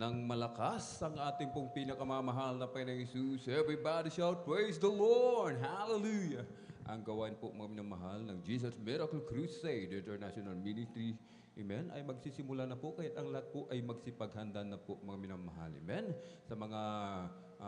ng malakas ang ating pong pinakamamahal na Panginoong Jesus. Everybody shout, praise the Lord! Hallelujah! Ang gawain po mga minamahal ng Jesus Miracle Crusade International Ministry, amen, ay magsisimula na po kahit ang lahat po ay magsipaghanda na po mga minamahal. Amen? Sa mga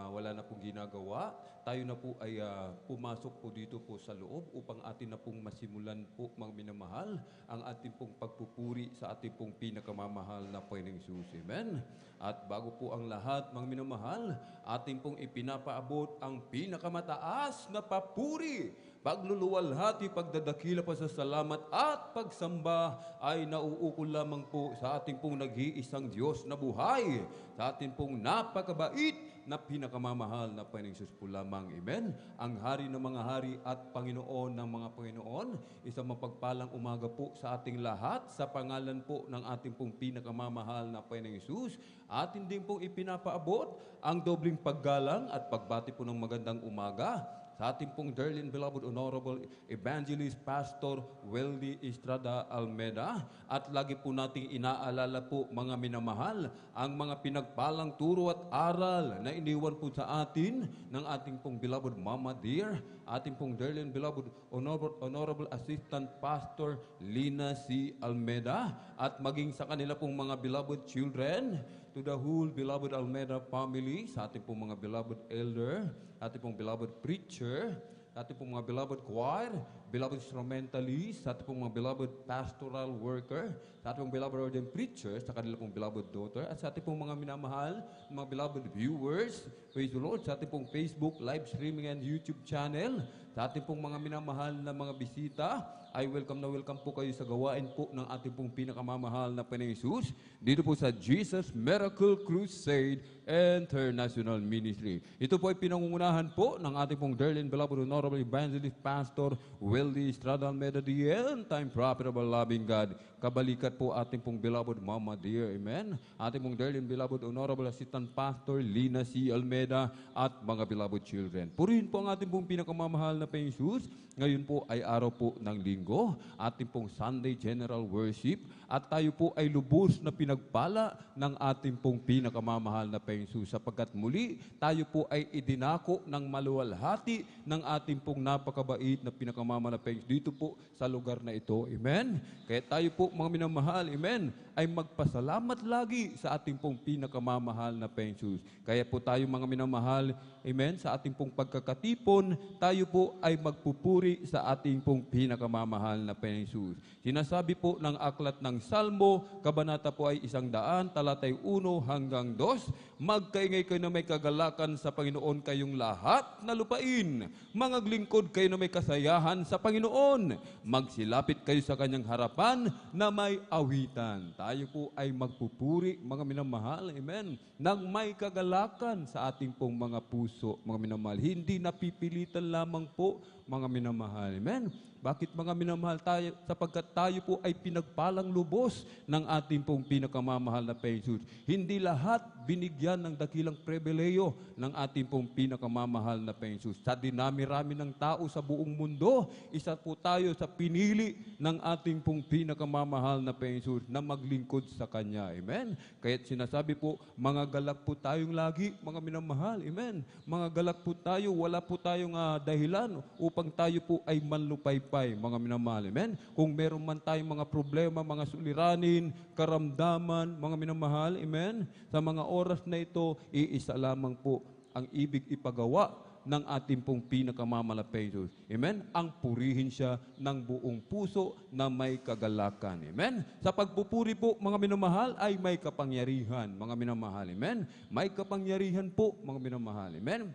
wala na pong ginagawa, tayo na po ay pumasok po dito po sa loob upang atin na pong masimulan po mga minamahal ang ating pong pagpupuri sa ating pong pinakamamahal na Panginoong Jesus. Amen? At bago po ang lahat mga minamahal, ating pong ipinapaabot ang pinakamataas na papuri, pagluluwalhati, pagdadakila pa sa salamat at pagsamba ay nauukol lamang po sa ating pong nag-iisang Diyos na buhay, sa ating pong napakabait na pinakamamahal na Panginoong Jesus po lamang. Amen? Ang hari ng mga hari at Panginoon ng mga Panginoon, isang mapagpalang umaga po sa ating lahat sa pangalan po ng ating pong pinakamamahal na Panginoong Jesus. Atin din pong ipinapaabot ang dobling paggalang at pagbati po ng magandang umaga sa ating pong dearly and beloved Honorable Evangelist Pastor Weldy Estrada Almeda. At lagi po nating inaalala po mga minamahal ang mga pinagpalang turo at aral na iniwan po sa atin ng ating pong beloved Mama Dear, ating pong dearly and beloved Honorable Assistant Pastor Lina C. Almeda, at maging sa kanila pong mga beloved children, to the whole beloved Almeda family, sa ating pong mga beloved elder, ating pong beloved preacher, ating pong mga beloved choir, beloved instrumentalist, sa ating pong mga beloved pastoral worker, sa ating pong beloved ordained preachers, sa kanila pong beloved daughter, at sa ating pong mga minamahal, mga beloved viewers, praise the Lord, sa ating pong Facebook live streaming and YouTube channel, sa ating pong mga minamahal na mga bisita, ay welcome na welcome po kayo sa gawain po ng ating pong pinakamamahal na Panginoong Jesus dito po sa Jesus Miracle Crusade International Ministry. Ito po ay pinangungunahan po ng ating pong dearly and beloved Honorable Evangelist Pastor Weldy Estrada Almeda, the end-time prophet of our loving God. Kabalikat po ating pong beloved Mama Dear, amen. Ating pong dearly and beloved Honorable Assistant Pastor Lina C. Almeda at mga beloved children. Purihin po ang ating pong pinakamamahal na Panginoong Jesus. Ngayon po ay araw po ng linggo, ating pong Sunday General Worship, at tayo po ay lubos na pinagpala ng ating pong pinakamamahal na Panginoong Jesus, sapagkat muli tayo po ay idinako ng maluwalhati ng ating pong napakabait na pinakamamahal na Panginoong dito po sa lugar na ito. Amen? Kaya tayo po mga minamahal, amen, ay magpasalamat lagi sa ating pong pinakamamahal na Panginoong Jesus. Kaya po tayo mga minamahal, amen, sa ating pong pagkakatipon, tayo po ay magpupuri sa ating pong pinakamamahal na Panginoong Jesus. Sinasabi po ng aklat ng Salmo, kabanata po ay 100, talatay 1 hanggang 2, magkaingay kayo na may kagalakan sa Panginoon kayong lahat na lupain. Maglingkod kayo na may kasayahan sa Panginoon. Magsilapit kayo sa kanyang harapan na may awitan. Tayo po ay magpupuri, mga minamahal, amen, nang may kagalakan sa ating pong mga puso, mga minamahal. Hindi napipilitan lamang po, mga minamahal. Amen? Bakit mga minamahal tayo? Sapagkat tayo po ay pinagpalang lubos ng ating pong pinakamamahal na Panginoon. Hindi lahat binigyan ng dakilang pribileyo ng ating pong pinakamamahal na Panginoon. Sa dinami-rami ng tao sa buong mundo, isa po tayo sa pinili ng ating pong pinakamamahal na Panginoon na maglingkod sa Kanya. Amen? Kaya't sinasabi po, mga galak po tayong lagi, mga minamahal. Amen? Mga galak po tayo, wala po tayong dahilan upang tayo po ay manlupaypay, mga minamahal. Amen? Kung meron man tayong mga problema, mga suliranin, karamdaman, mga minamahal, amen? Sa mga oras na ito, iisa lamang po ang ibig ipagawa ng ating pong pinakamamalapay Diyos. Amen? Ang purihin siya ng buong puso na may kagalakan. Amen? Sa pagpupuri po, mga minamahal, ay may kapangyarihan, mga minamahal. Amen? May kapangyarihan po, mga minamahal. Amen?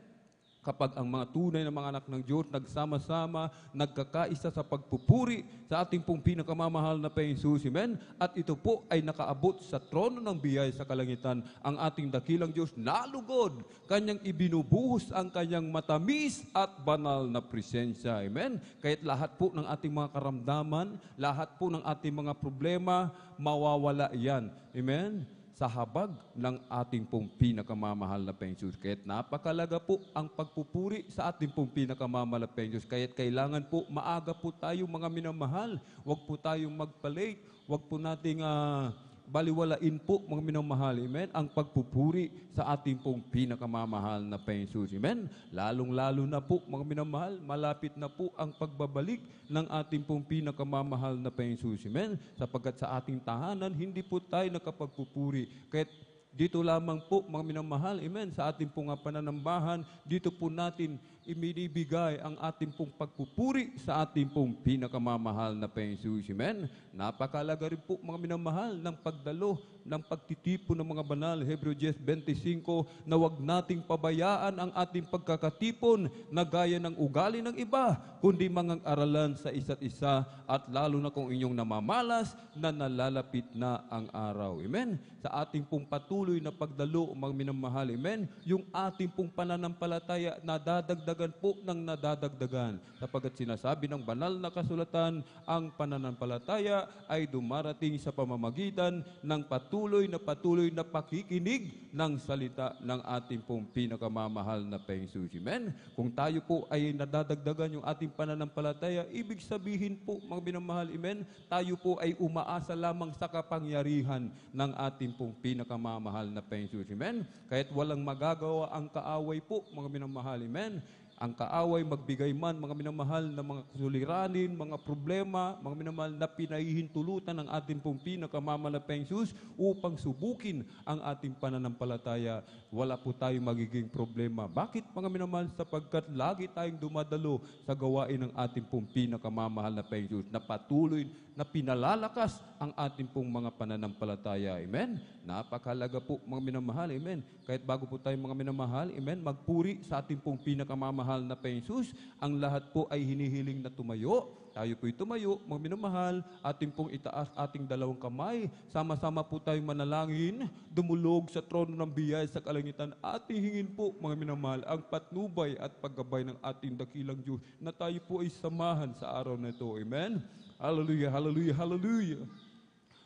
Kapag ang mga tunay na mga anak ng Diyos nagsama-sama, nagkakaisa sa pagpupuri sa ating pong pinakamamahal na Panginoong Jesus. Amen? At ito po ay nakaabot sa trono ng biyaya sa kalangitan. Ang ating dakilang Diyos nalugod, kanyang ibinubuhos ang kanyang matamis at banal na presensya. Amen? Kaya't lahat po ng ating mga karamdaman, lahat po ng ating mga problema, mawawala yan. Amen? Sa habag ng ating pong pinakamamahal na Panginoong Diyos. Kaya't napakalaga po ang pagpupuri sa ating pong pinakamamahal na Panginoong Diyos. Kaya't kailangan po maaga po tayo mga minamahal. Huwag po tayong magpa-late. Huwag po nating baliwalain po mga minamahal, amen, ang pagpupuri sa ating pong pinakamamahal na Panginoon, amen. Lalong-lalo na po mga minamahal, malapit na po ang pagbabalik ng ating pong pinakamamahal na Panginoon, amen. Sapagkat sa ating tahanan, hindi po tayo nakapagpupuri. Kahit dito lamang po mga minamahal, amen, sa ating pong pananambahan, dito po natin ibinibigay ang ating pong pagpupuri sa ating pong pinakamamahal na Panginoon, amen. Napakalaga rin po mga minamahal ng pagdalo, ng pagtitipon ng mga banal, Hebreo 10:25, na wag nating pabayaan ang ating pagkakatipon na gaya ng ugali ng iba, kundi mga aralan sa isa't isa, at lalo na kung inyong namamalas na nalalapit na ang araw. Amen. Sa ating pong patuloy na pagdalo, mga minamahal, amen, yung ating pong pananampalataya nadadagdagan po ng nadadagdagan. Sapagkat sinasabi ng banal na kasulatan, ang pananampalataya ay dumarating sa pamamagitan ng patuloy na pakikinig ng salita ng ating pong pinakamamahal na Panginoon. Amen. Kung tayo po ay nadadagdagan yung ating pananampalataya, ibig sabihin po, mga minamahal, amen, tayo po ay umaasa lamang sa kapangyarihan ng ating pong pinakamamahal na Panginoon. Amen. Kahit walang magagawa ang kaaway po, mga minamahal, amen. Ang kaaway magbigay man, mga minamahal, na mga suliranin, mga problema, mga minamahal, na pinahihintulutan ng ating pong pinakamamahal na Panginoon upang subukin ang ating pananampalataya, wala po tayong magiging problema. Bakit, mga minamahal? Sapagkat lagi tayong dumadalo sa gawain ng ating pong pinakamamahal na Panginoon, na patuloy na pinalalakas ang ating pong mga pananampalataya. Amen? Napakalaga po, mga minamahal. Amen? Kahit bago po tayo, mga minamahal, amen, magpuri sa ating pong pinakamamahal na Panginoon, ang lahat po ay hinihiling na tumayo. Tayo po'y tumayo, mga minamahal, ating pong itaas ating dalawang kamay, sama-sama po tayong manalangin, dumulog sa trono ng biyaya sa kalangitan, ating hingin po, mga minamahal, ang patnubay at paggabay ng ating dakilang Diyos, na tayo po ay samahan sa araw na ito. Amen? Hallelujah, hallelujah, hallelujah.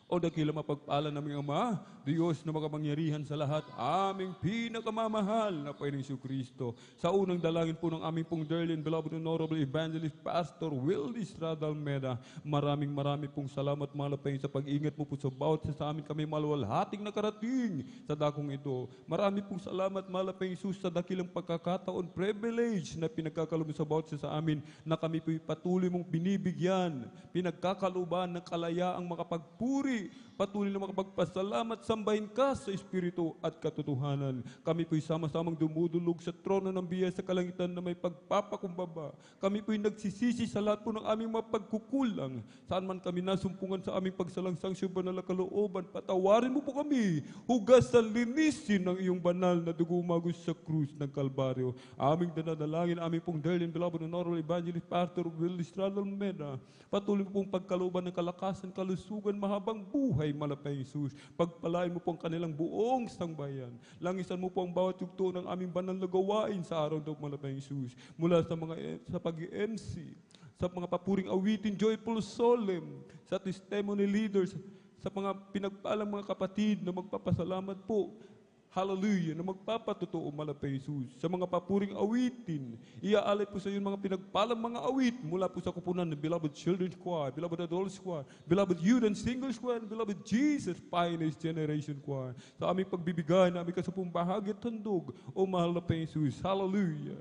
O dakila mapagpala naming Ama, Diyos na makapangyarihan sa lahat, aming pinakamamahal na Panginoong Kristo. Sa unang dalangin po ng aming pong dearly and beloved Honorable Evangelist Pastor Wildy Estrada Almeda, maraming pong salamat, mahal na Panginoon, sa pag-ingat mo po sa bawat sa amin kami maluwalhating nakarating sa dakong ito. Marami pong salamat, mahal na Panginoon, sa dakilang pagkakataon, privilege na pinagkakaloob sa bawat sa amin, na kami po patuloy mong binibigyan, pinagkakalooban ng kalayaang makapagpuri, patuloy na makapagpasalamat, sambahin ka sa Espiritu at katotohanan. Kami po'y sama-samang dumudulog sa trono ng biyaya sa kalangitan na may pagpapakumbaba. Kami po'y nagsisisi sa lahat po ng aming mapagkukulang. Saan man kami nasumpungan sa aming pagsalangsang sa banal na kalooban, patawarin mo po kami. Hugasan, linisin ng iyong banal na dugo umagos sa krus ng Kalbaryo. Aming danadalangin, aming pong dearly and beloved Honorable Evangelist Pastor Wildy Estrada Almeda, patuloy mo pong pagkalooban ng kalakasan, kalusugan, mahabang buhay, malapay Jesus. Pagpalain mo po ang kanilang buong sangbayan. Langisan mo po ang bawat yugto ng aming banal na gawain sa araw daw, malapay Jesus. Mula sa pag-MC, sa mga papuring awitin, joyful solemn, sa testimony leaders, sa mga pinagpalang mga kapatid na magpapasalamat po, hallelujah, na magpapatotoo, malapay Jesus. Sa mga papuring awitin, iaalay po sa iyo mga pinagpalang mga awit mula po sa kupunan ng Beloved Children's Choir, Beloved Adults Choir, Beloved Youth and Singles Choir, and Beloved Jesus Finest Generation Choir. Sa aming pagbibigay na aming kasapong bahagi at handog, o mahal na Jesus, hallelujah.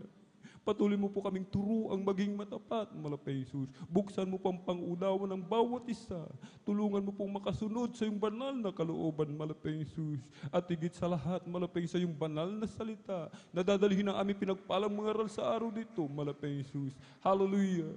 Patuloy mo po kaming turuang maging matapat, malapay Jesus. Buksan mo po ang pangunawa ng bawat isa. Tulungan mo pong makasunod sa iyong banal na kalooban, malapay Jesus. At higit sa lahat, malapay sa iyong banal na salita, na dadalhin ang aming pinagpalang mga aral sa araw dito, malapay Jesus. Hallelujah.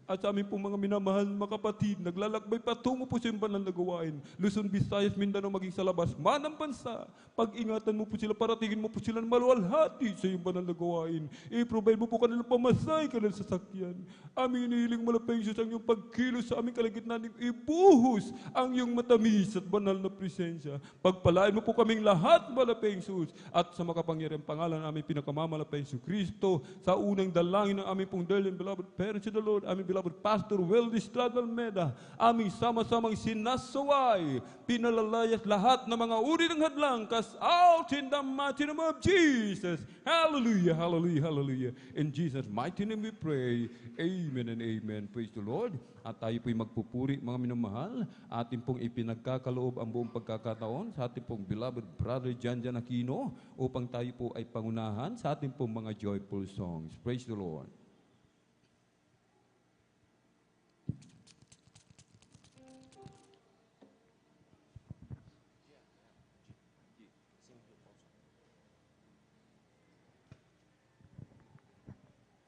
At sa aming pong mga minamahal mga kapatid, naglalakbay patungo po sa iyong banal na gawain. Luzon, Visayas, Mindanao, maging sa labas man ang bansa. Pag-ingatan mo po sila, paratingin mo po sila na maluwalhati sa iyong banal na gawain. I-provide mo po kanilang pamasay, kanilang sasakyan. Aming inihiling, malapay Jesus, ang iyong pagkilos sa aming kalagitnaan, ibuhos ang iyong matamis at banal na presensya. Pagpalain mo po kaming lahat, malapay Jesus, at sa makapangyariang pangalan ng aming pinakamamalapay Jesus Kristo, sa unang dalangin ng aming pong dearly and beloved parents of the Lord, aming beloved Pastor Wildy Estrada Almeda, aming sama-samang sinasaway, pinalalayas lahat ng mga uri ng hadlang, cast out in the mighty name of Jesus. Hallelujah, hallelujah, hallelujah. In In Jesus' mighty name we pray. Amen and amen. Praise the Lord. At tayo po'y magpupuri, mga minamahal. Atin pong ipinagkakaloob ang buong pagkakataon sa ating pong beloved brother Jan Jan Aquino upang tayo po ay pangunahan sa ating pong mga joyful songs. Praise the Lord.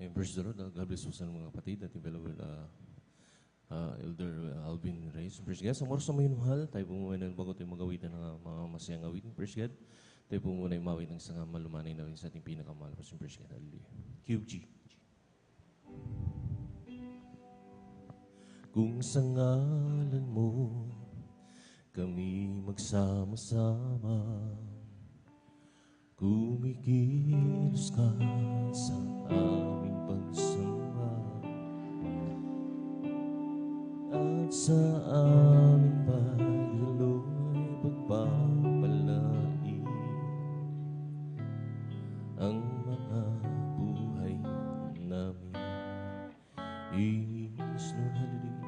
And praise the Lord. God bless po sa mga kapatid at yung beloved Elder Alvin Reyes. Praise God. Sa oras na may mahal, tayo po muna bago tayo magawitan ng mga masayang awitin. Praise God. Tayo po muna imawit ng isang malumanay na rin sa ating pinakamahal. Praise God. Hallelujah. QG. Kung sa ngalan mo kami magsama-sama, kumikilos ka sa aming pagsamba at sa aming pagdaloy pagpapalain ang mga buhay namin. Is Lord, hallelujah.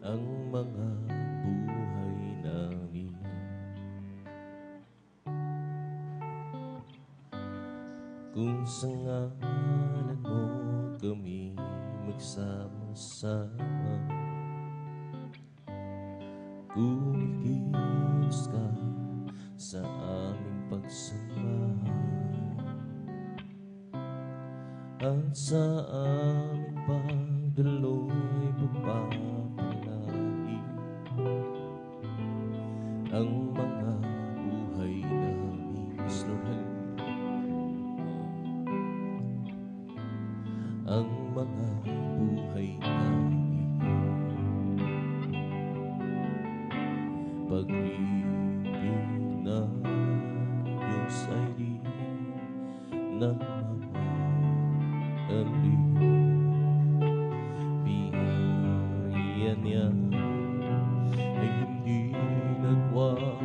Ang mga buhay namin. Kung sa ngalan mo kami magsama-sama, kumikilos ka sa aming pagsamba at sa aming pagdaloy pagpapalain ang mga buhay namin. Lord, ang mga buhay namin. Pag-ibig na Diyos ay di nagmamahali. Biyaya niya ay hindi nagwawakas.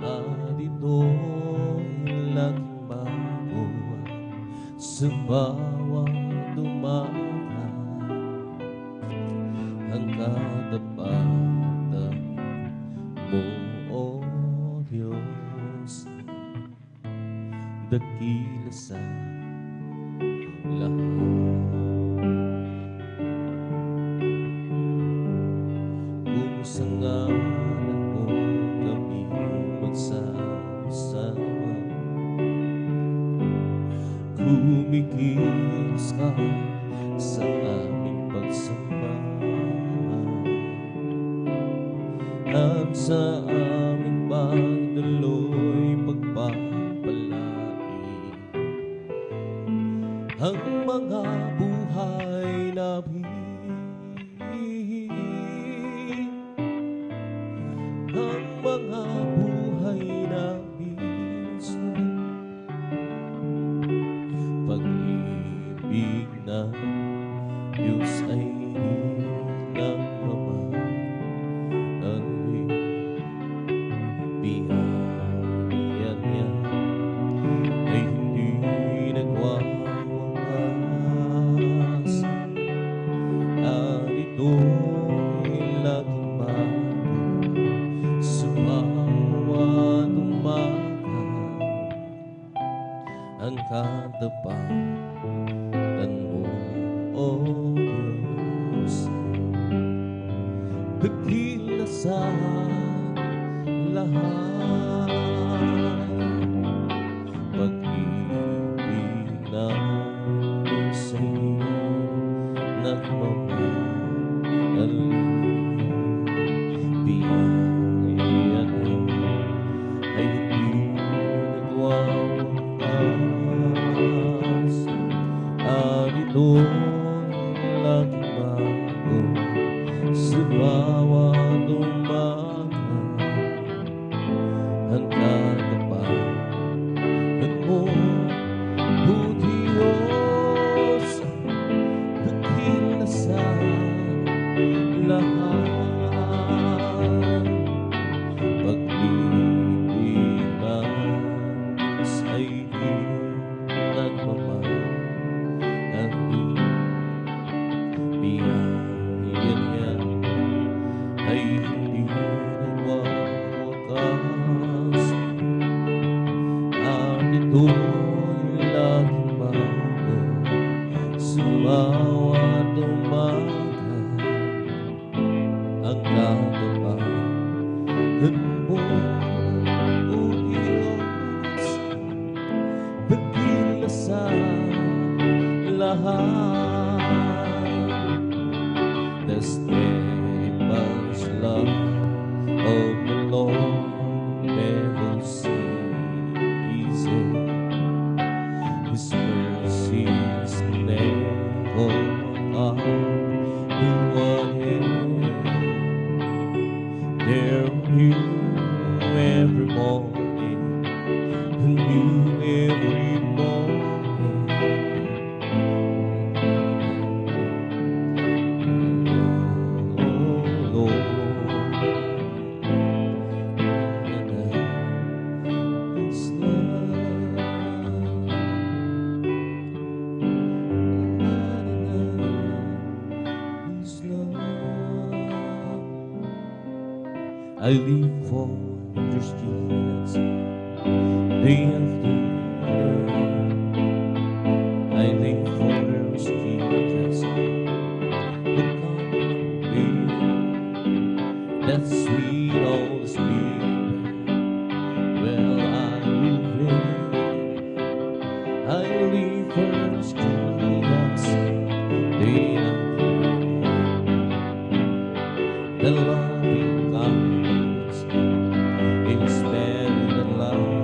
At ito'y laging bago sa bawat umaga. Ang katapatan mo, O Diyos, dakila sa lahat. Kung sa ngalan mo kami magsama-sama, kumikilos ka sa aming pagsamba at sa aming pagdaloy pagpapalain ang mga buhay namin. Ang mga buhay namin. Pag-ibig na Diyos ay nagmamahali. Biyaya niya ay hindi nagwawakas. At ito'y laging bago sa bawat umaga. Ang katapatan mo, O Diyos, dakila sa lahat. Pag-ibig na Diyos ay nagmamahali. Biyaya niya ay hindi nagwawakas. At ito'y laging bago sa bawat umaga. Ang katapatan mo, O Diyos, dakila sa lahat. Pag-ibig na the steadfast love of the Lord never ceases. His mercies never are they're new every morning, new every morning. Oh Lord, His love. I live for wondrous Jesus, day after day. I live for wondrous Jesus, who come me. That sweet old Spirit, well I live in. I live for wondrous Jesus, day after day. The loving God is better than love.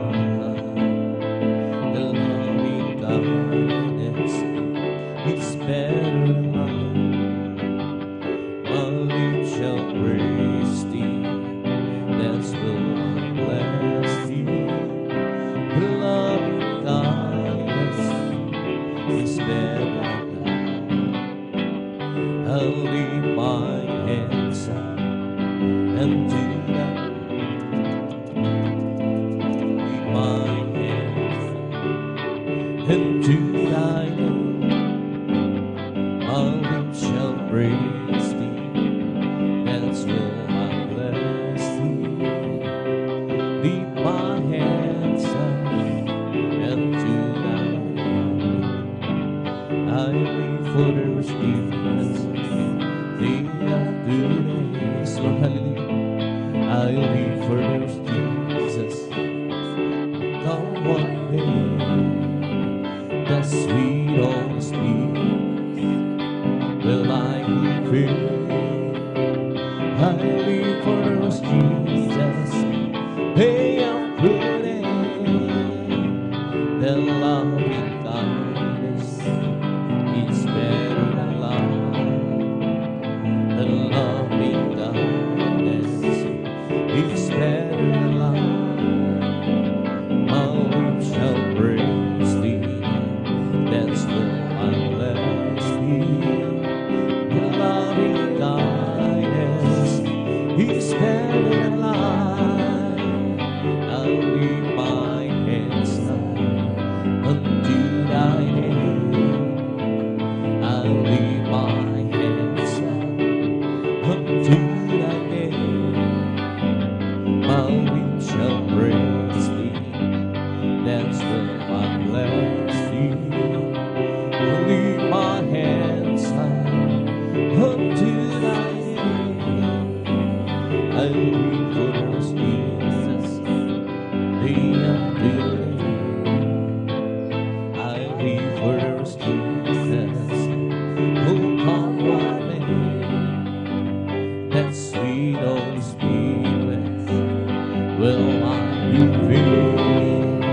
The loving kindness is better than love. My lips shall praise thee, that's will I bless thee. The loving kindness is better than love. I'll lift my hands up and do that. And to thy name, my lips shall praise thee, that's will I bless thee. Lift my hands up and to thy name, I live for the forgiveness, day after days, Lord, hallelujah. I live for the Jesus, come one day. The sweet old Spirit, will I feel? I live for Jesus, day after day. The loving kindness is better than love. The loving kindness is better than love. My lips shall praise thee, that's will I bless thee. The loving kindness is better than life. I'll lift my hands up unto thy name. I'll lift my hands up unto thy name. My lips shall praise thee, that's will I bless thee. Leave my hands up unto thy name. I live for those Jesus, day after day. I live for those Jesus, who come one day. That sweet old Spirit, will I live in.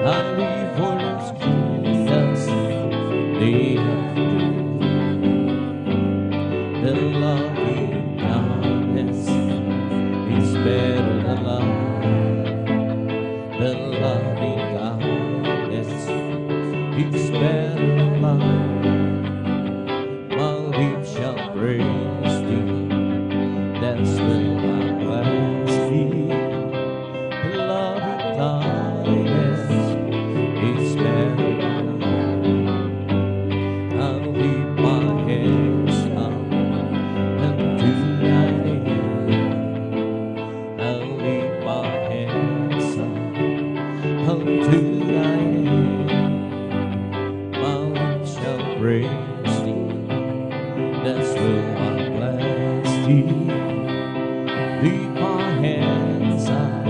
I live for those Jesus, day after day. The loving kindness is better than love. The loving kindness is better than love. My lips shall praise thee, that's will I bless thee. The loving kindness is better than love. I'll lift my hands up unto thy name. I'll lift my hands up unto thy name. My lips shall praise thee, that's will I bless thee. Lift my hands up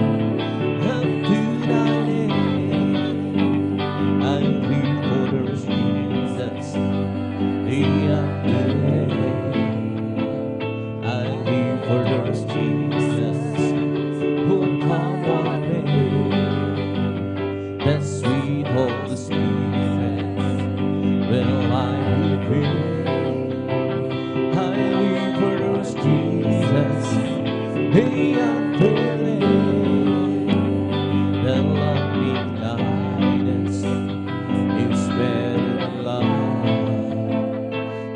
unto thy name. I live for the Jesus, day after day. Hey, I'm feeling the loving kindness is better than love.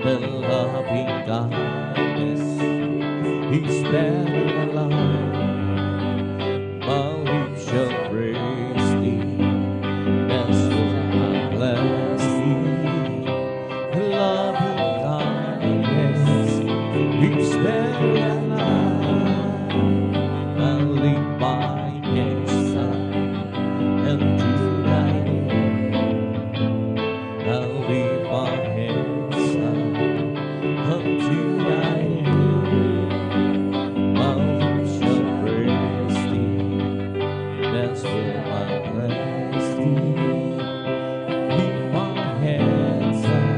The loving kindness is better than love. My lips shall praise thee. That's what I bless thee. The loving kindness is better than life. I'll lift my hands up unto thy name. I'll lift my hands up unto thy name. My lips shall praise thee. That's where I bless thee. Lift my hands up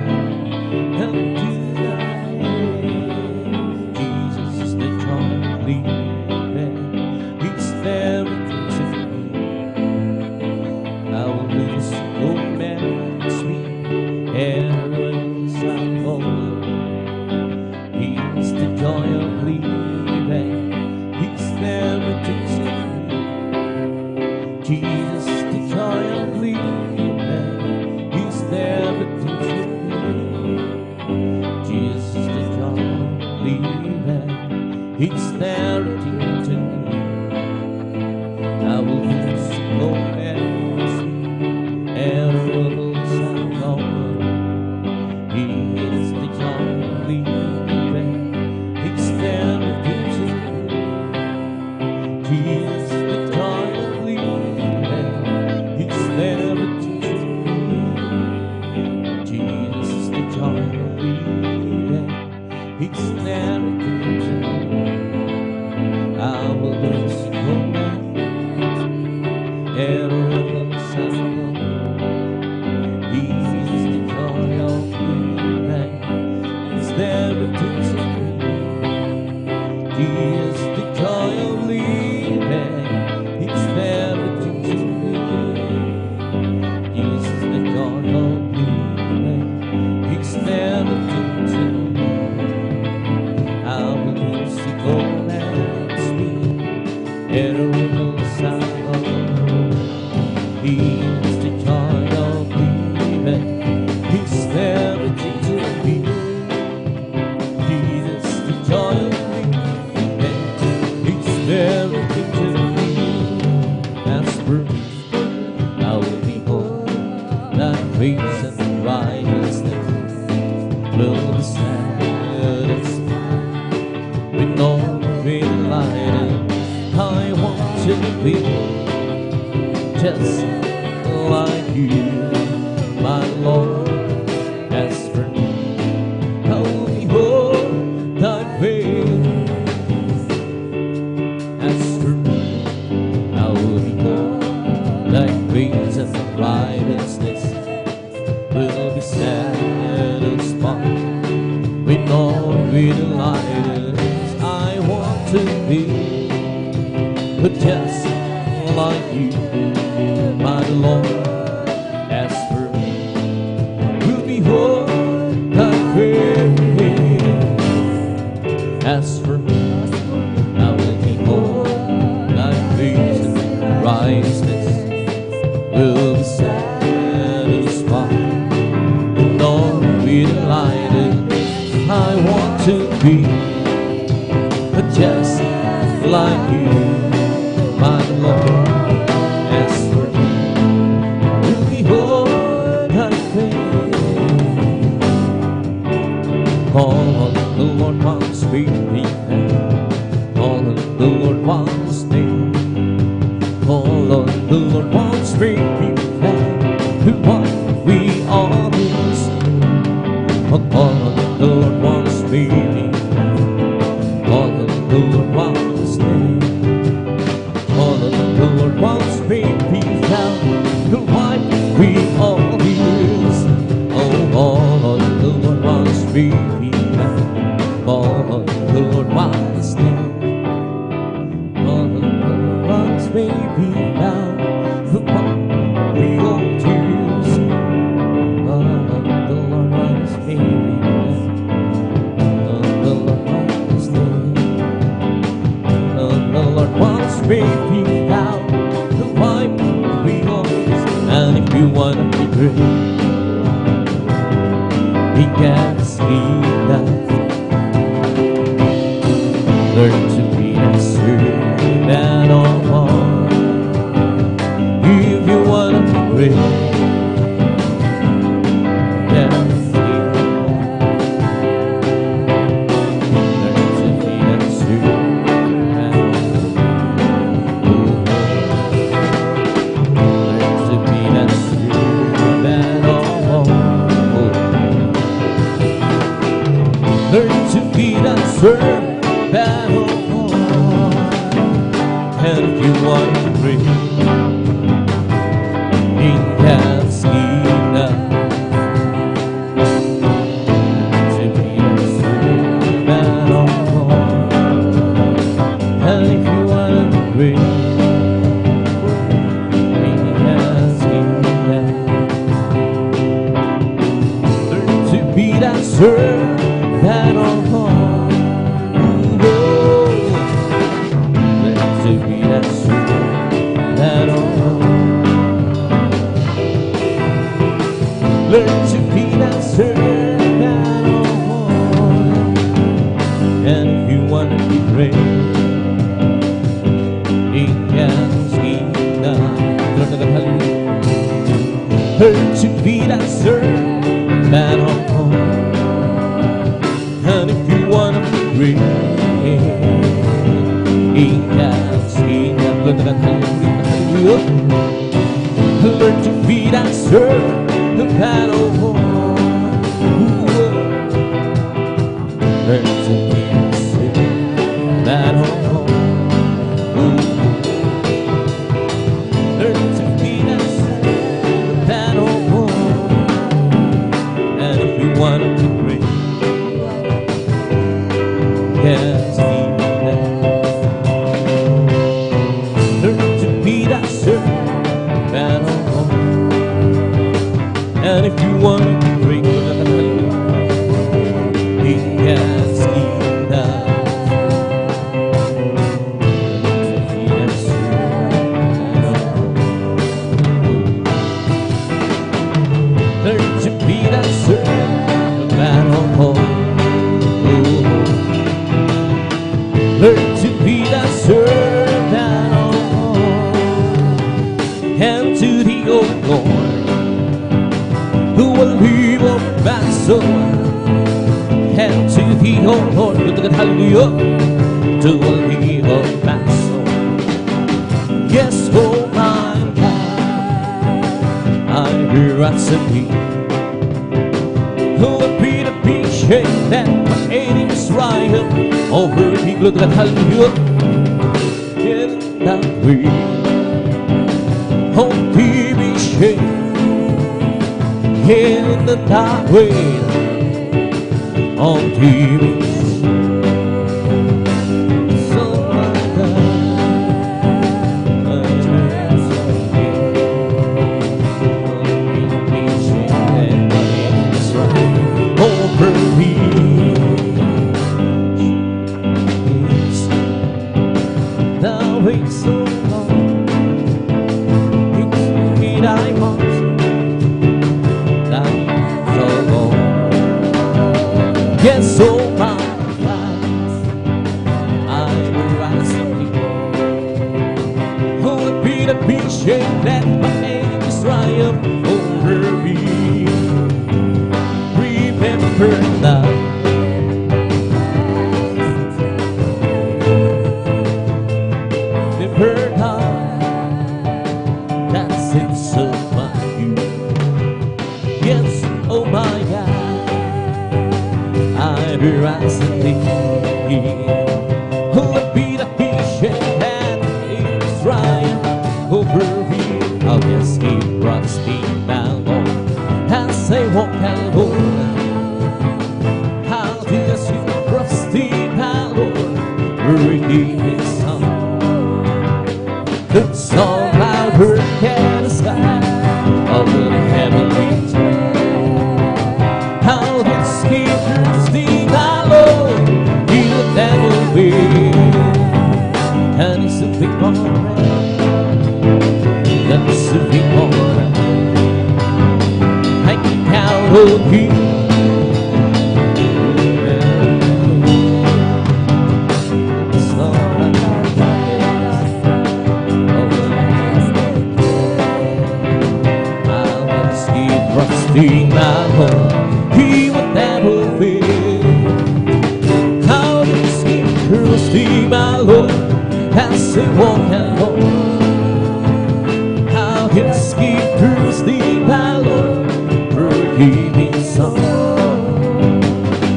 unto thy name. Jesus is the joy of living. It's everything to me. I will lose romance me errands I follow. It's the joy of living. It's everything to me. Jesus is the joy of living. It's everything to me. Jesus is the joy of living. It's everything to me. I will lose romance errands I follow. It's the joy of living. It's everything to me. Jesus, the joy of living. It's everything to me. Jesus is the joy of living. It's everything to me. I will lose romance errands I follow. He is the joy of living. It's everything to me. He is the joy of living. It's everything to me. Jesus, the joy of living. It's everything to me. I will lose the romance me errands I follow. He is the joy of living. It's everything to me. Jesus, the joy of living. It's everything to me. As for me, I will behold thy face and righteousness will be satisfied with no delight. I want to be just like you, my Lord. As for me, I will behold thy face. As for me, I will behold thy face, and righteousness will be satisfied with all delight. I want to be just like you, my Lord. As for me, will behold thy face. As for me, I will behold thy face, and righteousness will be satisfied with all delighted. I want to be just like you, my Lord. As for me, will behold thy face. Call on the Lord while speaking. Call on the Lord while staying. Call on the Lord while speaking. What we all is. Call on the Lord while speaking. Call on the Lord while staying. Call on the Lord while speaking. What we all is. Oh, call on the Lord while speaking. Call on the Lord while staying. Call on the Lord while speaking. What we all is. Call on the Lord while speaking. Call on the Lord while staying. Call may be down, the fight will be yours. And if you wanna be great, we can speak up. Learn to be a servant of all. If you wanna be great, yes, learn to be a servant. Learn to be a servant of all. Learn to be a servant. And if you want to pray in God's kingdom, to be a servant of all. And if you want to pray in God's kingdom, learn to be that servant of all. Learn to be that servant of all. And if you want to be great in God's kingdom, learn to be that servant of all. And if you want to be great in God's kingdom, learn to be that servant. The battle war. Learn to be a battle war. Learn to be a battle war. And if you want to be great, yes, learn to be that battle war. And if you want to be great, he has kingdom. Learn to be that servant of all. Learn to be that servant of all. And to the old Lord, who will leave of my soul, and to the old Lord, hallelujah, to the leave of my soul. Yes, oh my God, I'm here at thee. Who will be the patient that my enemies triumph over me, look at hallelujah, in that way, oh, be patient. In the dark way on TV, so my God, over me. Thou wait so long, it's me I want. Yes, oh my God, I will rise to thee. Who would be the patient that my enemies triumph over me? Remember that. Remember that. That's it, so my youth. Yes, oh my God, I will rise to thee. Who would be the patient that is triumph over me? Oh yes, he brought me my Lord as I walk alone. How did I see the trusty my Lord bringing his son? The song I heard in the sky of the heavenly tone. How did he trusty my Lord? He would never win. And he's a big one. see my Lord as they walk alone. How his gift proves the my Lord forgiving song.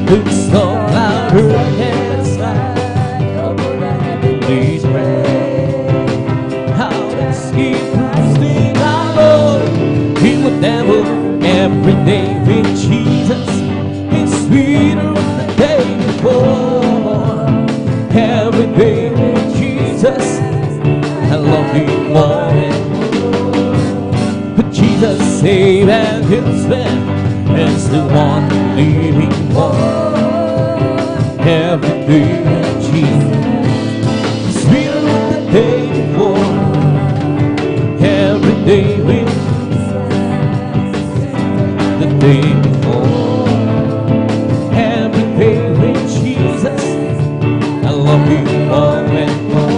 Looks so louder and smile, please pray. How his gift proves the my Lord. He would never every day with Jesus is sweeter than the day before. Every day with Jesus, I love you more and more. But Jesus saved and His man is the one living more. Every day with Jesus is sweeter than the day before. Every day with the day before. Every day with Jesus, I love you more and more.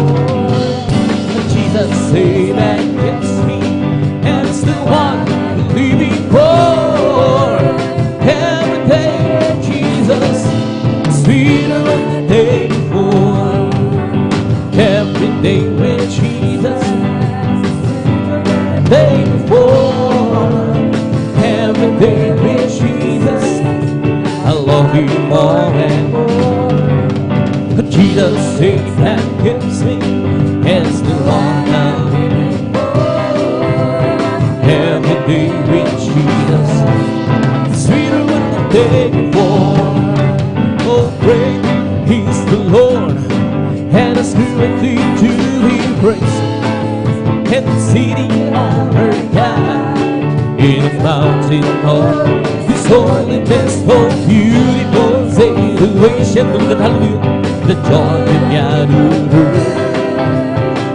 Jesus say that gets me, and it's the one living for. Every day with Jesus, sweeter than the day before. Every day with Jesus, day before. Every day with Jesus, I love you more and more. But Jesus saves and gives me, and still on now. Every day with Jesus, sweeter than the day before. Oh, great He's the Lord, and His greatly to be praised. And the city on her God, in a mountain hall, His holiness so beautiful, salvation, look at hallelujah, the joy of Yaduru.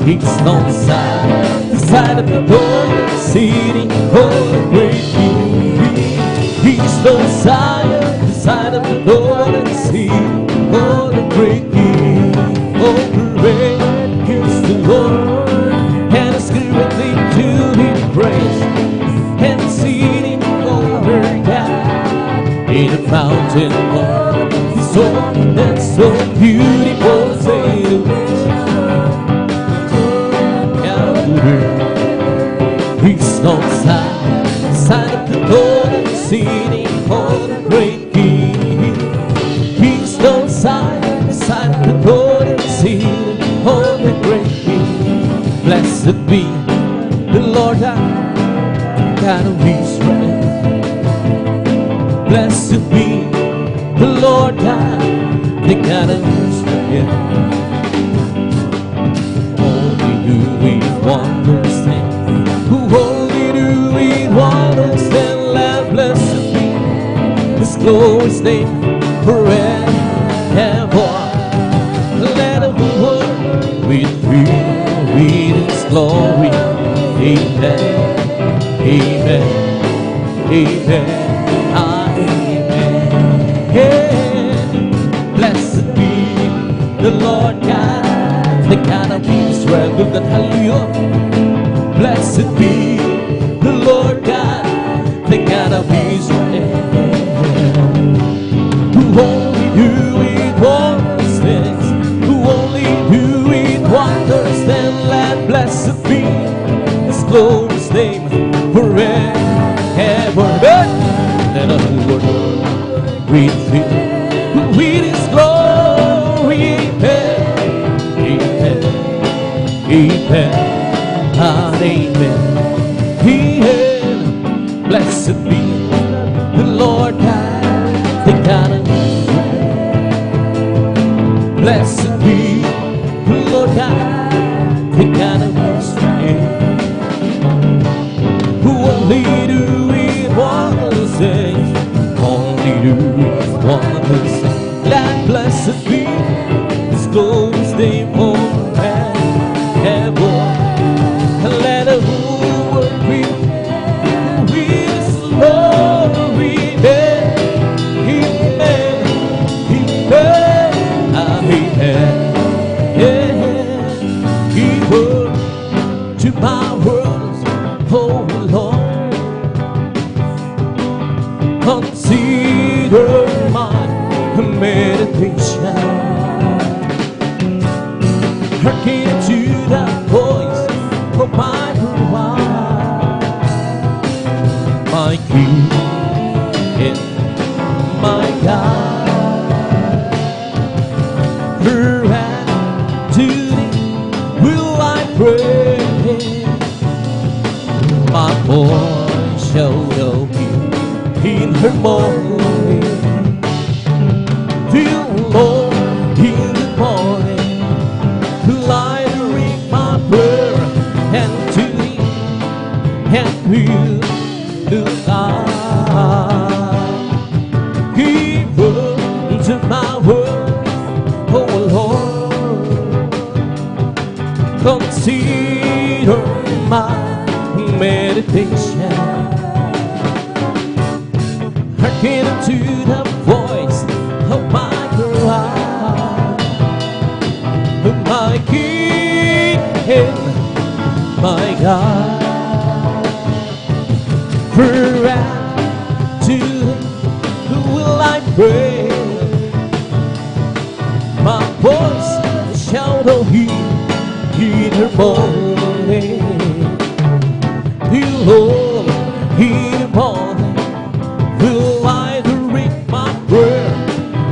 He's on the side of the door, sitting on the great King. He's on the side of the door, and sitting on the great King. Oh, great He's the Lord, and His greatly to be praised. And sitting over God in a mountain hall, His holiness so beautiful, He's on the side of the door, and sitting on the great King. He's on the side of the door, and sitting on the great King. Blessed be the Lord God of Israel. Blessed be the Lord God, the God of Israel. Only do we understand, who only do we understand. Let blessed be His glorious name forever. Let the world with His glory. Amen. Amen, amen, amen. Yeah. Blessed be the Lord God, the God of Israel. Good God, hallelujah. Blessed be the Lord God, the God of Israel. Who only do it wonders things, who only do it wonders then. Let blessed be His glorious name forever. Let us worship with Him, with His glory. Amen, amen, and amen. Amen. Blessed be the Lord God, the God of Israel. Blessed be the Lord God, the God of Israel. Who only do we want to say, only do we want to say, like blessed be His glorious name forever. Let the whole world be with His glory. Amen, amen, amen. Yeah, He word to my words, oh Lord. gratitude will I pray. My voice shall know you in her morning. Dear Lord, in the morning, I read my prayer and to thee, and will look out. Give unto my word, oh Lord, consider my meditation. Hearken unto the voice of my cry, my King and my God. For to who will I pray? My voice shall know him in the morning. Behold, in the morning will I read my prayer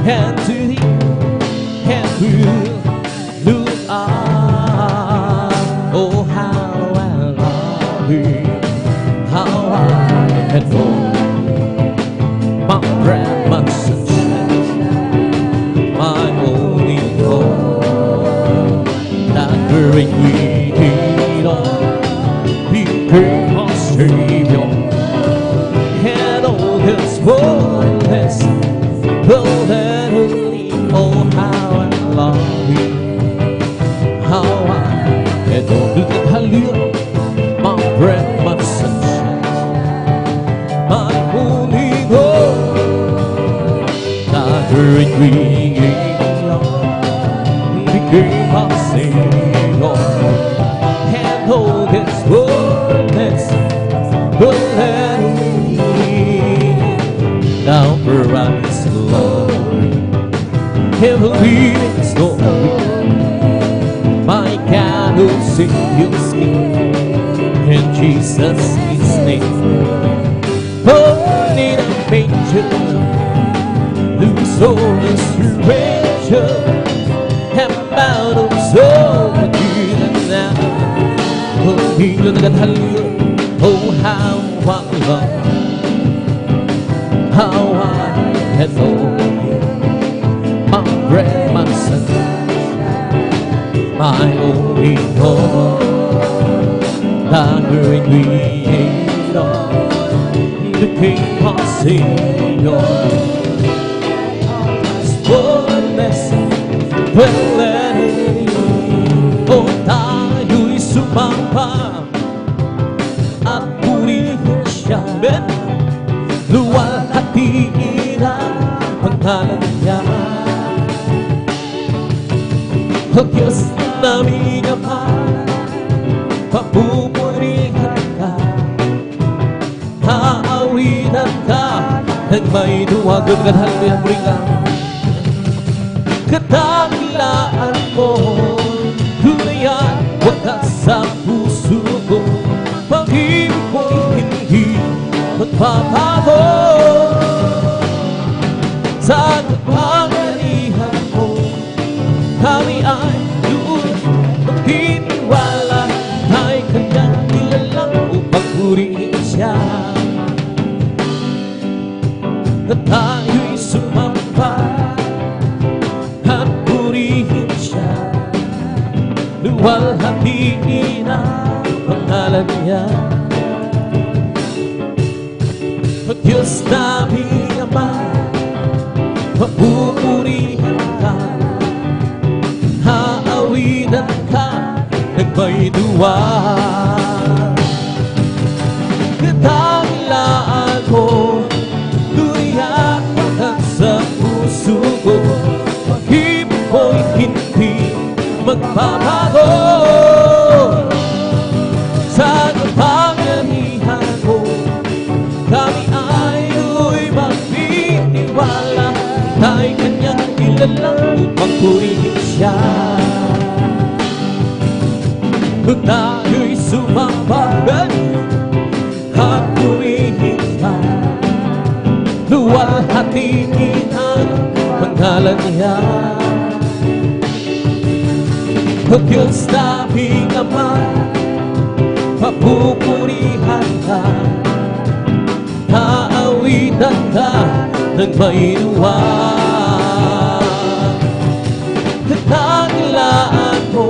and to thee, and will look up. Oh, how I love you, how I adore my bread, my sunshine, my only hope. That great Redeemer became my Savior, and all His fullness will let me. Oh, how I love you, how I adore you. Hallelujah, my bread, my sunshine, my only hope. That great Redeemer became my Savior, and all His fullness will let me. Now for His glory, heavenly story, my God will sing His skin in Jesus' name. Born in a manger, whose soul is treasure, and bound of soul good and now. Oh, hallelujah, oh, how I love, how I adore you. My bread, my sunshine, my only hope. The great Creator became my Savior. His fullness will let me. Oh, tayo'y sumamba at purihin siya. Luwalhatiin ang pangalan niya. O Diyos namin Ama, papupurihan ka, haawinan ka, nang may duwagan ka, hallelujah, bringan. Kadakilaan mo, dunayan, wakas sa puso ko, pag-ibig ko'y hindi magpapago. Sa kapangyarihan mo, kami ay luwag magtitiwala, ay kanyang nilalang upang purihin siya. At tayo'y sumamba at purihin siya, luwalhatiin ang pangalan niya. At Diyos namin Ama, papupurihan ka, haawinan ka, nang may duwag. Kadakilaan mo, durian wakas sa puso ko, pag-ibig ko'y hindi magbabago. Sa kapangyarihan mo, kami ay magtitiwala, ay kanyang nilalang upang purihin siya. Kung tayo'y sumambagan at purihin ka, luwalhatiin ang pangalan niya. O Diyos naming Ama, papupurihan ka, aawitan ka ng may luwag. Katagilaan mo,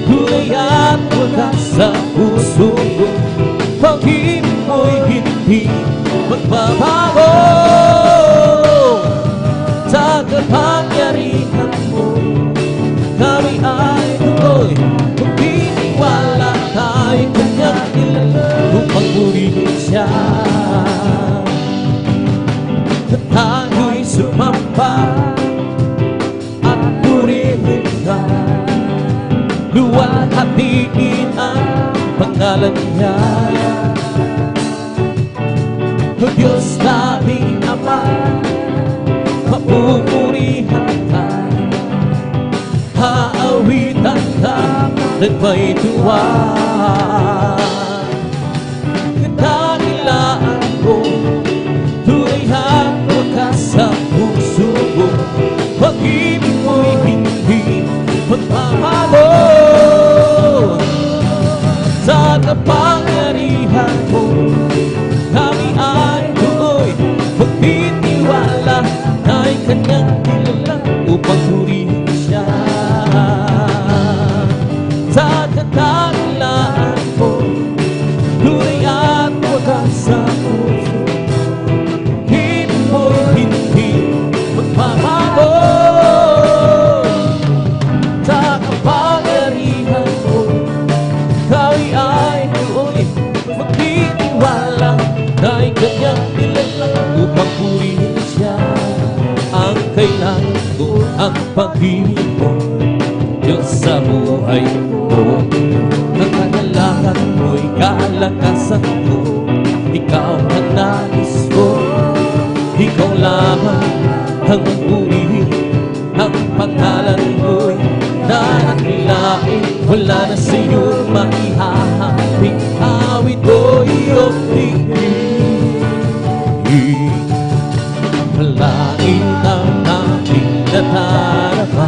tunay at wagas sa puso ko, pag-ibig mo'y hindi magbabago. Sa kapangyarihan mo, kami ay tuloy magtitiwala, tayo'y kanyang kilala upang purihin siya. At tayo'y sumamba at purihin ka, luwalhatiin ang pangalan niya. O Diyos naming Ama, papupurihan ka, aawitan ka ng may tuwa. Kadakilaan mo, tunay at wagas sa puso ko, pag-ibig mo'y hindi magbabago. Sa kapangyarihan mo, kami ay tuloy magtitiwala, tayo'y kanyang kilala upang purihin siya. Sa kadakilaan mo, tunay at wagas sa puso, ibig mo'y hindi magbabago. Sa kapangyarihan mo, kami ay tuloy magtitiwala, tayo'y kanyang kilala upang purihin siya. Ang kailangan ko, ang pag-ibig mo, Diyos sa buhay ko. Ang kagalakan mo'y kalakasan ko, ikaw ang nais ko. Ikaw lamang ang purihin, ang pangalan mo'y nanakilain. Wala na sa'yo maihahambing, awit ko iyong tingin. Malangin ang aking natarama,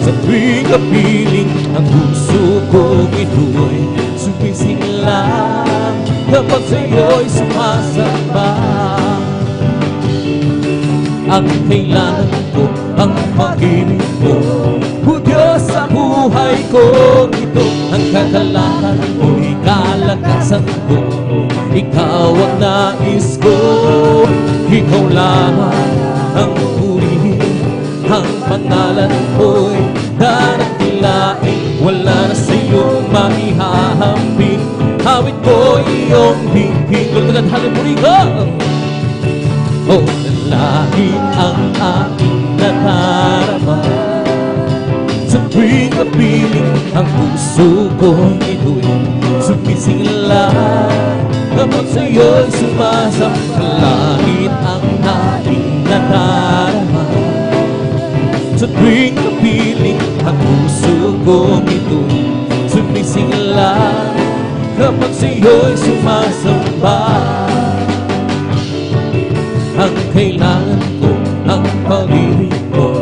sa tuwing kapiling ang puso kong ito'y sumisinlang, kapag sa'yo'y sumasamba. Ang kailangan ko, ang pag-ibig mo, O Diyos sa buhay ko ito. Ang kagalakan mo'y kalakasan ko, ikaw ang nais ko. Ikaw lamang ang purihin, ang pangalan mo'y darakilain. Wala na sa'yo maihahambing, awit ko iyong hingin. Lulungan halimuri ka. O dalangin ang aking natarama, sa tuwing kapiling ang puso kong ito'y sumisingla, kapag sa'yo'y sumasampalangit ang aking natarama. Sa tuwing kapiling ang puso kong ito'y sumisingla, kapag sa'yo'y sumasamba. Ang kailangan ko, ang pag-ibig mo,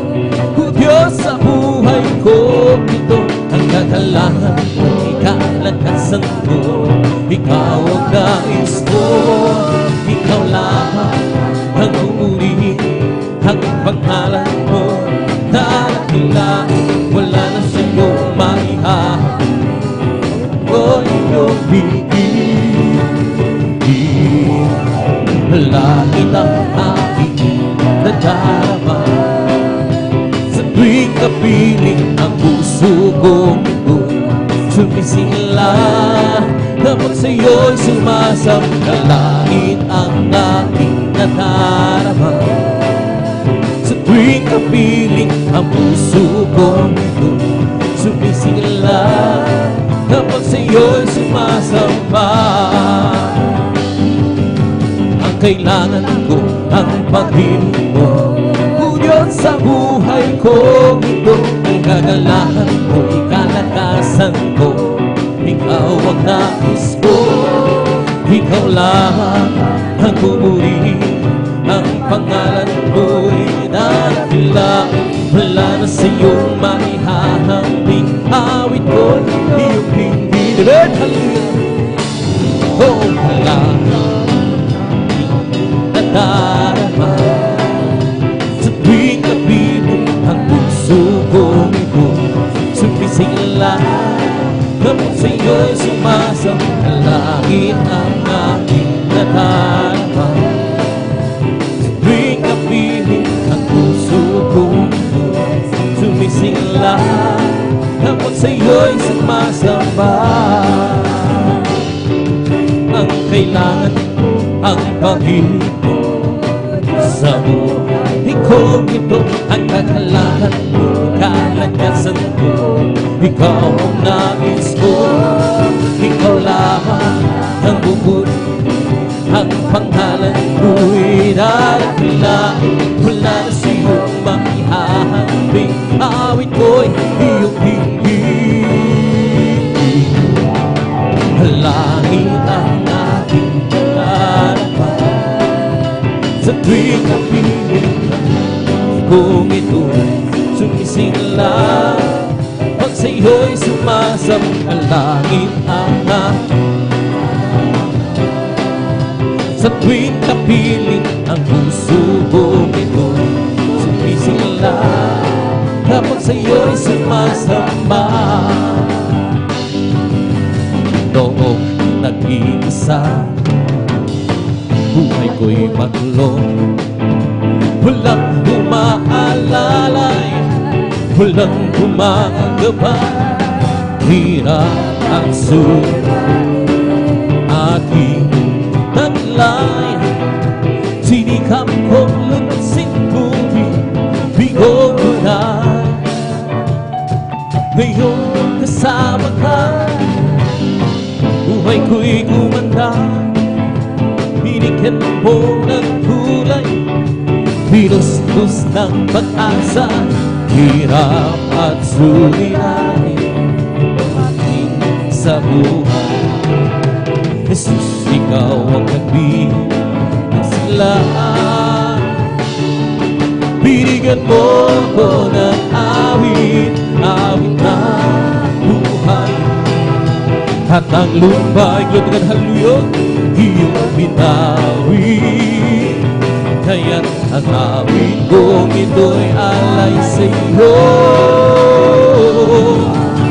O Diyos sa buhay ko ito. Ang kagalakan ko, ikalakasan ko, ikaw ang nais ko. Ikaw lamang ang purihin, ang pangalan mo darakilain. Wala na sa'yo maihahambing, o iyong higit. Langit ang aking nadarama, sa tuwing kapiling ang puso kong ito'y sumisingla, kapag sa'yo'y sumasampalangit ang aking nadarama. Sa tuwing kapiling ang puso kong ito'y sumisingla, kapag sa'yo'y sumasamba. Kailangan ko ang pag-ibig mo, O Diyos sa buhay ko ito. Ang kagalakan ko, ikalakasan ko, ikaw ang nais ko. Ikaw lamang ang pumuri, ang pangalan mo'y darakilain. Wala na Para sa iyong maihahambing awit ko, iyong pinggilin. Hallelujah. Oh, nadarama sa tuwing kabitin ang puso kong ito sumisigla. Kapag sa iyo'y sumasamtalangin ang aking nadarama. Sa tuwing kabitin ang puso kong ito sumisigla. Kapag sa iyo'y sumasamba. Ang kailangan ang pag-ibig sa buhay kong ito, ang kakalakan mo, kalagasan ko. Ikaw ang nais ko, ikaw lamang ang bukod. Ang pangalan ko'y darakilain, wala na siyong makihahambing. Awit ko'y iyong hingin. Halangin ang aking pangarap sa tuwing kapiling kung ito'y sumisigla. Pag sa iyo'y sumasamtalangin ang sa tuwing kapiling ang puso kong ito'y sumisigla. Kapag sa iyo'y sumasamba. Noong nag-iisa, buhay ko'y magulo. Walang umaalalay, walang gumagabay. Hirap ang sulit aking taglay. Sinikap kong lutasin kung bigo ko na. Ngayon kasama ka, buhay ko'y gumanda. Binigyan mo ng kulay, binustos ng pag-asa. Hirap at suliranin dumating sa buhay. Jesus, ikaw ang nagbigay ng sigla. Binigyan mo ko ng awit, awit na buhay. At ang lupa ay glorified, hallelujah, iyong binawi. Kaya't ang awit kong ito'y alay sa iyo.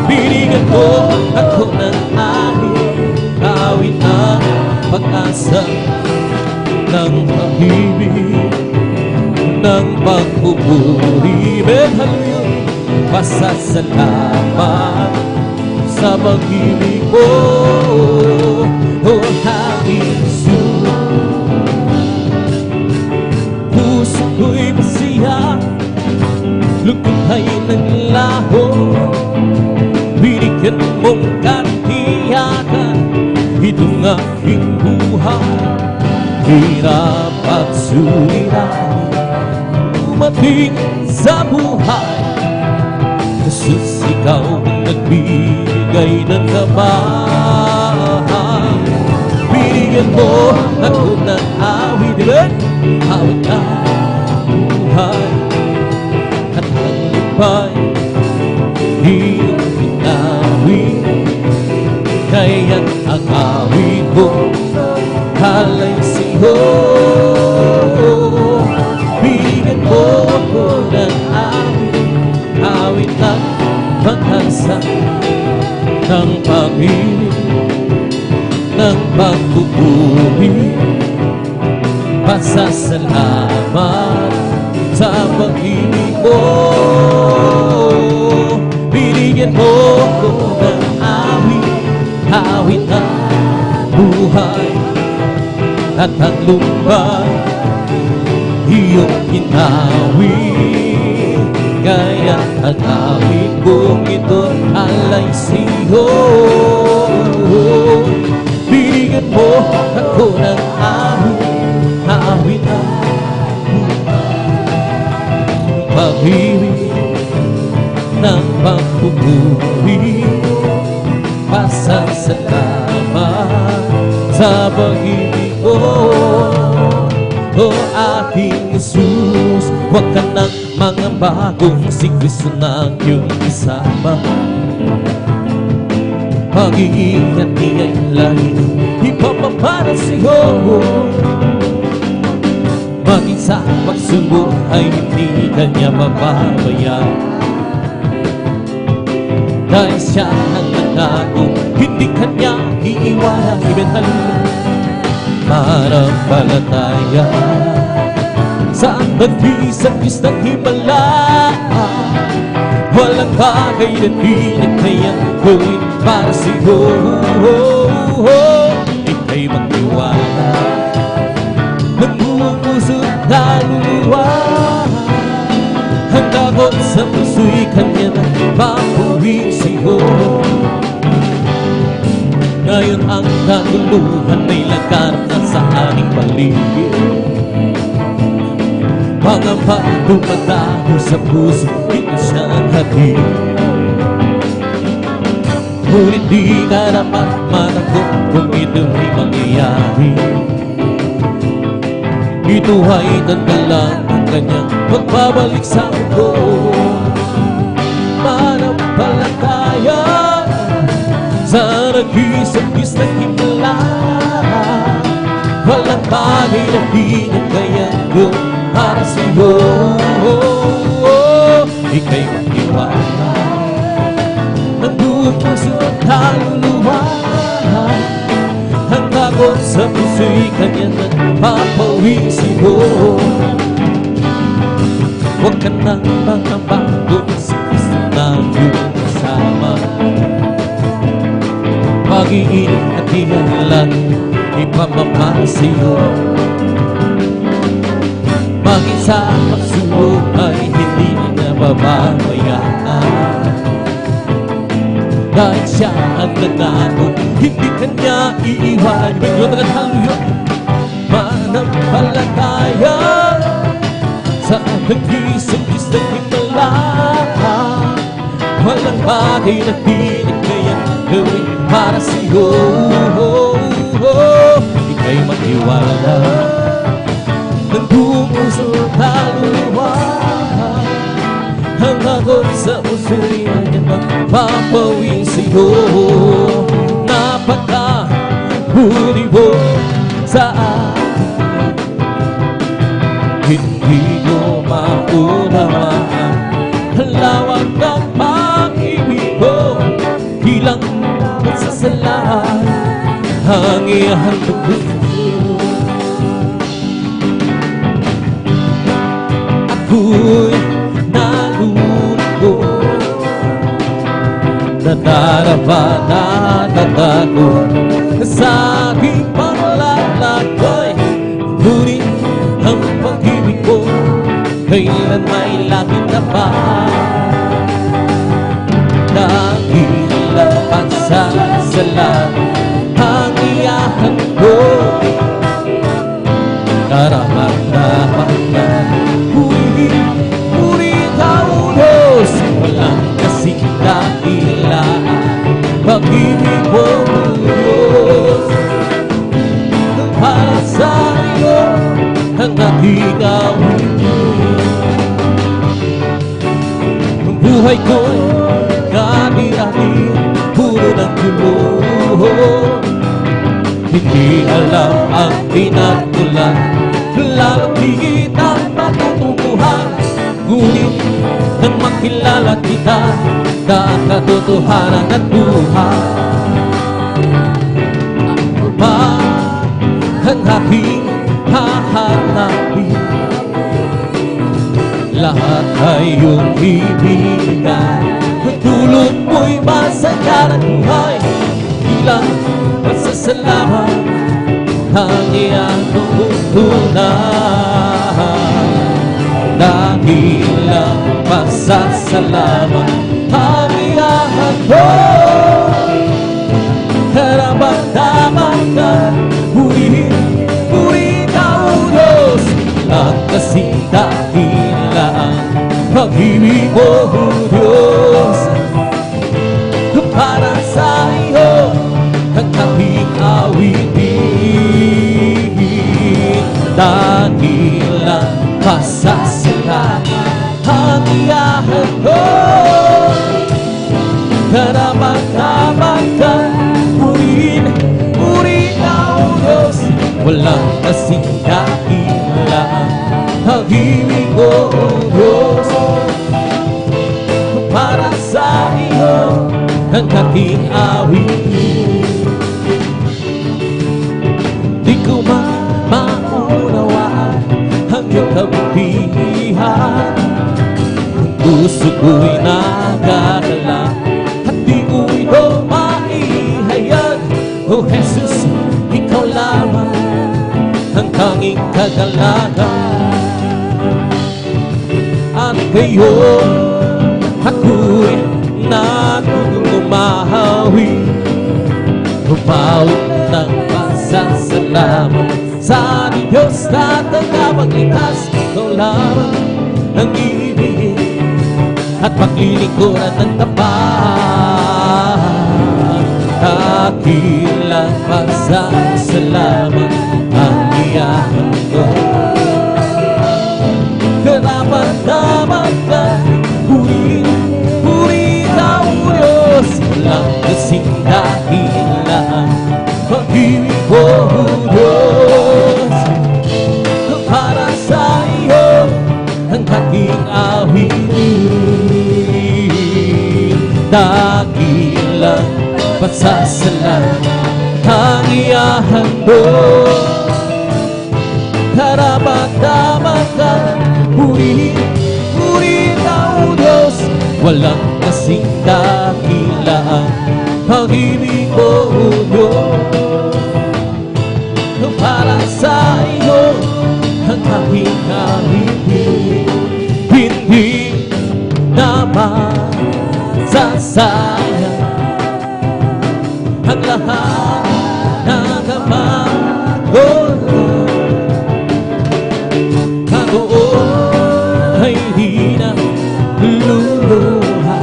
Binigyan mo ako ng awit na pag-asa, ng pag-ibig, ng pagpupuri. Hallelujah, pasasalamat sa pag-ibig mo, o aking Jesus. Puso ko'y masaya, lugod ay naglaho. Binigyan mong katiyakan itong aking buhay. Hirap at suliranin dumating sa buhay. Jesus, ikaw ang nagbigay ng kabahang. Binigyan mo ako ng awit, awit na buhay. At ang lupa'y iyong binawi. Kaya't ang awit ko halay sa'yo. Binigyan mo ako ng awit ng pag-asa, ng pag-ibig, ng pagpupuri. Pasasalamat sa pag-ibig mo. Binigyan mo ko ng awit ng buhay. At ang lupa iyong ginawi. Kaya ang awit kong ito alay sa'yo. Binigyan mo ako ng awit na pag-ibig, ng pagpupuri. Pasasalamat sa pag-ibig mo, o aking Jesus. Huwag ka nang mga bagong si Kristo na iyong isama. Pag-iingat niya'y lagi ipapapara sa'yo. Maging sa pagsubok ay hindi kanya mapabayaan. Dahil siya ang nangako, hindi kanya iiwanan. Ibentalunan manampalataya sa nag-isang-is ng himala. Walang bagay na di na kayang gawin para sa'yo. Ika'y magtiwala ng buong puso't kaluluwa. Ang takot sa puso'y kanya na papuwing sa'yo. Ngayon ang kaguluhan ay laganap na sa aking paligid. Mga pagpapatago sa puso, ito siyang hatid. Ngunit di ka dapat matakot kung ito'y mangyayari. Ito ay tanda lang ang kanyang magbabalik sa mundo. Manampalataya sa nag-isang-is na himala. Walang bagay na di na kayang gawin para sa'yo. Ika'y magtiwala ng buong puso at kaluluwa. Ang takot sa puso'y kanya nagpapawing sa'yo. Huwag ka nang mangabago si Kristo na iyong kasama. Pag-iingat at ihalan ipamamahal sa'yo. Maging sa pagsubok ay hindi na mababayaan. Dahil siya ang nangako, hindi kanya iiwan. Medyo nagataluyo, manampalataya sa nag-isang-is ng himala. Walang bagay na di na kayang gawin para sa'yo. Ika'y magtiwala ng buong puso kaluluwa. Ang takot sa puso'y kanyang magpapawing sa'yo. Napakahuli mo sa akin, hindi ko maunawaan ang lawak ng pag-ibig ko. Bilang magsasalahan ang iyang dugo. Ako'y nalulungkot, nadarama na natatakot sa aking paglalakbay. Ngunit ang pag-ibig ko kailan may langit na pa. Dakilang pagsasalan ang iyakan ko. Karapat-dapat na ngunit ang ulos, walang kasing dakilaan pag-ibig mo, Diyos. Para sa iyo ang aking awitin. Ang buhay ko'y kani-ani, puro ng gulo. Hindi alam ang pinatulan, lalong higit ang patutunguhan. Ngunit nang makilala kita, katotohanan at buhay. Ako ba ang aking hahanapin? Lahat ay iyong ibigay. Tulad mo'y masaya ng buhay. Ilang pasasalamat ang iyang tutunan. Dakilang pasasalamat ang iyang karapat-dapat na purihin ang Diyos. Ang kasing dakilang pag-ibig mo, Diyos. Para sa iyo ang aking awitin. Dakilang pasasalamat kasing dakila ang ibig ko, O Diyos. Para sa iyo ang aking awit, di ko maunawaan ang iyong kabutihan. Puso ko'y nagdadala at di ko ito maihayag. O Jesus, ikaw lamang ang tanging kagalagan. At ngayon ako'y natutumahawi, Bumawit ng pasasalamat sa Diyos na tagapagligtas. Ikaw lamang ang ibig at paglilingkuran ng tapat. Dakilang pasasalamat ang iyahan ko. Karapat-dapat ka, puri ka, O Diyos. Walang kasing dahilan pag-ibig ko, O Diyos. Para sa iyo ang aking awitin. Dakilang pasasalamat ang iyahan ko. Karapat-dapat ka, puri ka, O Diyos. Walang kasing dakilaan pag-ibig ko, O Diyos. Para sa iyo ang aking awitin. Hindi naman sasayang ang lahat ng kamagod. Ay di na luluha.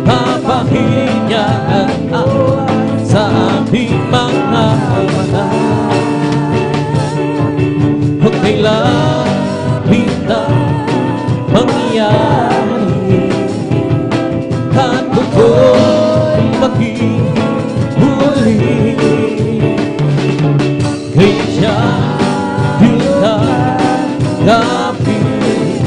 Papahirin niya ang awa sa aming mga mata. Huwag kailan bintang mangyari at ako'y makihuli. Kaya siya kapit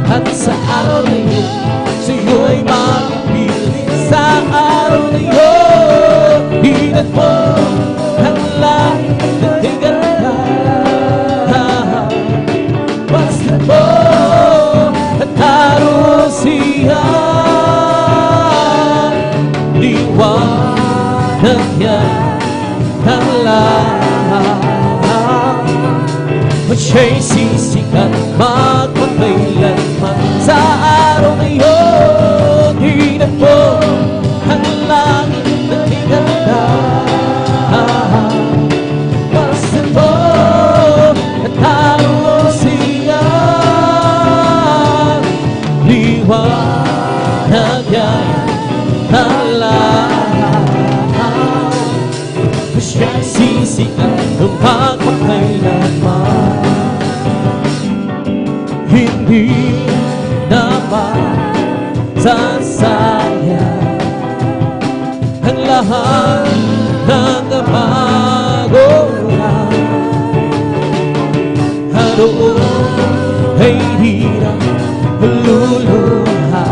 at sa araw na yun sa'yo'y makipili. Sa araw na yun hinat mo ang langit na tigala. Basta mo at naroon siya, liwanag niya ang lahat. At siya'y sisikat magpakailanman. Sa araw na yun hinat mo ang langit na tigala. Basta mo at naroon siya, liwanag niya ang lahat. At siya'y sisikat magpakailanman. Hindi naman sasayang ang lahat ng kapagoran. Ano ay hirap luluha.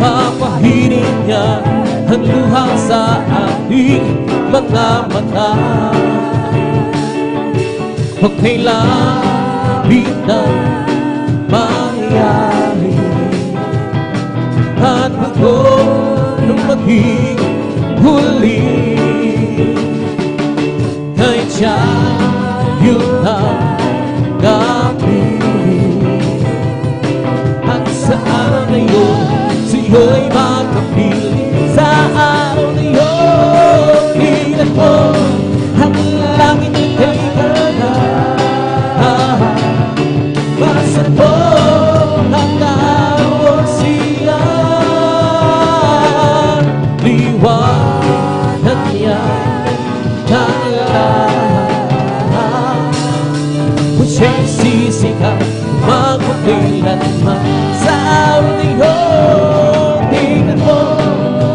Papahirin niya ang luha sa ating mga mata. Huwag kailan bintang mangyari at ako nung maging huli. Kahit siya yun ang kapili. At sa araw na yun sa'yo'y magkapili. Sa araw na yun hinat mo ang langit na tigala. Basta po ang naroon siya, liwanag niya ang lahat. Kung siya'y sisikat magpakailanman. Sa araw na yun hinat mo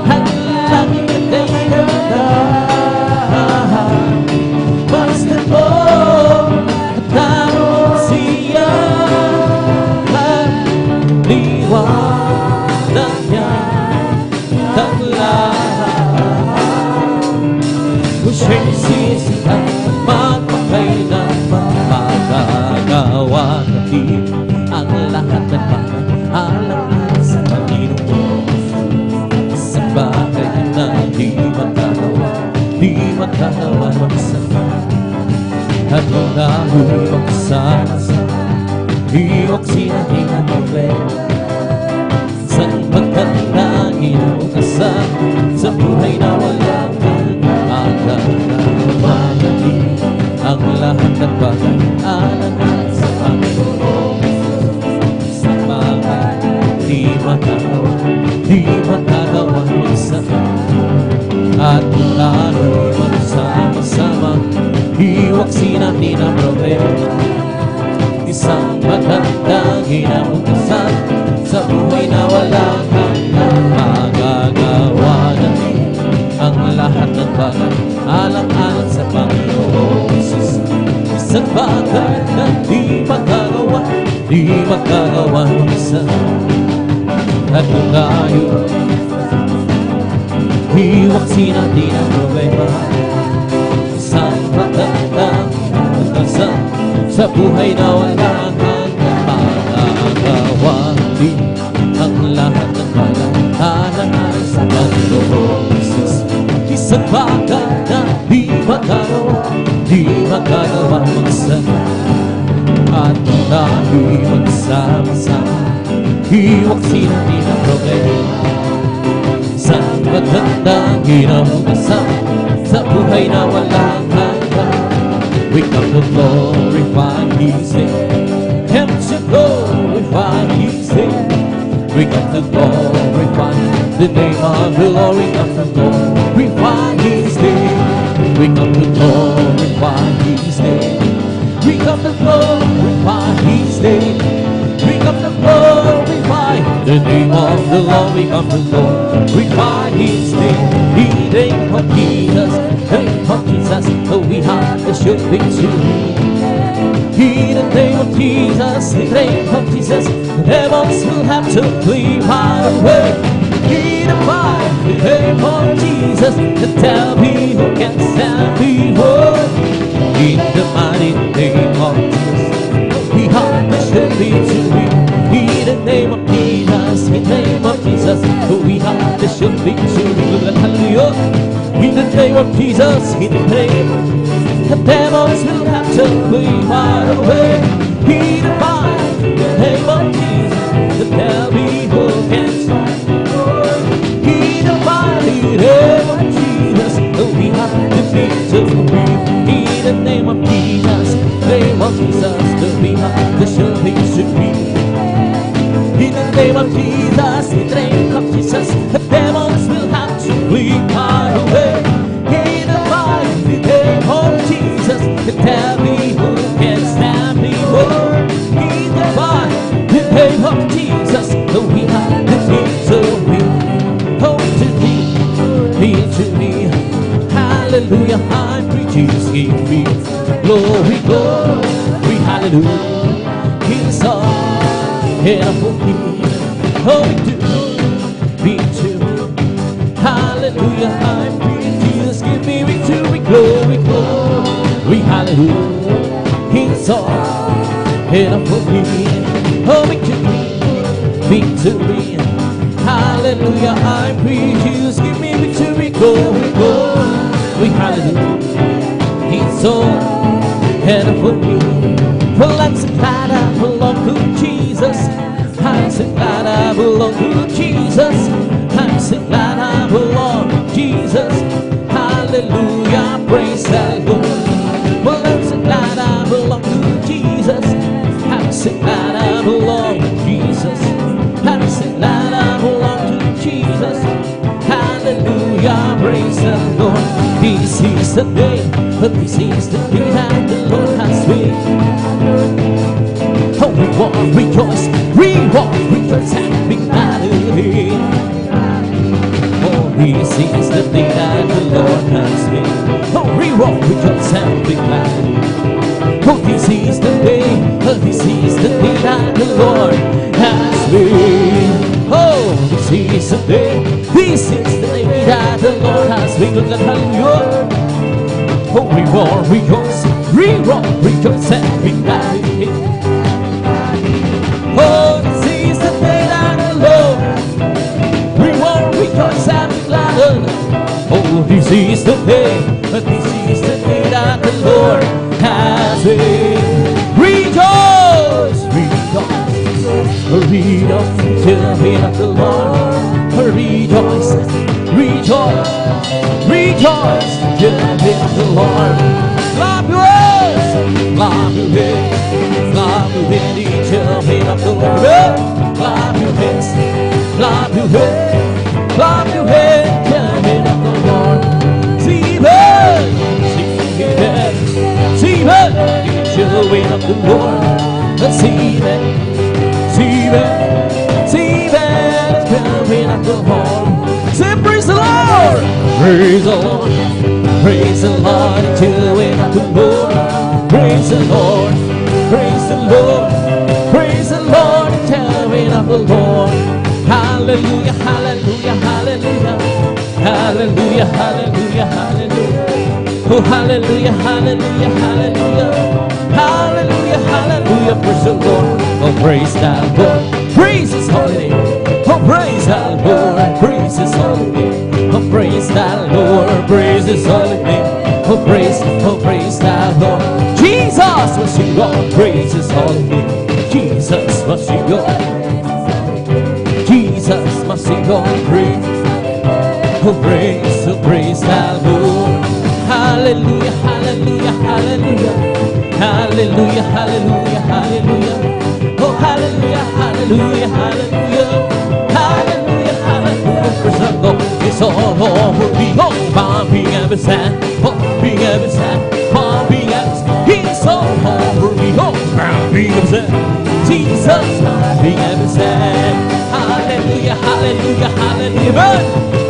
ang langit na tigala. tayo'y magsasama, iwaksi natin ang problema. Saan magandang inabukasan sa buhay na walang pag-aalalay. Ang lahat ng bagay alangan sa Panginoon. Sa bagay di magagawa isa. At kung tayo'y magsama-sama, iwaksi natin ang problema. Isang magandang inabukasan sa buhay na walang hanggang. Magagawa natin ang lahat ng bagay alang-alang sa Panginoong Jesus. Isang bagay na di magagawa isa. At kung tayo iwaksi natin ang problema. Isang magandang inabukasan sa buhay na walang hanggang. Magagawa din ang lahat ng bagay alang-alang sa Panginoong Jesus. Isang bagay na di magagawa mag-isa. At kung tayo'y magsama-sama, iwaksi natin ang problema. Isang magandang inabukasan sa buhay na walang hanggan. We come to glorify His name. Come to glorify His name. We come to glorify the name of the Lord. We come to glorify His name. We come to glorify His name. We come to glorify His name. We come to glorify the name of the Lord. We come to glorify His name. The name of Jesus, the name of Jesus, oh, we have the sure victory. In the name of Jesus, in the name of Jesus, the devils will have to flee far away. In the name of Jesus, the devil can stand before. In the mighty name of Jesus, we have the sure victory. In the name of Jesus, in the name of Jesus, we have the sure victory. Hallelujah. In the name of Jesus, in the name of Jesus, the devils will have to flee far away. In the name of Jesus, the devil can stand before. In the mighty name of Jesus, we have the victory. In the name of Jesus, name of Jesus, we have the sure victory. In the name of Jesus, in the name of Jesus, the devils will have to flee far away. In the mighty name of Jesus, the devil can stand before. In the mighty name of Jesus, we have the victory. Oh, to me, hallelujah, I'm free. Jesus give me glory, glory, hallelujah. He's all here for me. Oh, victory, hallelujah, I'm free. Jesus give me victory, glory, glory, hallelujah. He's all here for me. Oh, victory, hallelujah, I'm free. Jesus give me victory, glory, glory, hallelujah. He's all here for me. Well, I'm so glad I belong to Jesus. I'm so glad I belong to Jesus. I'm so glad I belong to Jesus. Hallelujah, praise the Lord. Well, I'm so glad I belong to Jesus. I'm so glad I belong to Jesus. I'm so glad I belong to Jesus. Hallelujah, praise the Lord. This is the day, but this is the day that the Lord has made. Oh, we walk, rejoice, and be glad in it. Oh, this is the day that the Lord has made. Oh, we walk, rejoice, and be glad in it. Oh, this is the day, that the Lord has made. Oh, this is the day that the Lord has made. Hallelujah. Oh, we will rejoice, and be glad in it. Oh, this is the day that the Lord, we will rejoice and be glad in it. Oh, this is the day that the Lord has made. Rejoice to the feet of the Lord. Rejoice, rejoice, rejoice to the feet of the Lord. Clap your hands, clap your hands, clap your hands to the feet of the Lord. Clap your hands, clap your hands, clap your hands to the feet of the Lord. Stephen, Stephen, to the feet of the Lord. Stephen, Stephen, Stephen, to the feet of the Lord. Say praise the Lord, praise the Lord, praise the Lord, to the feet of the Lord. Praise the Lord, praise the Lord, praise the Lord, to the feet of the Lord. Hallelujah, hallelujah, hallelujah, hallelujah, hallelujah, hallelujah. Oh, hallelujah, hallelujah, hallelujah, hallelujah, hallelujah. Praise the Lord. Oh, praise the Lord. Praise His holy name. Oh, praise the Lord. Praise His holy name. Oh, praise the Lord. Praise His holy name. Oh, praise the Lord. Jesus was your Lord. Praise His holy name. Jesus was your Lord. Jesus was your Lord. Praise. Oh, praise the Lord. Hallelujah, hallelujah, hallelujah, hallelujah, hallelujah, hallelujah. Oh, hallelujah, hallelujah, hallelujah, hallelujah, hallelujah. Praise the Lord. It's all over me. Oh, bumping every side, bumping every side, bumping every side. It's all over me. Oh, bumping every side. Jesus, bumping every side. Hallelujah, hallelujah, hallelujah.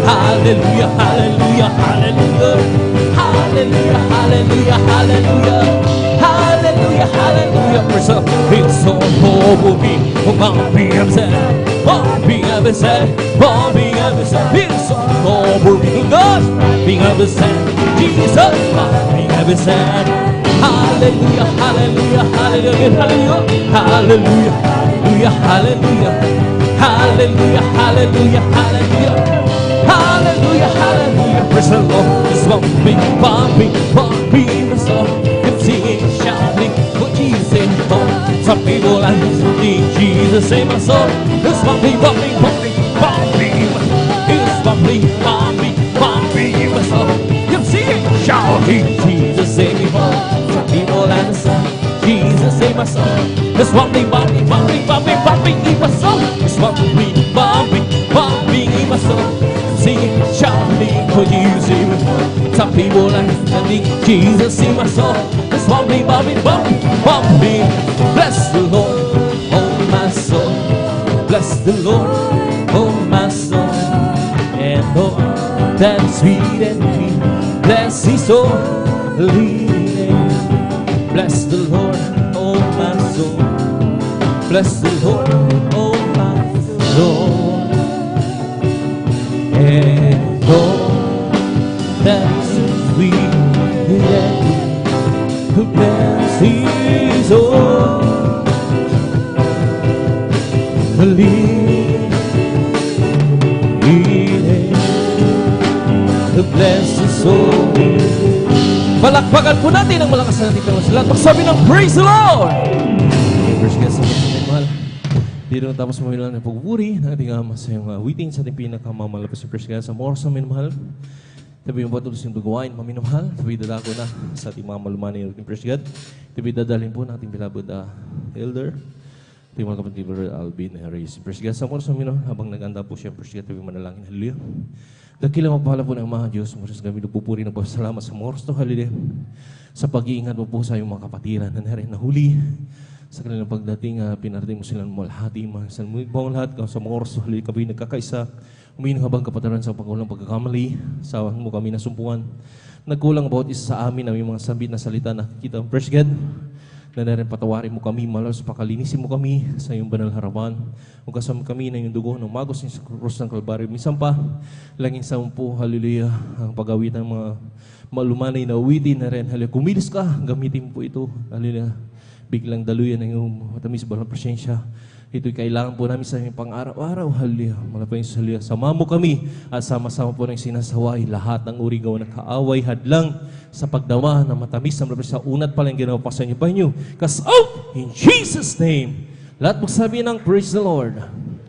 Hallelujah, hallelujah, hallelujah. Hallelujah, hallelujah, hallelujah. Hallelujah, hallelujah. Praise the Lord. It's all over me. Bumping every side, bumping every side, bumping every side. It's all over me. God, bumping every side. Jesus, bumping every side. Hallelujah, hallelujah, hallelujah, hallelujah. Hallelujah, hallelujah, hallelujah. Hallelujah, hallelujah, hallelujah. Hallelujah, hallelujah, praise the Lord. It's bumping, bumping, bumping the song. I'm singing, shouting, what Jesus said. Some people are listening, Jesus save my soul. It's bumping, bumping, bumping, bumping. It's bumping, bumping, bumping my soul. I'm singing, shouting, Jesus save me. Some people are listening, Jesus save my soul. It's bumping, bumping, bumping, bumping, bumping in my soul. It's bumping, bumping, bumping in my soul. Singing, shouting, for Jesus save me. Some people are listening, Jesus save my soul. It's bumping, bumping, bumping, bumping. Bless the Lord, oh my soul. Bless the Lord, oh my soul. And all that is sweet and clean, bless His holy name. Bless the Lord, oh my soul. Bless the Lord, oh my soul. And all that is sweet and who bless His holy name. Who bless His holy name. Palakpakan po natin ang malakas na natin pangasilan. Magsabi ng praise the Lord! First guest sa mga mahal. Dito tapos mamilan ng pagpupuri ng ating masayang awitin sa ating pinakamalapit sa First guest sa mga oras na minamahal. Tabi yung patuloy yung paggawain, maminamahal. Tabi dadako na sa ating mga malumani ng ating First God. Tabi dadalhin po ng ating bilabod elder. Ating mga kapatid, Brother Alvin Reyes. First God, sa mga oras na minamahal, habang nag-anda po siya, First God, tabi manalangin. Hallelujah. Dakilang magpahala po ng mga Diyos. Maras kami nagpupuri ng pasalamat sa mga oras to, hallelujah. Sa pag-iingat mo po sa iyong mga kapatiran na narin nahuli. Sa kanilang pagdating, pinarating mo silang malhati, sa mga lahat, sa mga oras, hallelujah, kami nagkakaisa. Umiinang habang kapataran sa pagkulang pagkakamali, sa mo kami nasumpuan. Nagkulang bawat isa sa amin, aming mga sambit na salita na kita ang First God. Na narin patawarin mo kami, malas pakalinisin mo kami sa iyong banal harapan. Kung kasama kami na iyong dugo ng magos sa krus ng Kalbaryo. Minsan pa, langing sa po, hallelujah, ang pag-awit ng mga malumanay na awitin na rin. Hallelujah, kumilos ka, gamitin po ito. Hallelujah, biglang daluyan ng iyong matamis balang presensya. Ito'y kailangan po namin sa aming pang-araw-araw. Hallelujah. Malapay sa hallelujah. Sama mo kami at sama-sama po ng sinasaway lahat ng uri gawa ng kaaway, hadlang sa pagdawa na matamis na malapay sa unat pala yung ginawa pa sa inyo pa inyo. Cast out in Jesus' name. Lahat magsabi ng praise the Lord.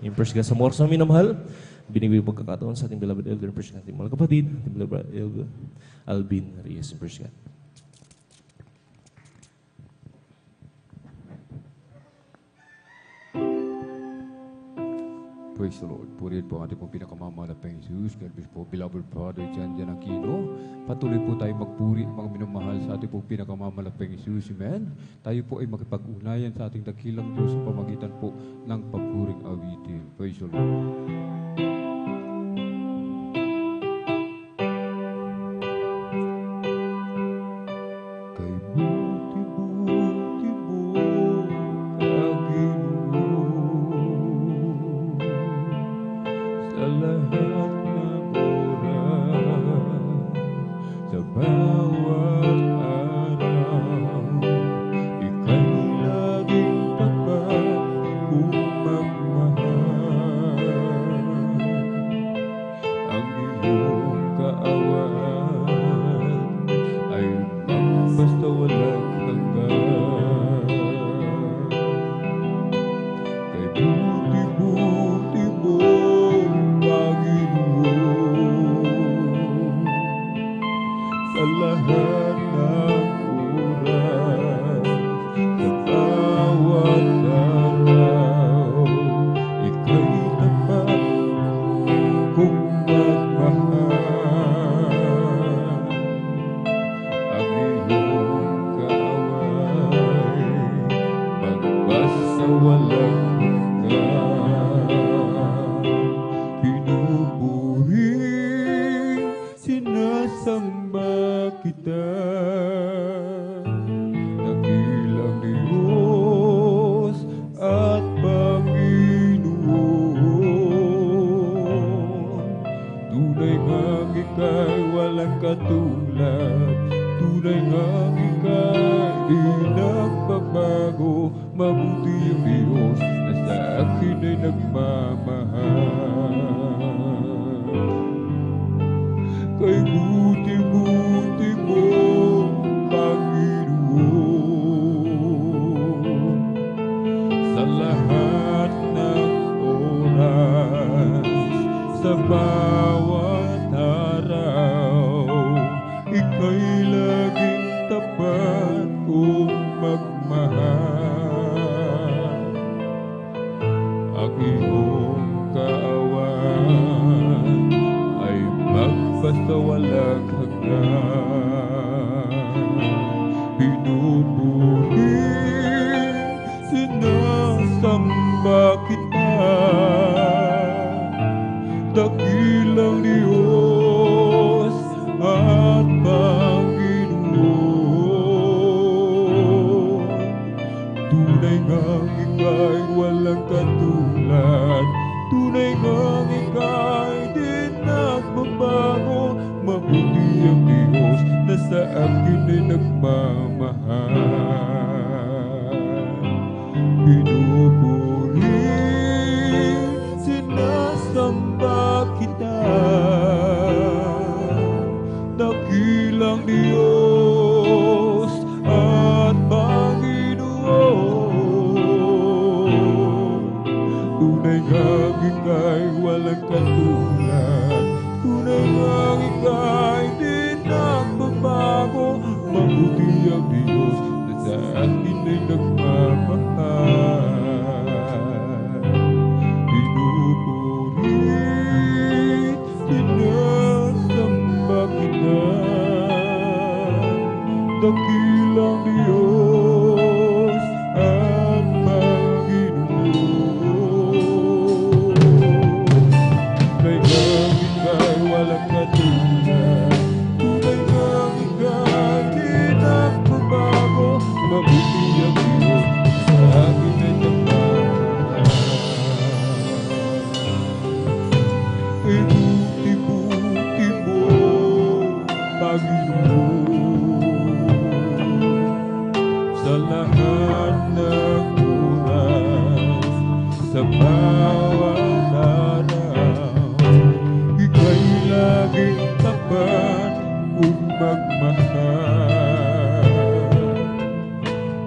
Yung praise God sa mga oras na minamahal, binibigay pagkakataon sa ating beloved elder, praise God, ating mga kapatid, ating beloved elder, Alvin Reyes, praise God. Praise the Lord. Purihin po ang ating pong pinakamamahal na Panginoon Jesus. God bless po, beloved Father Jan Aquino. Patuloy po tayo magpuri, mga minamahal sa ating pong pinakamamahal na Panginoon Jesus. Amen. Tayo po ay makipag-ugnayan sa ating dakilang Diyos sa pamagitan po ng papuring awitin. Praise the Lord.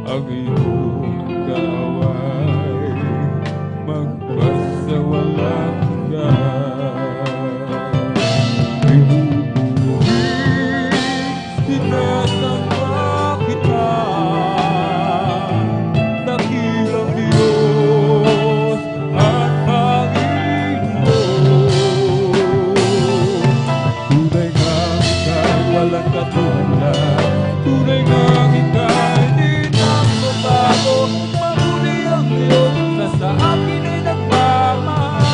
ang iyong kaaway magpasawalang Pinupuri, sinasamba kita, dakilang Diyos at Panginoon. Tunay nga ika'y walang katulad, tunay nga ika'y di nagbabago, mahuli ang Diyos na sa akin ay nagmamahal.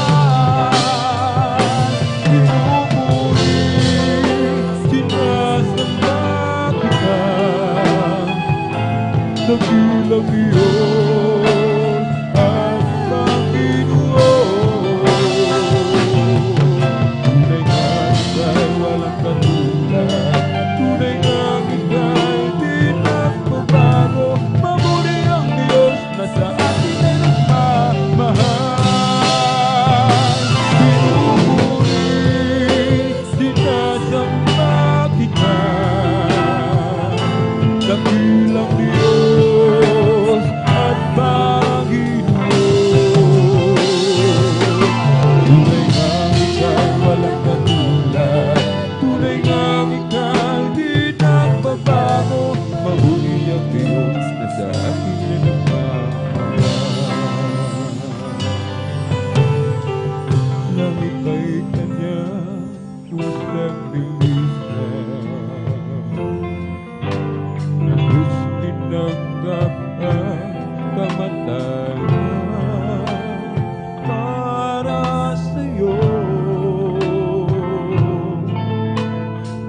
Pinupuri, sinasamba kita, dakilang Diyos at Panginoon. Tunay nga ika'y walang katulad, tunay nga ika'y di nagbabago, mahuli ang Diyos na sa akin ay nagmamahal. Pinupuri, sinasamba kita, dakilang Diyos at Panginoon. Tunay nga ika'y walang katulad, tunay nga ika'y di nagbabago, mahuli ang Diyos na sa akin ay nagmamahal. Langit ay kanyang pusang bilisan, lubos tinanggap ang kamatayan para sa'yo.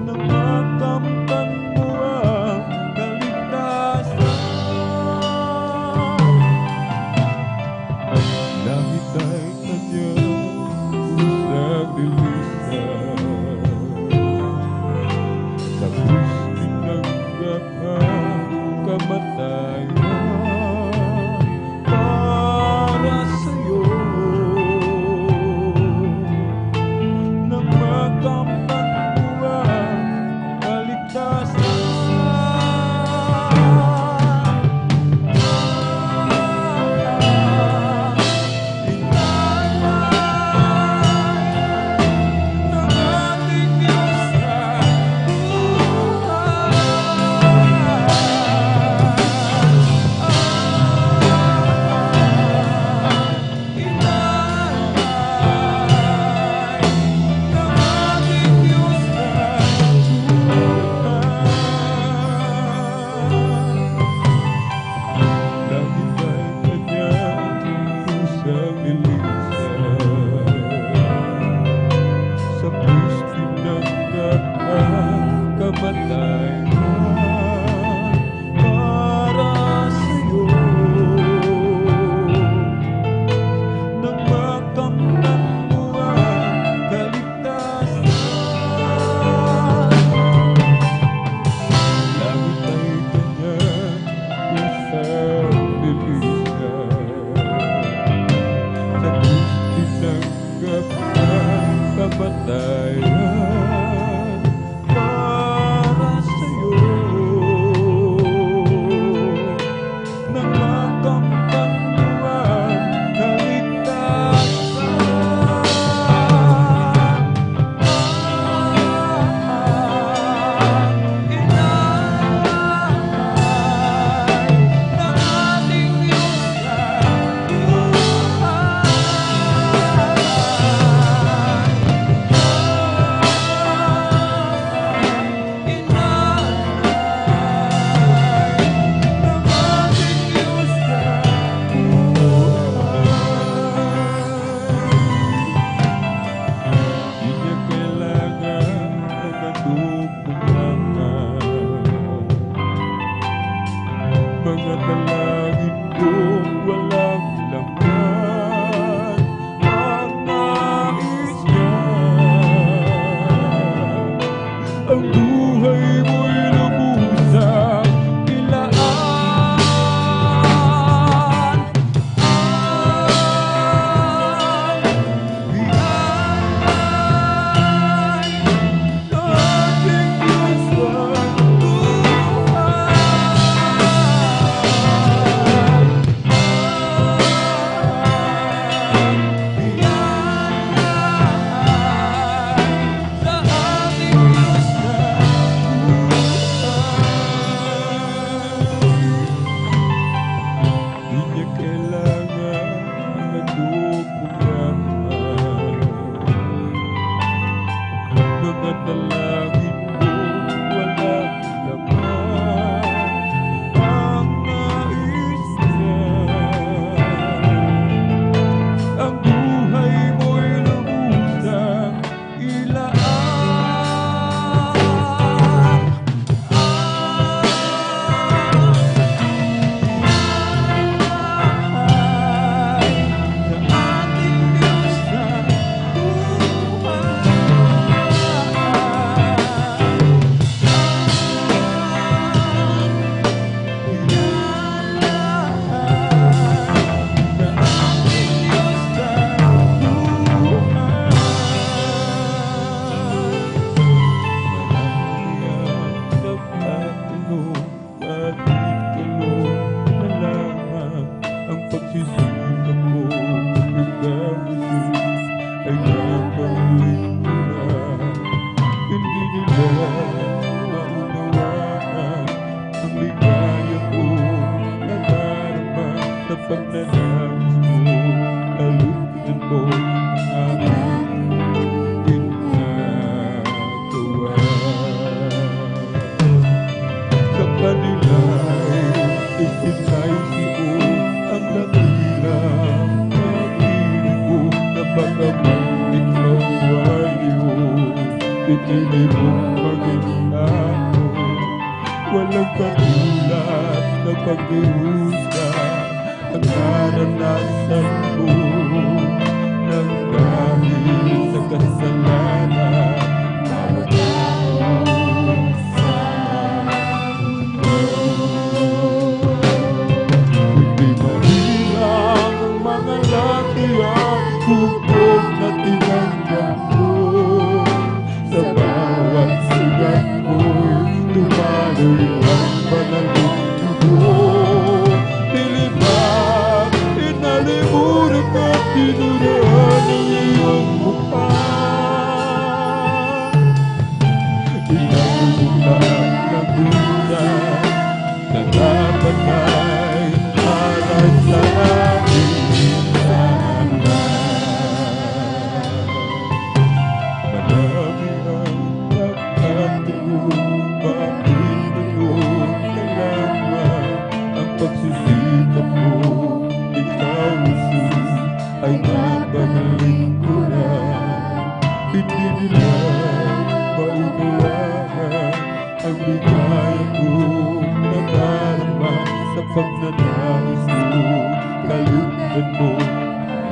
Namakamtan mo ang kaligtasan. Langit ay kanyang pusang bilisan, sa krus tinanggap ang kamatayan para sa'yo. Namakamtan mo ang kaligtasan. Ng ating Diyos ay sa krus tinanggap ang kamatayan para sa'yo. Nang makamtan mo ang kaligtasan. Langit ay kanyang pusang bilisan, sa krus tinanggap ang kamatayan para sa'yo. Nang makamtan mo ang kaligtasan. Inay ng ating Diyos ay Bagaman ikaw ay iyong pinili mong maging ako, walang katulad na paghiusga ang naranasan mo nang dahil sa kasalanan bawat tao sa mundo. Hindi mabilang ang mga laki at hukog na tinanggap mo. Sa bawat sugat mo'y dumaloy ang banal mong dugo. Nilibang, inalimunan at tinuraan ang iyong mukha. Inalimutan ng duda na dapat ay para sa ating sana. Marami ang nagkatulong, bakit ngayon na lamang ang pagsisikap mo. Ikaw, Jesus, ay napahalin ko na. Hindi nila maunawahan ang bigay kong nadarama sa pagnanais mo. Kalugdan mo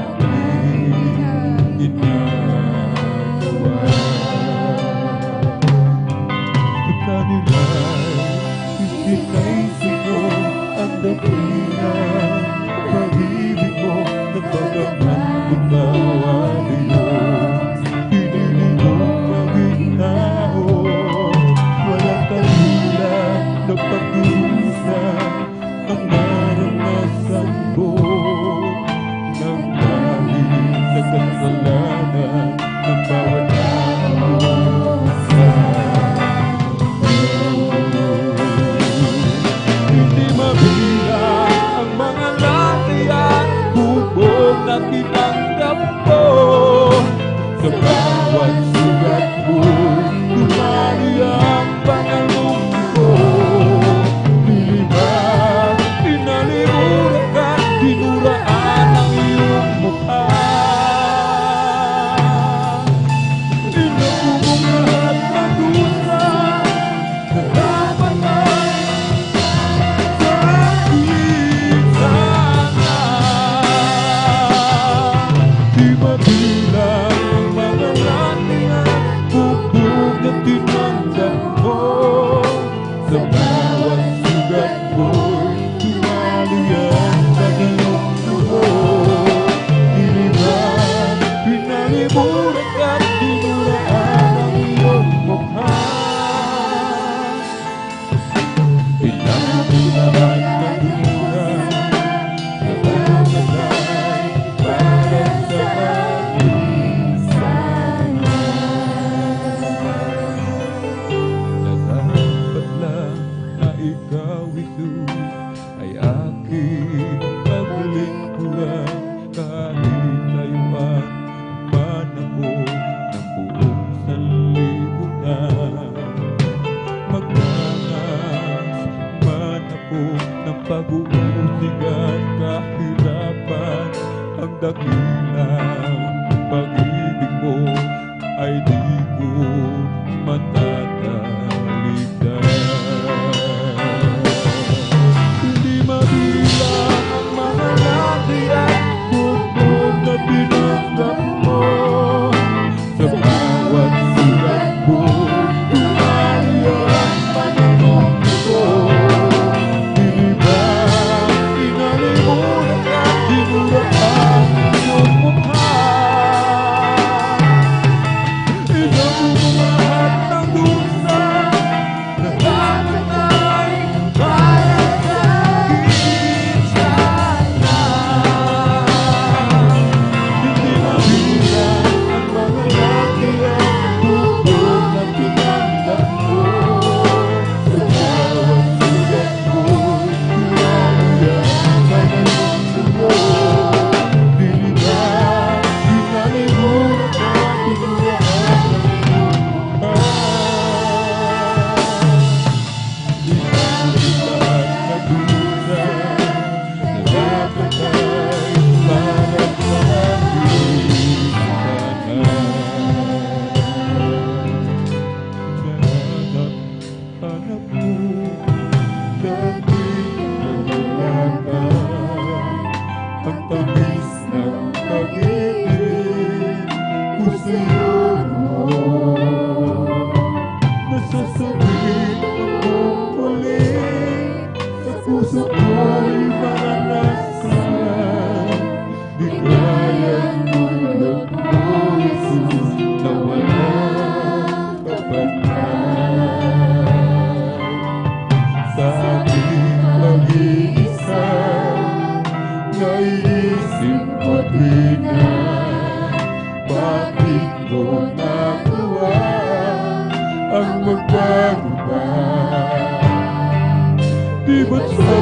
aking ginagawa. Ikanilay, isinaisip mo ang dakilang pag-ibig mo na bagaman ikaw ay iyong pinili mong maging tao. Walang katulad na pag-usa ang naranasan mo nang dahil sa kasalanan ng bawat tao sa mundo. Hindi mabilang ang mga laki at hubog na tinanggap mo. Sa bawat sugat mo, dumali ang banal mong dugo. Nilibang, inalimunan at dinuraan ang iyong mukha. Inapo mong lahat ng dusa na dapat ay sa ating sana. Di mabilang ang mga laki at hukog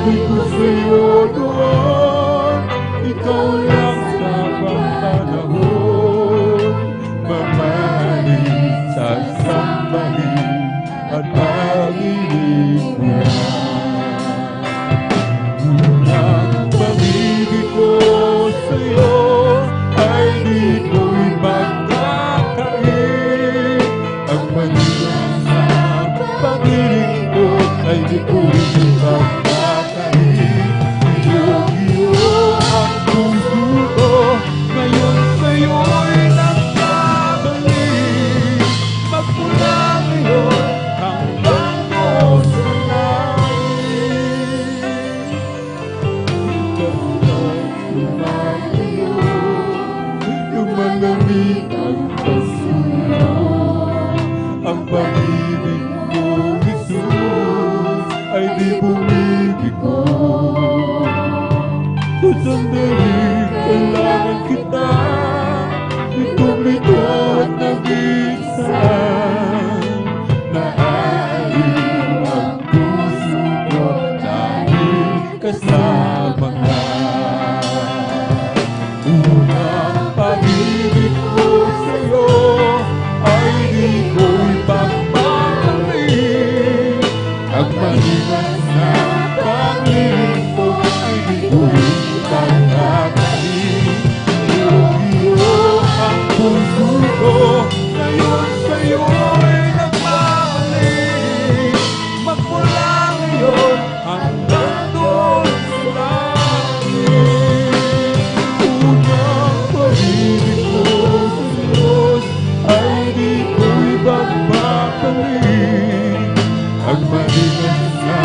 Sabi ko sa'yo noon, ikaw lang sa panahon. Mamahalin, sasambahin, at pag-ibig. Unang pag-ibig ko sa'yo ay di ko'y magkakain. Ang maliwan sa pag-ibig ko ay di ko'y magkakain. Iyo ang puso ko, ngayon sa'yo'y nagbabalik. Magmula ngayon hanggang doon sa langit. Ikaw ay lumalayo, lumalamig ang pasuyo. Ang pag-ibig mo, Jesus, ay di bumibigo. Sa sandaling kailangan kita, itong at nag-isa. Naaliw ang puso ko dahil kasama ka. Unang pag-ibig ko sa'yo ay di ko'y pagmamahali. Ang maliban na pag-ibig ko ay di ko'y pagkakali. Iyo ang puso ko, ngayon sa'yo'y nagmamahali. Magmula ngayon hanggang doon sa langit. Unang pag-ibig ko sa Diyos ay di ko'y bababalik. Ang maliban na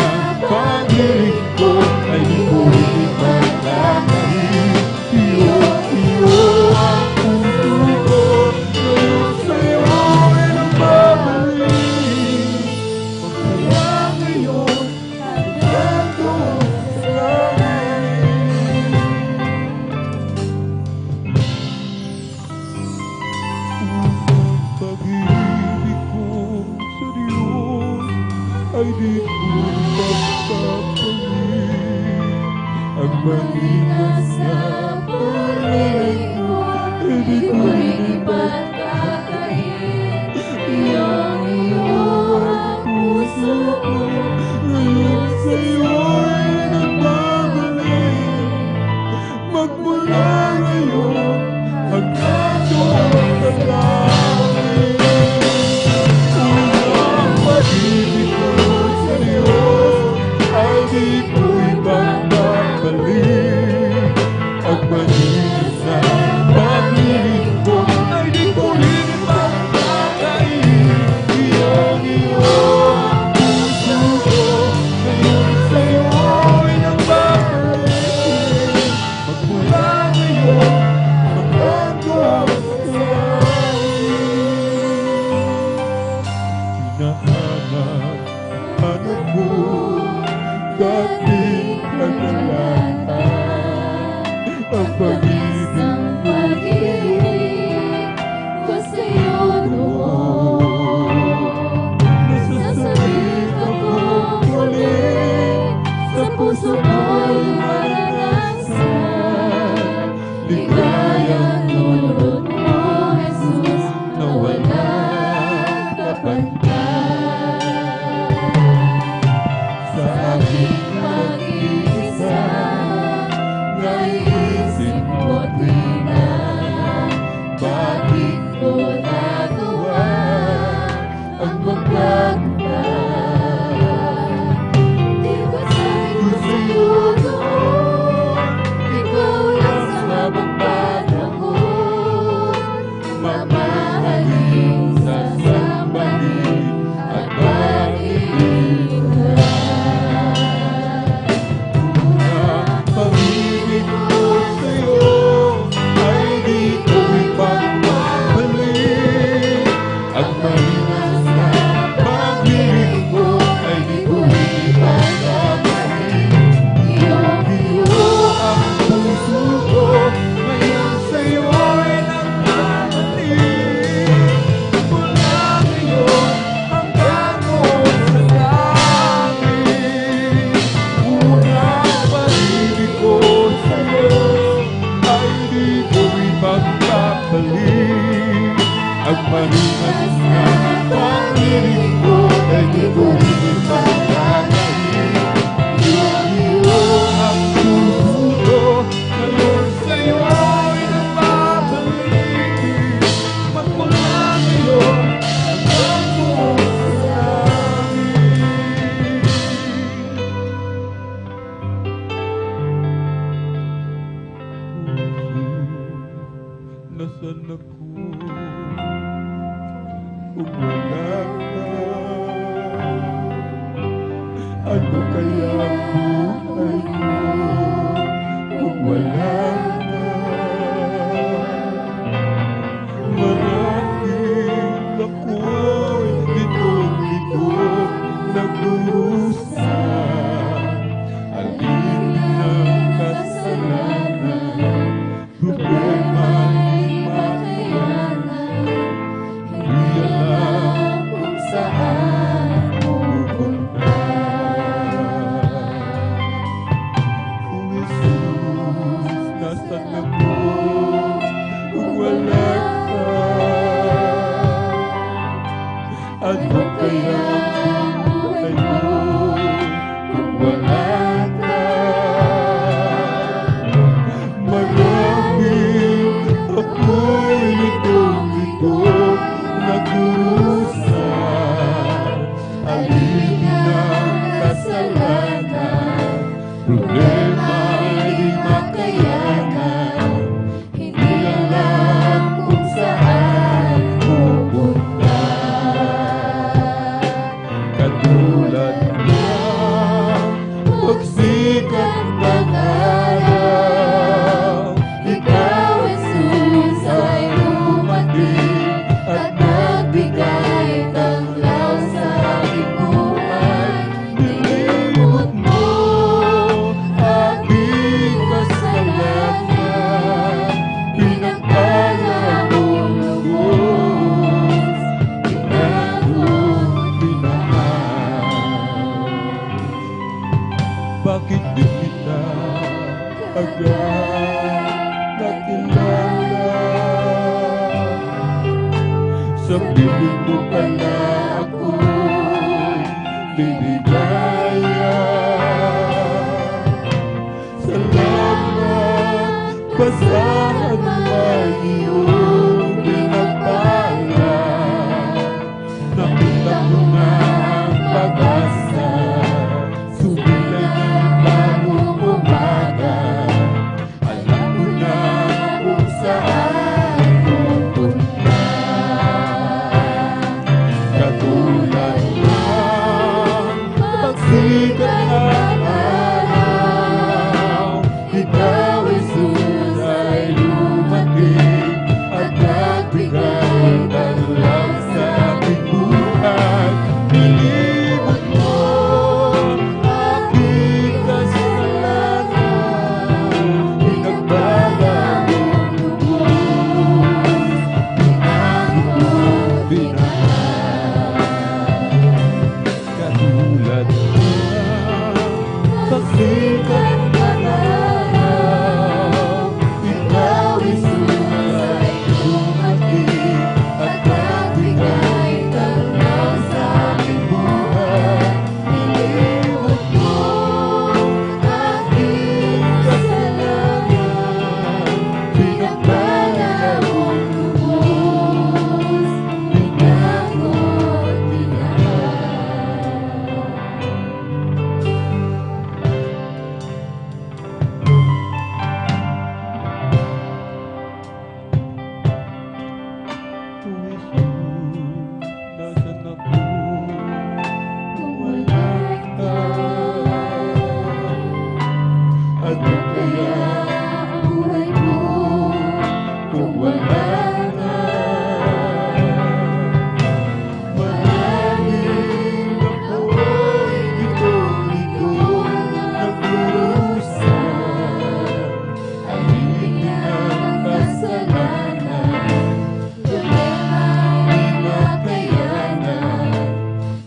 pag-ibig ko ay di ko'y bababalik. Iyo ang puso ko, ngayon sa'yo'y nagbabalik. Magmula ngayon hanggang doon sa langit. Pag-ibig ko sa Diyos ay di ko'y magpapalit. Ang maliban sa pag-ibig ko ay di ko'y pagkakain. Iyong ang puso ko, ngayon sa'yo'y nagbabalik. Magmula ngayon hanggang doon sa langit. Unang pag-ibig ko sa Diyos ay di ko'y bababalik. Ang magdasali at marinas na panginig ko ay di ko rin ipagkakain. Iyong ang puso ko ngayon sa'yo ay nagpapalitin. Magmula ngayon hanggang buong nasan ako kung wala ka? Ano kaya ang buhay ko kung wala ka? Marahil ako'y litong-litong nagdurusa. Alin ang kasalanan, problema ano kaya ang buhay mo kung wala ka? Maraming ako'y litong-litong nagdurusa. Alin ang kasalanan, problema'y di makayanan. Hindi alam kung saan pupunta. Katulad ng pagsikat ng araw, ikaw, Jesus, ay dumating at nagbigay tanglaw sa aking buhay. Nilimot mo aking kasalanan, pinagpala mong lubos, pinagod, pinamahal. Bakit di kita agad nakilala? Sa bibig mo pala ako'y binigaya. Salamat, basahan mo iyong pinagpala. Nakita ko na ang pag-asa, sumilay ng bagong umaga. Alam ko na kung saan pupunta. Katulad ng pagsikat ng araw, ikaw, Jesus, ay lumating at nagbigay tanglaw sa aking buhay. Nilimot mo aking kasalanan, pinagbala mong lubos, pinagod, pinamahal. Katulad ng pagsikat ng araw, ikaw, Jesus, ay dumating at nagbigay tanglaw sa aking buhay. Nilimot mo aking kasalanan, pinagbala mong lubos, pinagod, nasan ako kung wala ka? Ano kaya ang buhay ko kung wala ka? Marahil ako'y litong-litong nagdurusa. Alin ang kasalanan, problema'y di makayanan.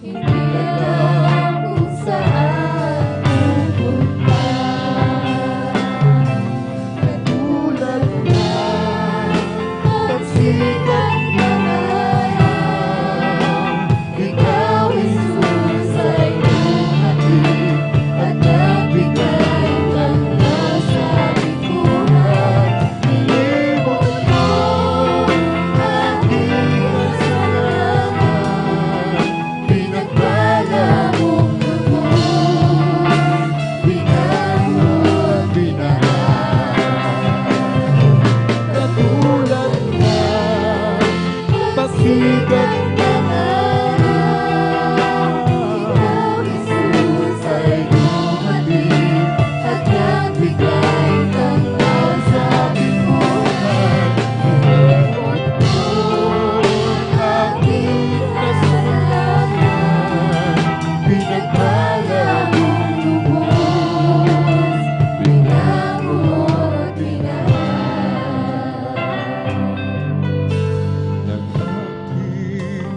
Hindi alam kung saan pupunta. Katulad ng sikat ng araw. Ikaw, Jesus, ay dumating at nagbigay ng sa aking buhay. Inikot ko ang aking kasalanan, pinagpala mong lubos, pinag-uot Naghatid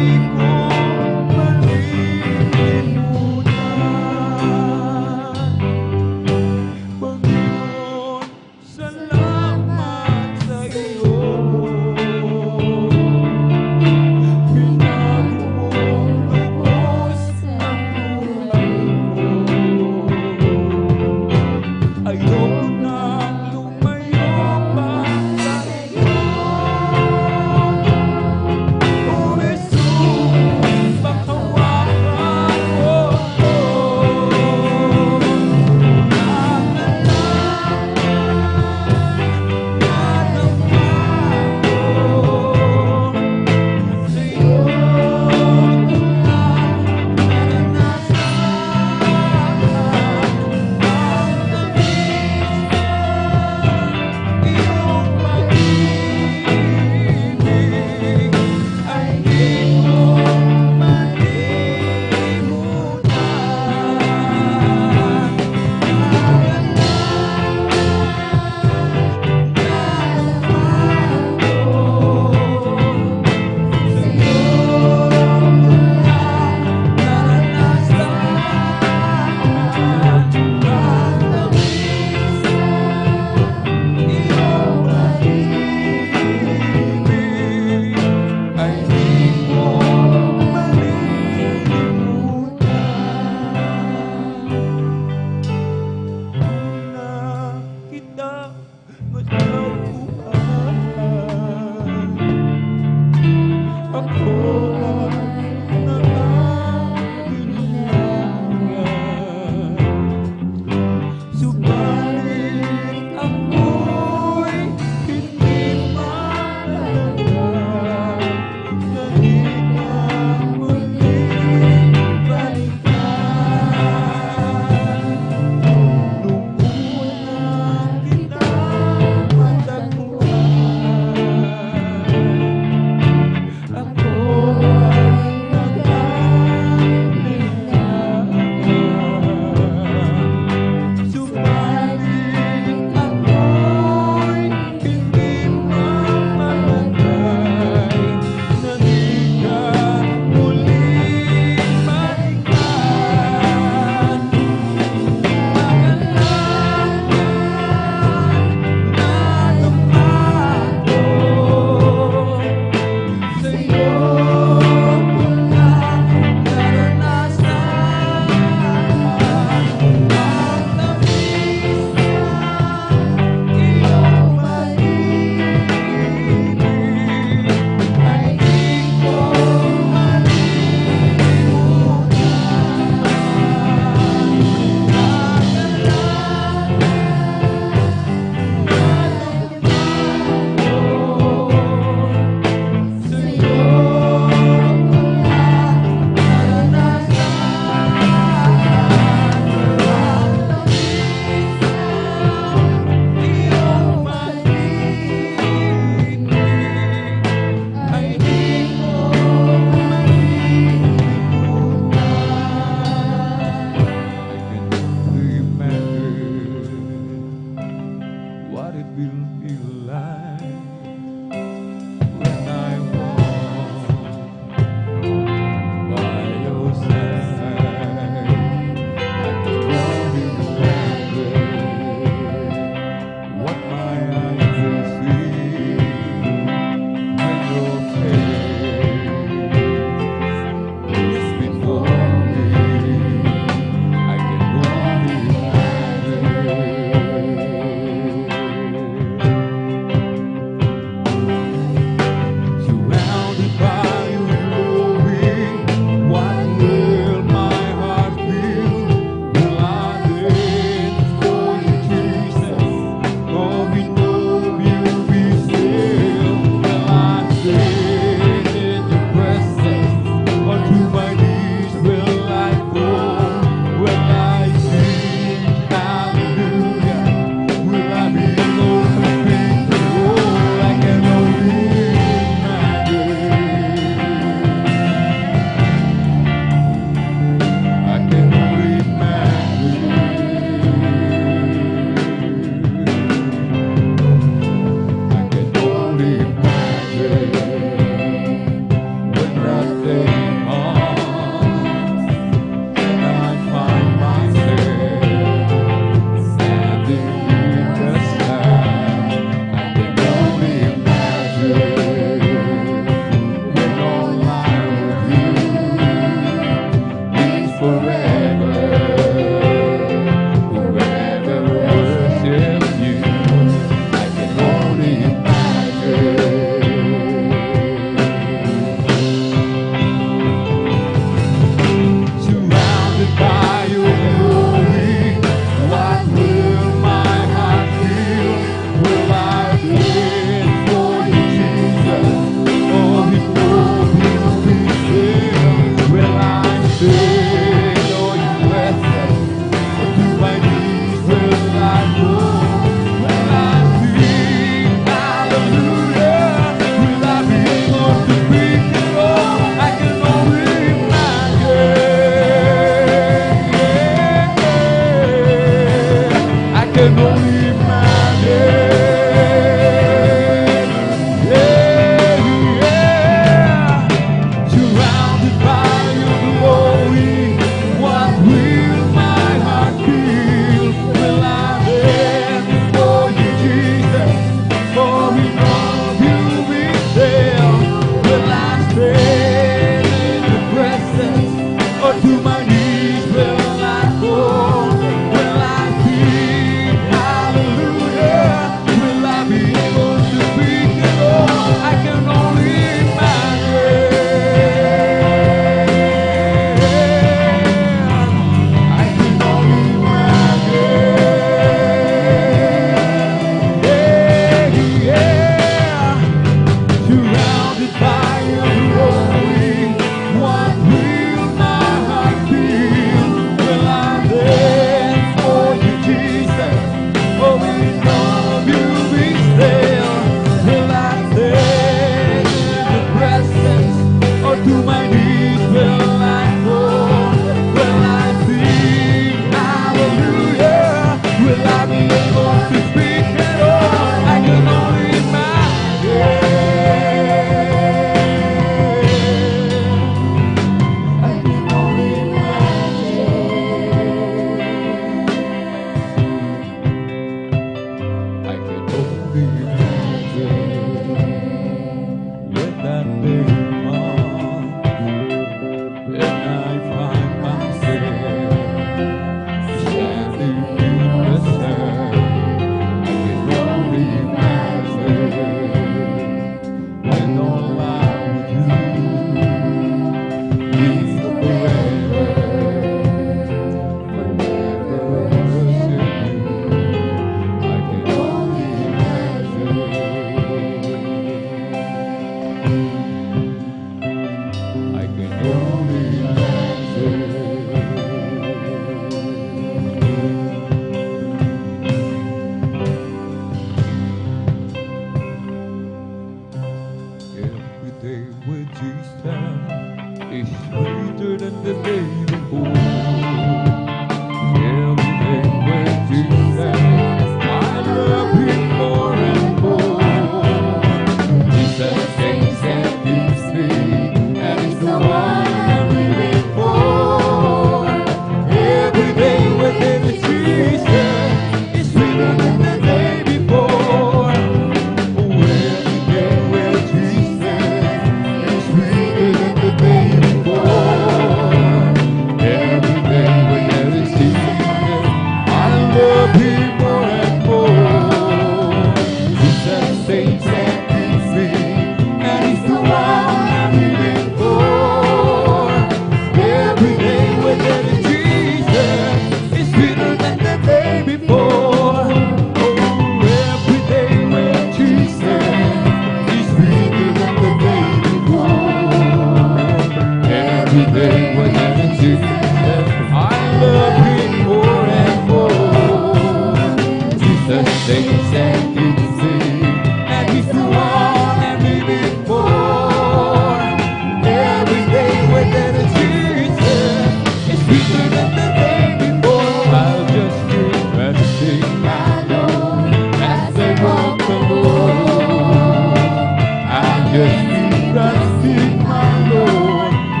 Just keep trusting my Lord.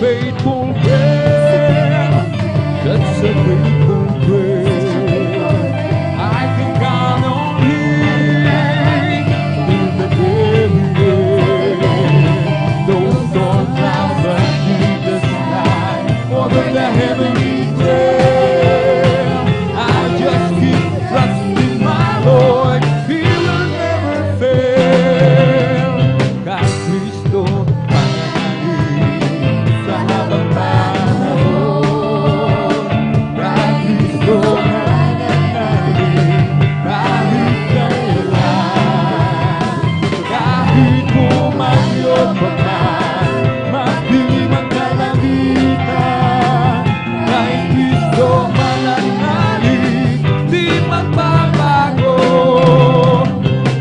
faithful friend. Such a faithful friend. I can count on Him even every day. Those storm clouds are Jesus light over the heavenly trail. I just keep trusting my Lord. He will never fail. Kahit Kristo mananalig sa habang panahon. Kahit Kristo mananalig kahit kailan. Kahit bumagyo pa man, magdilim ang kalangitan. Kahit Kristo mananalig, di magbabago.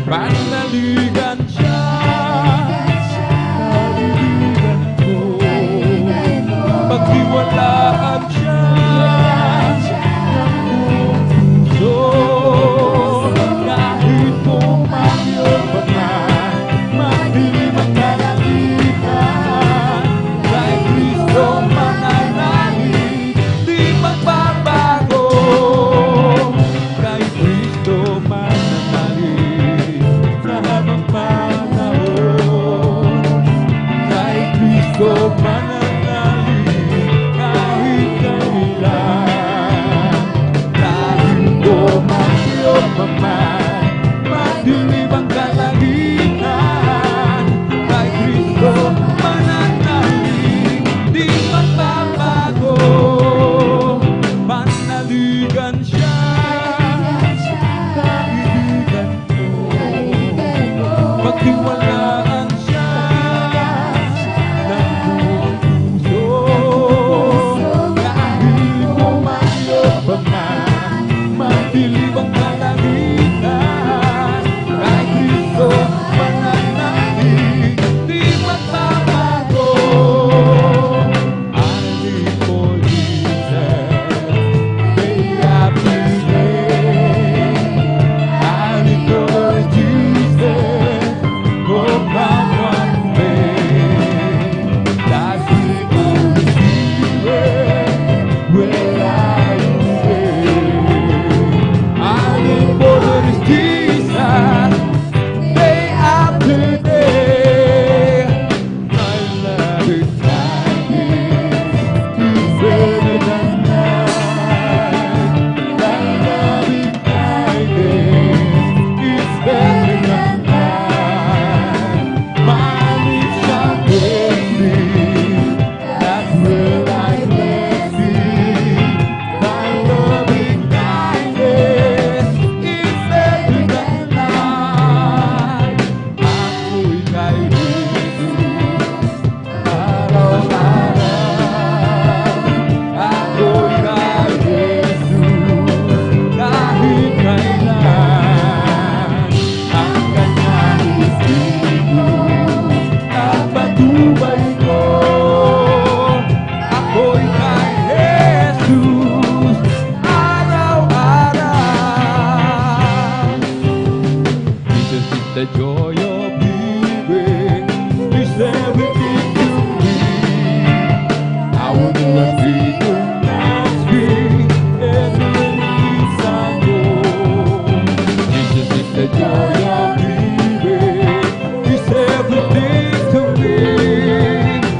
Panaligan siya, panaligan ko. Paghiwalaan siya ng buong puso. Kahit bumagyo pa man, magdilim ang kalangitan. Kahit Kristo mananalig, di magbabago. Kahit Kristo mananalig sa habang panahon. Kahit Kristo mananalig kahit kailan. Kahit bumagyo pa man, magdilim ang kalangitan. Kahit Kristo mananalig, di magbabago. Panaligan siya, kaibigan ko. Pagtiwalaan siya ng buong puso. Kahit bumagyo pa man, magdilim ang kalangitan. Kahit Kristo mananalig, di magbabago. I live for Jesus, day after day. I live for Jesus, oh come one day. That's the only secret where I stay. I live for Jesus, day after day. My love is kindness is better than night. My love is kindness is better than night. My lips shall praise Thee, that's where I bless Thee. My love is kindness is better than night. Ako'y kay Jesus, araw-araw. Ako'y kay Jesus, kahit kailan. Ang Kanyang Espiritu ang patubay ko. Ako'y kay Jesus, araw-araw. Jesus is the joy of living. He's everything to me. I will do everything that's free. Every place I go. Jesus is the joy of living. He's everything to me.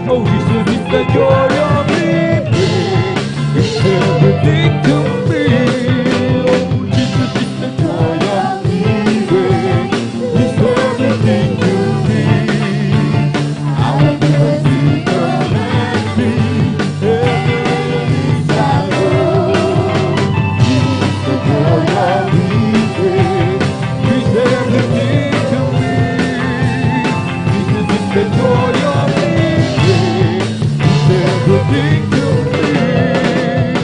Oh, Jesus is the joy of living. He's everything to me. Oh, Jesus is the joy of living. He's everything to me. I will do everything that's free. Every place I go. Jesus is the joy of living. He's everything to me. Jesus is the joy of living. He's everything to me.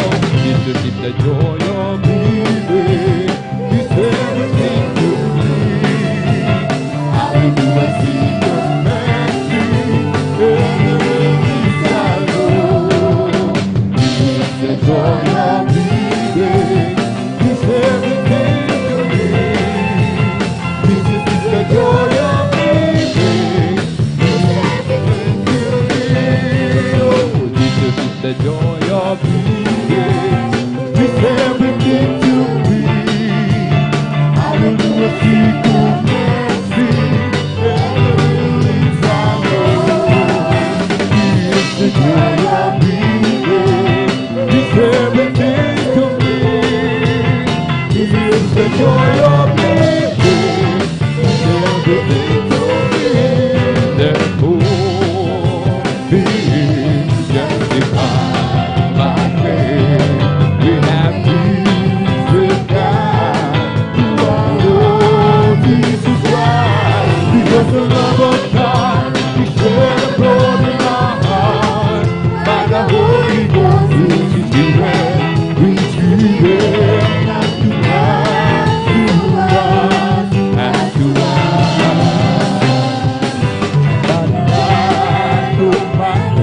Oh, Jesus is the joy of living. He's everything to me. I will do everything that's free. Every place I go. Jesus is the joy of living. He's everything to me. Jesus is the joy of living. He's everything to me. Oh, been justified by faith. We have peace with God through our Lord Jesus Christ. Because the love of God is shed abroad in our hearts by the Holy Ghost, which is given and to us, and to us. But I look back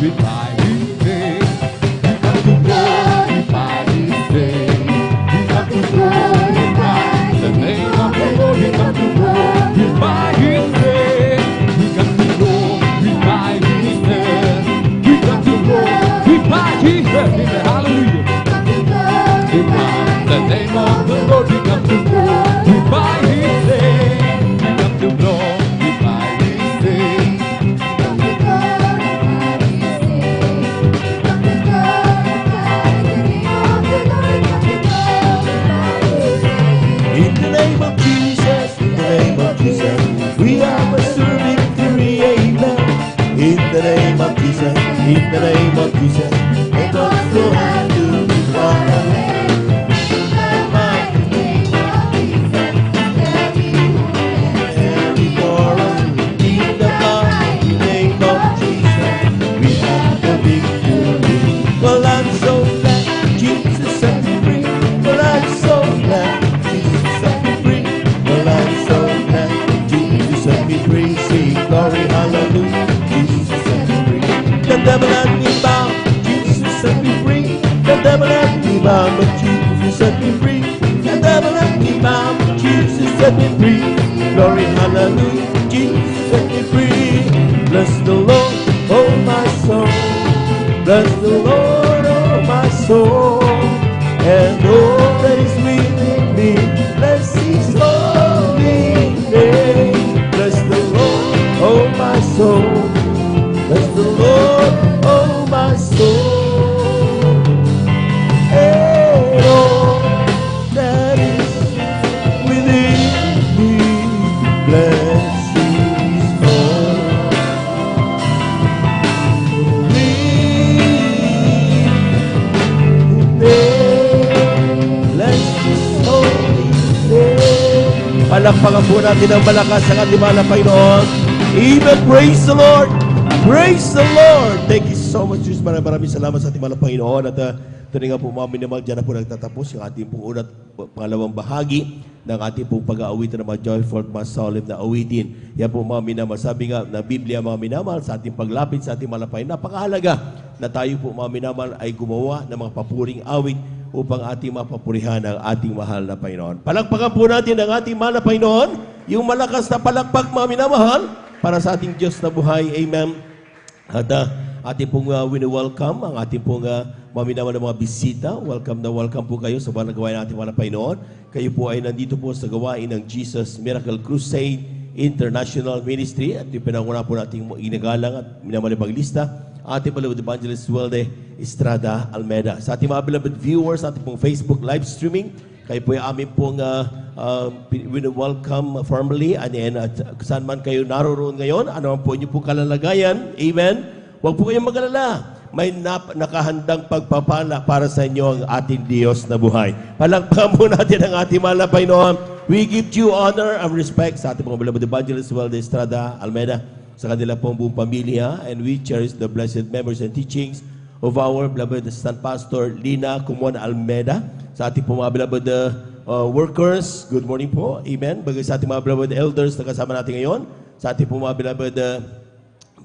glorify His name. We come to glorify His name. We come to glorify the name of the Lord. We come to glorify His name. We come to glorify His name. We come to glorify His name. Hallelujah. The name of the Lord. We come to glorify His name. We come to glorify His name. In the name of Jesus, in the name of Jesus, we have a sure victory, amen. In the name of Jesus, in the name of Jesus, let us go and do it far away. In the mighty name of Jesus, we have the victory. Well, I'm so glad Jesus set me free. Well, I'm so glad Jesus set me free. Well, I'm so glad Jesus set me free. Sing glory, hallelujah. Jesus set me free. The devil had me bound. Jesus set me free. The devil had me bound, but Jesus set me free. The devil had me bound, but Jesus set me free. Glory, hallelujah. Jesus set me free. Bless the Lord, oh my soul. Bless the Lord, oh my soul, and all that is within me. Bless His holy name. Bless the Lord, oh my soul. Bless the Lord, oh my soul, and all that is within me. Bless His palakpakan po natin ang malakas ang ating mahal na Panginoon. Amen. Praise the Lord. Praise the Lord. Thank you so much, Jesus. Maraming salamat sa ating mahal na Panginoon. At ito nga po mga minamag, dyan na po nagtatapos yung ating pong unat pangalawang bahagi ng ating pong pag-aawitan ng mga joyful, mga solemn na awitin. Yan po mga minamag. Sabi nga na Biblia mga minamahal sa ating paglapit sa ating mahal na Panginoon. Napakahalaga na tayo po mga minamahal ay gumawa ng mga papuring awit upang ating mapapurihan ang ating mahal na Panginoon. Palakpakan po natin ang ating mahal na Panginoon, yung malakas na palakpak mga minamahal para sa ating Diyos na buhay. Amen. At ating pong wini-welcome ang ating pong mga minamahal na mga bisita. Welcome na welcome po kayo sa mga gawain ng ating mahal na Panginoon. Kayo po ay nandito po sa gawain ng Jesus Miracle Crusade International Ministry at yung pinanguna po nating inagalang at minamahal na maglista ating beloved Evangelist Weldy Estrada Almeida. Sa ating mga beloved viewers, ating pong Facebook live streaming, kayo po yung aming pong welcome formally at saan man kayo naroon ngayon, ano po inyo pong kalalagayan. Amen. Huwag po kayong mag-alala. May nakahandang pagpapala para sa inyo ang ating Diyos na buhay. Palakpakan po natin ang ating mahal na Panginoon. We give you honor and respect sa ating mga beloved Evangelist Weldy Estrada Almeida, sa kanila pong buong pamilya, and we cherish the blessed memories and teachings of our beloved Assistant Pastor Lina Kumon Almeida. Sa ating pong mga beloved workers, good morning po, amen. Bagay sa ating mga beloved elders na kasama natin ngayon, sa ating pong mga beloved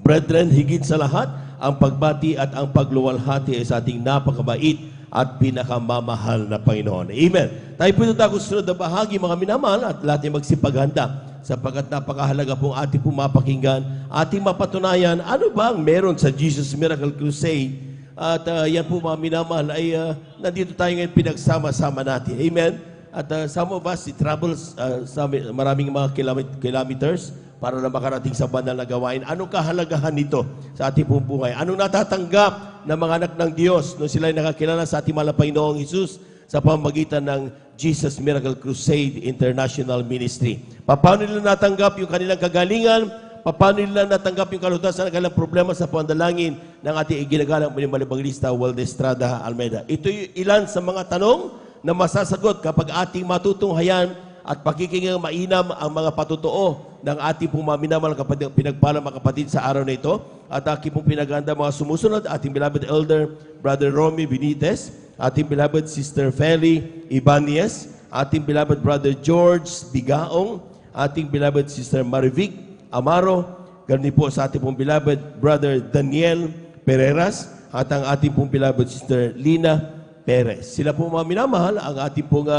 brethren, higit sa lahat, ang pagbati at ang pagluwalhati ay sa ating napakabait at pinakamamahal na Panginoon. Amen. Tayo po ito tayo sunod na bahagi, mga minamahal, at lahat ay magsipaghanda sapagkat napakahalaga pong ating pumapakinggan, ating mapatunayan ano ba ang meron sa Jesus Miracle Crusade. At yan po mga minamahal ay nandito tayo ngayon pinagsama-sama natin. Amen. At some of us travels sa maraming mga kilometers para na makarating sa banal na gawain. Anong kahalagahan nito sa ating pong buhay? Anong natatanggap ng mga anak ng Diyos nung sila ay nakakilala sa ating mahal na Panginoong Jesus sa pamamagitan ng Jesus Miracle Crusade International Ministry? Paano nila natanggap yung kanilang kagalingan? Paano nila natanggap yung kalutasan ng kanilang problema sa pandalangin ng ating iginagalang Evangelista Weldy Estrada Almeida? Ito yung ilan sa mga tanong na masasagot kapag ating matutunghayan at pakikingang mainam ang mga patutuo ng ating pong mga minamahal kapatid, pinagpala mga kapatid sa araw na ito. At aking pong pinaganda mga sumusunod, ating beloved elder, Brother Romy Benitez, ating beloved Sister Feli Ibanez, ating beloved Brother George Bigaong, ating beloved Sister Marivic Amaro, ganun po sa ating pong beloved Brother Daniel Pereras at ang ating pong beloved Sister Lina Perez. Sila po mga minamahal, ang ating pong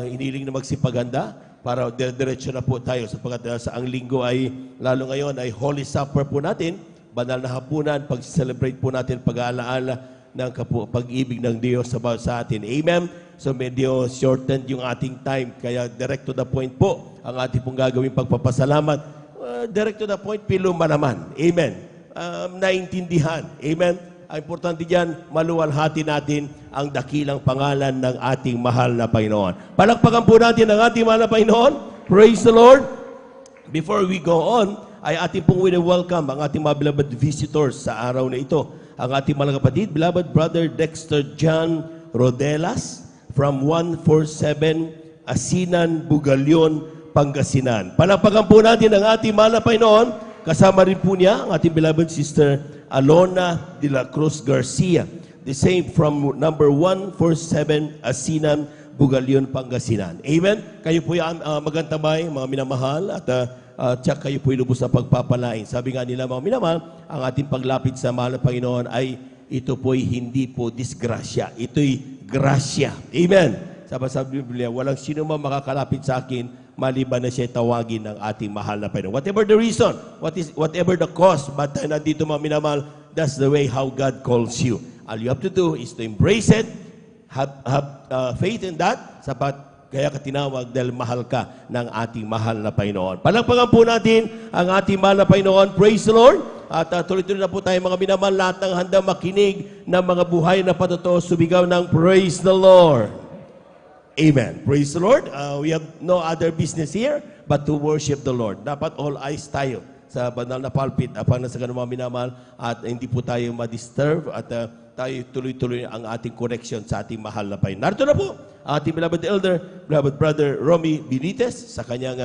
iniling na magsipaganda para diretso na po tayo sapagkat sa ang linggo ay, lalo ngayon, ay Holy Supper po natin, banal na hapunan, pag-celebrate po natin pag-aalaala ng pag-ibig ng Diyos sa atin. Amen? So medyo shortened yung ating time, kaya direct to the point po ang ating pong gagawing pagpapasalamat. Direct to the point, piluma naman. Amen? Naintindihan. Amen? Ang importante dyan, maluwalhati natin ang dakilang pangalan ng ating mahal na Panginoon. Palakpakan po natin ang ating mahal na Panginoon. Praise the Lord. Before we go on, ay ating pong welcome ang ating mga beloved visitors sa araw na ito. Ang ating mga kapatid, beloved Brother Dexter John Rodelas from 147 Asinan, Bugalyon, Pangasinan. Palakpakan po natin ang ating mahal na Panginoon. Kasama rin po niya ang ating beloved Sister Alona de la Cruz Garcia. The same from number 147 Asinan, Bugalyon, Pangasinan. Amen? Kayo po yung magantabay, mga minamahal, at tsak kayo po lubos na pagpapalain. Sabi nga nila, mga minamahal, ang ating paglapit sa mahal na Panginoon ay ito po'y hindi po disgrasya. Ito'y grasya. Amen? Sabi sa Biblia, walang sino man makakalapit sa akin maliban na siya tawagin ng ating mahal na Panginoon. Whatever the reason, whatever the cause, but nandito mga minamahal, that's the way how God calls you. All you have to do is to embrace it, have faith in that, sapat kaya ka tinawag dahil mahal ka ng ating mahal na Panginoon. Palakpakan po natin ang ating mahal na Panginoon. Praise the Lord. At tuloy-tuloy na po tayo mga minamahal, lahat ng handa makinig ng mga buhay na patotoo, sumigaw ng Praise the Lord. Amen. Praise the Lord. We have no other business here but to worship the Lord. Dapat all eyes tayo sa banal na pulpit apang nasa ganun mga minamahal at hindi po tayo ma-disturb at tayo tuloy-tuloy ang ating correction sa ating mahal na Panginoon. Narito na po ating beloved elder, beloved brother Romy Benitez sa kanyang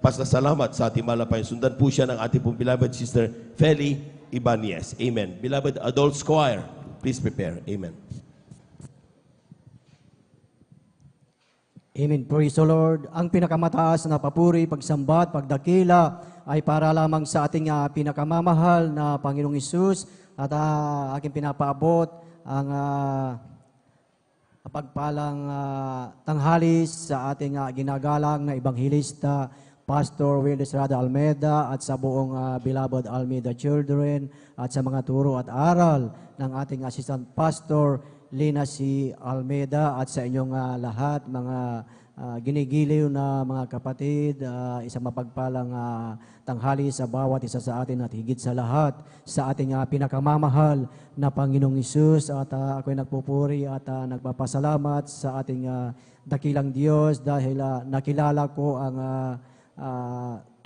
pasasalamat sa ating mahal na Panginoon. Sundan po siya ng ating pong beloved sister Feli Ibanez. Amen. Beloved adult choir, please prepare. Amen. Amen. Praise the Lord. Ang pinakamataas na papuri, pagsambat, pagdakila ay para lamang sa ating pinakamamahal na Panginoong Hesus at aking pinapaabot ang pagpalang tanghali sa ating ginagalang na Ebanghilista, Pastor Will Estrada Almeida at sa buong beloved Almeida Children at sa mga turo at aral ng ating Assistant Pastor Lina C. Almeida at sa inyong lahat, mga ginigiliw na mga kapatid, isang mapagpalang tanghali sa bawat isa sa atin at higit sa lahat sa ating pinakamamahal na Panginoong Hesus. At ako'y nagpupuri at nagpapasalamat sa ating dakilang Diyos dahil nakilala ko ang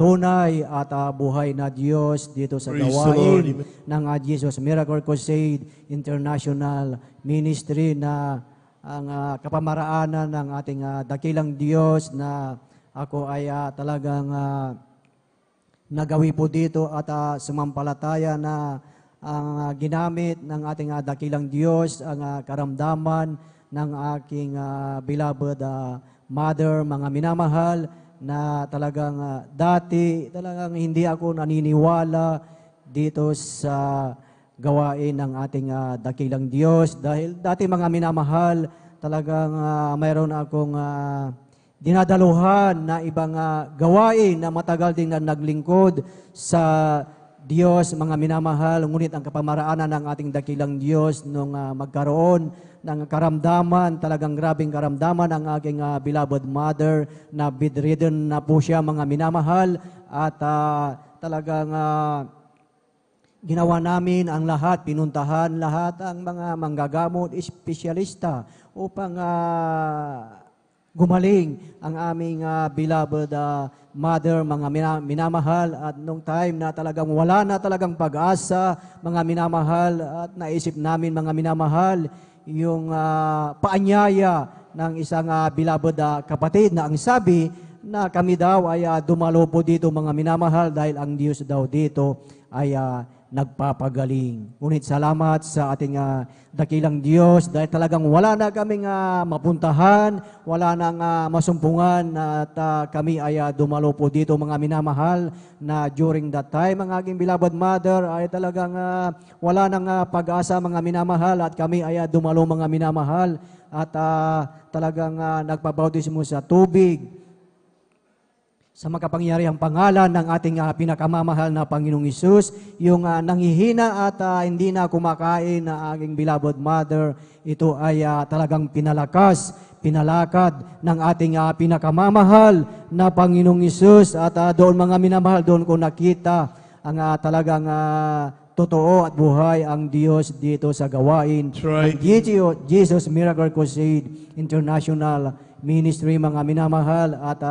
tunay at buhay na Diyos dito sa gawain ng Jesus Miracle Crusade International Ministry na ang kapamaraanan ng ating dakilang Diyos na ako ay talagang nagawi po dito at sumampalataya na ang ginamit ng ating dakilang Diyos ang karamdaman ng aking beloved mother, mga minamahal, na talagang dati talagang hindi ako naniniwala dito sa gawain ng ating dakilang Diyos dahil dati mga minamahal talagang mayroon akong dinadaluhan na ibang gawain na matagal din na naglingkod sa Diyos, mga minamahal, ngunit ang kapamaraanan ng ating dakilang Diyos nung magkaroon ng karamdaman, talagang grabing karamdaman ang aking beloved mother na bedridden na po siya, mga minamahal, at talagang ginawa namin ang lahat, pinuntahan lahat ang mga manggagamot, espesyalista upang gumaling ang aming beloved mother, mga minamahal, at nung time na talagang wala na talagang pag-asa, mga minamahal, at naisip namin, mga minamahal, yung paanyaya ng isang beloved kapatid na ang sabi na kami daw ay dumalo po dito, mga minamahal, dahil ang Diyos daw dito ay nagpapagaling. Ngunit salamat sa ating dakilang Diyos dahil talagang wala na kaming mapuntahan, wala nang masumpungan at kami ay dumalo po dito mga minamahal na during that time ang aking beloved mother ay talagang wala nang pag-asa mga minamahal at kami ay dumalo mga minamahal at talagang nagpabautismo sa tubig sa makapangyarihang pangalan ng ating pinakamamahal na Panginoong Hesus, yung nanghihina at hindi na kumakain na aking beloved mother, ito ay talagang pinalakas, pinalakad ng ating pinakamamahal na Panginoong Hesus. At doon mga minamahal, doon ko nakita ang talagang totoo at buhay ang Diyos dito sa gawain right. ng Jesus Miracle Crusade International Ministry, mga minamahal. At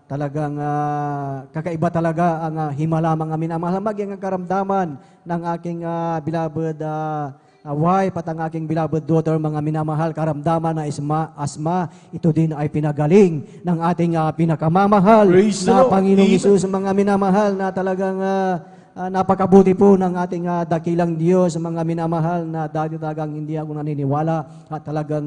talagang kakaiba talaga ang himala mga minamahal, maging ang karamdaman ng aking beloved wife at ang aking beloved daughter, mga minamahal, karamdaman na asma, ito din ay pinagaling ng ating pinakamamahal Praise na the Lord. Panginoong Amen. Hesus, mga minamahal, na talagang napakabuti po ng ating dakilang Diyos, mga minamahal, na dahil talagang hindi ako naniniwala at talagang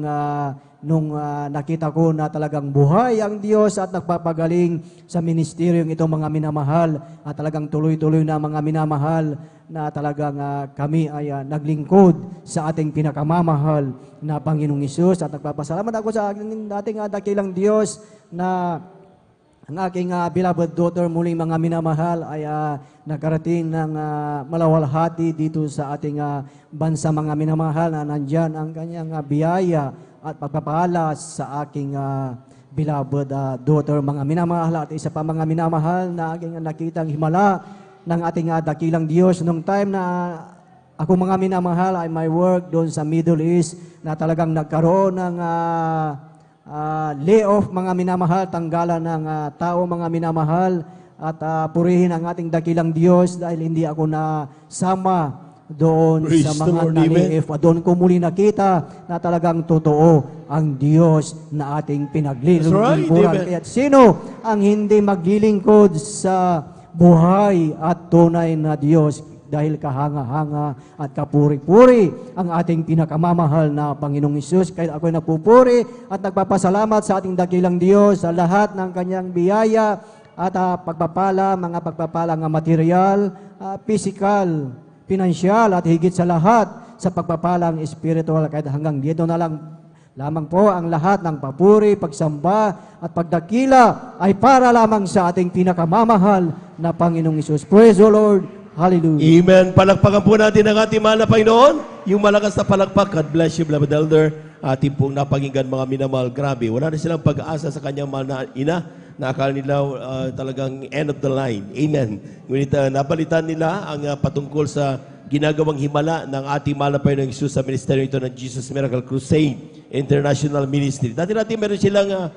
nung nakita ko na talagang buhay ang Diyos at nagpapagaling sa ministeryong ito, mga minamahal, at talagang tuloy-tuloy na mga minamahal na talagang kami ay naglingkod sa ating pinakamamahal na Panginoong Hesus. At nagpapasalamat ako sa ating dakilang Diyos na ang aking beloved daughter, muling mga minamahal, ay nagkarating ng malawalhati dito sa ating bansa, mga minamahal, na nandyan ang kanyang biyaya at pagpapala sa aking beloved daughter, mga minamahal. At isa pa, mga minamahal, na aking nakitang himala ng ating dakilang Diyos nung time na ako, mga minamahal, ay may work doon sa Middle East, na talagang nagkaroon ng layoff, mga minamahal, tanggalan ng tao, mga minamahal. At purihin ang ating dakilang Diyos dahil hindi ako nasama doon Praise sa the mga Lord, na-layoff. Doon ko muli nakita na talagang totoo ang Diyos na ating pinaglilingkuran. That's right, amen. Kaya sino ang hindi maglilingkod sa buhay at tunay na Diyos? Dahil kahanga-hanga at kapuri-puri ang ating pinakamamahal na Panginoong Hesus. Kaya ako'y nagpupuri at nagpapasalamat sa ating dakilang Diyos sa lahat ng kanyang biyaya at pagpapala, mga pagpapalang material, physical, pinansyal, at higit sa lahat sa pagpapalang spiritual. Kahit hanggang dito na lamang po ang lahat ng papuri, pagsamba at pagdakila ay para lamang sa ating pinakamamahal na Panginoong Hesus. Praise the Lord. Hallelujah. Amen. Palakpakan po natin ang ating mahal na Panginoon. Yung malakas na palakpak. God bless you, beloved elder. Ating pong napakinggan, mga minamahal. Grabe, wala na silang pag-asa sa kanyang mahal na ina. Nakakala nila talagang end of the line. Amen. Ngunit napalitan nila ang patungkol sa ginagawang himala ng ating mahal na Panginoong Hesus sa ministeryo ito ng Jesus Miracle Crusade International Ministry. Dati meron silang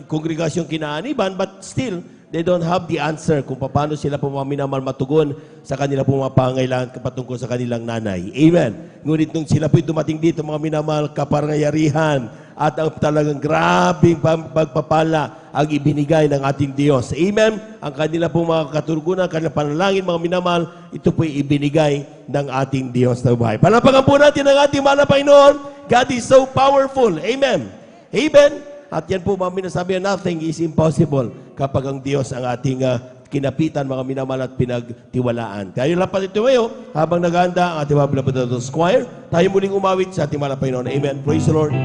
kongregasyong kinaaniban, but still, they don't have the answer kung paano sila po mga minamahal matugon sa kanila po mga pangailangan patungkol sa kanilang nanay. Amen. Ngunit nung sila po dumating dito, mga minamahal, kapangyarihan at ang talagang grabing pagpapala ang ibinigay ng ating Diyos. Amen. Ang kanila po mga katurgunan, kanilang panalangin, mga minamahal, ito po ibinigay ng ating Diyos na buhay. Palapakan po natin ang ating mahal na Panginoon. God is so powerful. Amen. Amen. At yan po, mga minasabi, nothing is impossible kapag ang Diyos ang ating kinapitan, mga minamahal, at pinagtiwalaan. Kaya yun lang pa dito ngayon, habang naghahanda ang ating mga beloved choir, tayo muling umawit sa ating mahal na Panginoon. Amen. Praise the Lord.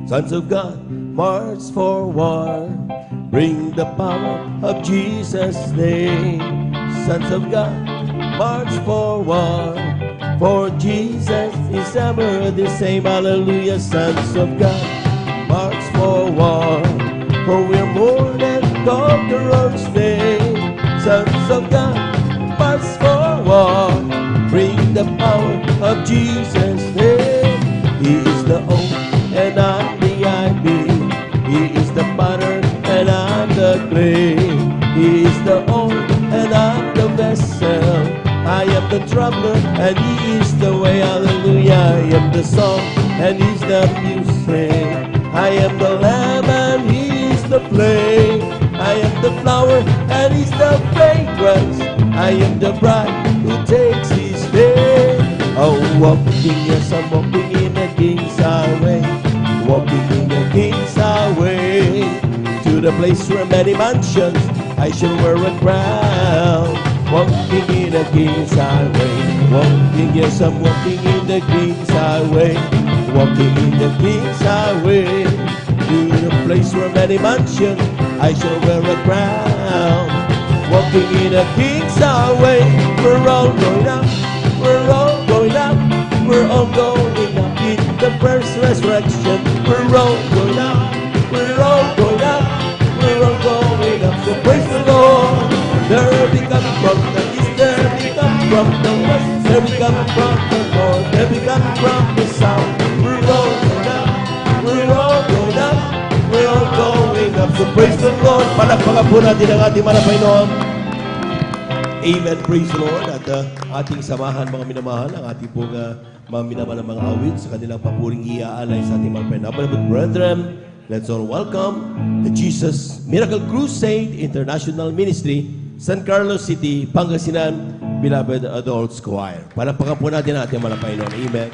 Sons of God, march forward, bring the power of Jesus' name. Sons of God, march forward, for Jesus is ever the same. Hallelujah. Sons of God, march forward, for we're more than conquerors today. Sons of God, march forward, bring the power of Jesus' name. He is the old and I'm the I-B. He is the potter and I'm the clay. He is the old and I'm the vessel. I am the traveler and He is the way. Hallelujah. I am the song and He's the music. I am the lamb and He is the flame. I am the flower and He's the fragrance. I am the bride who takes his day. Oh, walking, yes, I'm walking in the King's highway. Walking in the King's highway. To the place where many mansions I shall wear a crown. Walking in the King's highway. Walking, yes, I'm walking in the King's highway. Walking in the King's highway. To the place where many mansions I shall wear a crown. Walking in the King's highway. We're all going up. We're all going up. We're all going up in the first resurrection. We're all going up. We're all going up. We're all going up. So praise the Lord. There we come from the east. There we come from the west. There we come from the north. There we come from the south. We're all going up. We're all going up. We're all going up. So praise the Lord. Palakpakan po natin ang ating mga Panginoon. Amen. Praise the Lord. At ating samahan mga minamahal, ang ating pong mga minamahal ng mga awit sa kanilang papuring iaalay sa ating mga beloved brethren. Let's all welcome the Jesus Miracle Crusade International Ministry, San Carlos City, Pangasinan, Beloved Adults Choir. Palakpakan po natin ang ating mga Panginoon. Amen.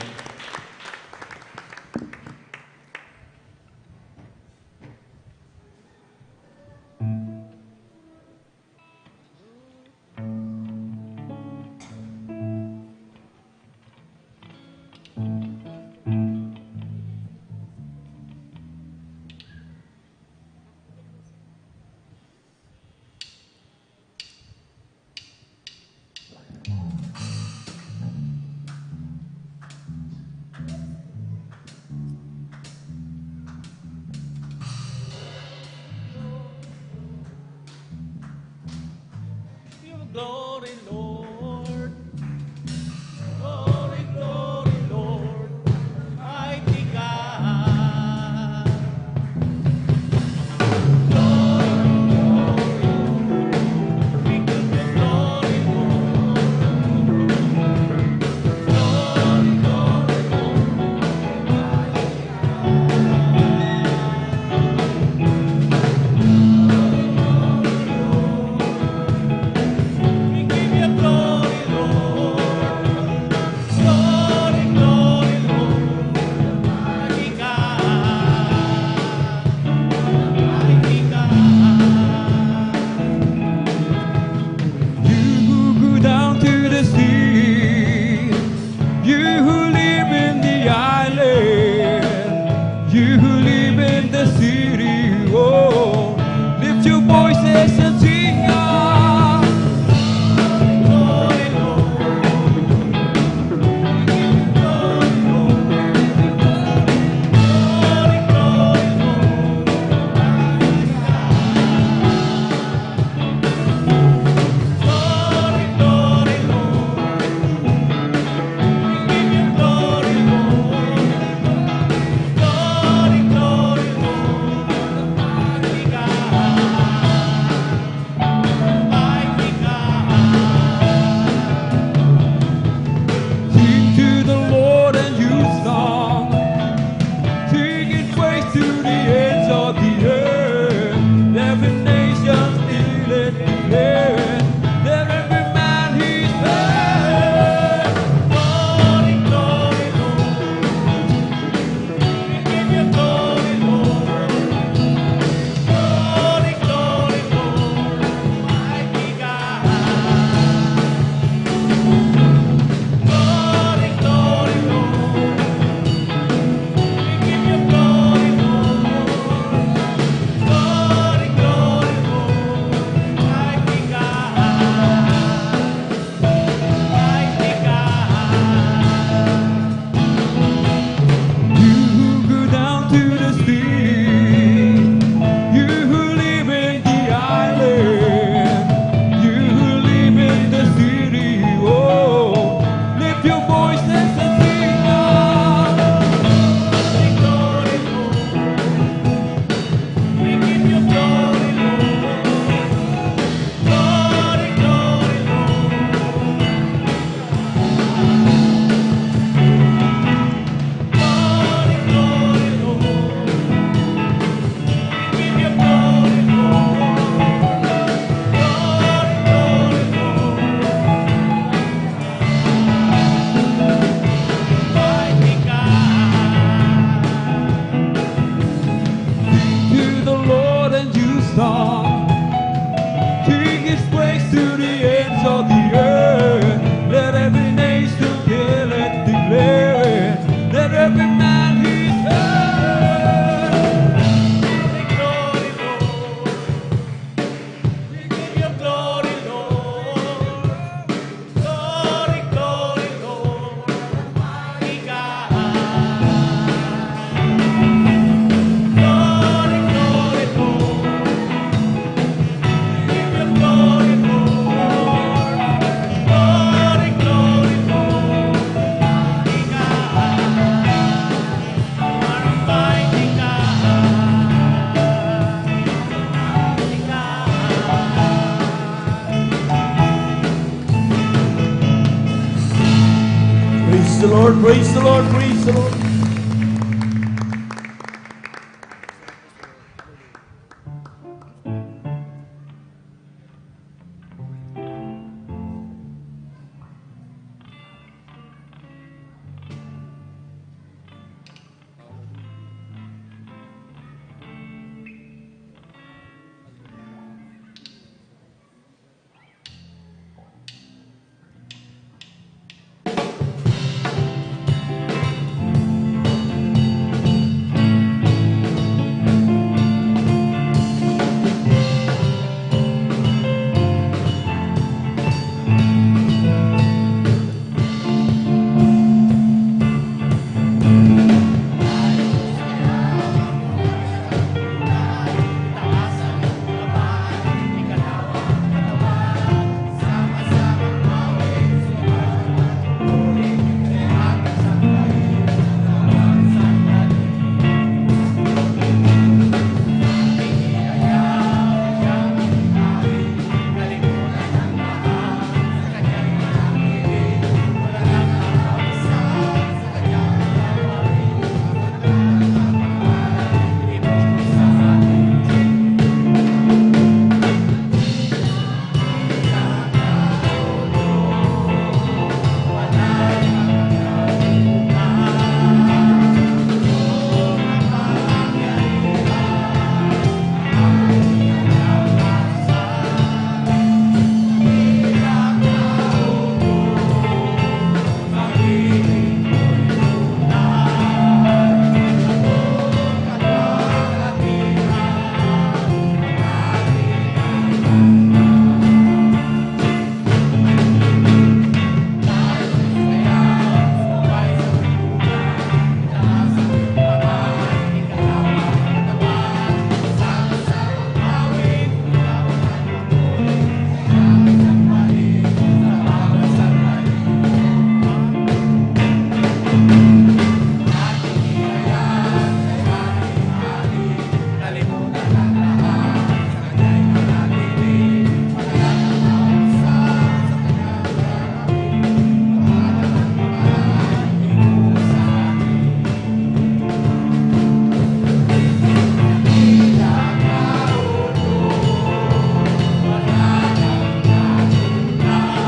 Praise the Lord, praise the Lord, praise the Lord.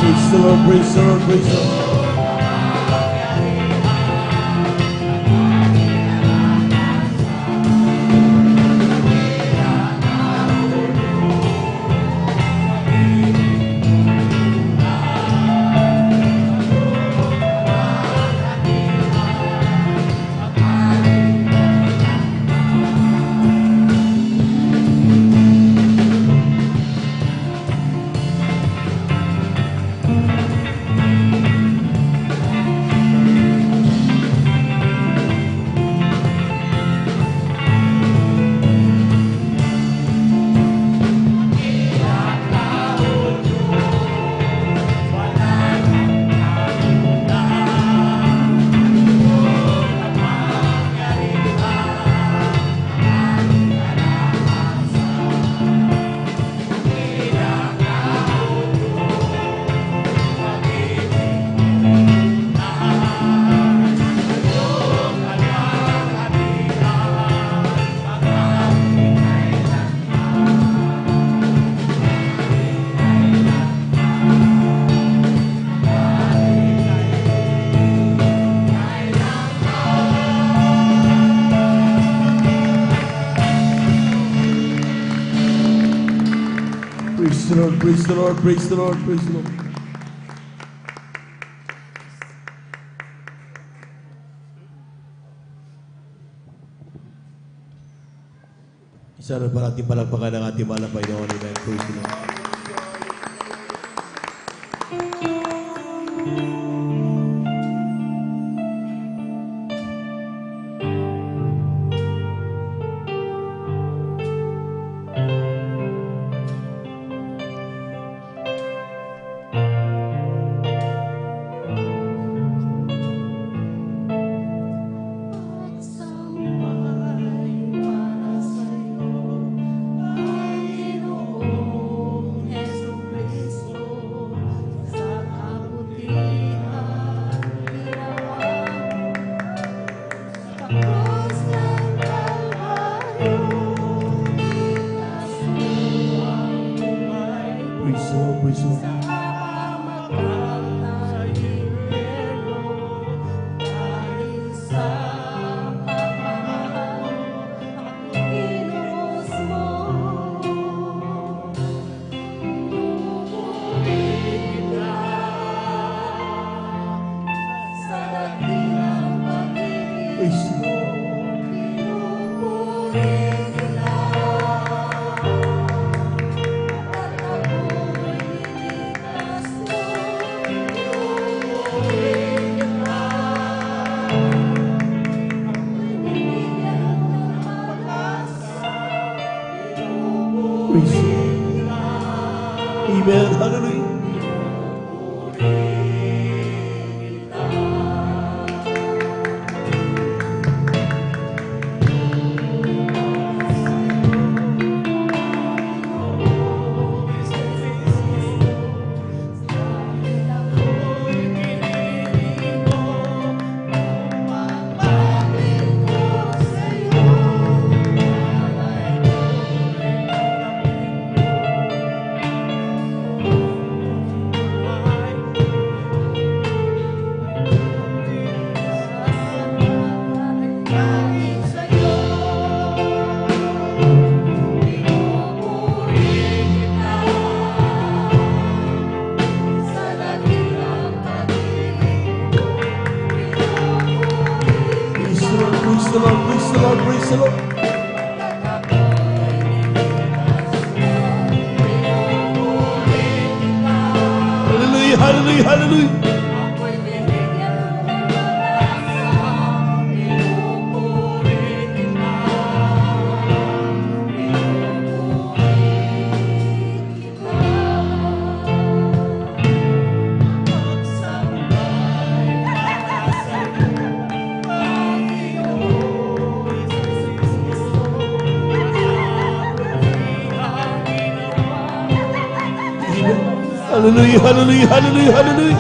Praise the Lord, praise the Lord, praise the Lord. Praise the Lord, praise the Lord, praise the Lord, praise the Lord. Isa na pa natin palagpakan ang ating mahal na Panginoon. Amen. Praise the Lord. Sampai para sa'yo, Panginoon. Praise the Lord, praise the Lord. Praise the Lord. Praise the Lord. Amen. Hallelujah. Praise the Lord, praise the Lord, praise the Lord, praise the Lord. Hallelujah, hallelujah, hallelujah. Hallelujah, hallelujah, hallelujah, hallelujah.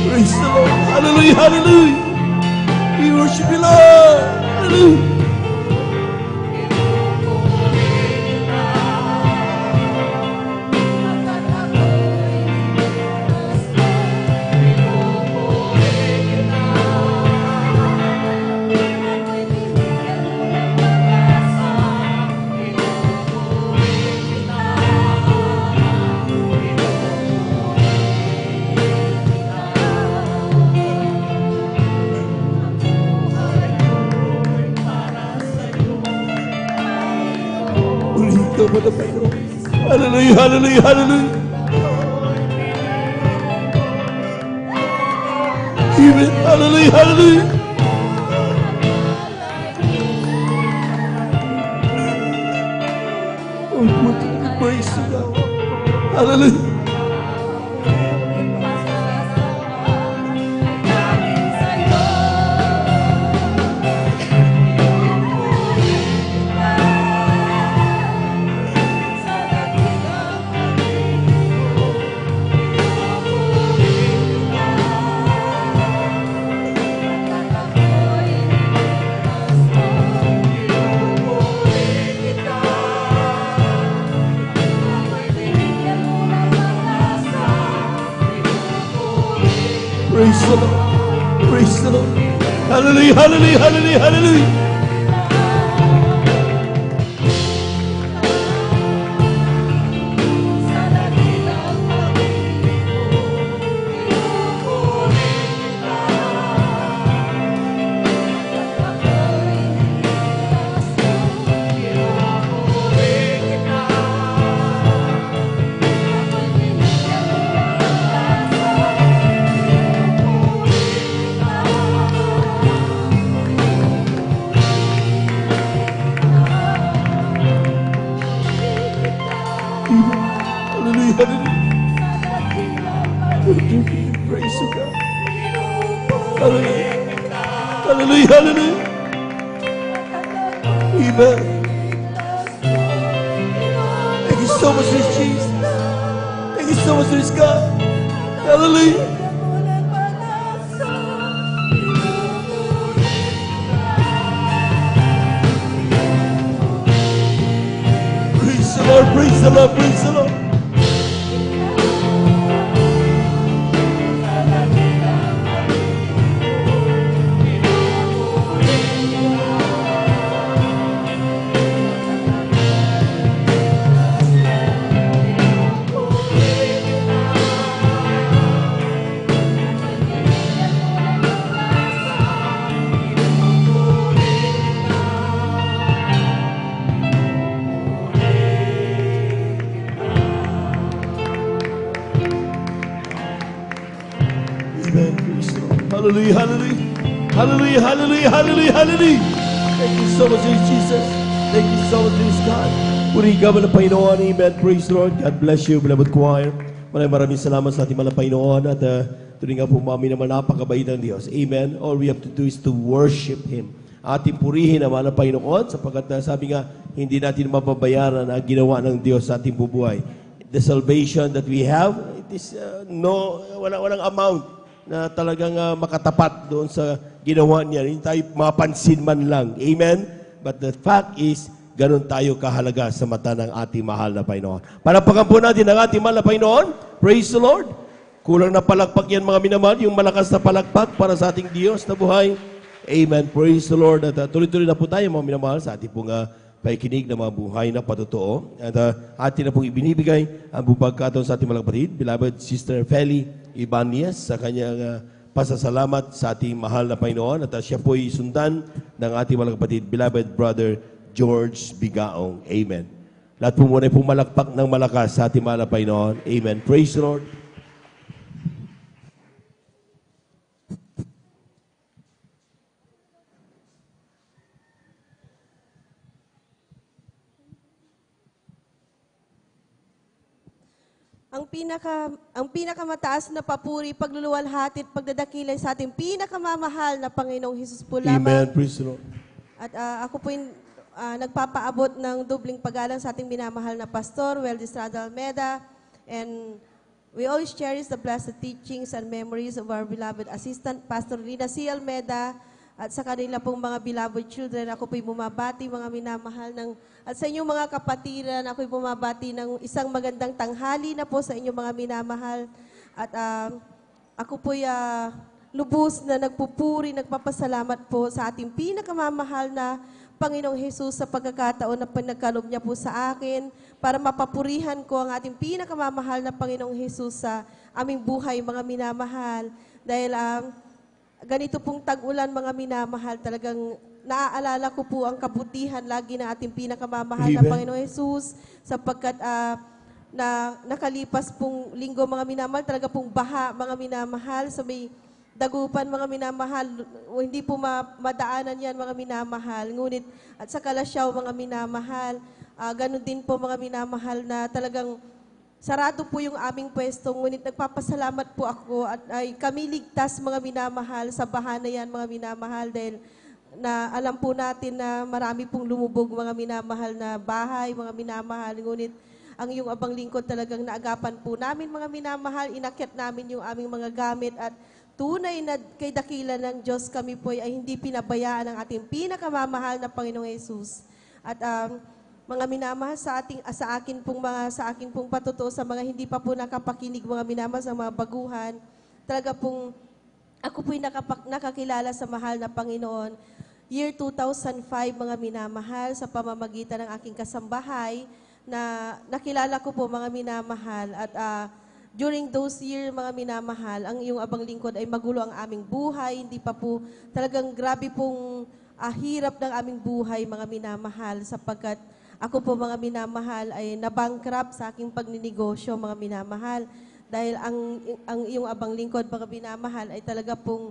Praise the Lord. Hallelujah, hallelujah. We worship you, Lord. Hallelujah. Purihin ka ba na Panginoon? Hallelujah, hallelujah, hallelujah. Amen. Hallelujah, hallelujah. Oh, put the praise to God. Hallelujah. Praise the Lord. Praise the Lord. Hallelujah, hallelujah, hallelujah, hallelujah. Hallelujah, hallelujah. Praise to God. Hallelujah. Hallelujah. Hallelujah. Amen. Thank you so much, Lord Jesus. Thank you so much, Lord God. Hallelujah. Praise the Lord, praise the Lord, praise the Lord. Amen. Praise the Lord. Hallelujah, hallelujah. Hallelujah, hallelujah, hallelujah, hallelujah. Thank you so much, Lord Jesus. Thank you so much, Lord God. Purihin ka ng Panginoon. Amen. Praise the Lord. God bless you, beloved choir. Maraming salamat sa ating mga Panginoon at tuloy nga po mami naman napakabait ng Diyos. Amen. All we have to do is to worship Him. Ating purihin naman ang Panginoon sapagkat sabi nga, hindi natin mapabayaran ang ginawa ng Diyos sa ating bubuhay. The salvation that we have, it is walang amount na talagang makatapat doon sa ginawa niya. Hindi tayo mapansin man lang. Amen? But the fact is, ganun tayo kahalaga sa mata ng ating mahal na Panginoon. Palapakan po natin ang ating mahal na Panginoon. Praise the Lord. Kulang na palakpak yan mga minamahal, yung malakas na palakpak para sa ating Diyos na buhay. Amen. Praise the Lord. At tuloy-tuloy na po tayo mga minamahal sa ating pong paikinig na mga buhay na patotoo. At atin na pong ibinibigay ang bupagkataon sa ating mga kapatid, beloved Sister Feli Ibanez, sa kanyang pasasalamat sa ating mahal na Panginoon. At siya po ay sundan ng ating mga kapatid, beloved Brother George Bigaong. Amen. Lahat po muna pong malakpak ng malakas sa ating mahal na Panginoon. Amen. Praise the Lord. Ang pinakamataas na papuri, pagluluwalhati at pagdadakilay sa ating pinakamamahal na Panginoong Hesus po lamang. Amen. Praise the Lord. At ako po yung nagpapaabot ng dubling pagalang sa ating minamahal na Pastor, Weldy Estrada Almeda. And we always cherish the blessed teachings and memories of our beloved assistant, Pastor Rina C. Almeda, at sa kanila pong mga beloved children. Ako po'y bumabati, mga minamahal at sa inyong mga kapatiran, ako'y bumabati ng isang magandang tanghali na po sa inyong mga minamahal. At ako po'y lubos na nagpupuri, nagpapasalamat po sa ating pinakamamahal na Panginoong Hesus sa pagkakataon na pinagkaloob niya po sa akin para mapapurihan ko ang ating pinakamamahal na Panginoong Hesus sa aming buhay, mga minamahal. Dahil ganito pong tag-ulan, mga minamahal, talagang naaalala ko po ang kabutihan lagi ng ating pinakamamahal na Panginoong Hesus sapagkat nakalipas pong linggo, mga minamahal, talaga pong baha, mga minamahal, sa may dagupan, mga minamahal, hindi po madaanan yan, mga minamahal. Ngunit, at sa Kalasyaw, mga minamahal, ganun din po, mga minamahal, na talagang sarado po yung aming pwesto. Ngunit nagpapasalamat po ako at ay kami ligtas, mga minamahal, sa baha na yan, mga minamahal, dahil na alam po natin na marami pong lumubog, mga minamahal, na bahay, mga minamahal. Ngunit, ang iyong abang lingkod talagang naagapan po namin, mga minamahal, inakyat namin yung aming mga gamit at tunay na kay dakila ng Diyos kami po ay hindi pinabayaan ng ating pinakamamahal na Panginoong Hesus. At mga minamahal sa akin pong patutuo sa mga hindi pa po nakapakinig, mga minamahal sa mga baguhan, talaga pong ako po'y nakakilala sa mahal na Panginoon. Year 2005, mga minamahal, sa pamamagitan ng aking kasambahay, na nakilala ko po, mga minamahal. At during those years, mga minamahal, ang iyong abang lingkod ay magulo ang aming buhay. Hindi pa po, talagang grabe pong hirap ng aming buhay, mga minamahal, sapagkat ako po, mga minamahal, ay nabankrupt sa aking pagninegosyo, mga minamahal. Dahil ang iyong abang lingkod, mga minamahal, ay talaga pong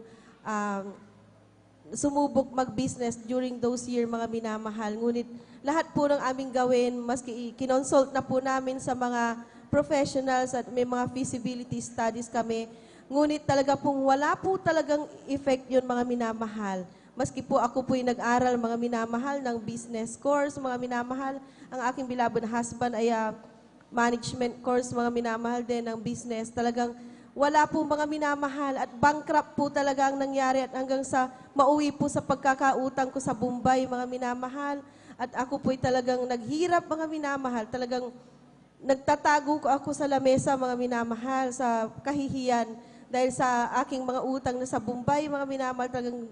sumubok mag-business during those years, mga minamahal. Ngunit lahat po ng aming gawin, maski kinonsult na po namin sa mga professionals at may mga feasibility studies kami, Ngunit talaga pong wala po talagang effect yun, mga minamahal. Maski po ako po'y nag-aral, mga minamahal, ng business course, mga minamahal. Ang aking beloved husband ay management course, mga minamahal din ng business. Talagang wala po, mga minamahal, at bankrupt po talaga ang nangyari at hanggang sa mauwi po sa pagkakautang ko sa Bombay, mga minamahal. At ako po'y talagang naghirap, mga minamahal. Talagang nagtatago ko ako sa lamesa, mga minamahal, sa kahihiyan. Dahil sa aking mga utang na sa Bombay, mga minamahal, talagang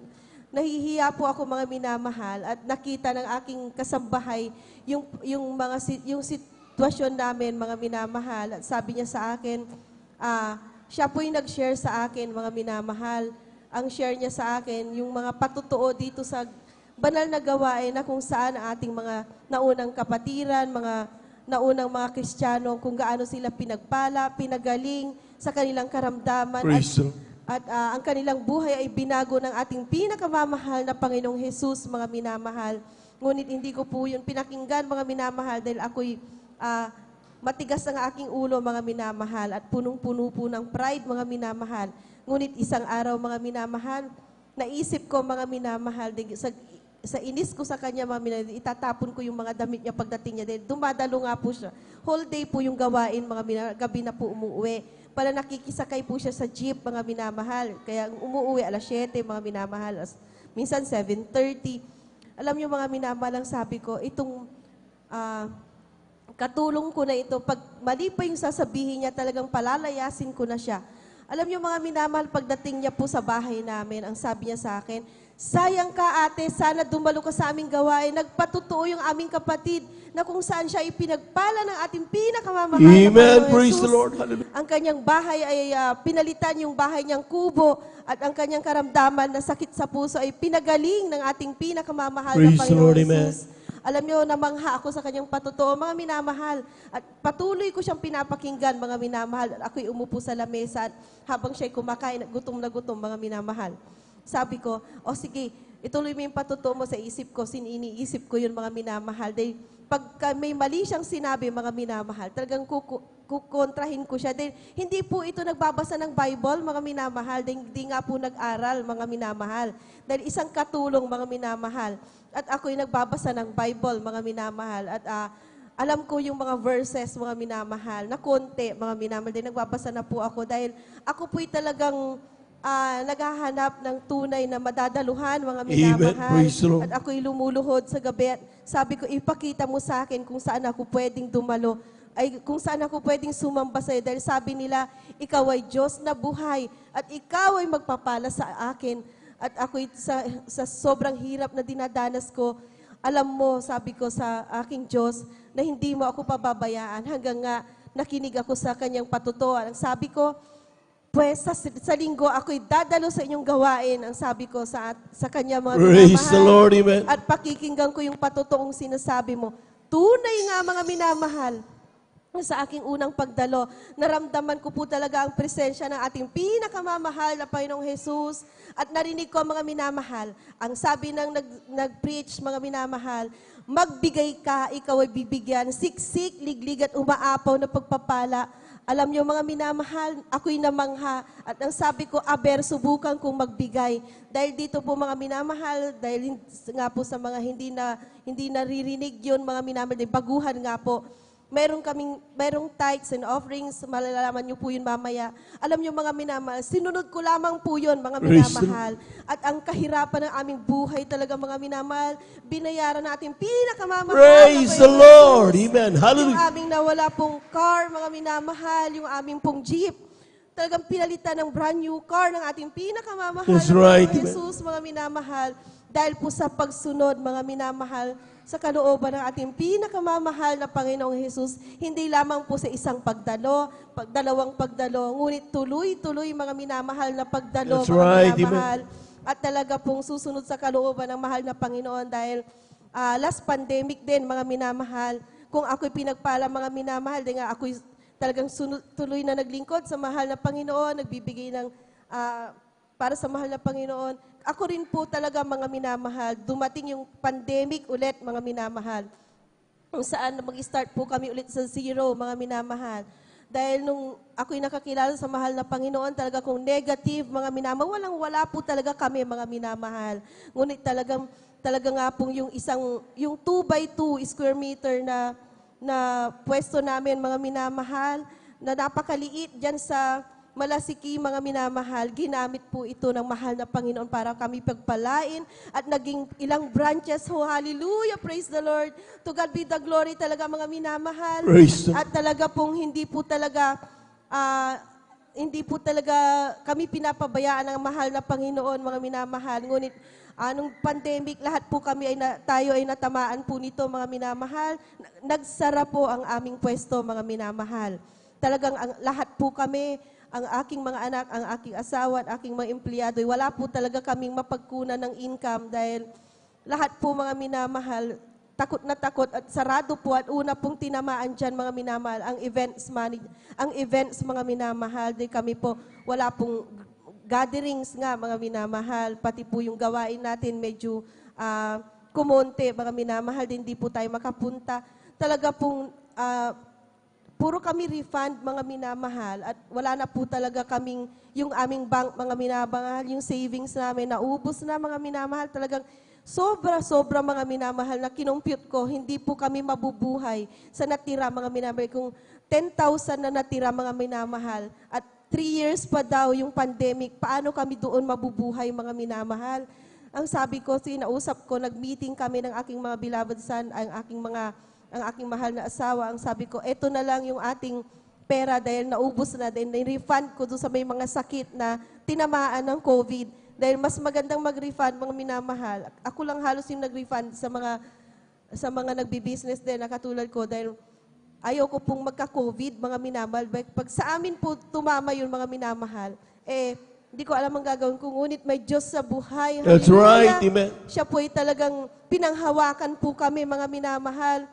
nahihiya po ako, mga minamahal, at nakita ng aking kasambahay yung sitwasyon namin, mga minamahal. At sabi niya sa akin, siya po'y nag-share sa akin, mga minamahal. Ang share niya sa akin, yung mga patutuo dito sa banal na gawain na kung saan ang ating mga naunang kapatiran, mga naunang mga Kristiyano, kung gaano sila pinagpala, pinagaling sa kanilang karamdaman. At ang kanilang buhay ay binago ng ating pinakamamahal na Panginoong Jesus, mga minamahal. Ngunit hindi ko po yun pinakinggan, mga minamahal, dahil ako'y matigas ang aking ulo, mga minamahal, at punong-puno po ng pride, mga minamahal. Ngunit isang araw, mga minamahal, naisip ko, mga minamahal, sa inis ko sa kanya, mga minamahal, itatapon ko yung mga damit niya pagdating niya. Dahil dumadalo nga po siya. Whole day po yung gawain, mga minamahal, gabi na po umuwi. Para nakikisakay po siya sa jeep, mga minamahal. Kaya umuwi alas 7, mga minamahal. Minsan 7:30. Alam niyo, mga minamahal, ang sabi ko, itong katulong ko na ito, pag mali pa yung sasabihin niya, talagang palalayasin ko na siya. Alam niyo, mga minamahal, pagdating niya po sa bahay namin, ang sabi niya sa akin, sayang ka, ate, sana dumalo ka sa aming gawain. Nagpatutuo yung aming kapatid na kung saan siya ipinagpala ng ating pinakamamahal na Panginoon Praise Jesus. the Lord. Hallelujah. Ang kanyang bahay ay pinalitan yung bahay niyang kubo at ang kanyang karamdaman na sakit sa puso ay pinagaling ng ating pinakamamahal na Praise the Panginoon Lord, amen. Jesus. Alam niyo, namangha ako sa kanyang patutuo, mga minamahal. At patuloy ko siyang pinapakinggan, mga minamahal. At ako'y umupo sa lamesa at habang siya'y kumakain at gutom na gutom, mga minamahal. Sabi ko, sige, ituloy mo yung patutuo mo sa isip ko, iniisip ko yun, mga minamahal. Dahil pagka may mali siyang sinabi, mga minamahal, talagang kukontrahin ko siya. Dahil hindi po ito nagbabasa ng Bible, mga minamahal. Dahil hindi nga po nag-aral, mga minamahal. Dahil isang katulong, mga minamahal. At ako'y nagbabasa ng Bible, mga minamahal. At alam ko yung mga verses, mga minamahal, na konti, mga minamahal. Dahil nagbabasa na po ako. Dahil ako po'y talagang naghahanap ng tunay na madadaluhan, mga minamahal. Praise the Lord. At ako'y lumuluhod sa gabi at sabi ko, ipakita mo sa akin kung saan ako pwedeng dumalo, ay kung saan ako pwedeng sumamba sa'yo. Dahil sabi nila, ikaw ay Diyos na buhay at ikaw ay magpapala sa akin. At ako'y sa sobrang hirap na dinadanas ko, alam mo, sabi ko sa aking Diyos, na hindi mo ako pababayaan hanggang nga nakinig ako sa kanyang patutuan. Ang sabi ko, pues sa linggo, ako'y dadalo sa inyong gawain, ang sabi ko sa kanya, mga Praise the minamahal. Lord, amen. At pakikinggan ko yung patutuong sinasabi mo. Tunay nga, mga minamahal, sa aking unang pagdalo, naramdaman ko po talaga ang presensya ng ating pinakamamahal na Panginoong Jesus. At narinig ko, mga minamahal, ang sabi ng nag-preach, mga minamahal, magbigay ka, ikaw ay bibigyan, siksik, liglig at umaapaw na pagpapala. Alam niyo, mga minamahal, ako'y namangha. At ang sabi ko, subukan kong magbigay. Dahil dito po, mga minamahal, dahil nga po sa mga hindi naririnig yun, mga minamahal, dahil baguhan nga po. Merong tithes and offerings, malalaman niyo po yun mamaya. Alam niyo, mga minamahal, sinunod ko lamang po yun, mga minamahal. At ang kahirapan ng aming buhay talaga, mga minamahal, binayaran natin pinakamamahal. Praise the Lord. Amen. Yung Hallelujah. aming nawala pong car, mga minamahal, yung aming pong jeep, talagang pinalitan ng brand new car ng ating pinakamamahal That's na right, Panginoong amen. Jesus, mga minamahal. Dahil po sa pagsunod, mga minamahal, sa kalooban ng ating pinakamamahal na Panginoong Jesus, hindi lamang po sa isang pagdalo, dalawang pagdalo, ngunit tuloy-tuloy, mga minamahal na pagdalo, That's mga right, minamahal. At talaga pong susunod sa kalooban ng mahal na Panginoon dahil last pandemic din, mga minamahal, kung ako'y pinagpala, mga minamahal, dahil nga ako'y talagang tuloy na naglingkod sa mahal na Panginoon, nagbibigay ng para sa mahal na Panginoon. Ako rin po talaga, mga minamahal, dumating yung pandemic ulit, mga minamahal. Kung saan mag-start po kami ulit sa zero, mga minamahal. Dahil nung ako'y nakakilala sa mahal na Panginoon, talaga kung negative, mga minamahal, wala po talaga kami, mga minamahal. Ngunit talaga nga pong yung 2 by 2 square meter na pwesto namin, mga minamahal, na napakaliit dyan sa Malasiki, mga minamahal, ginamit po ito ng mahal na Panginoon para kami pagpalain at naging ilang branches. Oh, hallelujah, praise the Lord. To God be the glory talaga, mga minamahal. Praise the- At talaga pong hindi po talaga kami pinapabayaan ng mahal na Panginoon, mga minamahal. Ngunit nung pandemic, lahat po kami tayo ay natamaan po nito, mga minamahal. Nagsara po ang aming pwesto, mga minamahal. Talagang lahat po kami, ang aking mga anak, ang aking asawa at aking mga empleyado, wala po talaga kaming mapagkunan ng income dahil lahat po, mga minamahal, takot na takot at sarado po at una pong tinamaan dyan, mga minamahal, ang events, mga minamahal, di kami po, wala pong gatherings nga, mga minamahal, pati po yung gawain natin medyo kumonte, mga minamahal, hindi po tayo makapunta. Talaga pong puro kami refund, mga minamahal, at wala na po talaga kaming, yung aming bank, mga minamahal, yung savings namin, naubos na, mga minamahal, talagang sobra, mga minamahal, na kinumpute ko, hindi po kami mabubuhay sa natira, mga minamahal, kung 10,000 na natira, mga minamahal, at 3 years pa daw yung pandemic, paano kami doon mabubuhay, mga minamahal? Ang sabi ko, sinausap ko, nag-meeting kami ng aking mga beloved son, ang aking mahal na asawa, ang sabi ko, eto na lang yung ating pera dahil naubos na, dahil na-refund ko doon sa may mga sakit na tinamaan ng COVID. Dahil mas magandang mag-refund, mga minamahal. Ako lang halos yung nag-refund sa mga nagbi-business din na katulad ko dahil ayaw ko pong magka-COVID, mga minamahal. Pag sa amin po tumama yun, mga minamahal, hindi ko alam ang gagawin ko. Ngunit may Diyos sa buhay. That's Hallelujah. right, amen. Siya po ay talagang pinanghawakan po kami, mga minamahal.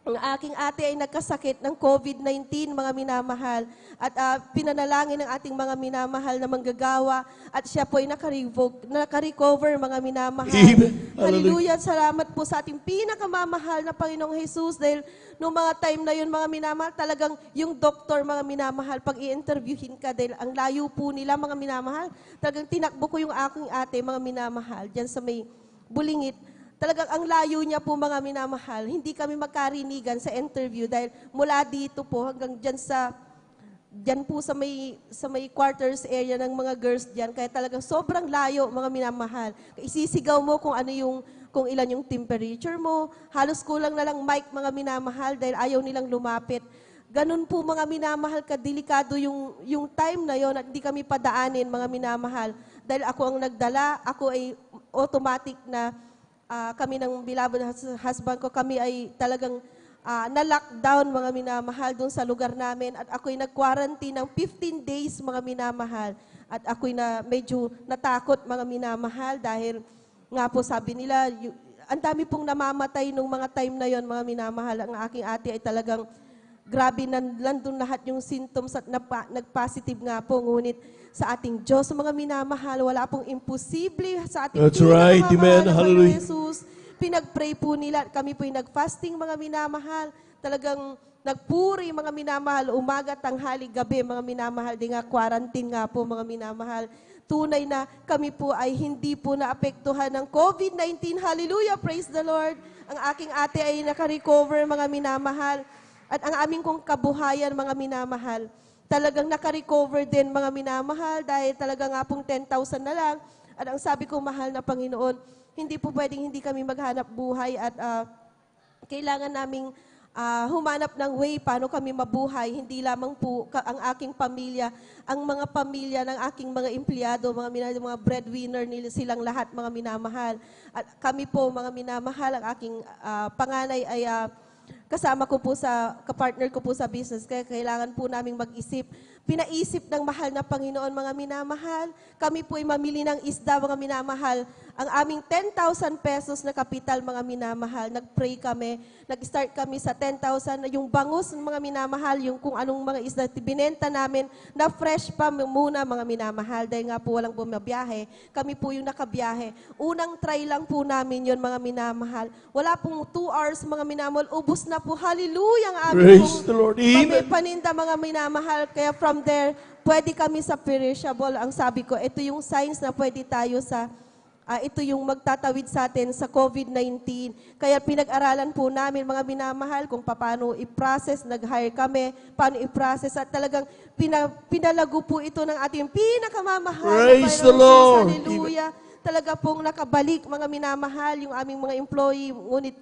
Ang aking ate ay nagkasakit ng COVID-19, mga minamahal. At pinanalangin ng ating mga minamahal na manggagawa. At siya po ay nakarecover, mga minamahal. Amen. Hallelujah. Salamat po sa ating pinakamamahal na Panginoong Jesus. Dahil noong mga time na yun, mga minamahal, talagang yung doktor, mga minamahal, pag i-interviewin ka, dahil ang layo po nila, mga minamahal, talagang tinakbo ko yung aking ate, mga minamahal, dyan sa may Bulingit. Talagang ang layo niya po, mga minamahal. Hindi kami magkarinigan sa interview dahil mula dito po hanggang dyan po sa may quarters area ng mga girls dyan. Kaya talagang sobrang layo, mga minamahal. Isisigaw mo kung ilan yung temperature mo. Halos kulang na lang mic, mga minamahal, dahil ayaw nilang lumapit. Ganun po, mga minamahal, kadelikado yung time na yon at hindi kami padaanin, mga minamahal. Dahil ako ang nagdala, ako ay automatic na kami ng beloved husband ko, kami ay talagang na-lockdown, mga minamahal, doon sa lugar namin. At ako'y nag-quarantine ng 15 days, mga minamahal. At ako'y medyo natakot, mga minamahal, dahil nga po sabi nila, ang dami pong namamatay nung mga time na yon, mga minamahal. Ang aking ate ay talagang grabe, nandun lahat yung symptoms at nag-positive nga po. Ngunit sa ating Diyos, mga minamahal, wala pong imposible sa ating That's right, amen, na hallelujah. Jesus. Pinag-pray po nila, kami po'y nag-fasting, mga minamahal. Talagang nagpuri, mga minamahal, umaga, tanghali, gabi, mga minamahal. Di nga, quarantine nga po, mga minamahal. Tunay na kami po ay hindi po naapektuhan ng COVID-19. Hallelujah, praise the Lord. Ang aking ate ay nakarecover, mga minamahal. At ang aming kong kabuhayan, mga minamahal, talagang nakarecover din, mga minamahal, dahil talaga nga pong 10,000 na lang. At ang sabi ko, mahal na Panginoon, hindi po pwedeng hindi kami maghanap buhay at kailangan naming humanap ng way paano kami mabuhay. Hindi lamang po ang aking pamilya, ang mga pamilya ng aking mga empleyado, mga breadwinner nila, silang lahat, mga minamahal. At kami po, mga minamahal, ang aking panganay ay kasama ko po kapartner ko po sa business, kaya kailangan po naming mag-isip. Pinaisip ng mahal na Panginoon, mga minamahal. Kami po ay mamili ng isda, mga minamahal. ang aming 10,000 pesos na kapital, mga minamahal. Nag-pray kami, nag-start kami sa 10,000, yung bangus, mga minamahal, yung kung anong mga isda binenta namin, na fresh pa muna, mga minamahal, dahil nga po walang bumabiyahe. Kami po yung nakabiyahe. Unang try lang po namin yon, mga minamahal. Wala pong 2 hours, mga minamahal, ubus na po. Hallelujah! Ang aming Praise the Lord. Amen. paninda, mga minamahal. Kaya from there, pwede kami sa perishable. Ang sabi ko, ito yung signs na pwede tayo sa ito yung magtatawid sa atin sa COVID-19. Kaya pinag-aralan po namin, mga minamahal, kung paano i-process, nag-hire kami, paano i-process, at talagang pinalago po ito ng ating pinakamamahal. Praise the Panginoon Jesus. Lord. Hallelujah. Talaga pong nakabalik, mga minamahal, yung aming mga employee, ngunit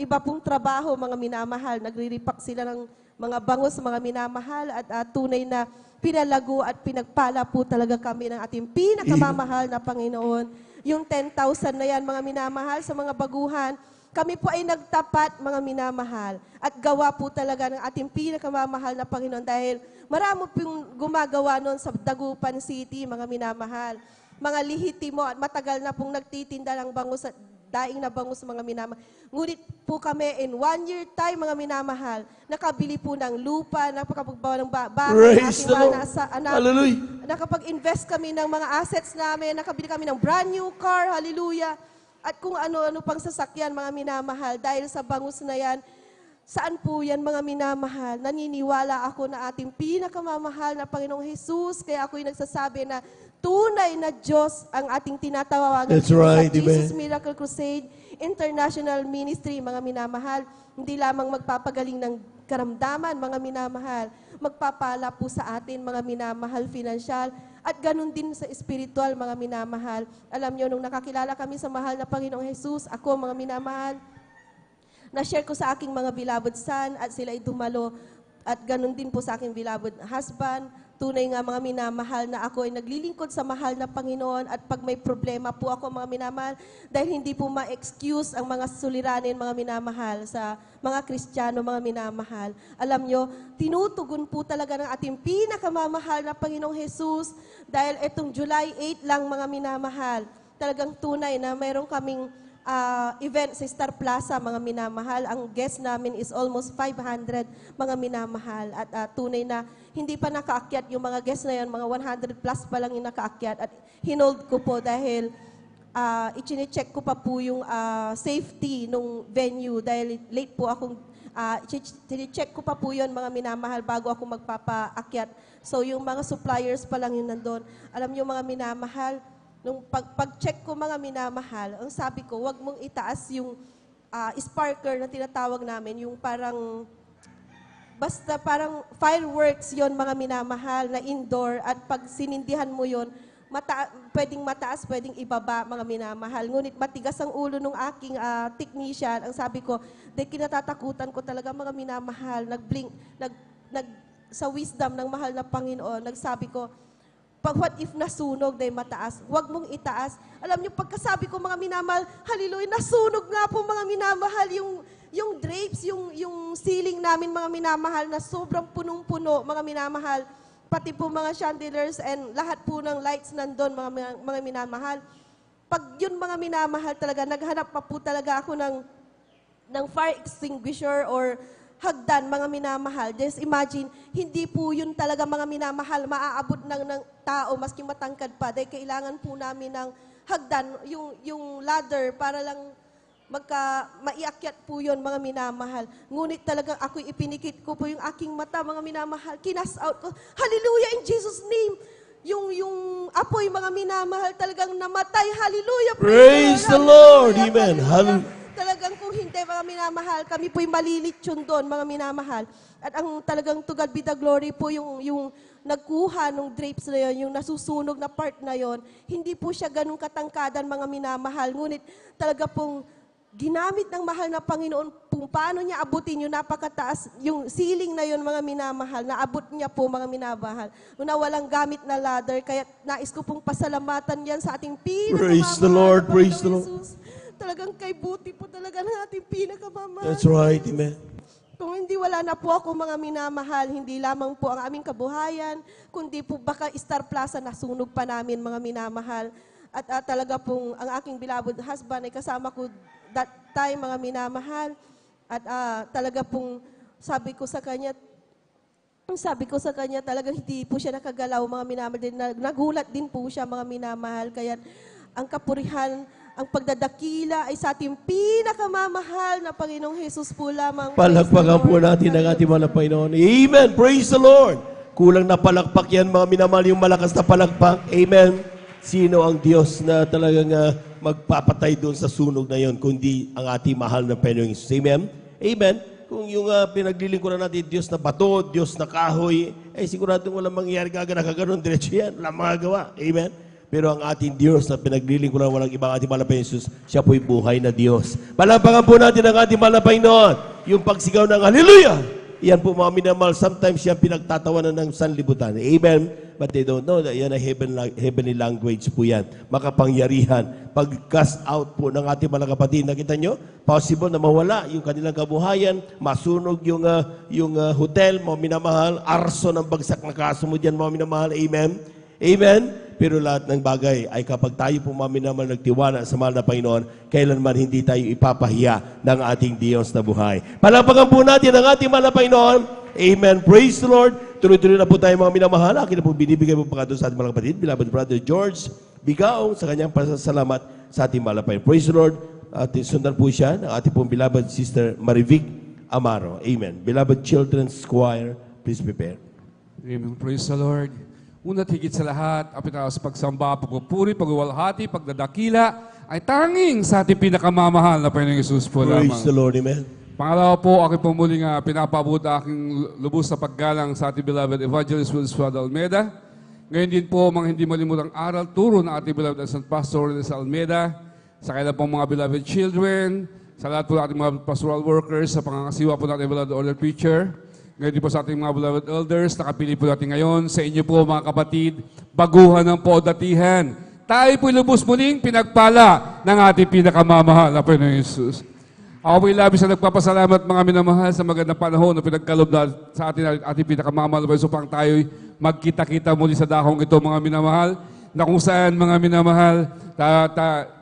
iba pong trabaho, mga minamahal. Nagre-repack sila ng mga bangus, mga minamahal, at tunay na pinalago at pinagpala po talaga kami ng ating pinakamamahal na Panginoon. Yung 10,000 na yan, mga minamahal, sa mga baguhan, kami po ay nagtapat, mga minamahal, at gawa po talaga ng ating pinakamamahal na Panginoon dahil marami pong gumagawa noon sa Dagupan City, mga minamahal. Mga lihitimo at matagal na pong nagtitinda ng bangus at daing na bangus, mga minamahal. Ngunit po kami in 1 year time, mga minamahal, nakabili po ng lupa, nakapagbawa ng bahay, Praise the Lord. Hallelujah. Nakapag-invest kami ng mga assets namin, nakabili kami ng brand new car, hallelujah. At kung ano-ano pang sasakyan, mga minamahal, dahil sa bangus na yan, saan po yan, mga minamahal? Naniniwala ako na ating pinakamamahal na Panginoong Jesus, kaya ako'y nagsasabi na tunay na Diyos ang ating tinatawagan. That's right, sa Jesus amen. Miracle Crusade International Ministry, mga minamahal. Hindi lamang magpapagaling ng karamdaman, mga minamahal. Magpapala po sa atin, mga minamahal, financial. At ganun din sa spiritual, mga minamahal. Alam nyo, nung nakakilala kami sa mahal na Panginoong Jesus, ako, mga minamahal, na-share ko sa aking mga beloved son at sila ay dumalo. At ganun din po sa aking beloved husband. Tunay nga, mga minamahal, na ako ay naglilingkod sa mahal na Panginoon at pag may problema po ako, mga minamahal, dahil hindi po ma-excuse ang mga suliranin, mga minamahal, sa mga Kristiyano, mga minamahal. Alam nyo, tinutugon po talaga ng ating pinakamamahal na Panginoong Jesus dahil itong July 8 lang, mga minamahal, talagang tunay na mayroon kaming event sa Star Plaza, mga minamahal. Ang guest namin is almost 500, mga minamahal. At tunay na hindi pa nakaakyat yung mga guest na yan, mga 100 plus pa lang yung nakaakyat. At hinold ko po dahil i-check ko pa po yung safety nung venue dahil late po akong check ko pa po yun, mga minamahal, bago ako magpapaakyat. So yung mga suppliers pa lang yun nandun. Alam nyo, mga minamahal, nung pag-check ko, mga minamahal, ang sabi ko, wag mong itaas yung sparkler na tinatawag namin, yung parang, basta parang fireworks yon, mga minamahal, na indoor, at pag sinindihan mo yon, pwedeng mataas, pwedeng ibaba, mga minamahal. Ngunit matigas ang ulo ng aking technician. Ang sabi ko, dahil kinatatakutan ko talaga, mga minamahal, sa wisdom ng mahal na Panginoon, nagsabi ko, what if nasunog dahil mataas? Huwag mong itaas. Alam niyo, pagkasabi ko, mga minamahal, hallelujah, nasunog nga po, mga minamahal, yung drapes, yung ceiling namin, mga minamahal, na sobrang punong-puno, mga minamahal, pati po mga chandeliers and lahat po ng lights nandun, mga minamahal. Pag yun, mga minamahal talaga, naghanap pa po talaga ako ng fire extinguisher or hagdan, mga minamahal. Just imagine, hindi po yun talaga, mga minamahal, maaabot ng tao, maski matangkad pa. Dahil kailangan po namin ng hagdan, yung ladder, para lang maiakyat po yun, mga minamahal. Ngunit talagang ako'y ipinikit ko po yung aking mata, mga minamahal. Kinas out ko, hallelujah, in Jesus' name. Yung apoy, mga minamahal, talagang namatay. Hallelujah. Praise the Lord. Amen. Hallelujah. Talagang kung hindi, mga minamahal, kami po'y malilitsyon doon, mga minamahal. At ang talagang to God be the glory po, yung nagkuha ng drapes na yon, yung nasusunog na part na yon, hindi po siya ganun katangkadan, mga minamahal. Ngunit talaga pong ginamit ng mahal na Panginoon kung paano niya abutin yung napakataas, yung ceiling na yon, mga minamahal, naabot niya po, mga minamahal. Una, walang gamit na ladder, kaya nais ko pong pasalamatan yan sa ating pinakamamahal. Praise the Lord, praise the Lord. Jesus. Talagang kay buti po talaga ng ating pinakamamahal. That's right, amen. Kung hindi, wala na po ako, mga minamahal, hindi lamang po ang aming kabuhayan, kundi po baka Star Plaza nasunog pa namin, mga minamahal. At talaga pong ang aking beloved husband ay kasama ko that time, mga minamahal. At talaga pong sabi ko sa kanya talagang hindi po siya nakagalaw, mga minamahal. Din, nagulat din po siya, mga minamahal. Kaya ang kapurihan, ang pagdadakila ay sa ating pinakamamahal na Panginoong Jesus po lamang. Palakpakan po natin ang ating mga Panginoon. Amen. Praise the Lord. Kulang na palakpak yan, mga minamahal, yung malakas na palakpak. Amen. Sino ang Diyos na talagang magpapatay doon sa sunog na yon, kundi ang ating mahal na Panginoong Jesus. Amen? Amen? Kung yung pinaglilingkuran natin, Diyos na bato, Diyos na kahoy, siguradong walang mangyayari kagano'n, diretso yan, walang magagawa. Amen? Pero ang ating Diyos na pinaglilingkuran, walang ibang ating mahal na Panginoong Jesus, siya po'y buhay na Diyos. Palapakan po natin ang ating mahal na Panginoon, yung pagsigaw ng Hallelujah! Yan po, mga minamahal, sometimes yan pinagtatawanan ng sanlibutan. Amen? But they don't know that yan ay heavenly language po yan. Makapangyarihan. Pag-cast out po ng ating mga kapatid, nakita nyo, possible na mawala yung kanilang kabuhayan, masunog yung hotel, mga minamahal, arso ng bagsak na kaso mo dyan, mga minamahal. Amen? Amen? Pero lahat ng bagay ay kapag tayo po mga minamahal nagtiwala sa mahal na Panginoon, kailanman hindi tayo ipapahiya ng ating Diyos na buhay. Palapakan po natin ang ating mahal na Panginoon. Amen. Praise the Lord. Tuloy-tuloy na po tayo mga minamahal. Akin na po binibigay po pagkatulong sa ating mga kapatid, beloved brother George Bigaong, sa kanyang pasasalamat sa ating mahal na Panginoon. Praise the Lord. At sundan po siya ng ating pong beloved sister Marivic Amaro. Amen. Beloved Children's Choir, please prepare. Amen. Praise the Lord. Una't higit sa lahat, apitaw sa pagsamba, pagpupuri, pagwalhati, pagdadakila, ay tanging sa ating pinakamamahal na Panginoong Jesus po lamang. Praise the Lord. Amen. Pangalawa po, aking po muling pinapaabot aking lubos na paggalang sa ating beloved Evangelist Wilsford Almeida. Ngayon din po, mga hindi malimutang aral, turo na ating beloved St. Pastor sa Almeida, sa kailan pong mga beloved children, sa lahat po ating mga pastoral workers, sa pangangasiwa po natin beloved order preacher. Ngayon din po sa ating mga beloved elders, nakapili po natin ngayon. Sa inyo po mga kapatid, baguhan ng podatihan. Tayo po'y lubos muling pinagpala ng ating pinakamamahal na Panginoong Jesus. Ako po'y labis na nagpapasalamat mga minamahal sa magandang panahon na pinagkalob na sa ating pinakamamahal na Panginoon upang tayo'y magkita-kita muli sa dakong ito mga minamahal, na kung saan mga minamahal,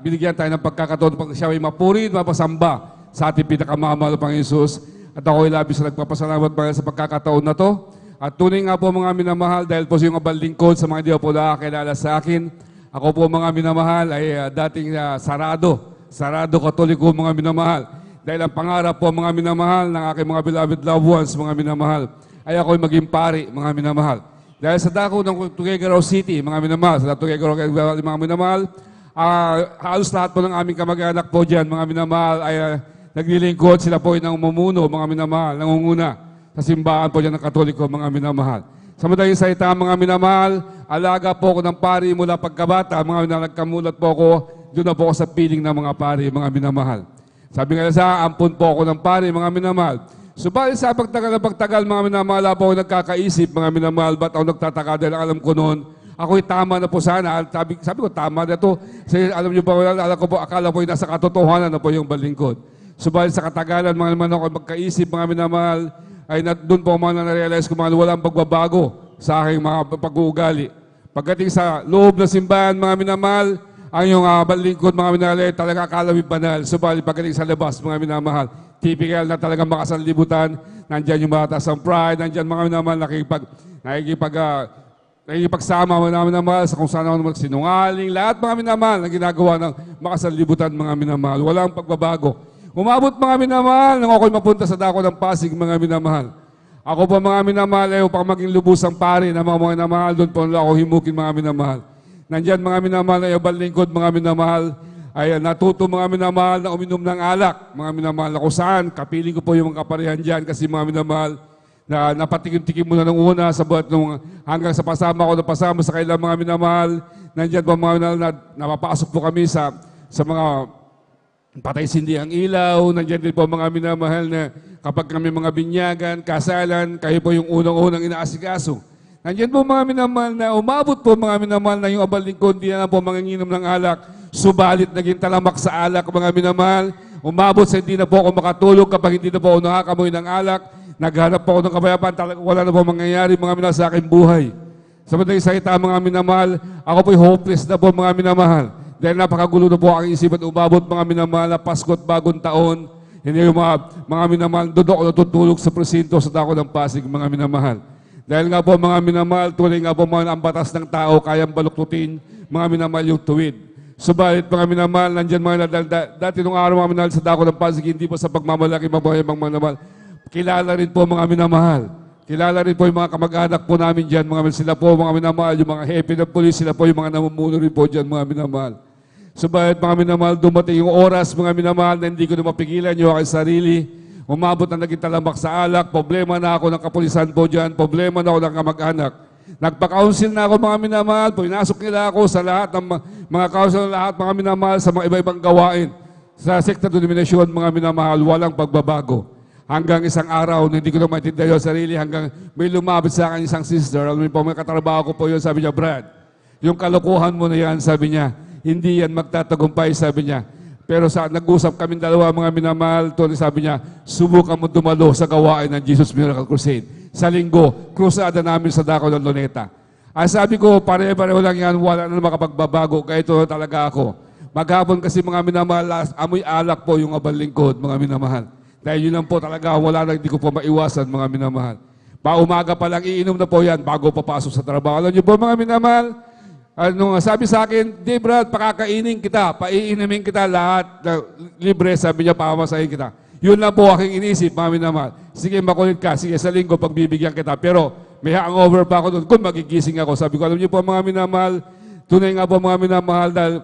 binigyan tayo ng pagkakataon pag siya ay mapuri at mapasamba sa ating pinakamamahal na Panginoong Jesus. At ako'y labis na nagpapasalamat sa pagkakataon na to. At tunay nga po mga minamahal, dahil po sa yung abal lingkod sa mga hindi po nakakilala sa akin, ako po mga minamahal ay dating sarado katoliko mga minamahal. Dahil ang pangarap po mga minamahal ng aking mga beloved loved ones, mga minamahal, ay ako'y maging pari mga minamahal. Dahil sa dako ng Tuguegarao City, mga minamahal, sa Tuguegarao mga minamahal, halos lahat po ng aming kamag-anak po dyan, mga minamahal, ay naglilingkod, sila po ay namumuno, mga minamahal, nangunguna sa simbahan po dyan ng Katoliko, mga minamahal. Sa madaling salita, mga minamahal, alaga po ako ng pari mula pagkabata, mga minamahal, nagkamulat po ako, doon na po ako sa piling ng mga pari, mga minamahal. Sabi nga sa ampun po ako ng pari, mga minamahal. Subalit sa pagtagal, mga minamahal, po ako nagkakaisip, mga minamahal, ba't ako nagtataka dahil alam ko noon, ako'y tama na po sana. Sabi ko, tama na to. Kasi alam niyo pa, akala po yung nasa katotohanan na po yung balingkod. Subalit sa katagalan, mga naman ako magkaisip, mga minamahal, ay doon po mga na-realize ko mga walang pagbabago sa aking mga pag-uugali. Pagdating sa loob ng simbahan, mga minamahal, ang yung balingkod, mga minamahal, ay talaga akalawin banal. Subalit pagdating sa labas, mga minamahal, typical na talagang makasanlibutan, nandyan yung batas ng pride, nandyan mga minamahal, nakikipagsama mga minamahal sa kung saan ako sinungaling, lahat mga minamahal na ginagawa ng makasanlibutan, mga minamahal. Walang pagbabago. Umabot mga minamahal nang ako'y mapunta sa dako ng Pasig, mga minamahal. Ako pa mga minamahal ay upang maging lubusang pari na mga minamahal, doon po ako himukin mga minamahal. Nandyan mga minamahal ay abal lingkod, mga minamahal, ay natuto mga minamahal na uminom ng alak, mga minamahal na kung saan, kapiling ko po yung mga kaparihan dyan kasi mga minamahal, na napatikim-tikim muna ng una sa buhat nung hanggang sa pasama ko na pasama sa kailang mga minamahal. Nandyan po mga minamahal na napapasok po kami sa mga patay sindi ang ilaw. Nandiyan din po mga minamahal na kapag kami mga binyagan, kasalan, kayo po yung unang-unang inaasikaso. Nandiyan po mga minamahal na umabot po mga minamahal na yung abal lingkod, di na po manginginom ng alak, subalit naging talamak sa alak mga minamahal. Umabot sa hindi na po ako makatulog kapag hindi na po ako nakakamoy ng alak. Naghanap po ako ng kapayapaan, wala na po mangyayari mga minamahal sa aking buhay. Sa madaling salita mga minamahal, ako po'y hopeless na po mga minamahal. Dahil napakagulo na po ang isipan, umabot mga minamahal na Pasko at Bagong Taon. Hindi yung mga minamahal, doon ako natutulog sa presinto sa dako ng Pasig, mga minamahal. Dahil nga po mga minamahal, tunay nga po mga ang batas ng tao, kayang baluktutin, mga minamahal yung tuwid. Subalit mga minamahal, nandyan mga dati nung araw mga minamahal sa dako ng Pasig, hindi po sa pagmamalaki mga minamahal. Kilala rin po mga minamahal. Kilala rin po yung mga kamag-anak po namin dyan, sila po mga minamahal, yung mga hepe ng polis, sila po yung mga namumuno rin po dyan, mga minamahal. Subalit mga minamahal, dumating yung oras, mga minamahal, na hindi ko na mapigilan yung aking sarili. Umabot na naging talamak sa alak, problema na ako ng kapulisan po dyan, problema na ako ng kamag-anak. Nagpa-counsel na ako mga minamahal, pinasok nila ako sa lahat ng mga counsel, lahat mga minamahal sa mga iba-ibang gawain. Sa sekta denominasyon, mga minamahal, walang pagbabago. Hanggang isang araw, hindi ko na maintindihan yung sarili, hanggang may lumapit sa akin isang sister, alam mo po, may katrabaho ko po yun, sabi niya, Brad, yung kalokohan mo na yan, sabi niya, hindi yan magtatagumpay, sabi niya. Pero nag-usap kami dalawa mga minamahal, sabi niya, subukan mo dumalo sa gawain ng Jesus Miracle Crusade. Sa linggo, krusada namin sa dako ng Luneta. Ang sabi ko, pare-pareho lang yan, wala na makapagbabago, kaya ito talaga ako. Maghapon kasi mga minamahal, amoy alak po yung abang lingkod, mga minamahal. Dahil yun lang po talaga, wala na, hindi ko po maiwasan, mga minamahal. Umaga pa lang, iinom na po yan bago papasok sa trabaho. Alam niyo po mga minamahal, sabi sa akin, di Brad, pakakainin kita, paiinumin kita lahat, libre, sabi niya, pamasahin kita. Yun lang po aking inisip, mga minamahal. Sige, makulit ka, sige, sa linggo, pagbibigyan kita. Pero may hangover pa ako doon, kung magigising ako. Sabi ko, alam niyo po mga minamahal, tunay nga po mga minamahal, dahil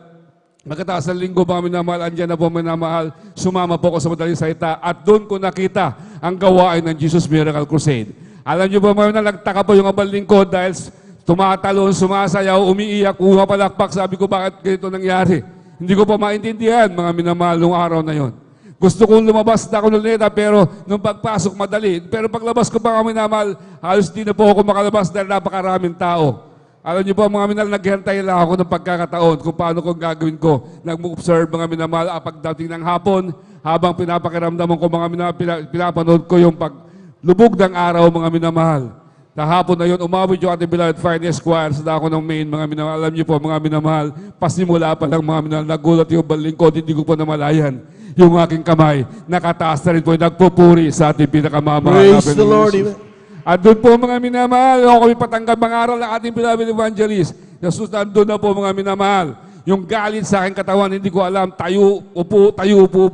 magkataas ng linggo, mga minamahal, andyan na po mga minamahal, sumama po ako sa madaling salita, at doon ko nakita ang gawain ng Jesus Miracle Crusade. Alam niyo po mga minamahal, nagtaka po yung abang lingkod dahil tumatalon, sumasayaw, umiiyak, pumapalakpak. Sabi ko, bakit ganito nangyari? Hindi ko pa maintindihan, mga minamahal, nung araw na yon. Gusto kong lumabas na ako ng Luneta, pero nung pagpasok, madali. Pero paglabas ko pa, mga minamahal, halos di na po ako makalabas dahil napakaraming tao. Alam niyo po, mga minamahal, naghihintay lang ako ng pagkakataon kung paano kong gagawin ko. Nag-observe, mga minamahal, pagdating ng hapon, habang pinapakiramdaman ko, mga minamahal, pinapanood ko yung paglubog ng araw, mga minamahal. Kahapon na yun, umabot yung ating beloved Finest Choir sa dako ng main, mga minamahal. Alam niyo po, mga minamahal, pasimula pa lang, mga minamahal, nagulat yung balingkod, hindi ko po namalayan. Yung aking kamay, nakataas na rin po, nagpupuri sa ating pinakamamahal. Praise the Lord. Amen. At doon po, mga minamahal, ako kami patanggap mga aral ng ating beloved evangelist. Jesus, nandun na po, mga minamahal. Yung galit sa aking katawan, hindi ko alam, tayo, upo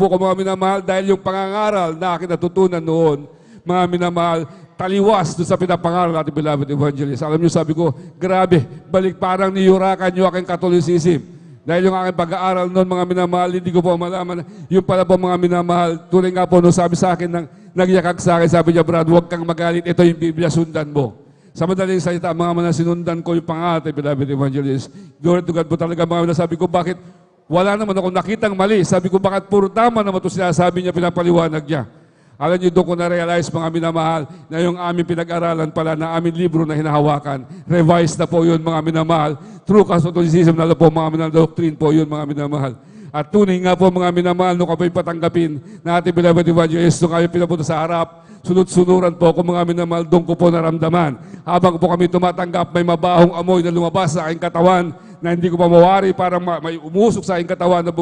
ko, mga minamahal, dahil yung pangangaral na aking natutunan noon, mga minamahal, taliwas doon sa pinapangaral natin beloved evangelist. Alam niyo, sabi ko, grabe, balik parang niyurakan yung aking Catholicism. Dahil yung aking pag-aaral noon, mga minamahal, hindi ko po malaman. Yung pala po, mga minamahal, tunay nga po, no, sabi sa akin, nagyakag sa akin, sabi niya, Brad, huwag kang magalit, ito yung Biblia, sundan mo. Sa madaling salita, mga sinundan ko yung pangaral natin beloved evangelist. Glory to God po talaga, mga minamahal. Sabi ko, bakit wala naman ako nakitang mali? Sabi ko, bakit puro tama naman ito sinasabi niya, pinapaliwanag niya. Alam niyo, doon ko na-realize, mga minamahal, na yung aming pinag-aralan pala na aming libro na hinahawakan, revised na po yun, mga minamahal. True Catholicism na po, mga minamahal, doctrine po yun, mga minamahal. At tunay nga po, mga minamahal, nung kami patanggapin na ating beloved evangelist, nung kami pinapunta sa harap, sunod-sunuran po ako, mga minamahal, doon ko po naramdaman. Habang po kami tumatanggap, may mabahong amoy na lumabas sa aking katawan, na hindi ko pa mawari, parang may umusok sa aking katawan na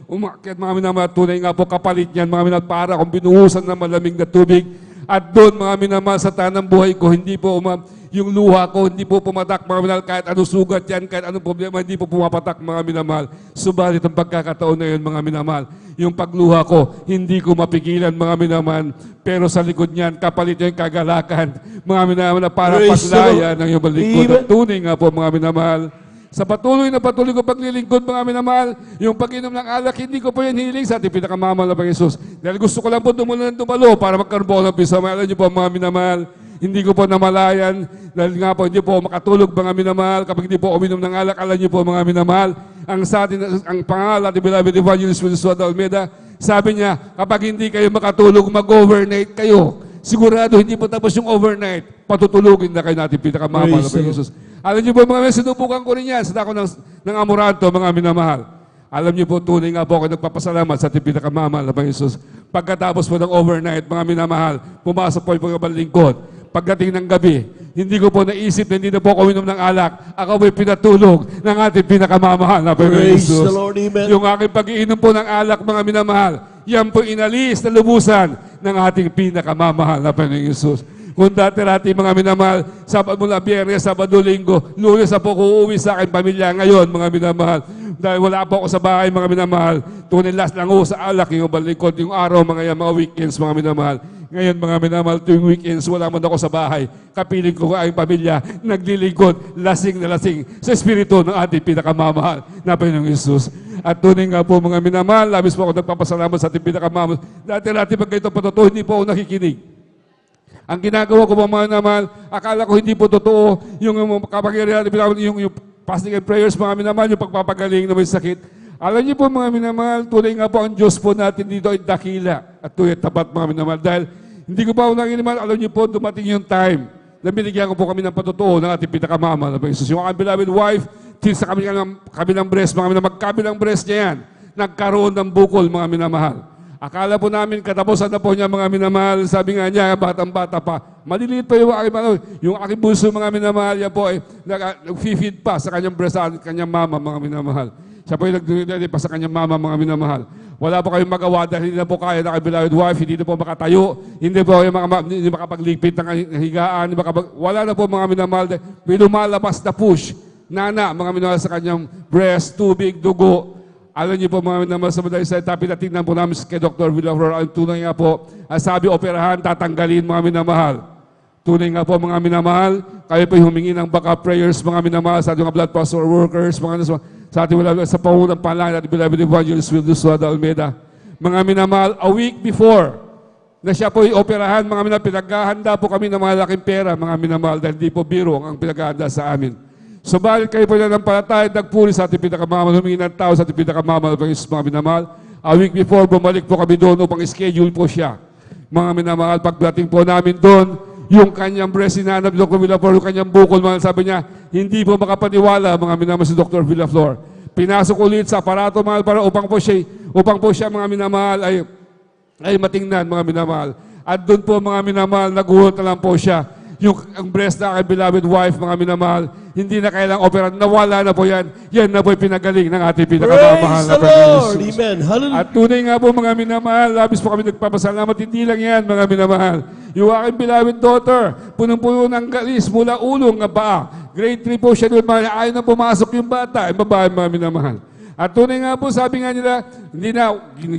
umakyat, mga minamahal, tunay nga po kapalit niyan, mga minamahal, para kung binuhusan ng malamig na tubig. At doon, mga minamahal, sa tanang buhay ko, hindi po yung luha ko, hindi po pumatak, mga minamahal, kahit anong sugat yan, kahit anong problema, hindi po pumapatak, mga minamahal. Subalit ang pagkakataon na yun, mga minamahal, yung pagluha ko, hindi ko mapigilan, mga minamahal, pero sa likod niyan, kapalit yung kagalakan, mga minamahal, na para paglaya ng iyong balikod. At tunay nga po, mga minamahal, sa patuloy ko paglilingkod, mga minamahal, yung pag-inom ng alak, hindi ko po yan hiling sa ating pinakamamahal na Panginoon. Dahil gusto ko lang po dumalo para magkaroon po ng peace. Alam niyo po, mga minamahal, hindi ko po namalayan, dahil nga po, hindi po makatulog, mga minamahal, kapag hindi po uminom ng alak. Alam niyo po, mga minamahal, ang pangalan, ating beloved evangelist Wilson Almeida, sabi niya, kapag hindi kayo makatulog, mag-overnight kayo. Sigurado, hindi po tapos yung overnight, patutulugin na kayo natin pinakamamahal na Panginoon. Alam niyo po, mga sinubukan ko rin yan sa dako ng Amoranto, mga minamahal. Alam niyo po, tunay nga po ako nagpapasalamat sa ating pinakamamahal na Panginoon. Pagkatapos po ng overnight, mga minamahal, pumasok po yung pagkabalingkod. pagdating ng gabi, hindi ko po naisip na hindi na po ako uminom ng alak. Ako po'y pinatulog ng ating pinakamamahal na Panginoon Praise Jesus. the Lord, amen. Yung aking pag-iinom po ng alak, mga minamahal, yan po inalis na lubusan ng ating pinakamamahal na Panginoon Jesus. Kung dati-rati mga minamahal, Sabado mula Biyernes, Sabado, Linggo, Lunes na po ko uuwi sa aking pamilya. Ngayon, mga minamahal, dahil wala po ako sa bahay, mga minamahal, tunay last lang ako sa alak, yung balikod, yung araw, mga weekends, mga minamahal. Ngayon, mga minamahal, tuwing weekends, wala man ako sa bahay. Kapiling ko ang pamilya, naglilingkod, lasing na lasing sa Espiritu ng ating pinakamamahal na Panginoong Isus. At tunay nga po, mga minamahal, labis po ako nagpapasalamat sa ating pinakamamahal. Dati-rati pag ito patotoo, hindi po ako nakikinig. Ang ginagawa ko po, mga minamahal, akala ko hindi po totoo yung kapangyarihan, yung fasting and prayers, mga minamahal, yung pagpapagaling na may sakit. Alam niyo po, mga minamahal, tunay nga po ang Diyos po natin dito ay dakila at tunay tapat, mga minamahal. Dahil hindi ko pa ako nakiniman, alam niyo po, dumating yung time na binigyan ko po kami ng patotoo ng ating pinakamama na Panginoon. Yung aking beloved wife, sa kabilang breast, mga minamahal, magkabilang breast niya yan, nagkaroon ng bukol, mga minamahal. Akala po namin katapusan na po niya, mga minamahal. Sabi nga niya, batang-bata pa. Maliliit pa yung aking bunso, mga minamahal. Yan po ay nag-feed pa sa kanyang breast, sa kanyang mama, mga minamahal. Siya po ay nag-feed pa sa kanyang mama, mga minamahal. Wala po kayong magawa dahil hindi na po kaya na beloved wife, hindi na po makatayo, hindi po kayo hindi makapagligpit ng higaan, wala na po, mga minamahal. May lumalabas na push, nana, mga minamahal, sa kanyang breast, tubig, dugo. Alam niyo po, mga minamahal, sa madaling salita, pinatingnan po namin kay Dr. Villaflor. Ang tunay nga po, sabi, operahan, tatanggalin, mga minamahal. Tunay nga po, mga minamahal, kayo po humingi ng backup prayers, mga minamahal, sa ating mga blood pastor workers, sa ating sa pangunang panalangin at beloved evangelist Wildo Suada Almeida. Mga minamahal, a week before na siya po operahan, mga minamahal, pinaghahanda po kami ng malaking pera, mga minamahal, dahil di po biro ang pinaghahanda sa amin. Subalit kayo po na ng palatay, nagpuri sa ating pinakamamahal, humingi ng tao sa ating pinakamamahal, mga minamahal. A week before, bumalik po kami doon upang schedule po siya. Mga minamahal, pagdating po namin doon, yung kanyang breast, sinanap Dr. Villaflor, yung kanyang bukol, sabi niya, hindi po makapaniwala, mga minamahal, si Dr. Villaflor. Pinasok ulit sa aparato, mga para upang po siya, mga minamahal, ay matingnan, mga minamahal. At doon po, mga minamahal, naguhot na lang po siya. Yung ang breast na aking beloved wife, mga minamahal, hindi na kailang operan, nawala na po yan. Yan na po'y pinagaling ng ating pinakamamahal na Lord! Jesus. Amen. Hallelujah. At tunay nga po, mga minamahal, labis po kami nagpapasalamat, hindi lang yan, mga minamahal. Yung aking beloved daughter, punong-puno ng galis mula ulong nga paa. Grade 3 po siya doon, ayaw na pumasok yung bata, yung babae, mga minamahal. At tunay nga po, sabi nga nila,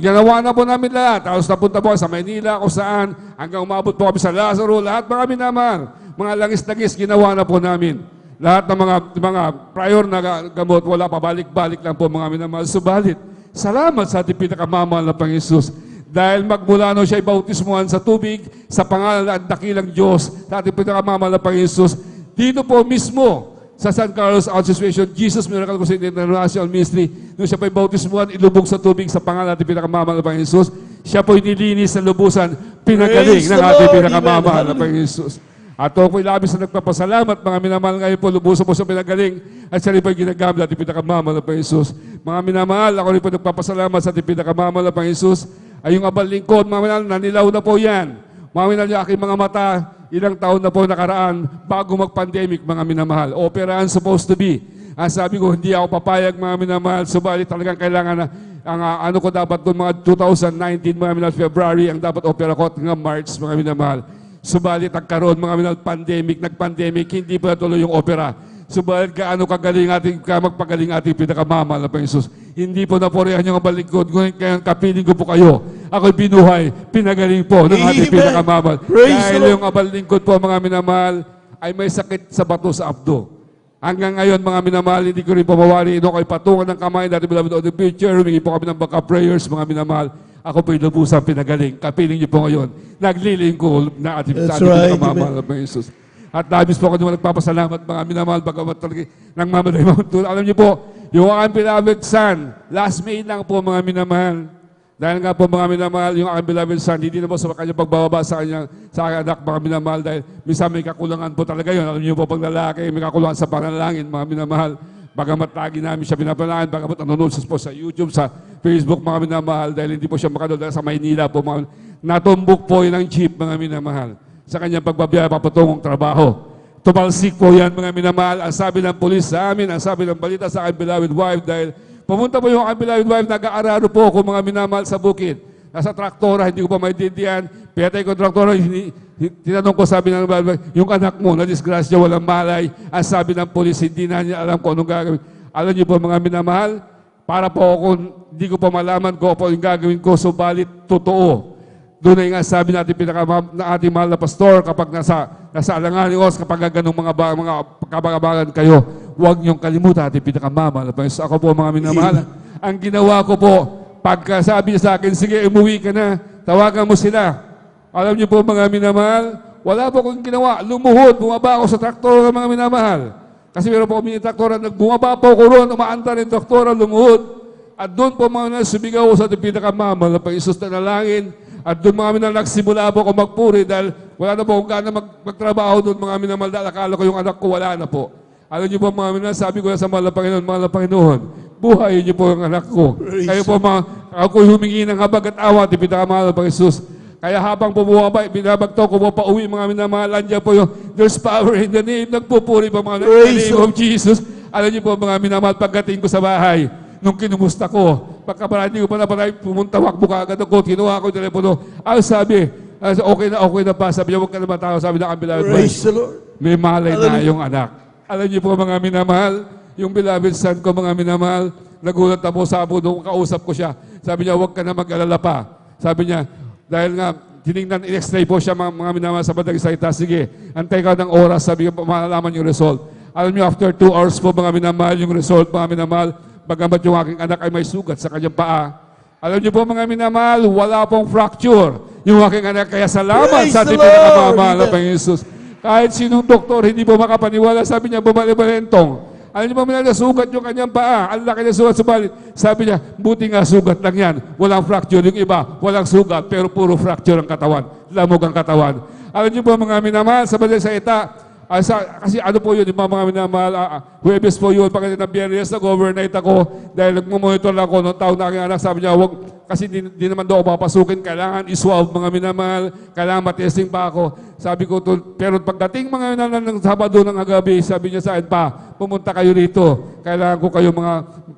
ginawa na po namin lahat. Tapos napunta po sa Maynila, kung saan, hanggang umabot po kami sa Lazaro, lahat mga minamahal. Mga langis-langis, ginawa na po namin. Lahat ng mga prior na gamot, wala pa, balik-balik lang po, mga minamahal. Subalit, salamat sa ating pinakamamahal na Panginoon. Dahil magmula siya ibautismuhan sa tubig, sa pangalan at dakilang Diyos, sa ating pinakamamahal na Panginoon. Dito po mismo, sa San Carlos Association, Jesus Miracle Crusade International Ministry, nung siya po'y bautismuhan, ilubog sa tubig sa pangalan natin pinakamamahal na Panginoon Jesus, siya po'y nilinis sa lubusan, pinagaling ng ating pinakamamahal na Panginoon Jesus. At ako po'y labis na nagpapasalamat, mga minamahal, ngayon po, lubusan po sa pinagaling, at siya rin po'y ginagamit natin pinakamamahal na Panginoon Jesus. Mga minamahal, ako rin po nagpapasalamat sa ating pinakamamahal na Panginoon Jesus, ay yung abal lingkod, mga minamahal, nanilaw na po yan. Mga minamahal, yung aking mga mata, ilang taon na po nakaraan bago mag-pandemic, mga minamahal. Operahan supposed to be. Sabi ko, hindi ako papayag, mga minamahal. Subalit talagang kailangan na, ano ko dapat doon, mga 2019, mga minamahal, February, ang dapat opera ko hanggang March, mga minamahal. Subalit nagkaroon, mga minamahal, nag-pandemic, hindi pa natuloy yung opera. Subalit gaano kagaling magpagaling ating pinakamamahal na Panginoon. Hindi po naporehan yung balingkod, kaya kapiling ko po kayo. Ako'y binuhay, pinagaling po ng ating pinakamamahal. Dahil yung abalingkod po, mga minamahal, ay may sakit sa bato sa abdo. Hanggang ngayon, mga minamahal, hindi ko rin pamawari. Ino ko'y patungan ng kamay natin beloved on the future. Humingi po kami ng backup prayers, mga minamahal. Ako po'y lubusan pinagaling. Kapiling niyo po ngayon. Naglilingkod na ating pinakamamahal na Jesus. At labis po ako naman nagpapasalamat, mga minamahal, bagamat talaga ng mamaday. Alam niyo po, yung aking beloved son, last May lang po, mga minamahal. Dahil nga po, mga minamahal, yung aking beloved son, hindi na po sa kanyang pagbababa sa aking anak, mga minamahal, dahil minsan may kakulangan po talaga yun. Alam niyo po, pag lalaki, may kakulangan sa panalangin, mga minamahal. Bagamat lagi namin siya pinapalangin, bagamat nanonood po sa YouTube, sa Facebook, mga minamahal, dahil hindi po siya makanood dahil sa Maynila po, natumbok po yun ang jeep, mga minamahal. sa kanyang pagbabiyaya papatungong trabaho. Tumalsik po yan mga minamahal. Ang sabi ng pulis sa amin, ang sabi ng balita sa aking beloved wife dahil pumunta po yung aking beloved wife, nag-aararo po ako mga minamahal sa bukid. Nasa traktora, hindi ko pa maintindihan. Pinatay ko yung traktora, tinanong ko, sabi ng beloved wife, yung anak mo, na-disgrasya, walang malay. Ang sabi ng pulis, hindi na niya alam kung anong gagawin. Alam niyo po mga minamahal, para po ako, hindi ko pa malaman kung po yung gagawin ko, subalit totoo. Doon ay nga sabi natin na ating mahal na pastor, kapag nasa alanganin oras, kapag ganong mga pagkabagabagan kayo, huwag niyong kalimutan ating pinakamamahal. Ako po mga minamahal, ang ginawa ko po, pagka sabi niya sa akin, sige, umuwi ka na, tawagan mo sila. Alam niyo po mga minamahal, wala po akong ginawa, lumuhod, bumaba ako sa traktora mga minamahal. Kasi meron po kami yung traktora, nagbumaba po ko roon, umaanta rin yung traktora, lumuhod. At doon po mga sumigaw sa ating pinakamamahal na Pang-Isus na nalangin. At doon mga minamahal, nagsimula po ako magpuri dahil wala na po kung gaano magtrabaho doon mga minamahal dahil akala ko yung anak ko wala na po. Alam niyo po mga minamahal, sabi ko na sa mahal na Panginoon, buhayin niyo po yung anak ko. Kayo po ako humingi ng habag at awa, ating pinakamahal na Pang-Isus. Kaya habang bumabay, binabagto ko po pa uwi mga minamahal, andyan po yung there's power in the name, nagpupuri pa mga in the name of Jesus. Alam niyo po mga minamahal, pagdating ko sa bahay, nung kinumusta ko, pagkaparati ko pa na parang pumunta, wakbo ka agad ako, kinuha ko yung telepono. Ang sabi, okay na pa, sabi niya, huwag ka na matawa, sabi na ang beloved wife, may malay na yung anak. Alam niyo po mga minamahal, yung beloved son ko mga minamahal, nagulat na po sa apo nung kausap ko siya. Sabi niya, huwag ka na mag-alala pa. Sabi niya, dahil nga, tinignan, in-x-ray po siya mga minamahal sa bandang salita. Sige, antay ka ng oras, sabi ko, malalaman yung result. Alam niyo, after 2 hours po mga minamahal, yung result mga minamahal, bagamat yung aking anak ay may sugat sa kanyang paa. Alam niyo po mga minamahal, wala pong fracture yung aking anak. Kaya salamat sa ating pinakamamahal na Panginoon Jesus. Kahit sinong doktor, hindi po makapaniwala, sabi niya, bumalibalentong. Alam niyo po minamahal, sugat yung kanyang paa. Ang laki ng sugat, subalit. Sabi niya, buti nga sugat lang yan. Walang fracture. Yung iba, walang sugat, pero puro fracture ang katawan. Lamog ang katawan. Alam niyo po mga minamahal, sa bandang salita, kasi ano po yun, yung mga minamahal, Huwebes po yun, pagdating ng Biyernes, nag-overnight ako dahil nagmumonitor lang ako ng taon na aking anak. Sabi niya, wag, kasi di naman daw ako papasukin, kailangan iswab mga minamahal, kailangan matesting pa ako. Sabi ko, pero pagdating mga minamahal ng Sabado ng agabi, sabi niya sa akin, pa, pumunta kayo rito, kailangan ko kayo mga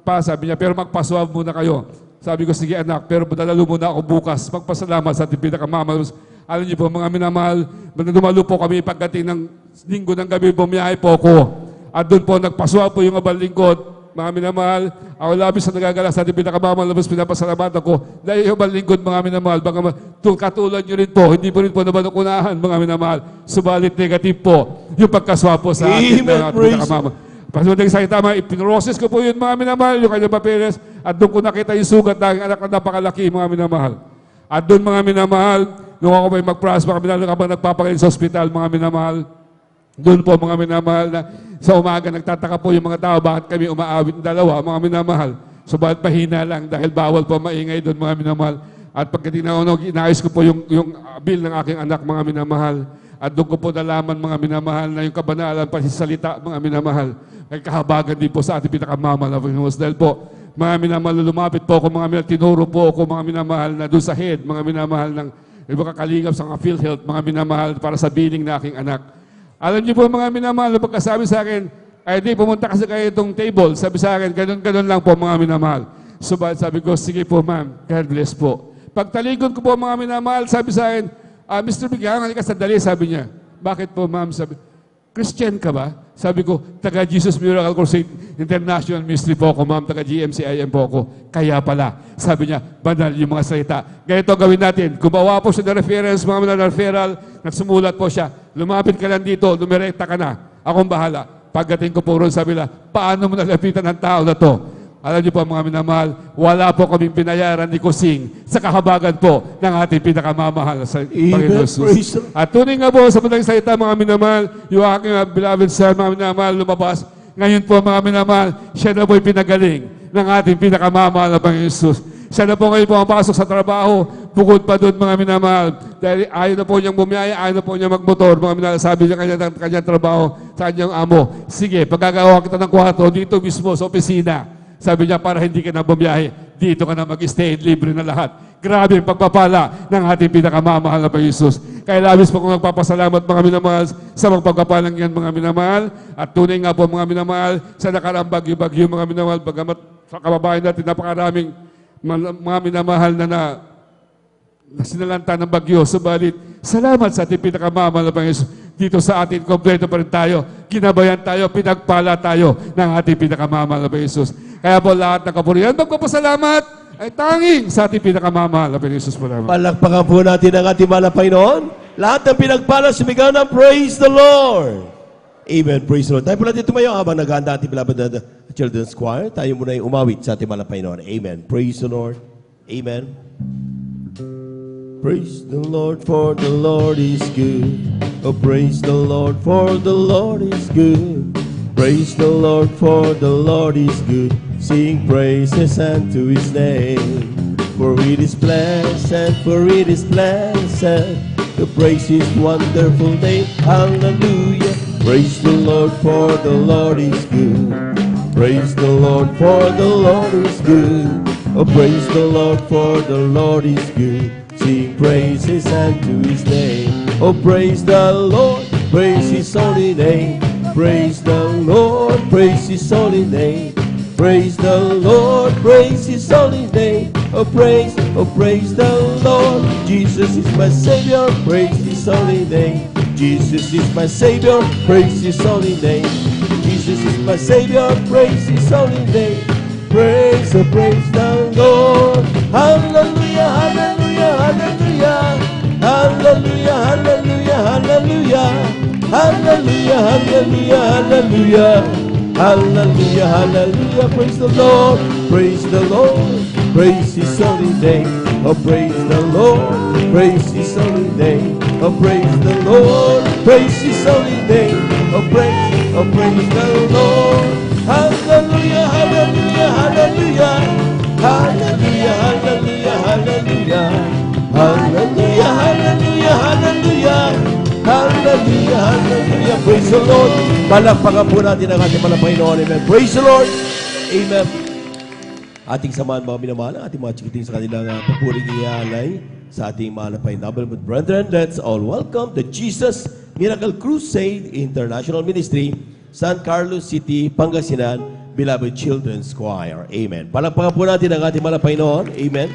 pa, sabi niya, pero magpaswab muna kayo. Sabi ko, sige anak, pero dadalo muna ako bukas, magpasalamat sa ating pinakamamahal. Alam niyo po, mga minamahal, dumalo po kami pagdating ng linggo ng gabi, bumiyahe po ako. At doon po, nagpaswa po yung abang lingkod. Mga minamahal, ako labis na nagagala sa ating pinakamamahal, labis pinapasalamat ako. Dahil yung abang lingkod, mga minamahal, baka katulad nyo rin po, hindi po rin po nabanukunahan, mga minamahal. Subalit negative po, yung pagkaswa po sa ating pinakamamahal. Pagdating sa itama, ipinroses ko po yun, mga minamahal, yung kanyang papeles, at doon ko nakita yung sugat ng aking anak na napakalaki, mga minamahal. At doon, mga minamahal, nung ako may mag-prosper, mga minamahal, habang nagpapagaling sa ospital, mga minamahal, doon po mga minamahal na sa umaga nagtataka po yung mga tao bakit kami umaawit ng dalawa, mga minamahal. Subalit mahina lang dahil bawal po maingay doon mga minamahal. At pagdating na inayos ko po yung bill ng aking anak mga minamahal. At doon ko po nalaman mga minamahal na yung kabanalan pasisalita mga minamahal. Ay kahabagan din po sa ating pinakamamahal na Panginoon. Dahil po mga minamahal lumapit po ako mga minamahal, tinuro po ako mga minamahal na doon sa head mga minamahal ng iba kakalingap sa mga PhilHealth mga minamahal para sa billing na aking anak. Alam niyo po mga minamahal, pagkasabi sa akin, ay di, pumunta kasi kayo itong table. Sabi sa akin, ganun lang po mga minamahal. Subalit sabi ko, sige po ma'am, God bless po. Pagtalikod ko po mga minamahal, sabi sa akin, Mr. Bigyan, halika sandali, sabi niya. Bakit po ma'am? Sabi, Christian ka ba? Sabi ko, taga Jesus Miracle Crusade International Ministry po ako, ma'am, taga GMCIM po ako. Kaya pala, sabi niya, banal yung mga salita. Ganito gawin natin. Kumawa po siya ng reference, mga referral, nagsumulat po siya. Lumapit ka lang dito, lumirekta ka na. Akong bahala. Pagdating ko po ron, sabi nila, paano mo nalapitan ng tao na to? Alam niyo po mga minamahal, wala po kaming binayaran ni Kusing sa kahabagan po ng ating pinakamamahal sa Panginoon Jesus. At tunay nga po sa madaling salita mga minamahal, yung aking beloved son mga minamahal lumabas. Ngayon po mga minamahal, siya na po'y pinagaling ng ating pinakamamahal na Panginoon Jesus. Siya na po ngayon pumapasok sa trabaho, bukod pa doon mga minamahal. Dahil ayaw na po niyang bumiyaya, ayaw na po niyang magmotor. Mga minamahal, sabi niya kanyang trabaho sa kanyang amo. Sige, pagkagawa kita ng kwarto dito mismo sa opisina. Sabi niya, para hindi ka na bumiyahe, dito ka na mag-stay, libre na lahat. Grabe ang pagpapala ng ating pinakamamahal na Panginoon Jesus. Kaya labis po kong nagpapasalamat mga minamahal sa mga pagpapalang yan mga minamahal. At tunay nga po mga minamahal sa nakaraang bagyo-bagyo mga minamahal. Bagamat sa kababayan natin napakaraming mga minamahal na sinalanta ng bagyo. Subalit, salamat sa ating pinakamamahal na Panginoon. Dito sa atin, kompleto pa rin tayo. Ginabayan tayo, pinagpala tayo ng ating pinakamamahal na Panginoon. Kaya po lahat ng kapurihan, magpapasalamat ay tanging sa ating pinakamamahal na Panginoon po naman. Palakpakan po natin ang ating mahal na Panginoon. Lahat ng pinagpala, sumigaw ng praise the Lord. Amen. Praise the Lord. Tayo po natin tumayo habang naghahanda ating beloved na children's choir. Tayo muna yung umawit sa ating mahal na Panginoon. Amen. Praise the Lord. Amen. Praise the Lord, for the Lord is good. Oh, praise the Lord, for the Lord is good. Praise the Lord, for the Lord is good. Sing praises unto his name. For it is pleasant, for it is pleasant to praise his wonderful name. Hallelujah. Praise the Lord, for the Lord is good. Praise the Lord, for the Lord is good. Oh, praise the Lord, for the Lord is good. Sing praises unto his name. Oh, praise the Lord, praise his holy name. Praise the Lord, praise his holy name. Praise the Lord, praise his holy name. Oh, praise the Lord. Jesus is my Savior, praise his holy name. Jesus is my Savior, praise his holy name. Jesus is my Savior, praise his holy name. Praise the Lord. Hallelujah, hallelujah, hallelujah. Hallelujah, hallelujah, hallelujah. Hallelujah, hallelujah, hallelujah. Hallelujah, hallelujah. Praise the Lord, praise the Lord. Praise his holy name. Oh, praise the Lord, praise his holy name. Oh, praise the Lord, praise his holy name. Oh, praise the Lord. Hallelujah, hallelujah, hallelujah. Hallelujah, hallelujah, hallelujah. Hallelujah, hallelujah, hallelujah. Hallelujah, hallelujah. Praise the Lord. Palakpakan po natin ang ating mga Panginoon. Amen. Praise the Lord. Amen. Ating samahan mga minamahal, ating mga chikiting sa kanilang papuring ialay sa ating mahal na Panginoon. But brethren, let's all welcome the Jesus Miracle Crusade International Ministry, San Carlos City, Pangasinan, Beloved Children's Choir. Amen. Palakpakan po natin ang ating mahal na Panginoon. Amen.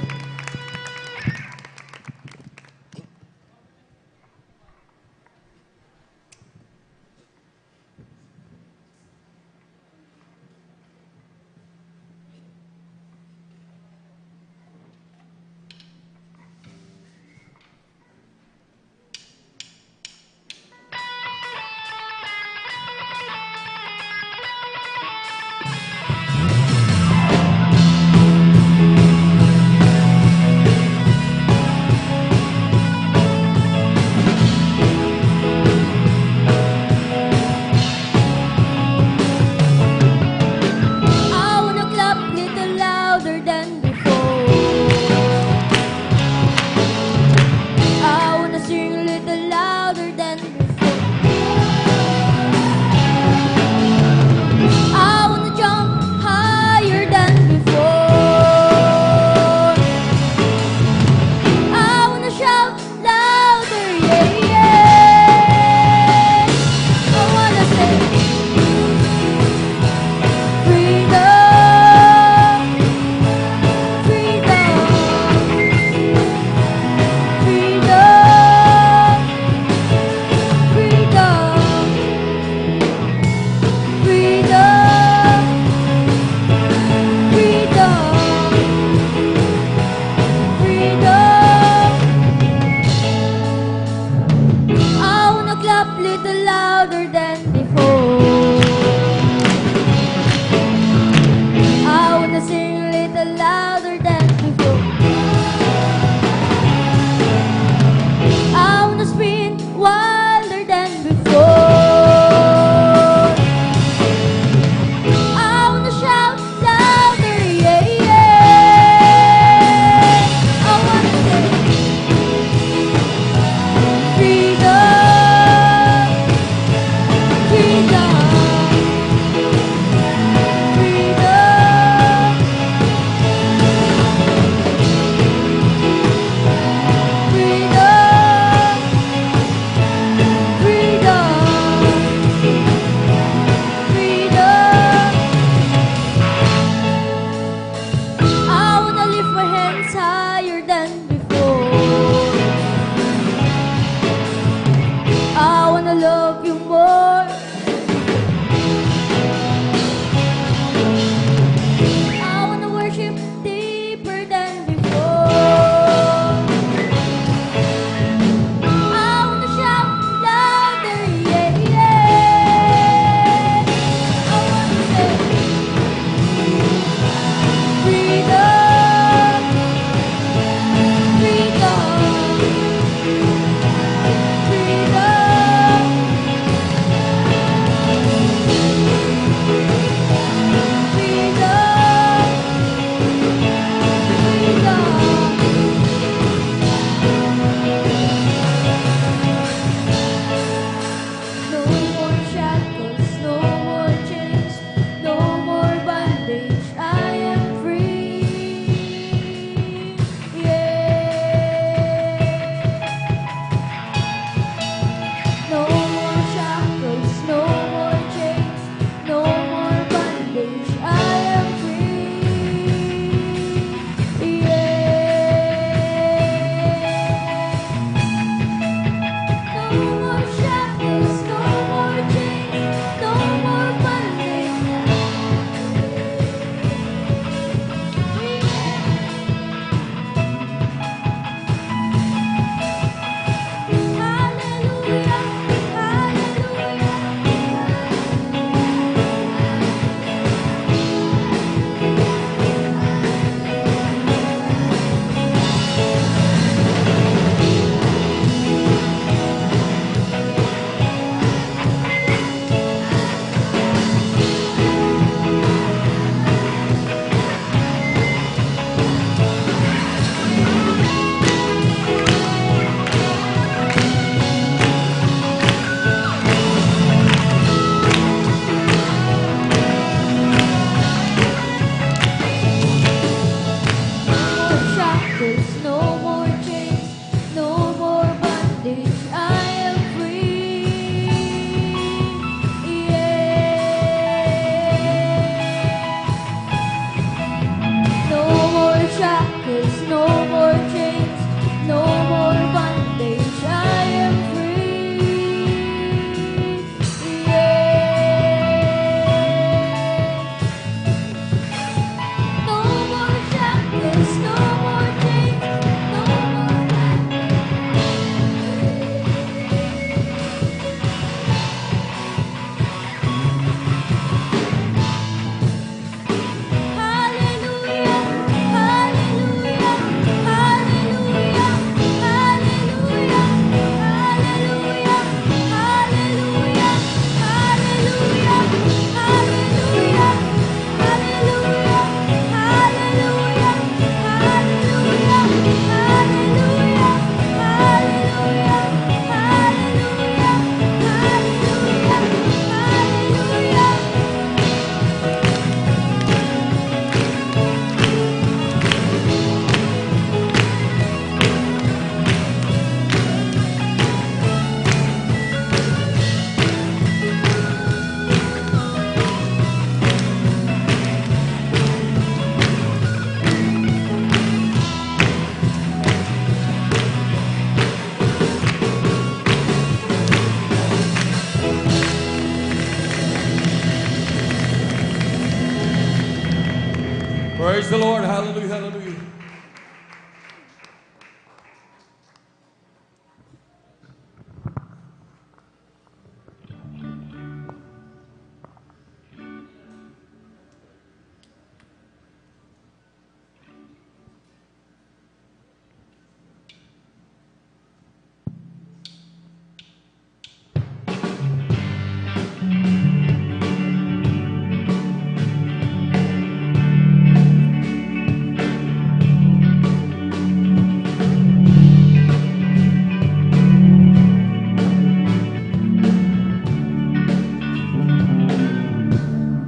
Praise the Lord. Hallelujah, hallelujah.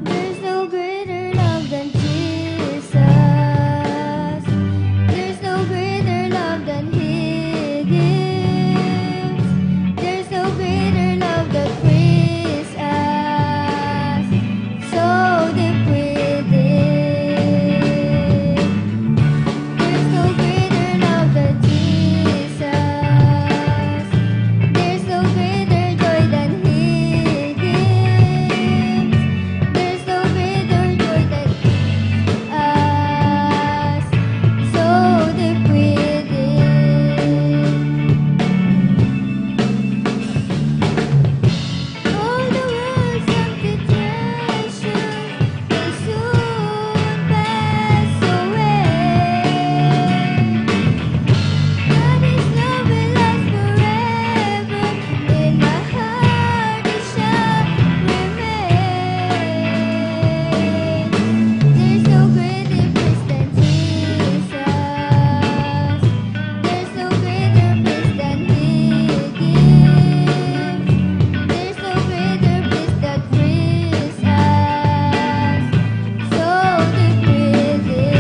There's no greater love than Jesus. There's no greater love than He gives. There's no greater love that frees us so deep within. There's no greater love than Jesus. There's no greater joy than He gives. There's no greater joy than us, so deep within. All the world's empty treasures will soon pass away. God's love will last forever. In my heart it shall remain. There's no greater bliss than Jesus. There's no greater bliss than He gives. There's no greater bliss that frees us so deep within.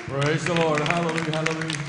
Praise the Lord. Hallelujah, hallelujah.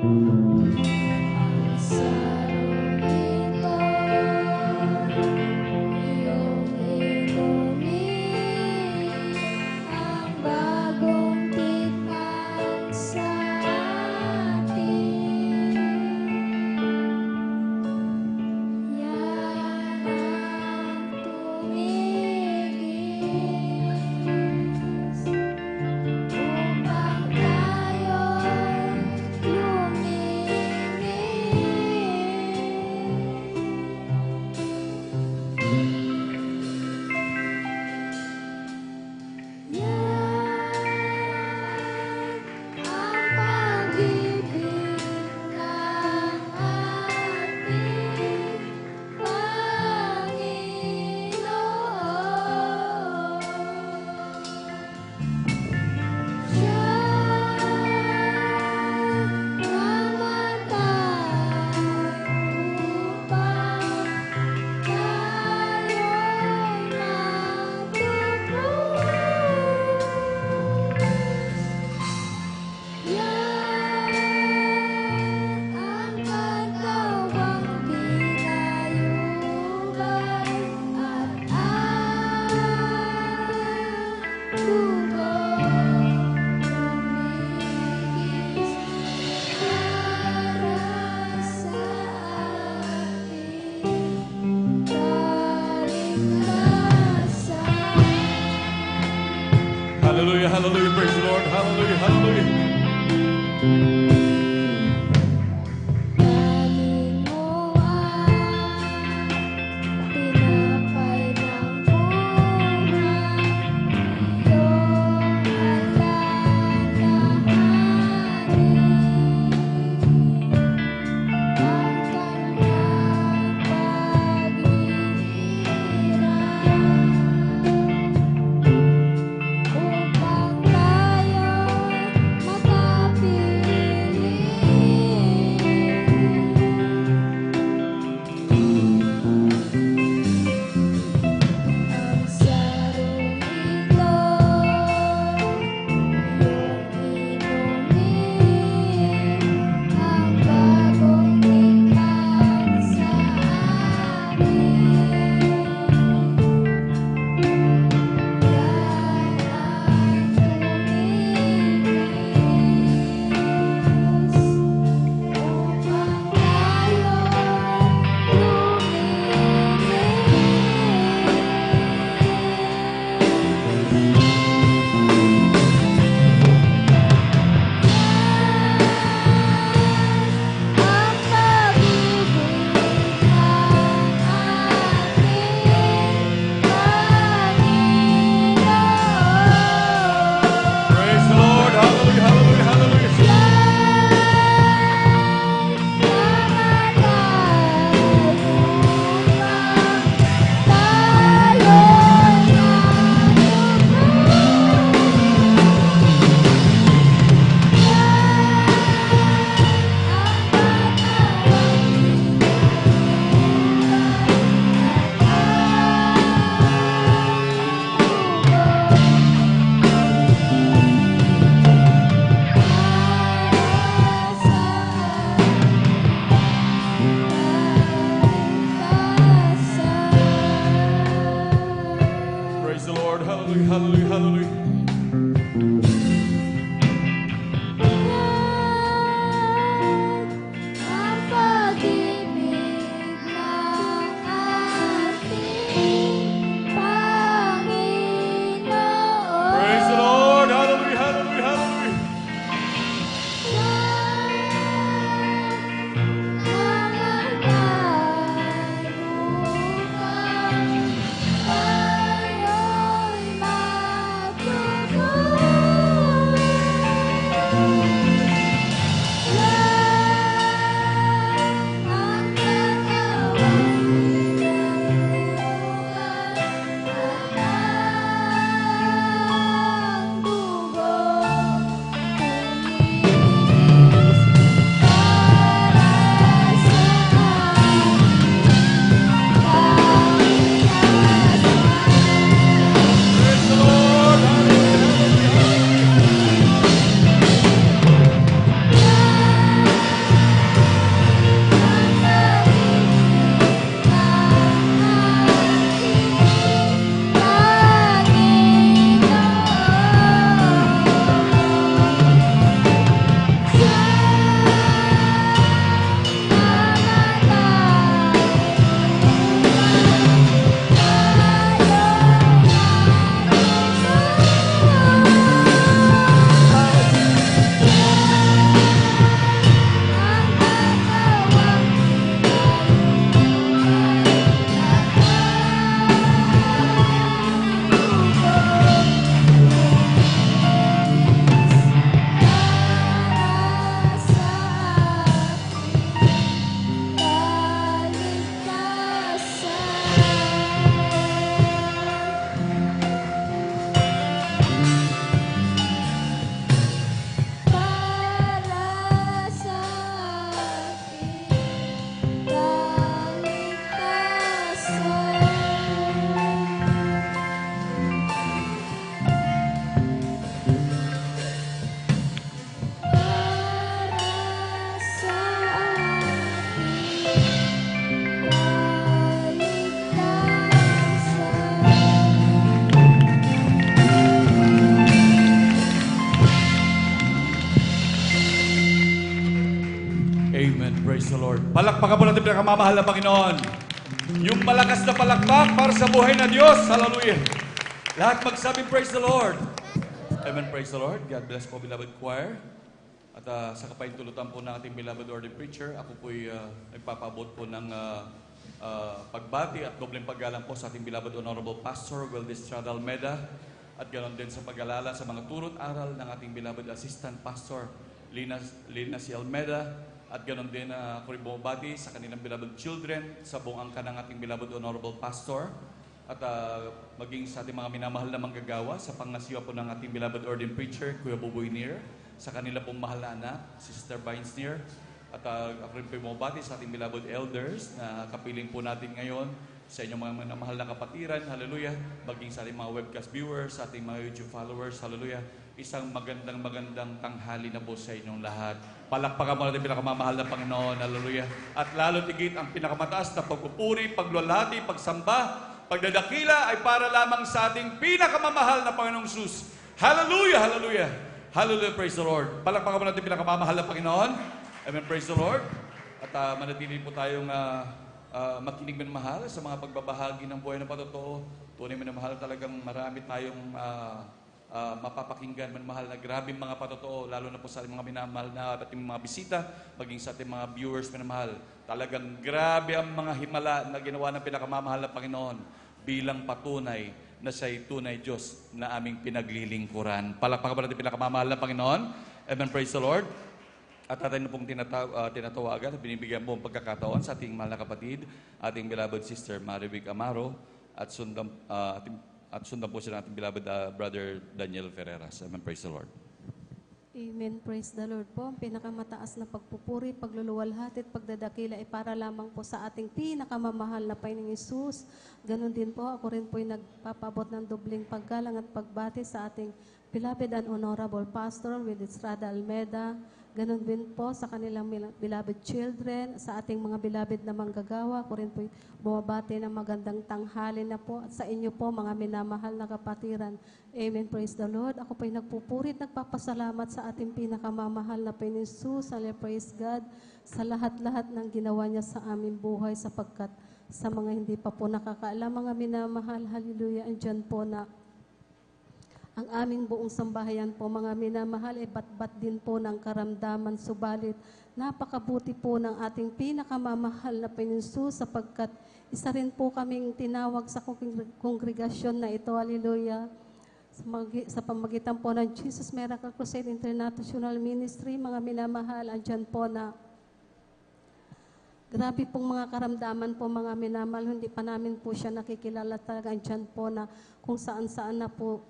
Upang tayo'y lumigaya. Amen. Praise the Lord. Palakpakan po natin pinakamamahal na Panginoon. Yung malakas na palakpak para sa buhay na Diyos. Hallelujah. Lahat magsabi, praise the Lord. Amen. Praise the Lord. God bless po, beloved choir. At sa kapaintulutan po ng ating beloved ordained preacher, ako po'y nagpapabot po ng pagbati at dobleng paggalang po sa ating beloved honorable pastor, Weldes Estrada Almeda. At ganoon din sa pag-alala sa mga turot aral ng ating beloved assistant pastor, Lina C. Almeda. At ganoon din ako rin bumabati sa kanilang beloved children, sa buong angka ng ating beloved honorable pastor. At maging sa ating mga minamahal na manggagawa, sa pangasiwa po ng ating beloved ordained preacher, Kuya Buboy Nier, sa kanila pong mahal na anak, Sister Vines Nier. At ako rin po bumabati sa ating beloved elders na kapiling po natin ngayon, sa inyong mga minamahal na kapatiran, hallelujah, maging sa ating mga webcast viewers, sa ating mga YouTube followers, hallelujah, isang magandang tanghali na po sa inyong lahat. Palakpakan mo natin pinakamamahal na Panginoon, hallelujah. At lalo tigit ang pinakamataas na pagpupuri, pagluwalhati, pagsamba, pagdadakila ay para lamang sa ating pinakamamahal na Panginoong Jesus. Hallelujah, hallelujah. Hallelujah, praise the Lord. Palakpakan mo natin pinakamamahal na Panginoon. Amen, praise the Lord. At manatili po tayong makinig minamahal sa mga pagbabahagi ng buhay na patotoo. Tunay minamahal, talagang marami tayong mapapakinggan minamahal na grabing mga patotoo, lalo na po sa mga minamahal na ating mga bisita, maging sa ating mga viewers minamahal. Talagang grabe ang mga himala na ginawa ng pinakamamahal na Panginoon bilang patunay na siya'y tunay Diyos na aming pinaglilingkuran. Palakpakan ba natin pinakamamahal na Panginoon? Amen, praise the Lord. At atin na pong tinatawagan at binibigyan mo ang pagkakataon sa ating mahal na kapatid, ating beloved sister Marivic Amaro, at sundan po siya ng ating beloved brother Daniel Ferreras. Amen, praise the Lord. Amen, praise the Lord po. Ang pinakamataas na pagpupuri, pagluluwalhati at pagdadakila ay para lamang po sa ating pinakamamahal na Panginoong Hesus. Ganon din po, ako rin po ay nagpapabot ng dobling paggalang at pagbati sa ating beloved and honorable pastor, Weldes Estrada Almeda. Ganon din po sa kanilang beloved children, sa ating mga beloved na manggagawa. Ako rin po bumabati ng magandang tanghali na po. At sa inyo po, mga minamahal na kapatiran. Amen, praise the Lord. Ako po ay nagpupurit, nagpapasalamat sa ating pinakamamahal na Panginoon Jesus. Praise God sa lahat-lahat ng ginawa niya sa aming buhay, sapagkat sa mga hindi pa po nakakaalam, mga minamahal, hallelujah, andyan po na ang aming buong sambahayan po, mga minamahal, ay bat-bat din po ng karamdaman. Subalit, napakabuti po ng ating pinakamamahal na Panginoon Jesus, sapagkat isa rin po kaming tinawag sa kongregasyon na ito, hallelujah, sa pamagitan po ng Jesus Miracle Crusade International Ministry. Mga minamahal, andyan po na grabe pong mga karamdaman po, mga minamahal, hindi pa namin po siya nakikilala talaga. Andyan po na kung saan-saan na po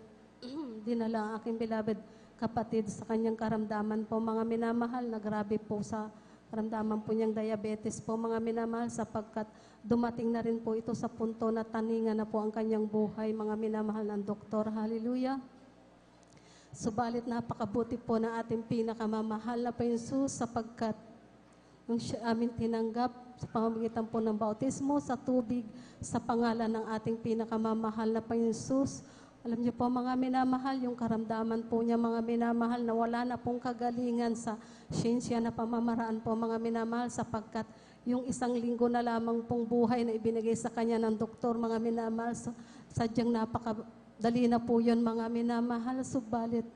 dinala ang aking beloved kapatid sa kanyang karamdaman po, mga minamahal, na grabe po sa karamdaman po niyang diabetes po, mga minamahal, sapagkat dumating na rin po ito sa punto na taningan na po ang kanyang buhay, mga minamahal ng doktor, hallelujah. Subalit napakabuti po ng ating pinakamamahal na Panginoon Jesus, sapagkat nung siya amin tinanggap sa pamamagitan po ng bautismo sa tubig, sa pangalan ng ating pinakamamahal na Panginoon Jesus, alam niyo po, mga minamahal, yung karamdaman po niya, mga minamahal, na wala na pong kagalingan sa siyensya na pamamaraan po, mga minamahal, sapagkat yung 1 linggo na lamang pong buhay na ibinigay sa kanya ng doktor, mga minamahal, sadyang napakadali na po yun, mga minamahal. Subalit,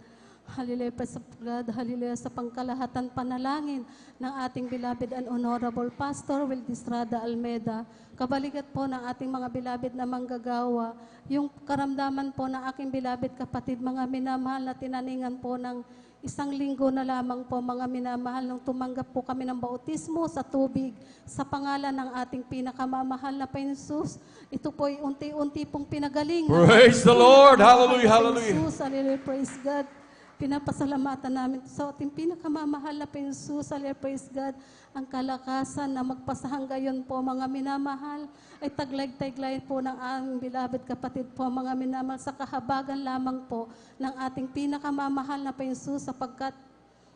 hallelujah, praise God, hallelujah, sa pangkalahatan panalangin ng ating beloved and honorable pastor, Weldes Estrada Almeda, kabalikat po ng ating mga beloved na manggagawa, yung karamdaman po ng aking beloved kapatid, mga minamahal, na tinaningan po ng 1 linggo na lamang po, mga minamahal, nung tumanggap po kami ng bautismo sa tubig sa pangalan ng ating pinakamamahal na Panginoon Jesus. Ito po ay unti-unti pong pinagaling. Praise the Lord! Hallelujah, hallelujah! Jesus, hallelujah, praise God. Pinapasalamatan namin sa ating pinakamamahal na Panginoon Jesus, hallelujah, praise God. Ang kalakasan na magpasahanggayon po, mga minamahal, ay taglay-taglay po ng aming beloved kapatid po, mga minamahal, sa kahabagan lamang po ng ating pinakamamahal na Panginoon Jesus, sapagkat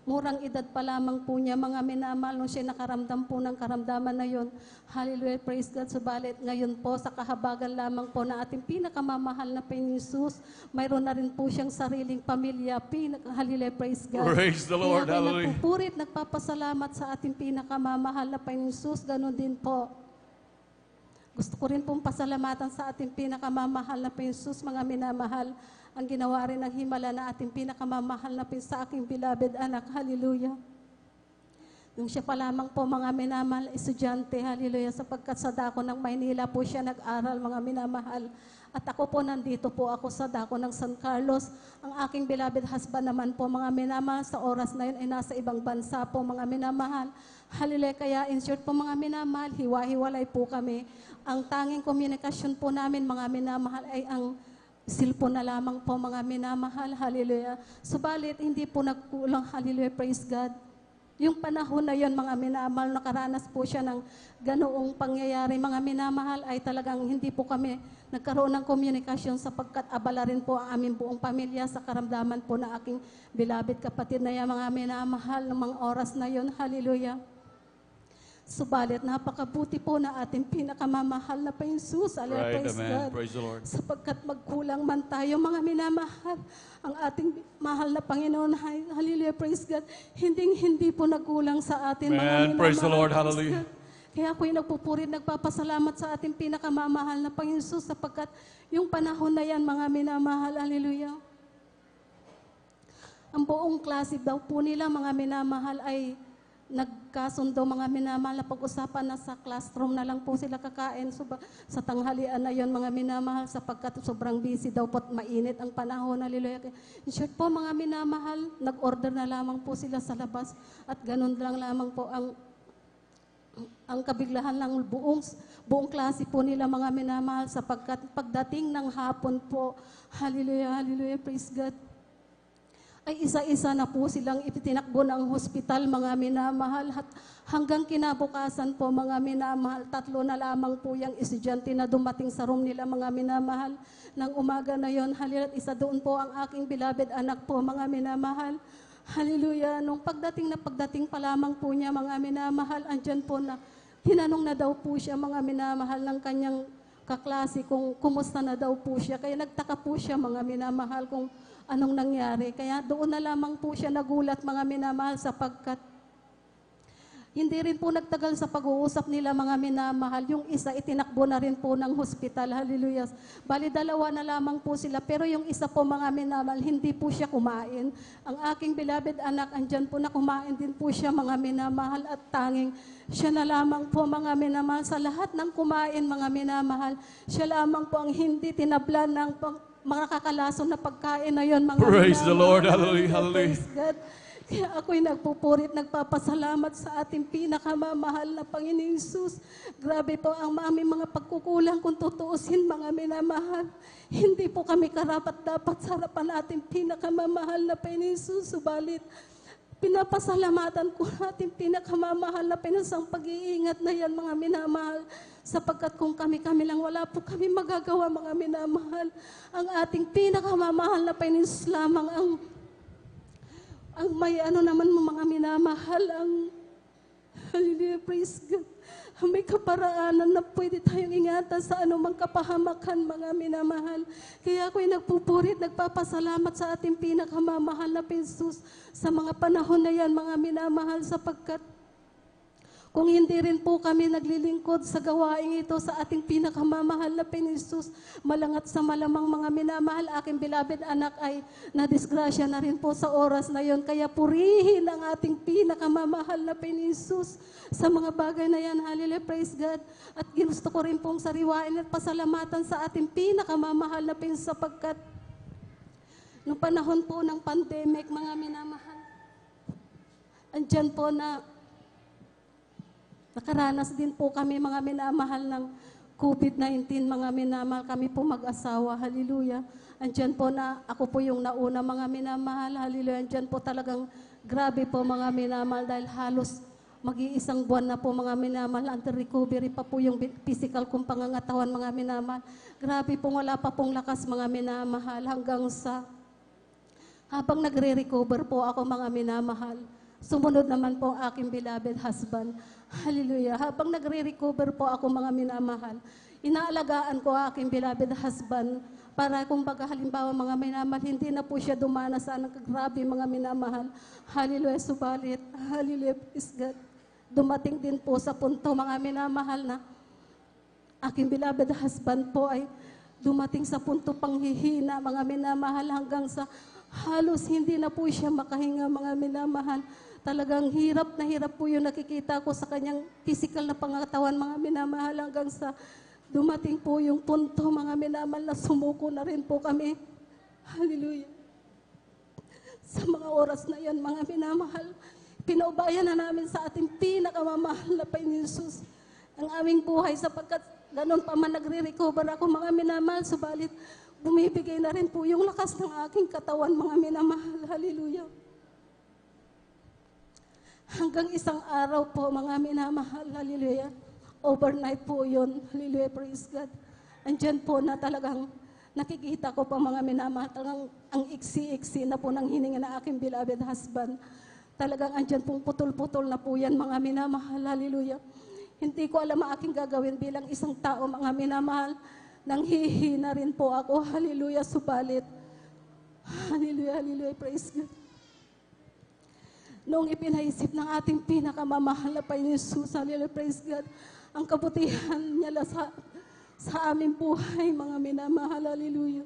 Murang edad pa lamang po niya, mga minamahal, nung siya nakaramdam po ng karamdaman na yun. Hallelujah, praise God. Subalit ngayon po, sa kahabagan lamang po na ating pinakamamahal na Panginoon Jesus, mayroon na rin po siyang sariling pamilya. Hallelujah, praise God. Praise the Lord, Kaya ako'y hallelujah. nagpupurit, nagpapasalamat sa ating pinakamamahal na Panginoon Jesus. Ganon din po. Gusto ko rin pong pasalamatan sa ating pinakamamahal na Panginoon Jesus, mga minamahal, ang ginawa rin ng himala na ating pinakamamahal na sa aking beloved anak. Hallelujah. Nung siya pa lamang po, mga minamahal, estudyante, hallelujah, sapagkat sa dako ng Maynila po siya nag-aral, mga minamahal. At ako po, nandito po ako sa dako ng San Carlos. Ang aking beloved husband naman po, mga minamahal, sa oras na yun ay nasa ibang bansa po, mga minamahal. Hallelujah, kaya in short po, mga minamahal, hiwa-hiwalay po kami. Ang tanging komunikasyon po namin, mga minamahal, ay ang cellphone na lamang po, mga minamahal. Hallelujah. Subalit, hindi po nagkulang. Hallelujah, praise God. Yung panahon na yun, mga minamahal, nakaranas po siya ng ganoong pangyayari. Mga minamahal, ay talagang hindi po kami nagkaroon ng komunikasyon sapagkat abala rin po ang aming buong pamilya sa karamdaman po na aking beloved kapatid na yan, mga minamahal, ng mga oras na yun. Hallelujah. Subalit, napakabuti po na ating pinakamamahal na Panginoon Jesus. Right, Praise amen. God. Praise the Lord. Sapagkat magkulang man tayo, mga minamahal, ang ating mahal na Panginoon, hallelujah, praise God, hindi po nagkulang sa atin, mga Amen. minamahal. Praise the Lord. Praise Hallelujah. God. Kaya ako'y nagpupurit, nagpapasalamat sa ating pinakamamahal na Panginoon Jesus, sapagkat yung panahon na yan, mga minamahal, hallelujah. Ang buong klase daw po nila, mga minamahal, ay nagkasundo, mga minamahal, na pag-usapan na sa classroom na lang po sila kakain sa tanghalian na yon, mga minamahal, sapagkat sobrang busy daw po at mainit ang panahon. Hallelujah. In short po, mga minamahal, nag-order na lamang po sila sa labas at ganun lang lamang po ang kabiglahan ng buong klase po nila, mga minamahal, sapagkat pagdating ng hapon po, hallelujah, hallelujah, praise God, ay isa-isa na po silang itinakbo ng hospital, mga minamahal. At hanggang kinabukasan po, mga minamahal, 3 na lamang po yung estudyante na dumating sa room nila, mga minamahal. Nang umaga na yon, hallelujah, isa doon po ang aking beloved anak po, mga minamahal. Hallelujah. Nung pagdating pa lamang po niya, mga minamahal, andyan po na, tinanong na daw po siya, mga minamahal, ng kanyang kaklase kung kumusta na daw po siya. Kaya nagtaka po siya, mga minamahal, kung anong nangyari. Kaya doon na lamang po siya nagulat, mga minamahal, sapagkat hindi rin po nagtagal sa pag-uusap nila, mga minamahal. Yung isa, itinakbo na rin po ng hospital. Hallelujah. Bali, 2 na lamang po sila. Pero yung isa po, mga minamahal, hindi po siya kumain. Ang aking beloved anak, andyan po na kumain din po siya, mga minamahal, at tanging siya na lamang po, mga minamahal, sa lahat ng kumain, mga minamahal, siya lamang po ang hindi tinablan ng mga kakalason na pagkain na yon, mga Praise minamahal. the Lord. Hallelujah, hallelujah. Praise God. Kaya ako'y nagpupurit, nagpapasalamat sa ating pinakamamahal na Panginoon Jesus. Grabe po ang aming mga pagkukulang kung tutuusin, mga minamahal. Hindi po kami karapat-dapat sa harapan ating pinakamamahal na Panginoon Jesus. Subalit, pinapasalamatan ko ating pinakamamahal na Panginoon pag-iingat na yan, mga minamahal. Sapagkat kung kami lang, wala po kami magagawa, mga minamahal. Ang ating pinakamamahal na Panginoon Jesus lamang ang may naman mga minamahal, ang hallelujah, praise God, ang may kaparaanan na pwede tayong ingatan sa anumang kapahamakan, mga minamahal. Kaya ako'y nagpupurit, nagpapasalamat sa ating pinakamamahal na Jesus sa mga panahon na yan, mga minamahal, sapagkat kung hindi rin po kami naglilingkod sa gawaing ito sa ating pinakamamahal na Jesus, malangat sa malamang, mga minamahal, aking beloved anak ay nadisgrasya na rin po sa oras na yon. Kaya purihin ang ating pinakamamahal na Jesus sa mga bagay na yan. Hallelujah, praise God. At ginusto ko rin pong sariwain at pasalamatan sa ating pinakamamahal na Jesus, sapagkat noong panahon po ng pandemic, mga minamahal, andyan po na nakaranas din po kami, mga minamahal, ng COVID-19, mga minamahal. Kami po mag-asawa, hallelujah. Andyan po na, ako po yung nauna, mga minamahal, hallelujah. Andyan po talagang grabe po, mga minamahal, dahil halos mag-iisang buwan na po, mga minamahal, under recovery pa po yung physical kong pangangatawan, mga minamahal. Grabe po, wala pa pong lakas, mga minamahal, hanggang sa habang nagre-recover po ako, mga minamahal, Sumunod naman po ang aking beloved husband. Hallelujah. Habang nagre-recover po ako mga minamahal, inaalagaan ko ang aking beloved husband para kung baga halimbawa mga minamahal, hindi na po siya dumana sa grabe mga minamahal. Hallelujah. Subalit, hallelujah, praise God. Dumating din po sa punto mga minamahal na aking beloved husband po ay dumating sa punto panghihina mga minamahal hanggang sa halos hindi na po siya makahinga mga minamahal. Talagang hirap na hirap po yung nakikita ko sa kanyang physical na pangatawan mga minamahal hanggang sa dumating po yung punto mga minamahal na sumuko na rin po kami. Hallelujah. Sa mga oras na yan mga minamahal, pinaubayan na namin sa ating pinakamamahal na Panginoon Jesus ang aming buhay sapagkat ganon pa man nagre-recover ako mga minamahal, subalit bumibigay na rin po yung lakas ng aking katawan mga minamahal. Hallelujah. Hanggang isang araw po mga minamahal, hallelujah. Overnight po yun, hallelujah, praise God. Andyan po na talagang nakikita ko pa mga minamahal, talagang ang iksi-iksi na po ng hininga na aking beloved husband. Talagang andyan pong putol-putol na po yan mga minamahal, hallelujah. Hindi ko alam ang aking gagawin bilang isang tao mga minamahal. Nanghihina rin po ako, hallelujah, subalit. Hallelujah, hallelujah, praise God. Noong ipinaisip ng ating pinakamamahal na Panginoon Jesus, hallelujah, praise God, ang kabutihan niya sa aming buhay, mga minamahal, hallelujah.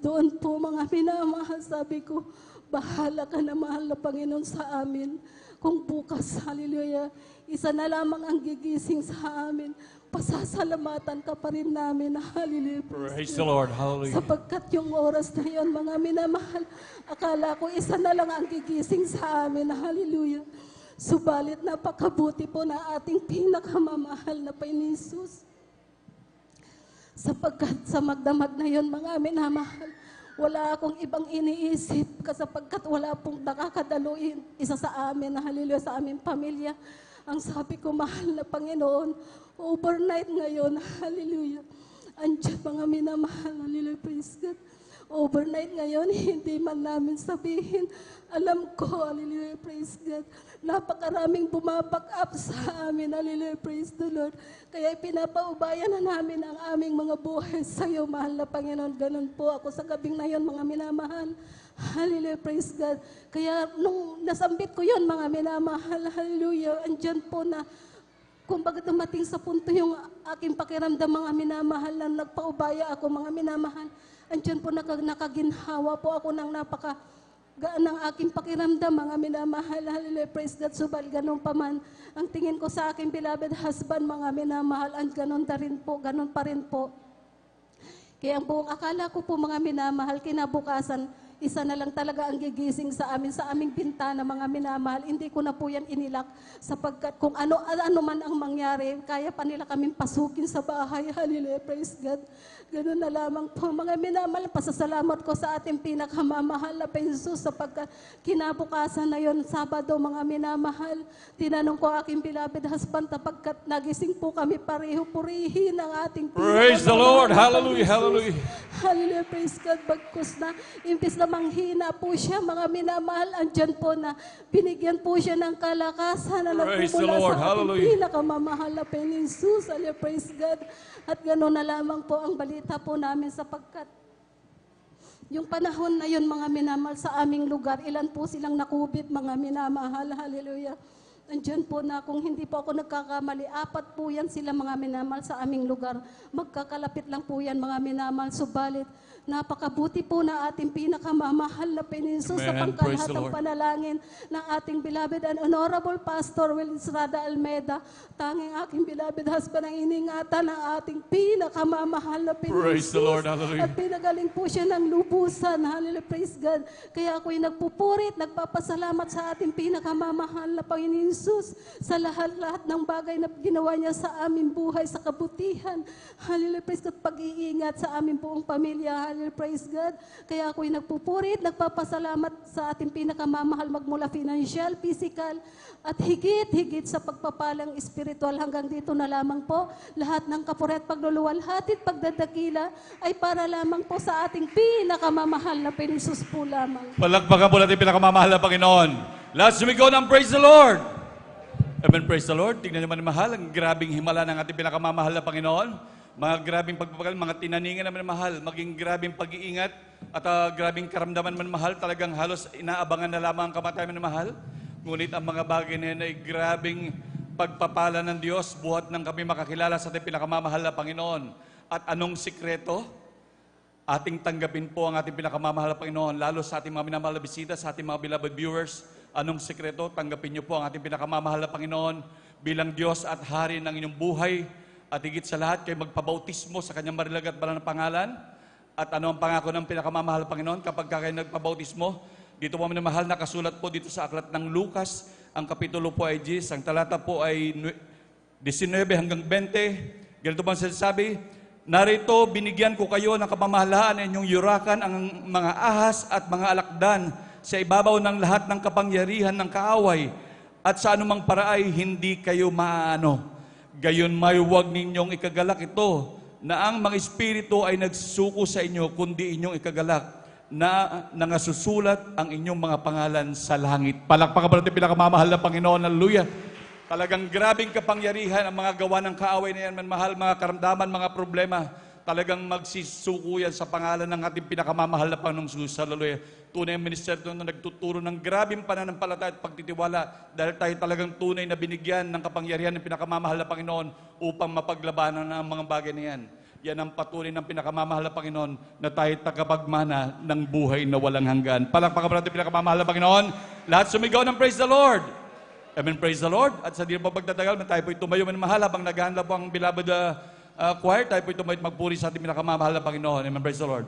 Doon po, mga minamahal, sabi ko, bahala ka na mahal na Panginoon sa amin. Kung bukas, hallelujah, isa na lamang ang gigising sa amin, pasasalamatan ka pa rin namin. Hallelujah. Praise the Lord. Hallelujah. Sapagkat yung oras na yun, mga minamahal, akala ko isa na lang ang gigising sa amin. Hallelujah. Subalit napakabuti po na ating pinakamamahal na Panginoon Jesus. Sapagkat sa magdamag na yun, mga minamahal, wala akong ibang iniisip sapagkat wala pong nakakadaluin isa sa amin. Hallelujah, sa aming pamilya. Ang sabi ko, mahal na Panginoon, overnight ngayon, hallelujah. Andiyan mga minamahal, hallelujah, praise God. Overnight ngayon, hindi man namin sabihin, alam ko, hallelujah, praise God. Napakaraming bumaback up sa amin, hallelujah, praise the Lord. Kaya pinapaubayan na namin ang aming mga buhay sa iyo, mahal na Panginoon. Ganun po ako sa gabing na yon, mga minamahal. Hallelujah, praise God. Kaya nung nasambit ko yon, mga minamahal, hallelujah, andyan po na, kumbaga dumating sa punto yung aking pakiramdam, mga minamahal, na nagpaubaya ako, mga minamahal. Andyan po nakaginhawa po ako ng gaan ng aking pakiramdam, mga minamahal, hallelujah, praise God. Subal, ganun pa man, ang tingin ko sa aking beloved husband, mga minamahal, and ganun pa rin po. Kaya ang buong akala ko po, mga minamahal, kinabukasan, isa na lang talaga ang gigising sa aming bintana, mga minamahal. Hindi ko na po yan inilak sapagkat kung ano man ang mangyari, kaya pa nila kaming pasukin sa bahay. Hallelujah, praise God. Ganun na lamang po, mga minamahal. Pasasalamat ko sa ating pinakamamahal na Jesus sapagkat kinabukasan na yon, Sabado, mga minamahal. Tinanong ko aking beloved husband sapagkat nagising po kami pareho, purihin ang ating Praise the Lord. Hallelujah, hallelujah. Hallelujah, praise God. Bagkus na, imbis na manghina po siya, mga minamahal, andyan po na binigyan po siya ng kalakasan na Praise the nagmumula Lord. sa ating Hallelujah. pinakamamahal na Panginoon Jesus. Hallelujah, praise God. At gano'n na lamang po ang balita po namin sapagkat yung panahon na yun, mga minamahal, sa aming lugar, ilan po silang nakubit, mga minamahal. Hallelujah. Andyan po na kung hindi po ako nagkakamali, 4 po yan sila, mga minamahal, sa aming lugar. Magkakalapit lang po yan, mga minamahal. Subalit, napakabuti po na ating pinakamamahal na Panginoon sa Amen. Praise the pangkalahatang Lord. panalangin ng ating beloved and honorable Pastor Willis Rada Almeida. Tanging aking beloved husband ang iningatan ng ating pinakamamahal na Panginoon. Praise the Lord. Hallelujah. At pinagaling po siya ng lubusan. Hallelujah, praise God. Kaya ako'y nagpupurit, nagpapasalamat sa ating pinakamamahal na Panginoon Jesus sa lahat-lahat ng bagay na ginawa niya sa aming buhay, sa kabutihan. Hallelujah, praise God, pag-iingat sa aming buong pamilya. Hallelujah, praise God. Kaya ako'y nagpupurit, nagpapasalamat sa ating pinakamamahal magmula financial, physical, at higit sa pagpapalang espiritual. Hanggang dito na lamang po, lahat ng kapurihan at pagluluwalhati at pagdadakila ay para lamang po sa ating pinakamamahal na Pinisus po lamang. Palakpakan po natin pinakamamahal na Panginoon. Let's sumigaw ng praise the Lord. Amen, praise the Lord. Tingnan naman mahal, ang grabing himala ng ating pinakamamahal na Panginoon. Mga grabing pagpapagal, mga tinaningan naman mahal, maging grabing pag-iingat at grabing karamdaman man mahal, talagang halos inaabangan na lamang ang kamatayan man mahal. Ngunit ang mga bagay na yan ay grabing pagpapala ng Diyos, buhat ng kami makakilala sa ating pinakamamahal na Panginoon. At anong sikreto? Ating tanggapin po ang ating pinakamamahal na Panginoon, lalo sa ating mga minamahal na bisita, sa ating mga beloved viewers. Anong sikreto? Tanggapin niyo po ang ating pinakamamahal na Panginoon bilang Diyos at Hari ng inyong buhay. At higit sa lahat, kayo magpabautismo sa kanyang marilag at banal na pangalan. At ano ang pangako ng pinakamamahal na Panginoon kapag kayo nagpabautismo? Dito po minamahal, nakasulat po dito sa aklat ng Lucas. Ang kapitulo po ay 10, ang talata po ay 19 hanggang 20. Ganito bang sinasabi? Narito, binigyan ko kayo ng kapamahalaan inyong yurakan ang mga ahas at mga alakdan sa ibabaw ng lahat ng kapangyarihan ng kaaway at sa anumang paraay hindi kayo maano. Gayon may huwag ninyong ikagalak ito na ang mga espiritu ay nagsuko sa inyo kundi inyong ikagalak na nangasusulat ang inyong mga pangalan sa langit. Palakpakan po natin pinakamamahal na Panginoon. Hallelujah. Talagang grabing kapangyarihan ang mga gawa ng kaaway na yan, man mahal, mga karamdaman, mga problema. Talagang magsisuko yan sa pangalan ng ating pinakamamahal na Panginoong Jesus. Hallelujah. Tunay ang ministeryo na nagtuturo ng grabing pananampalataya at pagtitiwala dahil tayo talagang tunay na binigyan ng kapangyarihan ng pinakamamahal na Panginoon upang mapaglabanan ang mga bagay na yan. Yan ang patunay ng pinakamamahal na Panginoon na tayo tagapagmana ng buhay na walang hanggan. Palakpakan po natin pinakamamahal na Panginoon. Lahat sumigaw ng praise the Lord. Amen, praise the Lord. At sa di na pagtatagal, tayo po'y tumayo man mahal habang naghahanap po ang beloved choir, tayo po'y tumayo at magpuri sa ating pinakamamahal na Panginoon. Amen, praise the Lord.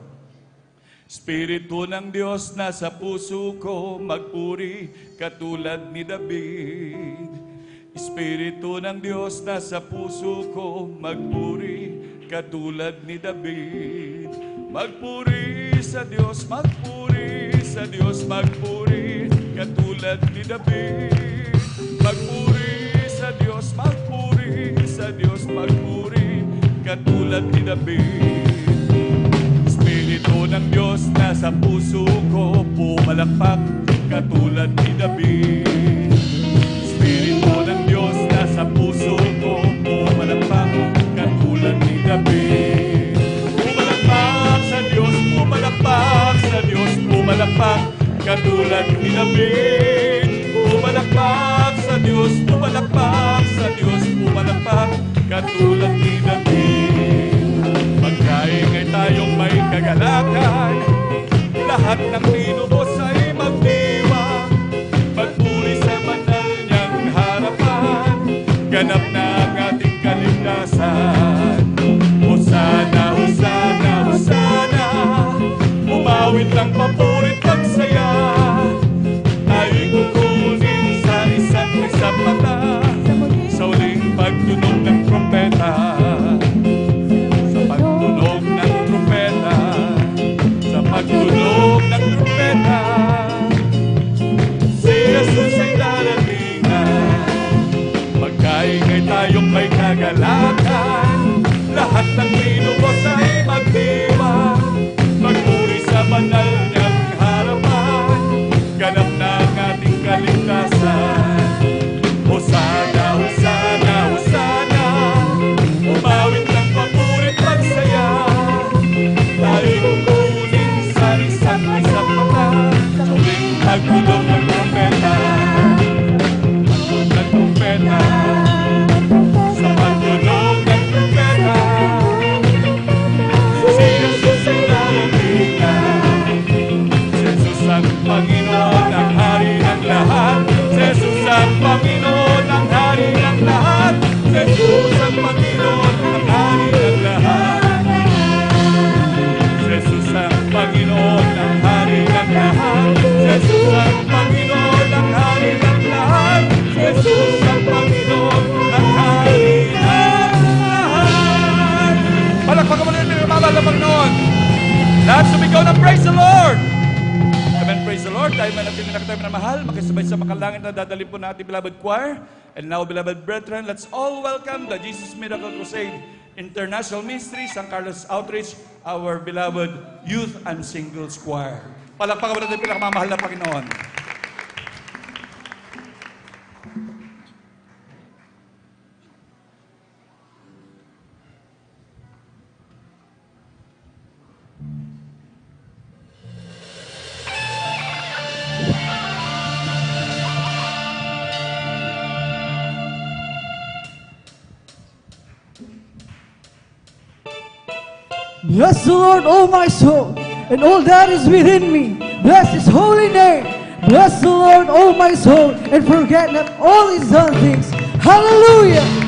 Espiritu ng Diyos nasa puso ko, magpuri katulad ni David. Espiritu ng Diyos nasa puso ko, magpuri katulad ni David. Magpuri sa Diyos, magpuri sa Diyos, magpuri katulad ni David. Magpuri sa Diyos, magpuri sa Diyos, magpuri katulad ni David. Espiritu ng Diyos nasa puso ko, pumalakpak katulad ni David. Espiritu ng Diyos nasa puso ko, pumalakpak katulad ni David. Pumalakpak sa Diyos, pumalakpak sa Diyos, pumalakpak katulad ni David. Pumalakpak sa Diyos, pumalakpak sa Diyos, pumalakpak katulad ni David. Magkaingay tayong may kagalakan, lahat ng tinubos ay magdiwang, magpuri sa banal niyang harapan, ganap na ang ating kaligtasan. Hosana, Hosana, Hosana, umawit lang papurit pagsaya, ay kukunin sa isa't isang mata, sa uling pagtunog ng trompeta. Sa pagtunog ng trompeta, sa pagtunog ng trompeta, si Jesus ay darating na. Magkaingay tayong may kagalakan, lahat ng tinubos ay magdiwang, magpuri sa banal niyang harapan, ganap na ang ating kaligtasan. Hosana, Hosana, Hosana, ating minakatay na mahal, makisabay sa makalangit na dadalhin po natin, beloved choir. And now, beloved brethren, let's all welcome the Jesus Miracle Crusade International Ministry, San Carlos Outreach, our beloved Youth and Singles Choir. Palakpakan mo natin pinakamamahal na Panginoon. Bless the Lord, O my soul, and all that is within me. Bless His holy name. Bless the Lord, O my soul, and forget not all His done things. Hallelujah!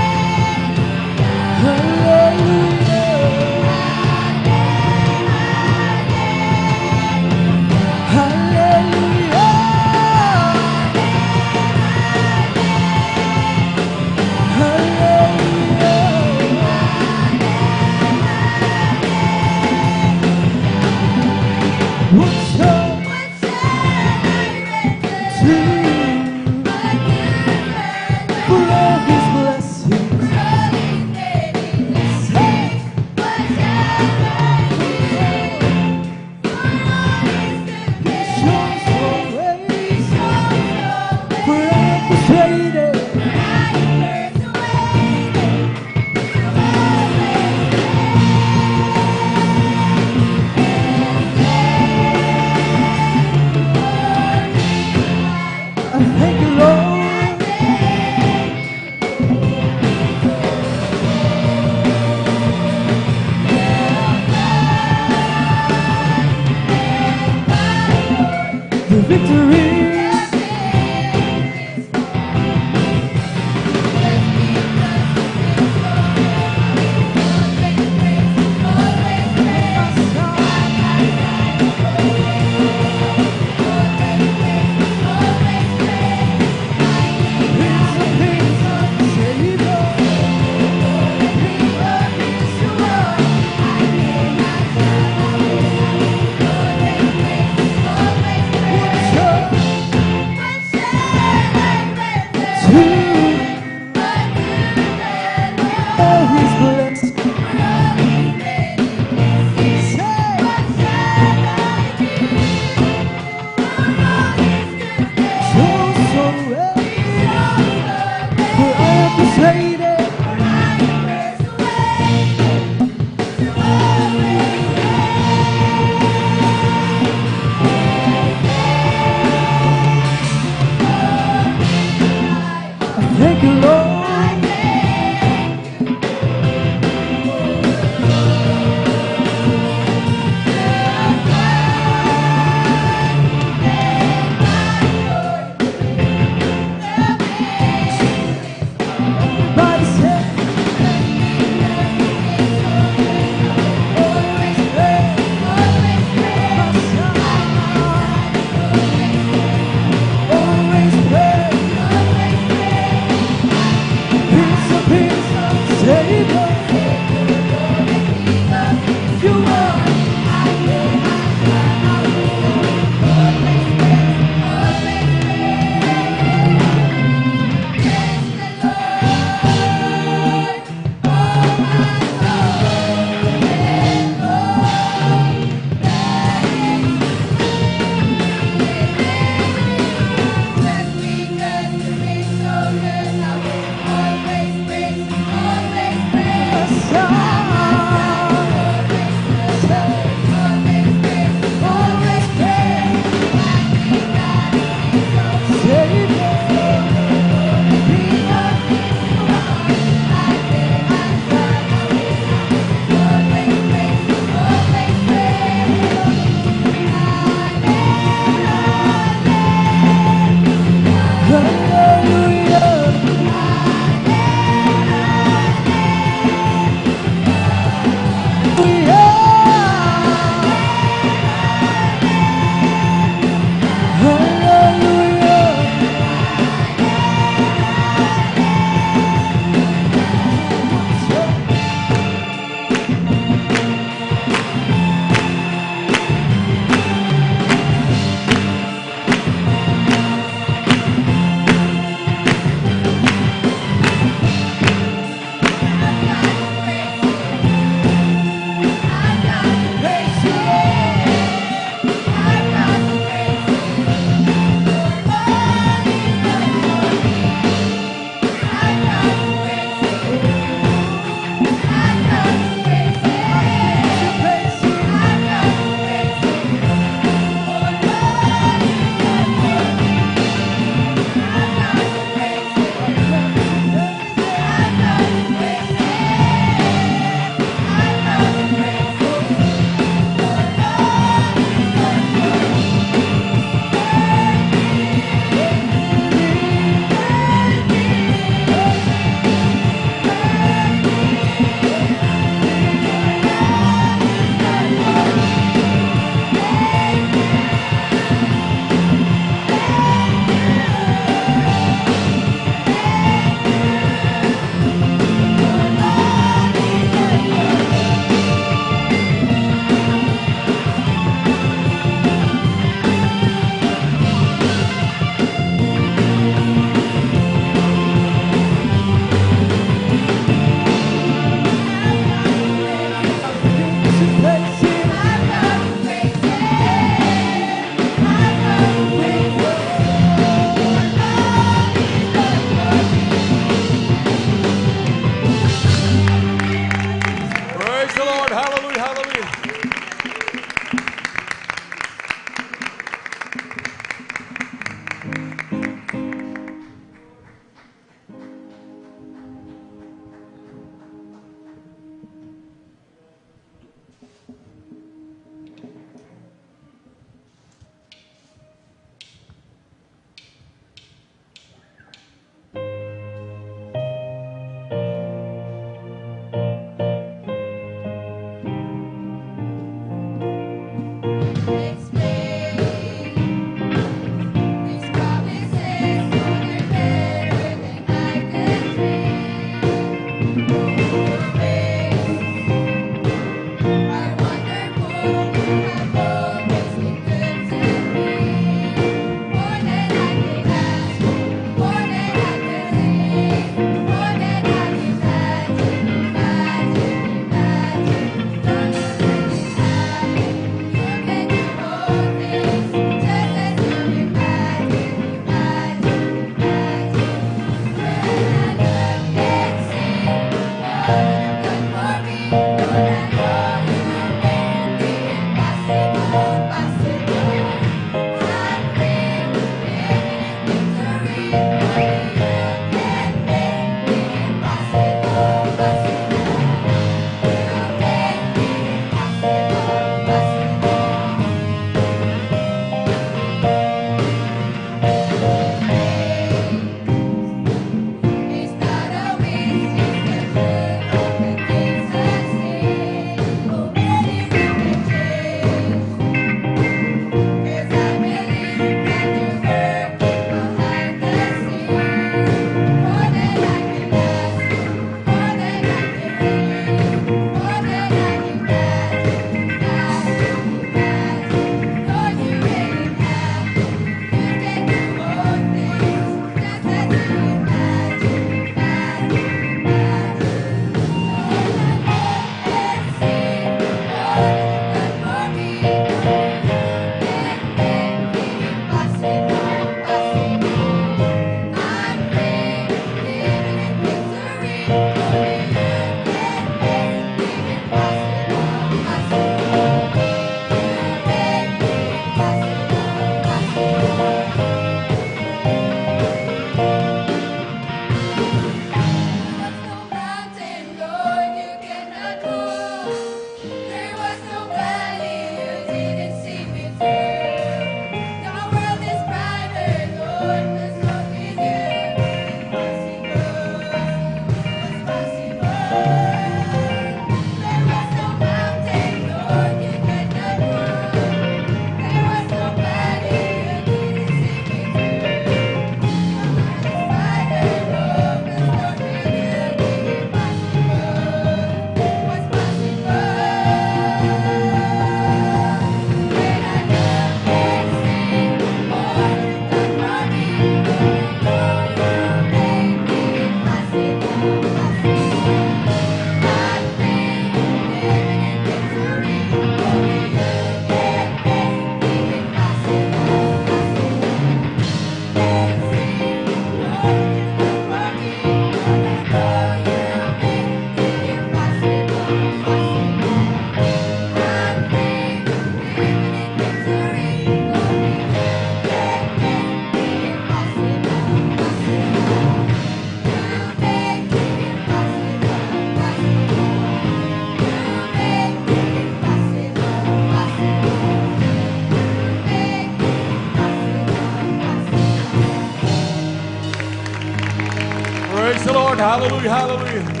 Praise the Lord. Hallelujah, hallelujah.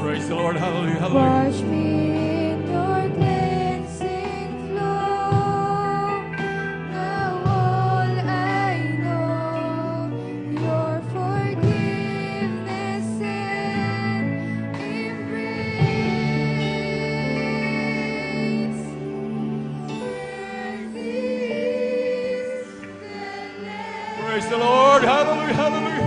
Praise the Lord. Hallelujah, hallelujah. Wash me in your cleansing flow. Now all I know, your forgiveness and embrace. Praise the Lord. Hallelujah, hallelujah.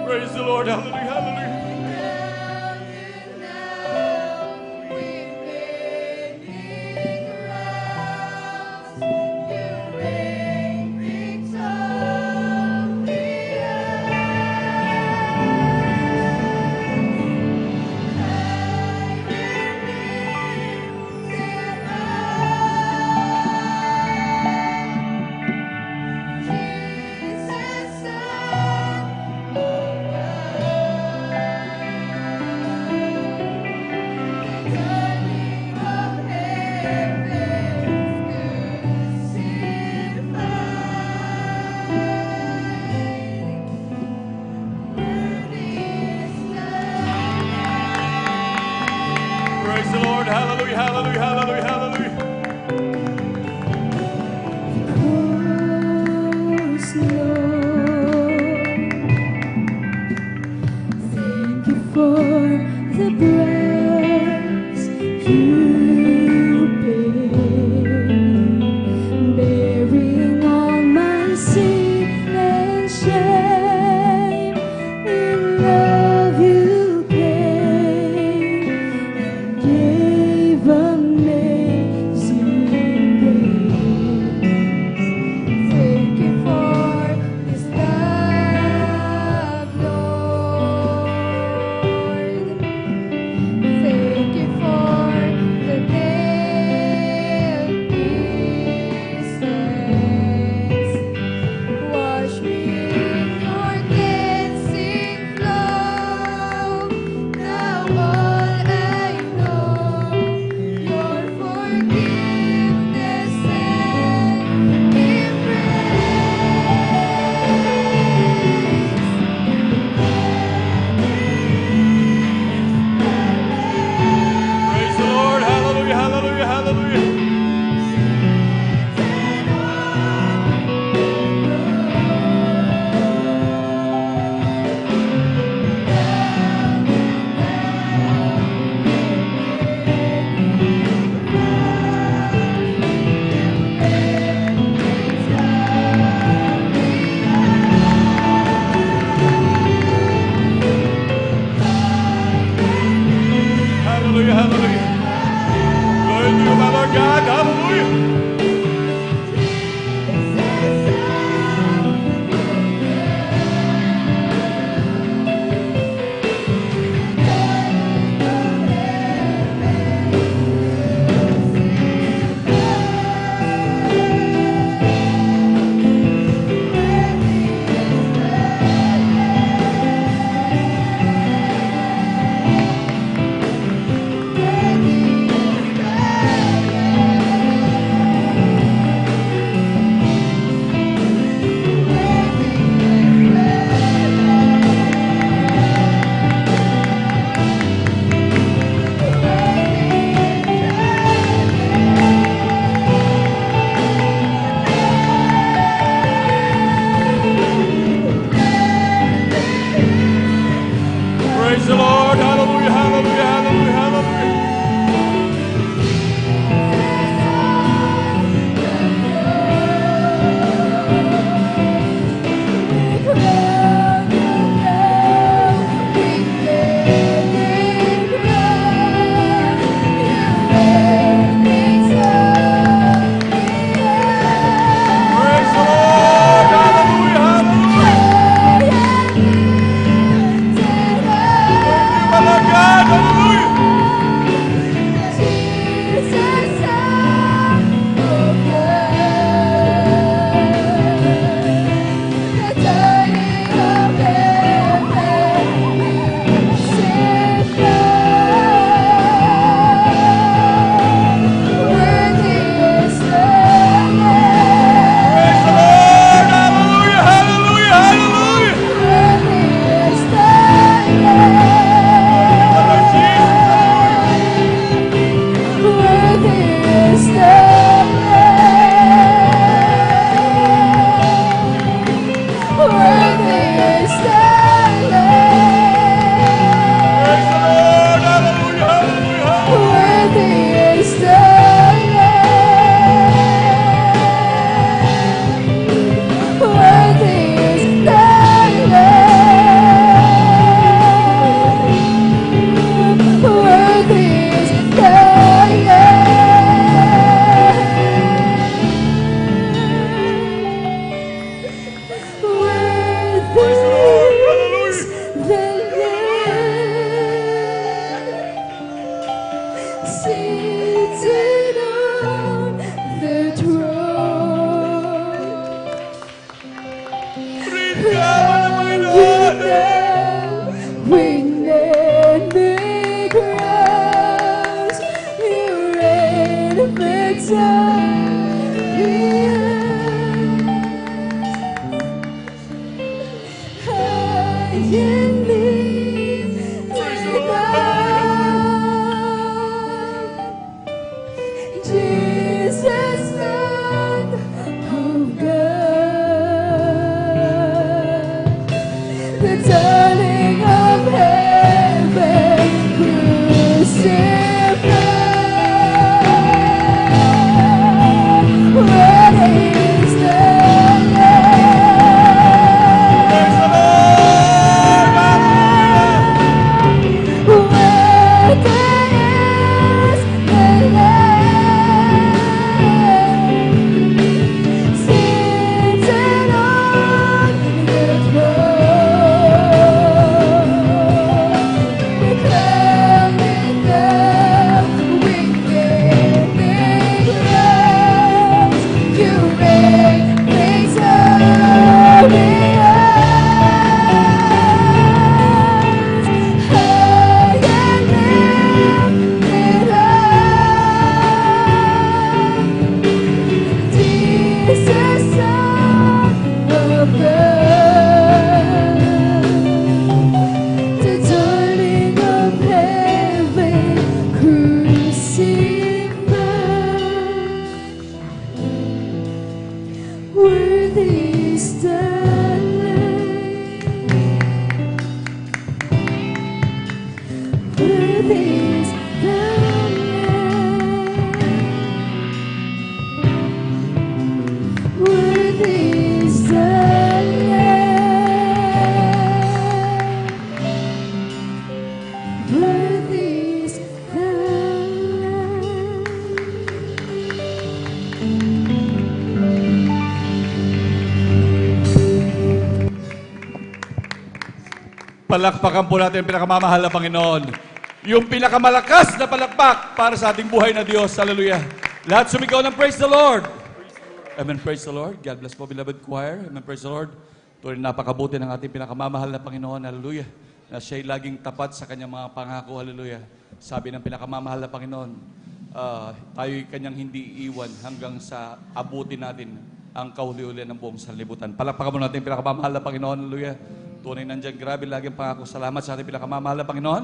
Praise the Lord. Hallelujah, hallelujah. Praise the Lord. Hallelujah, hallelujah, hallelujah, hallelujah. Thank you for the price you paid, bearing all my sin and shame. In love you came and gave amazing grace. Thank you for this love, Lord. Thank you for the nail pieces. Wash me in your cleansing flow. Now all I know, your forgiveness and Praise the Lord. Hallelujah, hallelujah, hallelujah. Hallelujah, hallelujah. Glory to you, my Lord God. Hallelujah. Praise the Lord. Hallelujah, hallelujah, hallelujah, hallelujah. Praise the Lord. Hallelujah, hallelujah. My Lord God, hallelujah. Praise the Lord. Hallelujah, hallelujah, hallelujah. Lord Jesus, praise the Lord. Hallelujah, hallelujah. Praise the Lord. Hallelujah. Seated on the throne, winged and big crowns, you reign victorious. High and lifted up, Worthy is the Lamb. Palakpakan po natin ang pinakamamahal na Panginoon. Yung pinakamalakas na palakpak para sa ating buhay na Diyos. Hallelujah. Lahat sumigaw ng praise the Lord. Amen, praise the Lord. God bless po, beloved choir. Amen, praise the Lord. Tuloy napakabuti ng ating pinakamamahal na Panginoon. Hallelujah. Na siya'y laging tapat sa kanyang mga pangako. Hallelujah. Sabi ng pinakamamahal na Panginoon, tayo'y kanyang hindi iwan hanggang sa abutin natin ang kahuli-huli ng buong sanlibutan. Palakpakan mo natin ang pinakamamahal na Panginoon. Hallelujah. Tunay nandyan, grabe, laging pangako. Salamat sa ating pinakamamahal na Panginoon.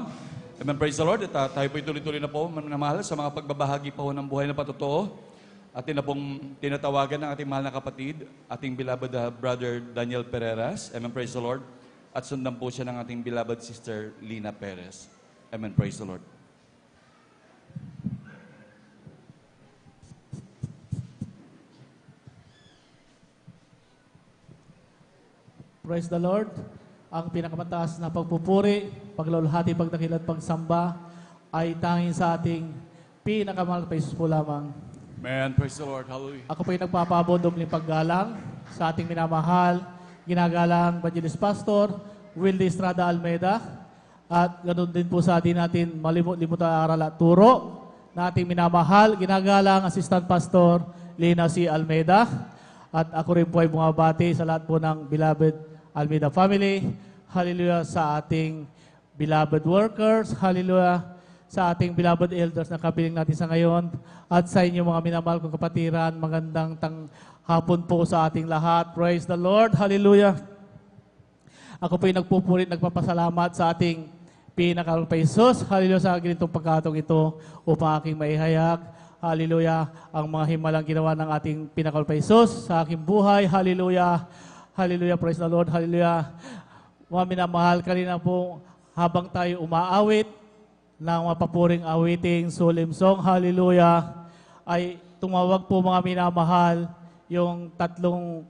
Amen, praise the Lord. At tayo po'y tuloy-tuloy na po, manamahal, sa mga pagbabahagi po ng buhay na patotoo. Atin na pong tinatawagan ng ating mahal na kapatid, ating beloved brother Daniel Pereras. Amen, praise the Lord. At sundan po siya ng ating beloved sister Lina Perez. Amen, praise the Lord. Praise the Lord. Ang pinakamataas na pagpupuri, paglalahati, pagdakil at pagsamba ay tanging sa ating pinakamahal na Jesus po lamang. Amen, praise the Lord. Hallelujah. Ako po ay nagpapabot ng paggalang sa ating minamahal, ginagalang Evangelist Pastor Wildy Estrada Almeida, at ganoon din po sa atin natin malimut-limut ang aral at turo na ating minamahal, ginagalang Assistant Pastor Lina C. Almeida, at ako rin po ay bumabati sa lahat po ng beloved Almeida family. Hallelujah sa ating beloved workers. Hallelujah sa ating beloved elders na kapiling natin sa ngayon. At sa inyo mga minamahal kong kapatiran, magandang hapon po sa ating lahat. Praise the Lord. Hallelujah. Ako po ay nagpupulit, nagpapasalamat sa ating pinakalang Jesus. Hallelujah sa ganitong pagkatong ito upang aking maihayag. Hallelujah ang mga himalang ginawa ng ating pinakalang Jesus sa aking buhay. Hallelujah. Hallelujah, praise the Lord, hallelujah. Mga minamahal, kanina po habang tayo umaawit ng mapapuring awiting solemn song, hallelujah, ay tumawag po mga minamahal yung tatlong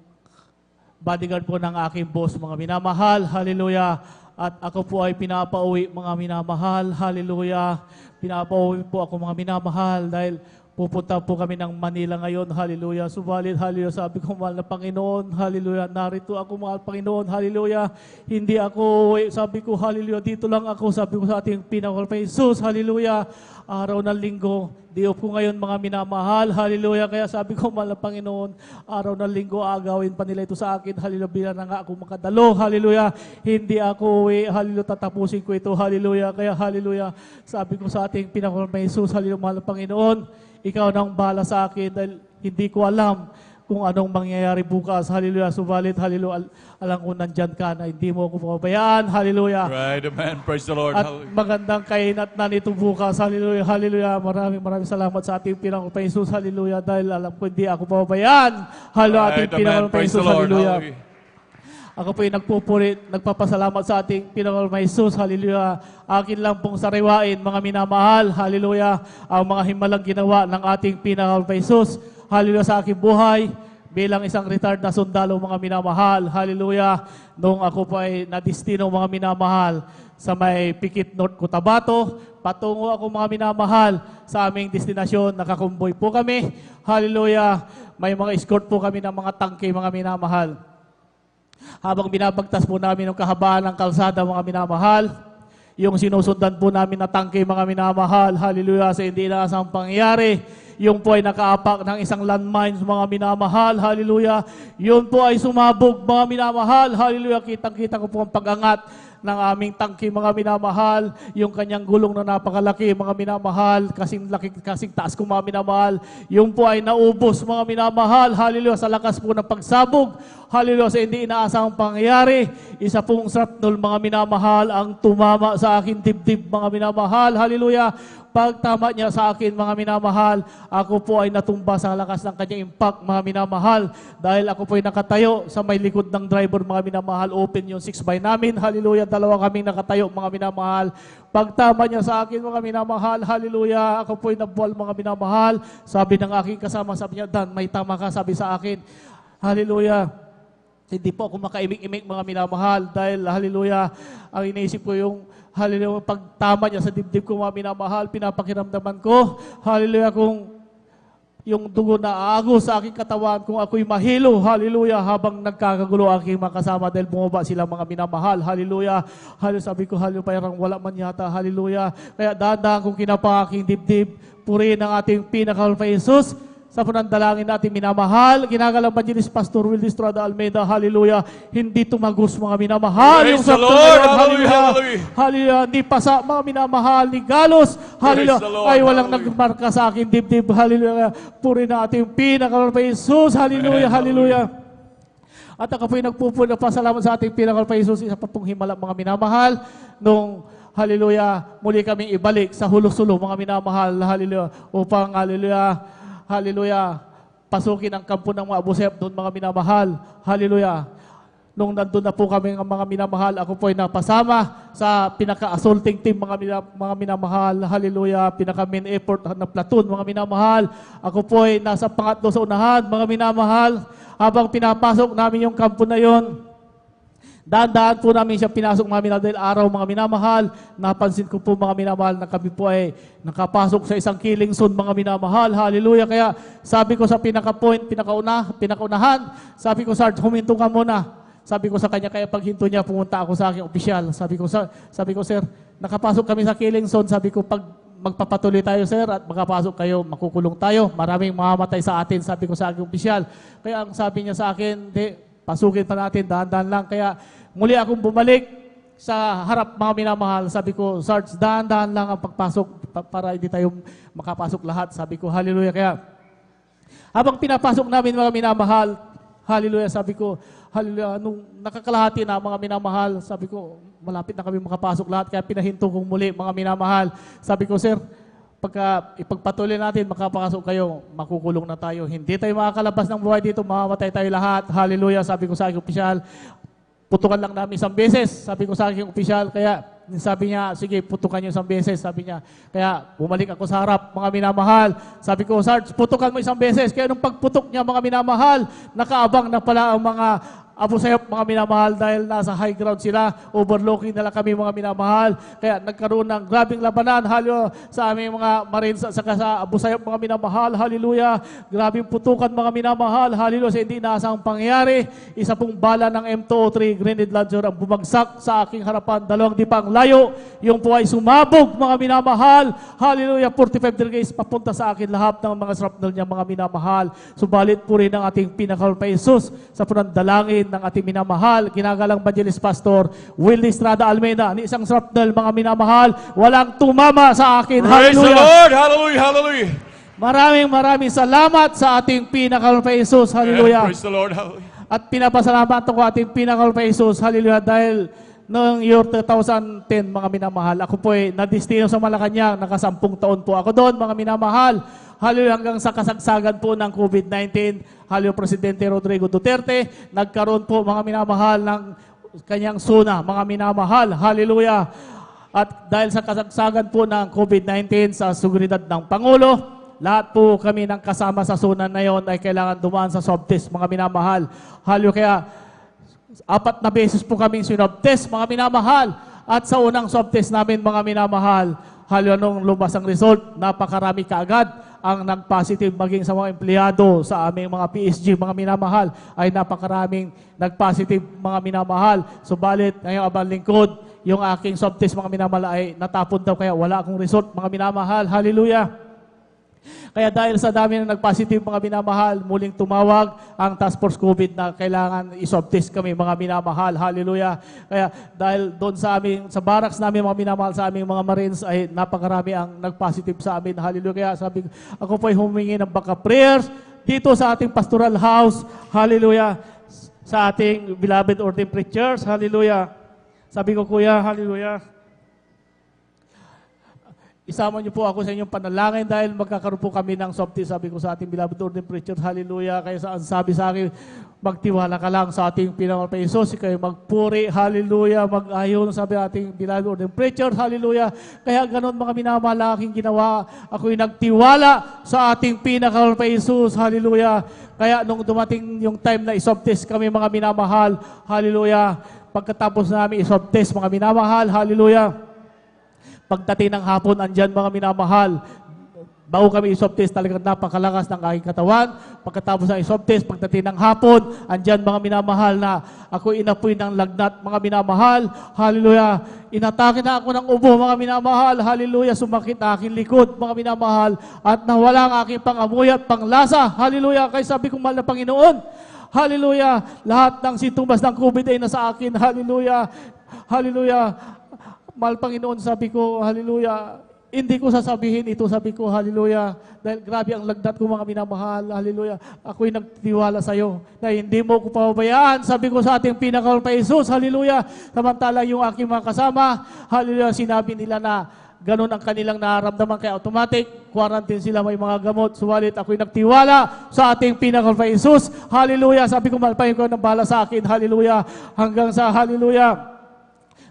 bodyguard po ng aking boss, mga minamahal, hallelujah. At ako po ay pinapauwi mga minamahal, hallelujah. Pinapauwi po ako mga minamahal dahil pupunta po kami ng Manila ngayon. Hallelujah. Subalit, hallelujah. Sabi ko, mahal na Panginoon. Hallelujah. Narito ako, mahal Panginoon. Hallelujah. Hindi ako, sabi ko, hallelujah. Dito lang ako. Sabi ko sa ating pinakal pa Jesus. Hallelujah. Araw ng linggo. Di-off ko ngayon mga minamahal. Hallelujah. Kaya sabi ko, mahal na Panginoon, araw ng linggo, agawin pa nila ito sa akin. Hallelujah. Bila na nga ako makadalo. Hallelujah. Hindi ako uwi. Hallelujah. Tatapusin ko ito. Hallelujah. Kaya hallelujah. Sabi ko sa ating pinakal pa Jesus. Hallelujah. Mahal na Panginoon. Ikaw nang bala sa akin dahil hindi ko alam kung anong mangyayari bukas. Hallelujah. Subalit, hallelujah. Alam ko nandyan ka na hindi mo ako pabayaan. Hallelujah. Right, amen. Praise the Lord. At magandang kainat na nito bukas. Hallelujah. Hallelujah. Maraming salamat sa ating pinakang pa Jesus. Hallelujah. Dahil alam ko hindi ako pabayaan. Hallelujah. Ating pinakang pa Jesus. Hallelujah. Ako po ay nagpapasalamat sa ating pinakang Jesus. Hallelujah. Akin lang pong sariwain, mga minamahal. Hallelujah. Ang mga himalang ginawa ng ating pinakang Jesus. Hallelujah sa aking buhay. Bilang isang retired na sundalo, mga minamahal. Hallelujah. Noong ako po ay nadistino, mga minamahal, sa may Pikit North Cotabato, patungo ako, mga minamahal, sa aming destinasyon. Nakakumboy po kami. Hallelujah. May mga escort po kami ng mga tangke, mga minamahal. Habang binabagtas po namin ang kahabaan ng kalsada, mga minamahal, yung sinusundan po namin na tangke, mga minamahal, hallelujah, sa hindi inaasang pangyayari, yung po ay nakaapak ng isang landmines, mga minamahal, hallelujah, yun po ay sumabog, mga minamahal, hallelujah, kitang-kita ko po ang pag-angat ng aming tangke, mga minamahal, yung kanyang gulong na napakalaki, mga minamahal, kasing taas ko, mga minamahal, yung po ay naubos, mga minamahal, hallelujah, sa lakas po ng pagsabog, hallelujah, sa hindi inaasang pangyayari, isa pong shrapnel, mga minamahal, ang tumama sa akin dibdib, mga minamahal, hallelujah. Pagtama niya sa akin, mga minamahal, ako po ay natumba sa lakas ng kanyang impact, mga minamahal, dahil ako po ay nakatayo sa may likod ng driver, mga minamahal, open yung 6x namin, hallelujah, dalawa kaming nakatayo, mga minamahal. Pagtama niya sa akin, mga minamahal, hallelujah, ako po ay nabuwal, mga minamahal, sabi ng aking kasama, sabi niya, Dan, may tama ka, sabi sa akin, hallelujah. Hindi po ako makaimik-imik, mga minamahal, dahil hallelujah, ang iniisip ko yung hallelujah, pagtama niya sa dibdib ko, mga minamahal, pinapakiramdaman ko, hallelujah, kung yung dugo na aagos sa aking katawan, kung ako'y mahilo, hallelujah, habang nagkakagulo aking mga kasama dahil bumaba sila mga minamahal, hallelujah, hallelujah, sabi ko, hallelujah, parang wala man yata, hallelujah, kaya dahan-dahan kong kinapa aking dibdib, purihin ang ating pinakamahal pa Jesus, sa panandalangin natin minamahal, ginagalang Evangelist Pastor Wildy Estrada Almeida, hallelujah, hindi tumagos mga minamahal, Praise yung the sa Lord, Panginoon, hallelujah, hallelujah. hallelujah, hindi pasa mga minamahal ni Galos, hallelujah, the Lord, ay walang hallelujah. nagmarka sa akin dibdib, hallelujah, puri na ating pinakamahal pa Jesus, hallelujah, Amen, hallelujah. At ako po'y nagpupuna pa salamat sa ating pinakal pa Jesus, isa pa pong himala mga minamahal, nung hallelujah, muli kaming ibalik sa hulos-sulo mga minamahal, hallelujah, upang hallelujah, hallelujah, pasukin ang kampo ng mga abusep doon mga minamahal, hallelujah. Nung nandun na po kami ng mga minamahal, ako po ay napasama sa pinaka-assaulting team mga minamahal, hallelujah, pinaka-main effort na platoon mga minamahal. Ako po ay nasa pangatlo sa unahan mga minamahal, habang pinapasok namin yung kampo na yon. Daan-daan po namin siya pinasok mga minamahal dahil araw mga minamahal. Napansin ko po mga minamahal na kami po ay nakapasok sa isang killing zone mga minamahal. Hallelujah. Kaya sabi ko sa pinaka-point, pinakaunahan, sabi ko, Sarge, huminto ka muna. Sabi ko sa kanya, kaya paghinto niya, pumunta ako sa aking opisyal. Sabi ko, sir, nakapasok kami sa killing zone. Sabi ko, pag magpapatuloy tayo, sir, at makapasok kayo, makukulong tayo. Maraming mamamatay sa atin, sabi ko sa aking opisyal. Kaya ang sabi niya sa akin, hindi, pasukin pa natin, dahan-dahan lang. Kaya muli akong bumalik sa harap mga minamahal. Sabi ko, Sarge, dahan-dahan lang ang pagpasok para hindi tayo makapasok lahat. Sabi ko, hallelujah. Kaya habang pinapasok namin mga minamahal, hallelujah, sabi ko, hallelujah, nung nakakalahati na mga minamahal, sabi ko, malapit na kami makapasok lahat. Kaya pinahinto kong muli mga minamahal. Sabi ko, sir, pagka ipagpatuloy natin, makapasok kayo, makukulong na tayo. Hindi tayo makakalabas ng buhay dito, mamamatay tayo lahat. Hallelujah, sabi ko sa aking opisyal. Putukan lang namin isang beses, sabi ko sa aking opisyal. Kaya sabi niya, sige, putukan niyo isang beses, sabi niya. Kaya bumalik ako sa harap, mga minamahal. Sabi ko, Sarge, putukan mo isang beses. Kaya nung pagputok niya, mga minamahal, nakaabang na pala ang mga abusayop, mga minamahal, dahil nasa high ground sila, overlooking nila kami mga minamahal. Kaya nagkaroon ng grabing labanan, hallelujah, sa aming mga marines at saka sa abusayop, mga minamahal, hallelujah. Grabing putukan, mga minamahal, hallelujah, sa hindi inaasang pangyayari. Isa pong bala ng M203 grenade launcher ang bumagsak sa aking harapan, 2 dipang layo. Yung po ay sumabog, mga minamahal, hallelujah, 45 degrees papunta sa akin lahat ng mga shrapnel niya, mga minamahal. Subalit po rin ang ating pinakal pa Jesus sa panandalangin ng ating minamahal, ginagalang Evangelist Pastor Wildy Estrada Almeida, ni isang shrapnel, mga minamahal, walang tumama sa akin. Praise the Hallelujah. Lord, hallelujah, hallelujah. Maraming salamat sa ating pinakal pa Jesus. Hallelujah. Praise the Lord, hallelujah. At pinapasalamat ko ating pinakal pa Jesus. Hallelujah. Dahil noong year 2010, mga minamahal, ako po ay nadistino sa Malacanang, naka-10 taon po ako doon, mga minamahal. Hallelujah, hanggang sa kasagsagan po ng COVID-19, hallelujah, Presidente Rodrigo Duterte, nagkaroon po, mga minamahal, ng kanyang suna, mga minamahal. Hallelujah. At dahil sa kasagsagan po ng COVID-19 sa seguridad ng Pangulo, lahat po kami ng kasama sa suna na yon ay kailangan dumaan sa swab test, mga minamahal. Hallelujah, kaya 4 na beses po kaming swab test, mga minamahal. At sa unang swab test namin, mga minamahal, hallelujah, nung lumabas ang result, napakarami kaagad ang nag-positive, maging sa mga empleyado sa aming mga PSG, mga minamahal, ay napakaraming nag-positive, mga minamahal. Subalit, ngayong abang lingkod, yung aking swab test, mga minamahal, ay natapon daw, kaya wala akong result, mga minamahal. Hallelujah. Kaya dahil sa dami na nag-positive, mga minamahal, muling tumawag ang Task Force COVID na kailangan i-swab test kami, mga minamahal. Hallelujah. Kaya dahil doon sa amin, sa barracks namin, mga minamahal, sa aming mga Marines, ay napakarami ang nag-positive sa amin. Hallelujah. Kaya sabi ko, ako po ay humingi ng backup prayers dito sa ating pastoral house. Hallelujah. Sa ating beloved ordained preachers. Hallelujah. Sabi ko, Kuya, hallelujah, isama niyo po ako sa inyong panalangin dahil magkakaroon po kami ng swab test. Sabi ko sa ating beloved ordained preacher, hallelujah. Kaya saan sabi sa akin, magtiwala ka lang sa ating pinangal pa Jesus, kayo magpuri, hallelujah, mag-ayon, sabi ating beloved ordained preacher, hallelujah. Kaya ganon, mga minamahal, aking ginawa, ako'y nagtiwala sa ating pinangal pa Jesus, hallelujah. Kaya nung dumating yung time na iswab test kami, mga minamahal, hallelujah, pagkatapos namin iswab test, mga minamahal, hallelujah, Pagdating ng hapon, andyan mga minamahal. Bago kami i-swab test, talagang napakalakas ng aking katawan. Pagkatapos ng i-swab test, pagdating ng hapon, andyan mga minamahal na ako inapoy ng lagnat, mga minamahal. Hallelujah. Inatake na ako ng ubo, mga minamahal. Hallelujah. Sumakit na aking likod, mga minamahal. At nawala ang aking pangamoy at panglasa. Hallelujah. Kaya sabi ko, mahal na Panginoon, hallelujah. Lahat ng sintomas ng COVID ay nasa akin. Hallelujah. Hallelujah. Mahal Panginoon, sabi ko, hallelujah. Hindi ko sasabihin ito, sabi ko, hallelujah. Dahil grabe ang lagnat ko, mga minamahal, hallelujah. Ako'y nagtiwala sa iyo na hindi mo ko pababayaan. Sabi ko sa ating pinakawal pa Jesus, hallelujah. Samantala yung aking mga kasama, hallelujah, sinabi nila na ganun ang kanilang nararamdaman, kaya automatic, quarantine sila, may mga gamot. Suwalit ako'y nagtiwala sa ating pinakawal pa Jesus, hallelujah. Sabi ko, malpahin ko ng bala sa akin, hallelujah. Hanggang sa hallelujah.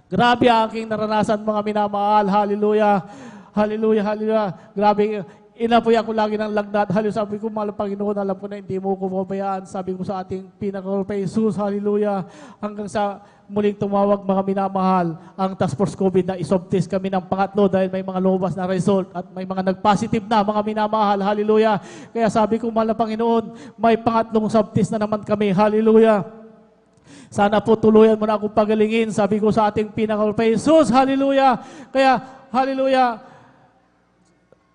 Grabe ang aking naranasan, mga minamahal, hallelujah. Hallelujah, hallelujah. Grabe, inapoy ako lagi ng lagnat. Hallelujah, sabi ko, mahal Panginoon, alam ko na hindi mo ko pabayaan. Sabi ko sa ating pinakawal pa Jesus, hallelujah. Hanggang sa muling tumawag, mga minamahal, ang task force COVID na iswab test kami ng pangatlo dahil may mga lumabas na result at may mga nag-positive na, mga minamahal, hallelujah. Kaya sabi ko, mahal na Panginoon, may pangatlong swab test na naman kami, hallelujah. Sana po tuluyan mo na akong pagalingin. Sabi ko sa ating pinakawal pa Jesus, hallelujah. Kaya, hallelujah,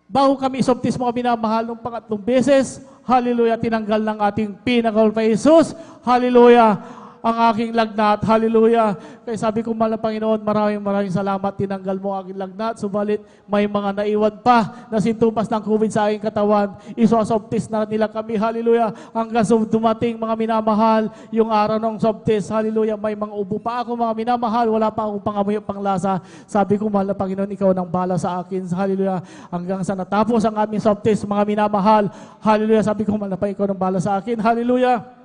bago kami iswab test, mga minamahal, nung pangatlong beses, hallelujah, tinanggal ng ating pinakawal pa Jesus, hallelujah, ang aking lagnat, hallelujah. Kaya sabi ko, mahal na Panginoon, maraming salamat, tinanggal mo ang aking lagnat, subalit may mga naiwan pa na sintomas ng COVID sa aking katawan, iswab test na nila kami, hallelujah, hanggang sa dumating, mga minamahal, yung araw ng swab test, hallelujah, may mga ubo pa ako, mga minamahal, wala pa akong pangamoy o panglasa. Sabi ko, mahal na Panginoon, ikaw nang bala sa akin, hallelujah, hanggang sa natapos ang aming swab test, mga minamahal, hallelujah. Sabi ko, mahal na Panginoon, ikaw nang bala sa akin, hallelujah.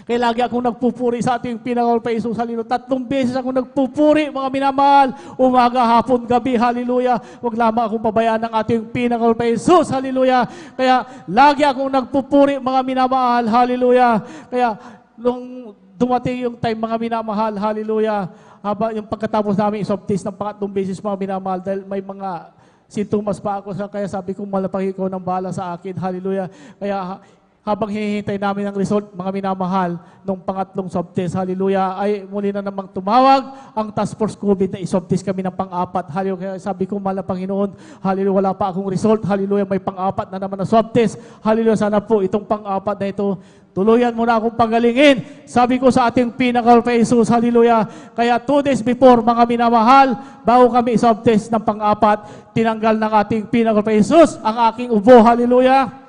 Kaya lagi akong nagpupuri sa ating pinakawal pa Jesus, hallelujah. 3 beses akong nagpupuri, mga minamahal, umaga, hapon, gabi, hallelujah. Huwag lamang akong pabayaan ng ating pinakawal pa Jesus, hallelujah. Kaya lagi akong nagpupuri, mga minamahal, hallelujah. Kaya nung dumating yung time, mga minamahal, hallelujah, haba yung pagkatapos namin iswab test ng pangatlong beses, mga minamahal, dahil may mga sintomas pa ako, kaya sabi ko, malapag ikaw ng bala sa akin, hallelujah. Kaya habang hinihintay namin ang result, mga minamahal, nung pangatlong swab test, hallelujah, ay muli na namang tumawag ang task force COVID na iswab test kami ng pang-apat. Hallelujah. Kaya sabi ko, mahal na Panginoon, hallelujah, wala pa akong result, hallelujah, may pang-apat na naman na swab test. Hallelujah, sana po itong pang-apat na ito, tuluyan mo na akong pagalingin. Sabi ko sa ating pinakawal pa Jesus, hallelujah. Kaya 2 days before, mga minamahal, bago kami iswab test ng pang-apat, tinanggal ng ating pinakawal pa Jesus ang aking ubo, hallelujah.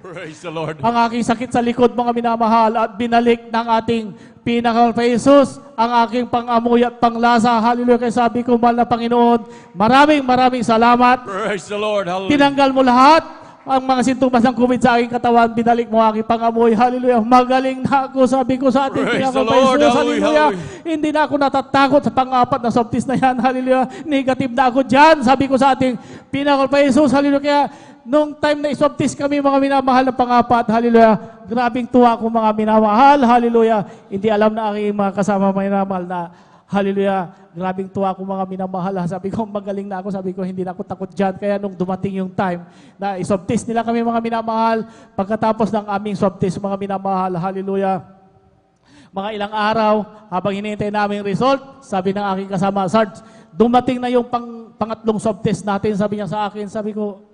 Praise the Lord. Ang aking sakit sa likod, mga minamahal, at binalik ng ating pinakawal pa Jesus ang aking pangamoy at panglasa. Hallelujah. Kaya sabi ko, mahal na Panginoon, maraming salamat. Praise the Lord. Hallelujah. Tinanggal mo lahat ang mga sintomas ng COVID sa aking katawan, binalik mo aking pangamoy. Hallelujah. Magaling na ako, sabi ko sa ating pinakawal pa Jesus. Hallelujah. Hindi na ako natatakot sa pang-apat na swab test na yan. Hallelujah. Negative na ako dyan, sabi ko sa ating pinakawal pa Jesus. Hallelujah. Kaya nung time na iswab test kami, mga minamahal na pang-apat, hallelujah, grabing tuwa ko, mga minamahal, hallelujah. Hindi alam na aking mga kasama mga minamahal na, hallelujah, grabing tuwa ko, mga minamahal. Sabi ko, magaling na ako, sabi ko, hindi na ako takot dyan. Kaya nung dumating yung time na iswab test nila kami, mga minamahal, pagkatapos ng aming swab test, mga minamahal, hallelujah, mga ilang araw, habang hinihintay namin result, sabi ng aking kasama, Sarge, dumating na yung pangatlong swab test natin, sabi niya sa akin, sabi ko,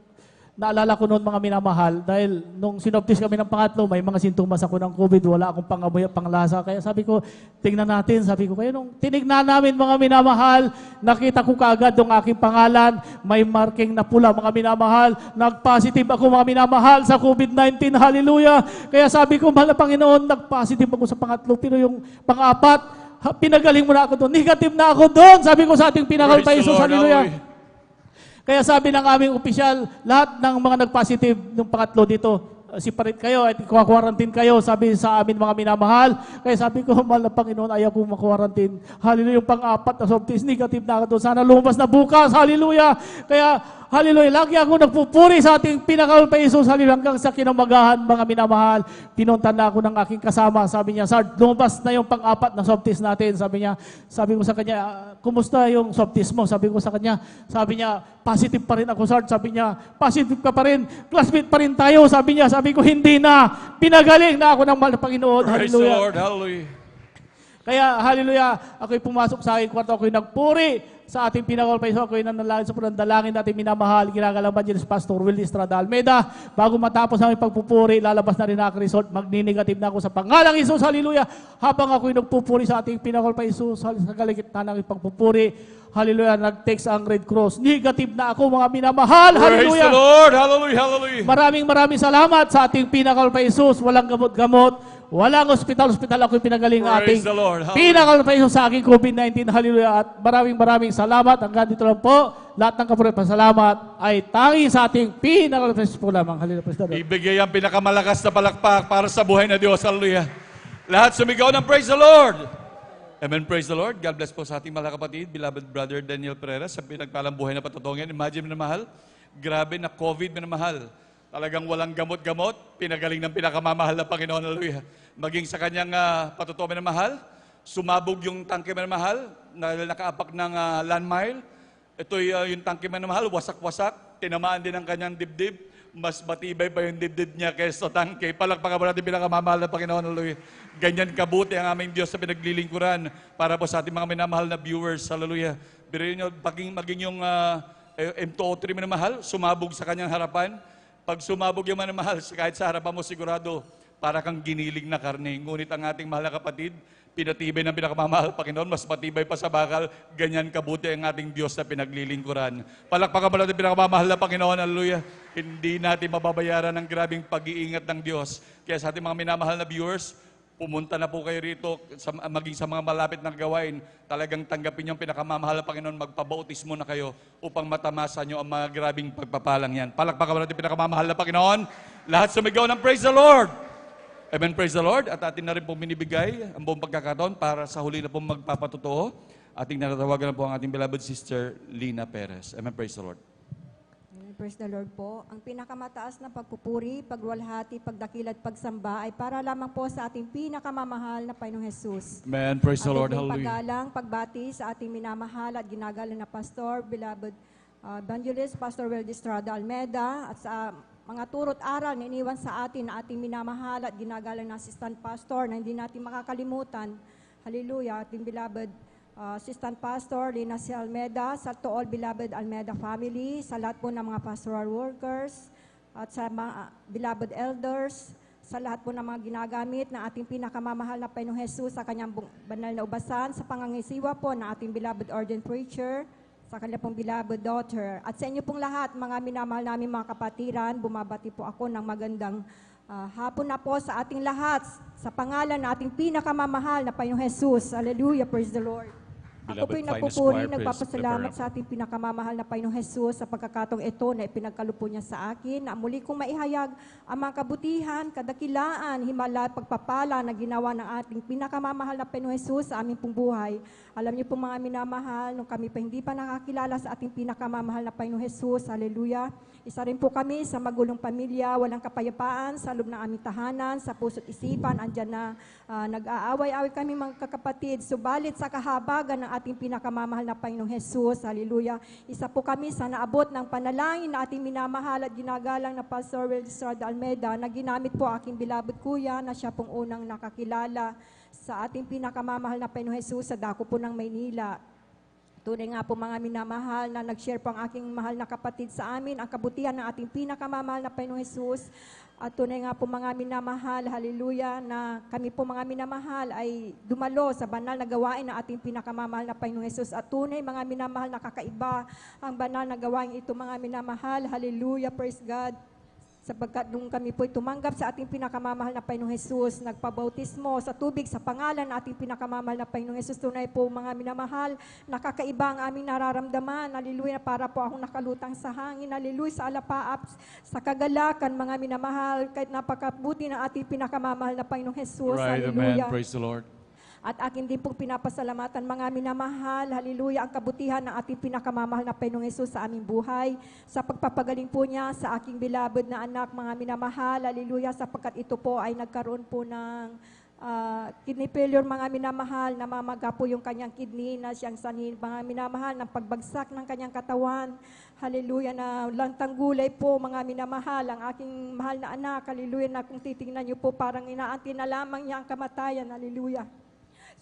naalala ko noon, mga minamahal, dahil nung sinoptis kami ng pangatlo, may mga sintomas ako ng COVID, wala akong pangamoy at panglasa. Kaya sabi ko, tingnan natin, sabi ko, kaya nung tinignan namin, mga minamahal, nakita ko kaagad yung aking pangalan, may marking na pula, mga minamahal, nag-positive ako, mga minamahal, sa COVID-19, hallelujah. Kaya sabi ko, mahal na Panginoon, nag-positive ako sa pangatlo, pero yung pang-apat, pinagaling mo na ako doon, negative na ako doon, sabi ko sa ating pinakawal pa Jesus, hallelujah. Kaya sabi ng aming opisyal, lahat ng mga nag-positive ng pangatlo dito, separate kayo at quarantine kayo, sabi sa amin, mga minamahal. Kaya sabi ko, mahal na Panginoon, ayaw kong ma-quarantine. Hallelujah, yung pang-apat na swab test, negative na ako doon. Sana lumabas na bukas, hallelujah. Kaya, Hallelujah. Lagi ako nagpupuri sa ating pinakawal pa Jesus. Hallelujah. Hanggang sa kinamagahan, mga minamahal, pinunta na ako ng aking kasama. Sabi niya, Sard, lumabas na yung pang-apat na soft test natin. Sabi ko sa kanya, kumusta yung soft test mo? Sabi niya, positive pa rin ako, Sard. Sabi niya, positive ka pa rin. Classmate pa rin tayo. Sabi niya, sabi ko, hindi na. Pinagaling na ako ng mahal na Panginoon. Praise the Hallelujah. Lord. Hallelujah. Kaya, hallelujah, ako'y pumasok sa aking kwarto, ako'y nagpuri sa ating pinakawal pa Jesus, ako'y nanalangin sa panandalangin natin minamahal, ginagalang Evangelist Pastor Willie Estrada Almeida. Bago matapos ang aming pagpupuri, lalabas na rin ang aking result, magninegative na ako sa pangalang Jesus, hallelujah. Habang ako'y nagpupuri sa ating pinakawal pa Jesus, sa kaligitnaan ng aking pagpupuri, hallelujah, nag-text ang Red Cross. Negative na ako, mga minamahal, hallelujah. Praise the Lord, hallelujah, hallelujah. Maraming salamat sa ating pinakawal pa Jesus, walang gamot-gamot. Walang hospital ako'y pinagaling ating pinakawal pa Jesus sa aking COVID-19. Hallelujah. At maraming salamat. Hanggang dito lang po. Lahat ng kapatid pasalamat ay tangi sa ating pinakawal pa Jesus po lamang. Hallelujah. Praise the Lord. Ibigay ang pinakamalakas na palakpak para sa buhay na Diyos. Hallelujah. Lahat sumigaw ng praise the Lord. Amen. Praise the Lord. God bless po sa ating mga kapatid. Beloved Brother Daniel Pereira sa pinagpalang buhay na patutungan. Imagine na mahal. Grabe na COVID na mahal. Talagang walang gamot-gamot, pinagaling ng pinakamamahal na Panginoon, hallelujah. Maging sa kanyang patutuwa na mahal, sumabog yung tangke na mahal, na nakaapak ng landmine. Ito yung tangke na mahal, wasak-wasak, tinamaan din ang kanyang dibdib, mas matibay pa yung dibdib niya kaysa tangke. Palakpakan mo natin pinakamamahal na Panginoon, hallelujah. Ganyan kabuti ang aming Diyos sa pinaglilingkuran para po sa ating mga minamahal na viewers, hallelujah. Biruin nyo, maging yung M203 na mahal, sumabog sa kanyang harapan. Pag sumabog yung manamahal, kahit sa harapan mo sigurado, para kang giniling na karne. Ngunit ang ating mahal na kapatid, pinatibay ng pinakamamahal Panginoon, mas matibay pa sa bakal, ganyan kabuti ang ating Diyos na pinaglilingkuran. Palakpakan mo natin pinakamamahal na Panginoon, hallelujah. Hindi natin mababayaran ang grabing pag-iingat ng Diyos. Kaya sa ating mga minamahal na viewers, pumunta na po kayo rito, maging sa mga malapit na gawain, talagang tanggapin yung pinakamamahal na Panginoon, magpabautismo na kayo upang matamasa nyo ang mga grabing pagpapalang yan. Palakpakan natin pinakamamahal na Panginoon. Lahat sumigaw ng praise the Lord. Amen, praise the Lord. At atin na rin pong binibigay ang buong pagkakataon para sa huli na pong magpapatotoo. Ating natatawagan na po ang ating beloved sister, Lina Perez. Amen, praise the Lord. Praise the Lord po. Ang pinakamataas na pagpupuri, pagwalhati, pagdakil at pagsamba ay para lamang po sa ating pinakamamahal na Panginoong Jesus. Amen. Praise the Lord. Ating Hallelujah. paggalang, pagbati sa ating minamahal at ginagalang na pastor, beloved evangelist, Pastor Willie Estrada Almeida, at sa mga turot aral na iniwan sa atin na ating minamahal at ginagalang na assistant pastor na hindi natin makakalimutan. Hallelujah. Ating beloved Assistant Pastor Lina C. Almeida, sa to all beloved Almeida family, sa lahat po ng mga pastoral workers, at sa mga beloved elders, sa lahat po ng mga ginagamit na ating pinakamamahal na Panginoong Jesus sa kanyang banal na ubasan, sa pangangisiwa po ng ating beloved ordained preacher, sa kanya pong beloved daughter, at sa inyo pong lahat, mga minamahal namin mga kapatiran, bumabati po ako ng magandang hapon na po sa ating lahat, sa pangalan na ating pinakamamahal na Panginoong Jesus. Hallelujah, praise the Lord. Ako po'y nagpupuri, nagpapasalamat sa ating pinakamamahal na Panginoong Jesus sa pagkakataong ito na ipinagkalupo niya sa akin, na muli kong maihayag ang mga kabutihan, kadakilaan, himala at pagpapala na ginawa ng ating pinakamamahal na Panginoong Jesus sa aming pong buhay. Alam niyo po mga minamahal, nung kami pa hindi pa nakakilala sa ating pinakamamahal na Panginoong Jesus, hallelujah, isa rin po kami sa magulong pamilya, walang kapayapaan sa loob ng aming tahanan, sa puso't isipan, andyan na nag-aaway-away kami mga kakapatid, subalit sa kahabagan ng ating pinakamamahal na Panginoong Jesus, hallelujah. Isa po kami sa naabot ng panalangin na ating minamahal at ginagalang na Pastor Willie Estrada Almeida, na ginamit po aking beloved kuya na siya pong unang nakakilala sa ating pinakamamahal na Panginoong Jesus sa dako po ng Maynila. Tunay nga po mga minamahal na nag-share po ang aking mahal na kapatid sa amin ang kabutihan ng ating pinakamamahal na Panginoong Jesus. At tunay nga po mga minamahal, hallelujah, na kami po mga minamahal ay dumalo sa banal na gawain ng ating pinakamamahal na Panginoong Jesus. At tunay mga minamahal, nakakaiba ang banal na gawain ito mga minamahal, hallelujah, praise God. Sapagkat nung kami po'y tumanggap sa ating pinakamamahal na Panginoong Jesus, nagpabautismo sa tubig sa pangalan ng ating pinakamamahal na Panginoong Jesus, tunay po mga minamahal, nakakaiba ang aming nararamdaman, hallelujah, para po akong nakalutang sa hangin, hallelujah, sa alapaap, sa kagalakan mga minamahal, kahit napakabuti ng ating pinakamamahal na Panginoong Jesus, Right, hallelujah. amen, praise the Lord. At akin din pong pinapasalamatan mga minamahal, hallelujah, ang kabutihan ng ating pinakamamahal na Panginoong Hesus sa aming buhay, sa pagpapagaling po niya sa aking beloved na anak, mga minamahal, hallelujah, sapagkat ito po ay nagkaroon po ng kidney failure, mga minamahal, namamaga po yung kanyang kidney na siyang sanhin, mga minamahal, ng pagbagsak ng kanyang katawan, hallelujah, na lantang gulay po, mga minamahal, ang aking mahal na anak, hallelujah, na kung titingnan niyo po, parang inaanti na lamang niya ang kamatayan, hallelujah.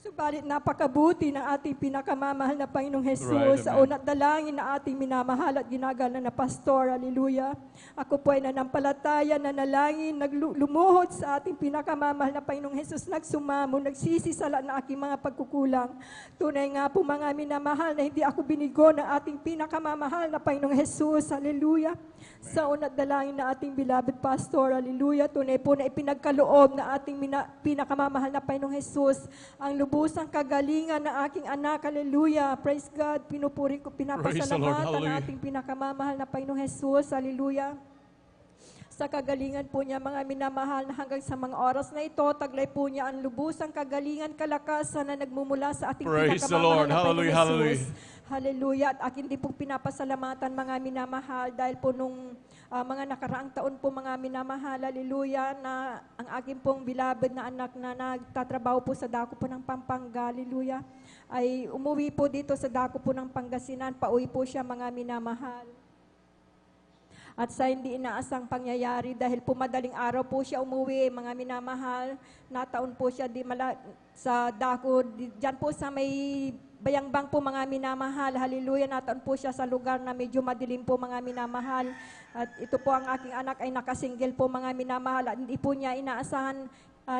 Subalit napakabuti ng ating pinakamamahal na Panginoong Hesus sa unat dalangin na ating minamahal at ginagana na pastor. Hallelujah. Ako po ay nanampalataya, nanalangin, lumuhod sa ating pinakamamahal na Panginoong Hesus, nagsumamo, nagsisisala ng aking mga pagkukulang. Tunay nga po mga minamahal na hindi ako binigo ng ating pinakamamahal na Panginoong Hesus. Hallelujah. Sa unat dalangin na ating beloved pastor. Hallelujah. Tunay po na ipinagkaloob na ating pinakamamahal na Panginoong Hesus ang lubusang kagalingan ng aking anak. Hallelujah. Praise God. Pinupuri ko, pinapasalamatan ng ating pinakamamahal na Panginoong Hesus. Hallelujah. Sa kagalingan po niya, mga minamahal, na hanggang sa mga oras na ito, taglay po niya ang lubusang kagalingan, kalakasan na nagmumula sa ating pinakamamahal na Panginoong Hesus. Hallelujah. At akin din pong pinapasalamatan mga minamahal dahil po nung mga nakaraang taon po mga minamahal, hallelujah, na ang aking pong beloved na anak na nagtatrabaho po sa dako po ng Pampanga, hallelujah, ay umuwi po dito sa dako po ng Pangasinan. Pauwi po siya mga minamahal. At sa hindi inaasang pangyayari, dahil po madaling araw po siya umuwi, mga minamahal, nataon po siya sa dako, dyan po sa may Bayangbang po mga minamahal, hallelujah, nataon po siya sa lugar na medyo madilim po mga minamahal. At ito po ang aking anak ay nakasingle po mga minamahal. At hindi po niya inaasahan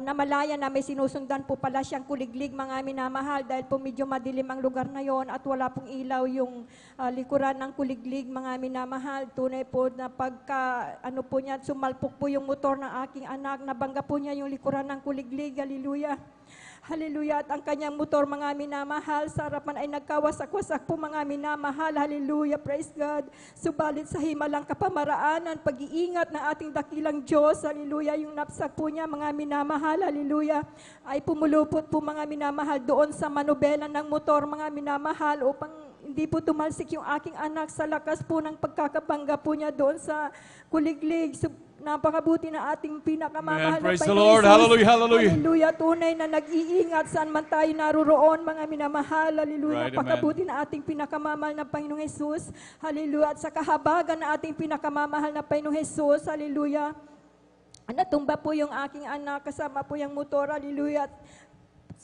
na malaya na may sinusundan po pala siyang kuliglig mga minamahal dahil po medyo madilim ang lugar na yon at wala pong ilaw yung likuran ng kuliglig mga minamahal. Tunay po na pagka po niya, sumalpok po yung motor ng aking anak, nabangga po niya yung likuran ng kuliglig, hallelujah. Hallelujah. At ang kanyang motor, mga minamahal, sa harapan ay nagkawasak-wasak po mga minamahal. Hallelujah. Praise God. Subalit sa himalang kapamaraanan, pag-iingat ng ating dakilang Diyos, hallelujah, yung napsak po niya, mga minamahal, hallelujah, ay pumulupot po mga minamahal doon sa manubela ng motor, mga minamahal, upang hindi po tumalsik yung aking anak sa lakas po ng pagkakabangga po niya doon sa kuliglig. Napakabuti na ating pinakamamahal na praise the Panginoon Lord. Jesus. Hallelujah, hallelujah. Hallelujah. Tunay na nag-iingat saan man tayo naruroon, mga minamahal. Hallelujah. Right, Napakabuti na ating pinakamamahal na Panginoong Jesus. Hallelujah. At sa kahabagan na ating pinakamamahal na Panginoong Jesus. Hallelujah. Natumba po yung aking anak, kasama po yung motor. Hallelujah.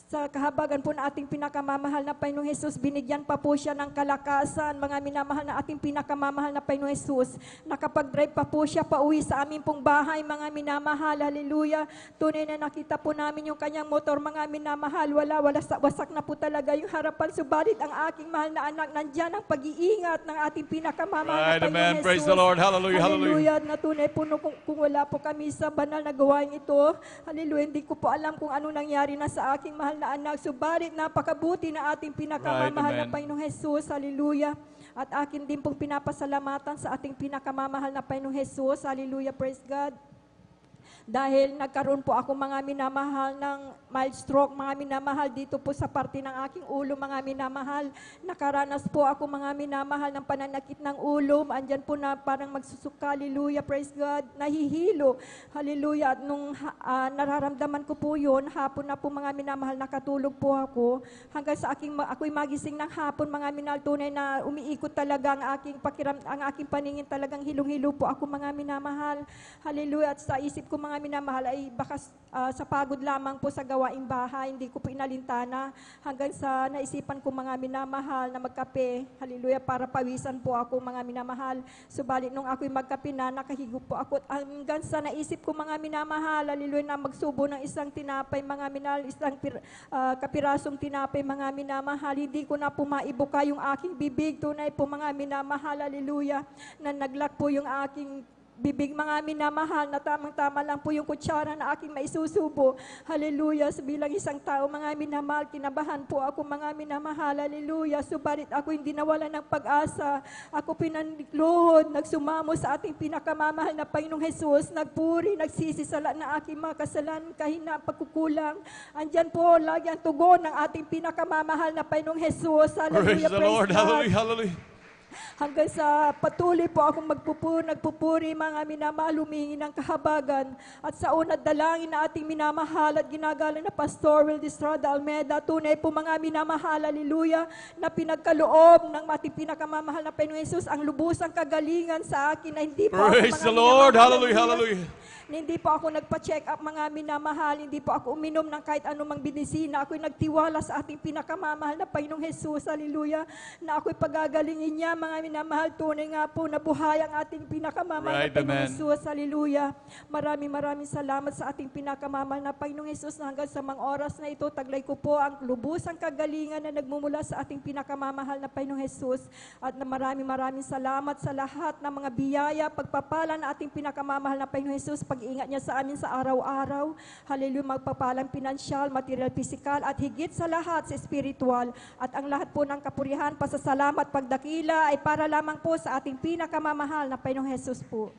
Sa kahabagan po na ating pinakamamahal na Panginoong Hesus, binigyan pa po siya ng kalakasan, mga minamahal na ating pinakamamahal na Panginoong Hesus. Nakapag-drive pa po siya pauwi sa aming pong bahay, mga minamahal, hallelujah. Tunay na nakita po namin yung kanyang motor, mga minamahal, wasak na po talaga yung harapan. Subalit ang aking mahal na anak, nandyan ang pag-iingat ng ating pinakamamahal na Panginoong Hesus. Praise the Lord, hallelujah, hallelujah. Na tunay po kung wala po kami sa banal na gawain ito, hallelujah, hindi ko po alam kung ano nangyari na sa aking mahal na anak. Subalit napakabuti na ating pinakamamahal na Panginoong Hesus. Hallelujah. At akin din pong pinapasalamatan sa ating pinakamamahal na Panginoong Hesus. Hallelujah. Praise God. Dahil nagkaroon po ako mga minamahal ng mild stroke, mga minamahal dito po sa parte ng aking ulo, mga minamahal. Nakaranas po ako mga minamahal ng pananakit ng ulo. Andyan po na parang magsusuka, hallelujah, praise God, nahihilo, hallelujah. At nung nararamdaman ko po yun, hapon na po mga minamahal, nakatulog po ako. Hanggang sa ako'y magising ng hapon, mga minamahal, tunay na umiikot talaga ang aking paningin, talagang hilong-hilo po ako mga minamahal. Hallelujah. At sa isip ko mga minamahal ay baka sa pagod lamang po sa gawaing bahay, hindi ko po inalintana hanggang sa naisipan ko mga minamahal na magkape, hallelujah, para pawisan po ako mga minamahal. Subalit nung ako'y magkape na, nakahigop po ako hanggang sa naisip ko mga minamahal, hallelujah, na magsubo ng isang tinapay, mga minamahal, isang kapirasong tinapay, mga minamahal. Hindi ko na po maibuka yung aking bibig, tunay po mga minamahal, hallelujah, na naglak po yung aking bibig mga minamahal na tamang-tama lang po yung kutsara na aking maisusubo. Hallelujah. So bilang isang tao, mga minamahal, kinabahan po ako mga minamahal. Hallelujah. Subalit ako hindi nawala ng pag-asa. Ako pinanluhod, nagsumamo sa ating pinakamamahal na Panginoong Jesus. Nagpuri, nagsisisala na aking mga kasalanan, kahina, pagkukulang. Andyan po, lagi ang tugon ng ating pinakamamahal na Panginoong Jesus. Hallelujah. Praise the Lord. God. Hallelujah. Hallelujah. Hanggang sa patuloy po akong nagpupuri mga minamahal, humingi ng kahabagan. At sa unat dalangin na ating minamahal at ginagalang na Pastor Will Estrada Almeda, tunay po mga minamahal, hallelujah, na pinagkaloob ng ating pinakamamahal na Panginoon Jesus ang lubusang kagalingan sa akin na hindi po Praise ako the Lord. Hallelujah. Hallelujah. Hindi po ako nagpa-check up mga minamahal, hindi po ako uminom ng kahit anumang binisina. Ako'y nagtiwala sa ating pinakamamahal na Panginoong Jesus, hallelujah, na ako'y pagagalingin niya mga minamahal. Tunay nga po na buhay ang ating pinakamamahal Right, na Panginoong amen. Jesus, hallelujah. Maraming salamat sa ating pinakamamahal na Panginoong Jesus na hanggang sa mga oras na ito, taglay ko po ang lubusang kagalingan na nagmumula sa ating pinakamamahal na Panginoong Jesus. At na maraming salamat sa lahat ng mga biyaya, pagpapala na ating pinakamamahal na Panginoong Jesus, pag-iingat niya sa amin sa araw-araw. Hallelujah, magpapalang pinansyal, material, pisikal, at higit sa lahat sa spiritual. At ang lahat po ng kapurihan, pasasalamat, pagdakila ay para lamang po sa ating pinakamamahal na Panginoong Jesus po.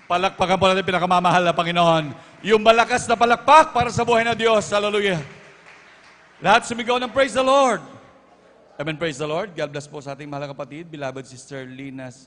Palakpakan po natin pinakamamahal na Panginoon. Yung malakas na palakpak para sa buhay ng Diyos. Hallelujah. Lahat sumigaw ng praise the Lord. Amen, praise the Lord. God bless po sa ating mahal na kapatid, beloved Sister Linas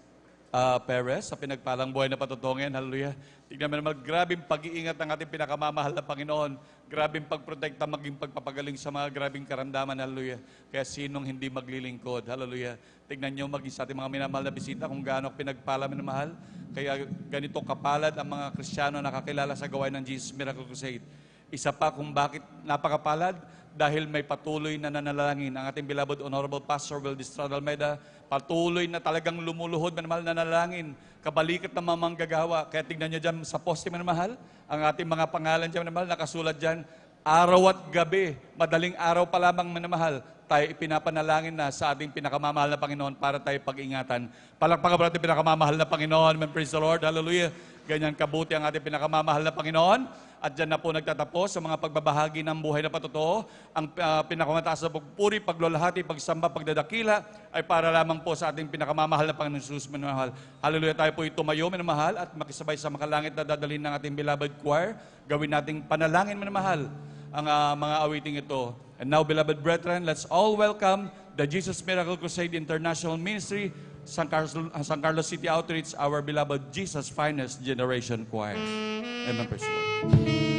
Perez, sa pinagpalang buhay na patutungin. Hallelujah. Tignan mo naman, grabing pag-iingat ng ating pinakamamahal na Panginoon. Grabing pagprotekta, maging pagpapagaling sa mga grabing karamdaman. Hallelujah. Kaya sinong hindi maglilingkod. Hallelujah. Tignan nyo maging sa ating mga minamahal na bisita kung gaano pinagpala minamahal. Kaya ganito kapalad ang mga Kristiyano na nakakilala sa gawain ng Jesus Miracle Crusade. Isa pa kung bakit napakapalad, dahil may patuloy na nanalangin ang ating beloved Honorable Pastor Will Estrada Almeda, patuloy na talagang lumuluhod manamahal na nanalangin, kabalikat ng mga manggagawa. Kaya tignan nyo dyan sa poste manamahal, ang ating mga pangalan dyan manamahal, nakasulat dyan, araw at gabi, madaling araw pa lamang manamahal, tayo ipinapanalangin na sa ating pinakamamahal na Panginoon para tayo pag-ingatan. Palakpakan po natin pinakamamahal na Panginoon. Amen, praise the Lord. Hallelujah. Ganyan kabuti ang ating pinakamamahal na Panginoon. At dyan na po nagtatapos sa mga pagbabahagi ng buhay na patotoo. Ang pinakamataas na pagpuri, paglalahati, pagsamba, pagdadakila ay para lamang po sa ating pinakamamahal na Panginoon Jesus minamahal. Hallelujah, tayo po tumayo minamahal at makisabay sa makalangit na dadalhin ng ating beloved choir. Gawin nating panalangin minamahal ang mga awiting ito. And now, beloved brethren, let's all welcome the Jesus Miracle Crusade International Ministry, San Carlos City Outreach, our beloved Jesus Finest Generation Choir. Amen, praise the Lord.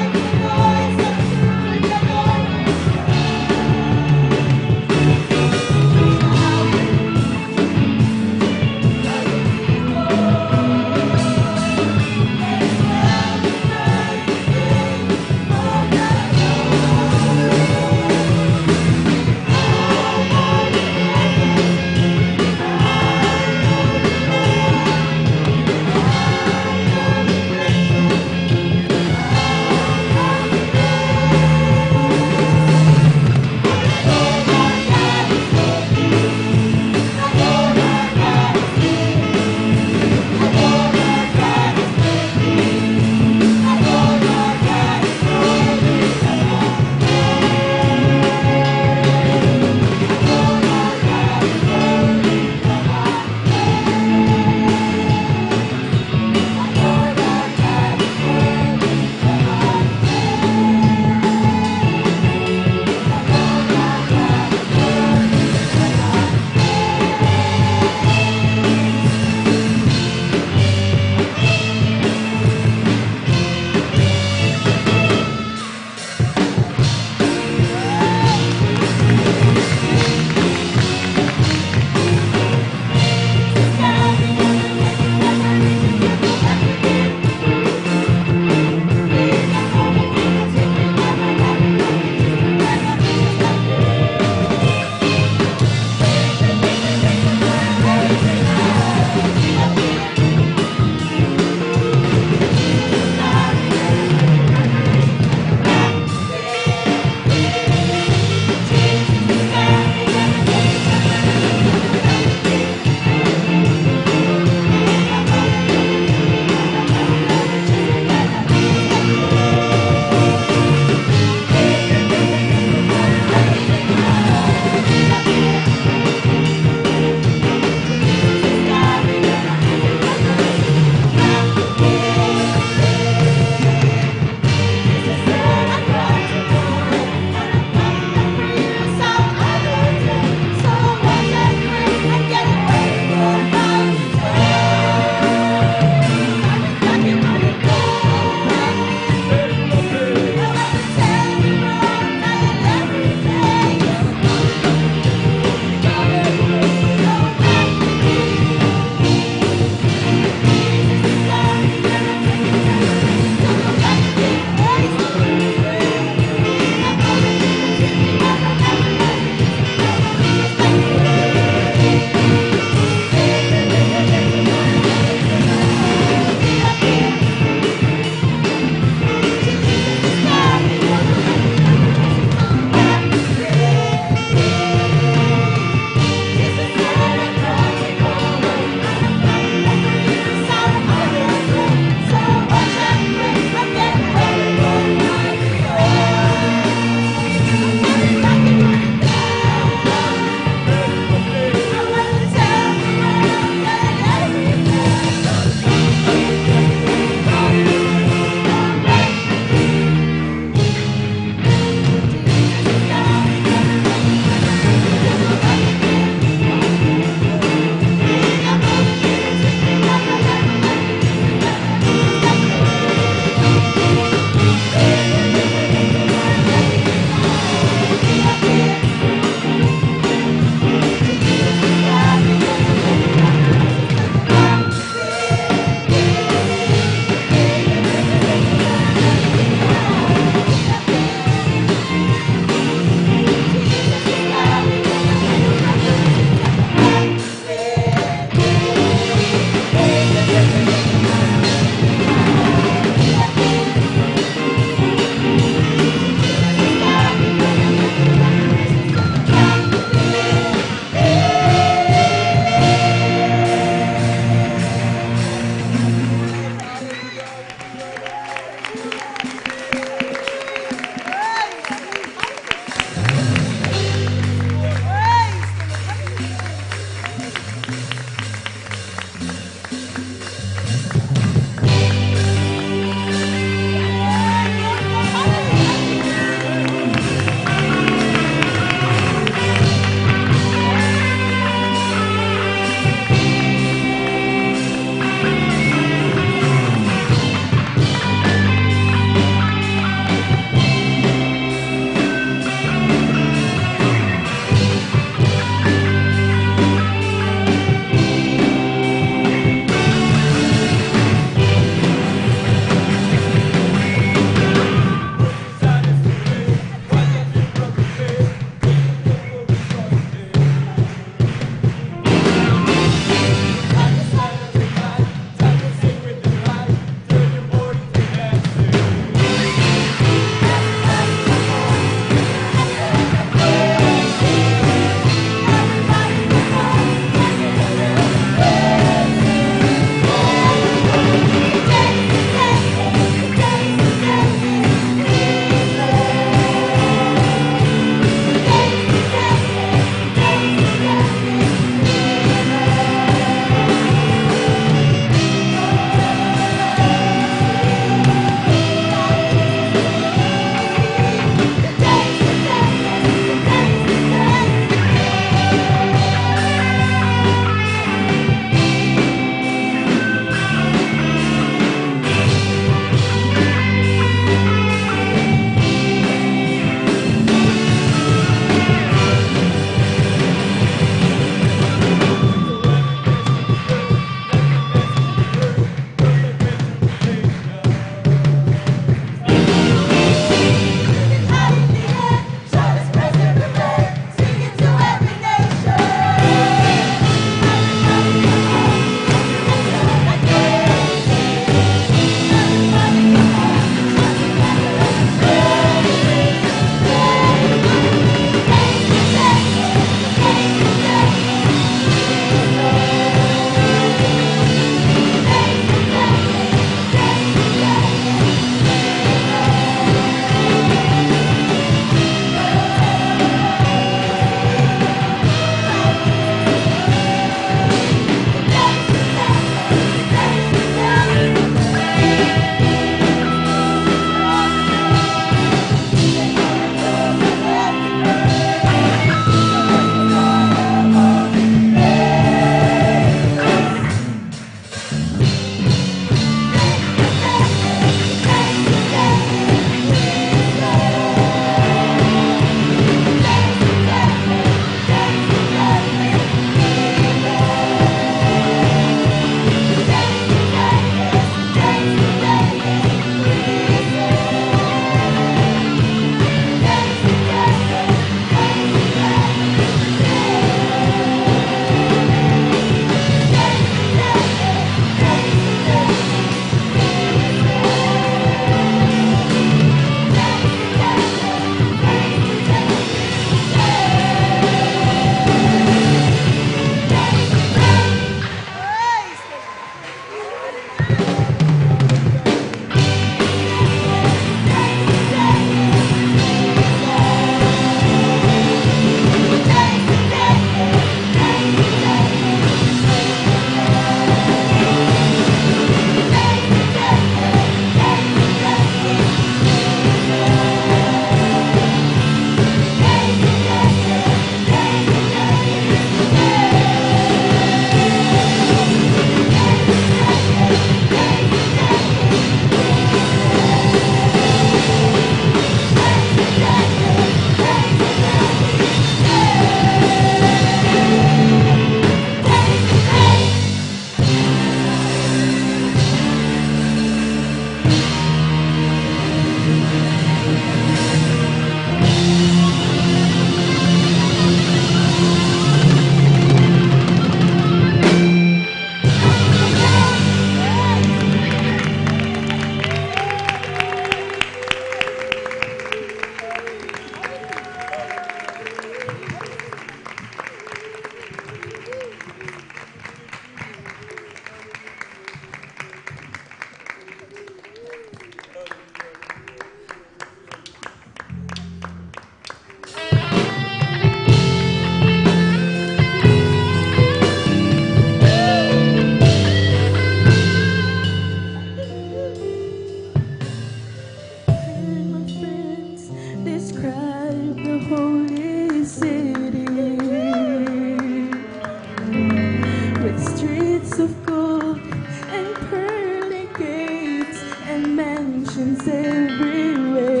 oceans everywhere,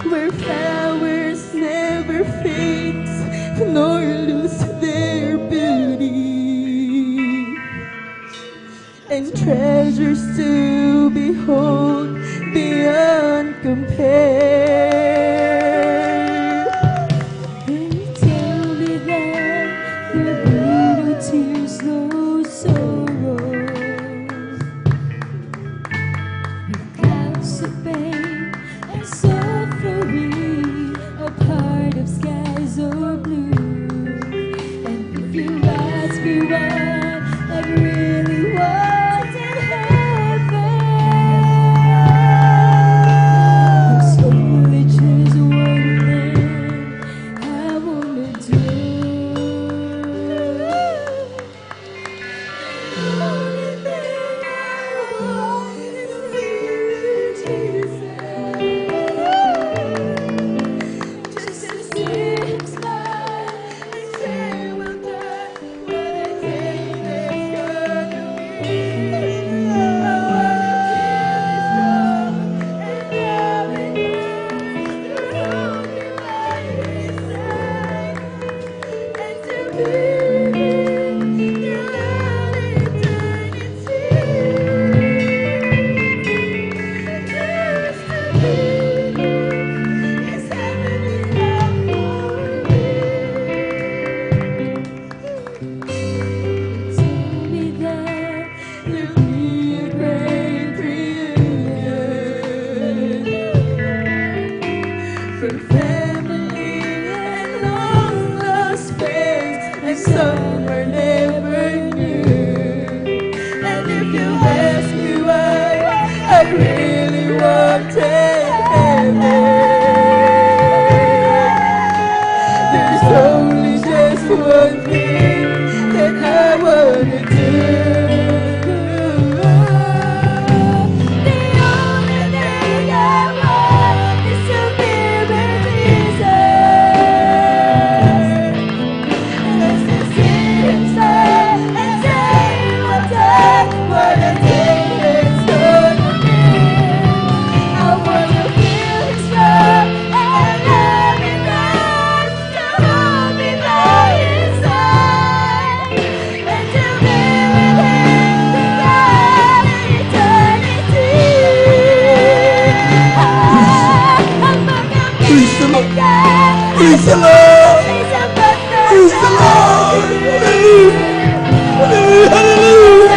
where flowers never fade nor lose their beauty, and treasures to behold beyond compare. They tell me that there be no tears, no sorrow, no clouds of pain and suffering, a part of skies or blue. And if you ask me what I really want in heaven, there's only just one thing I wanna do. The only thing I want is to see you, Jesus. Just to see him smile and say, well done, what a day that's gonna be. I wanna feel his love and love and hold you by his side, and to be through all eternity. Just to be his heavenly love for me. Tell me that there'll be a great reunion for family and long lost friends, and some are never new. And if you ask me why I really wanted heaven, there's only just one thing that I wanna do. The only thing I want is to be with Jesus, just to see him smile and say, well done, what a day it's gonna be. I wanna feel his love and love enough to hold me by his side, and to be with him throughout eternity. Praise the Lord. Praise the Lord. Praise the Lord. Hallelujah.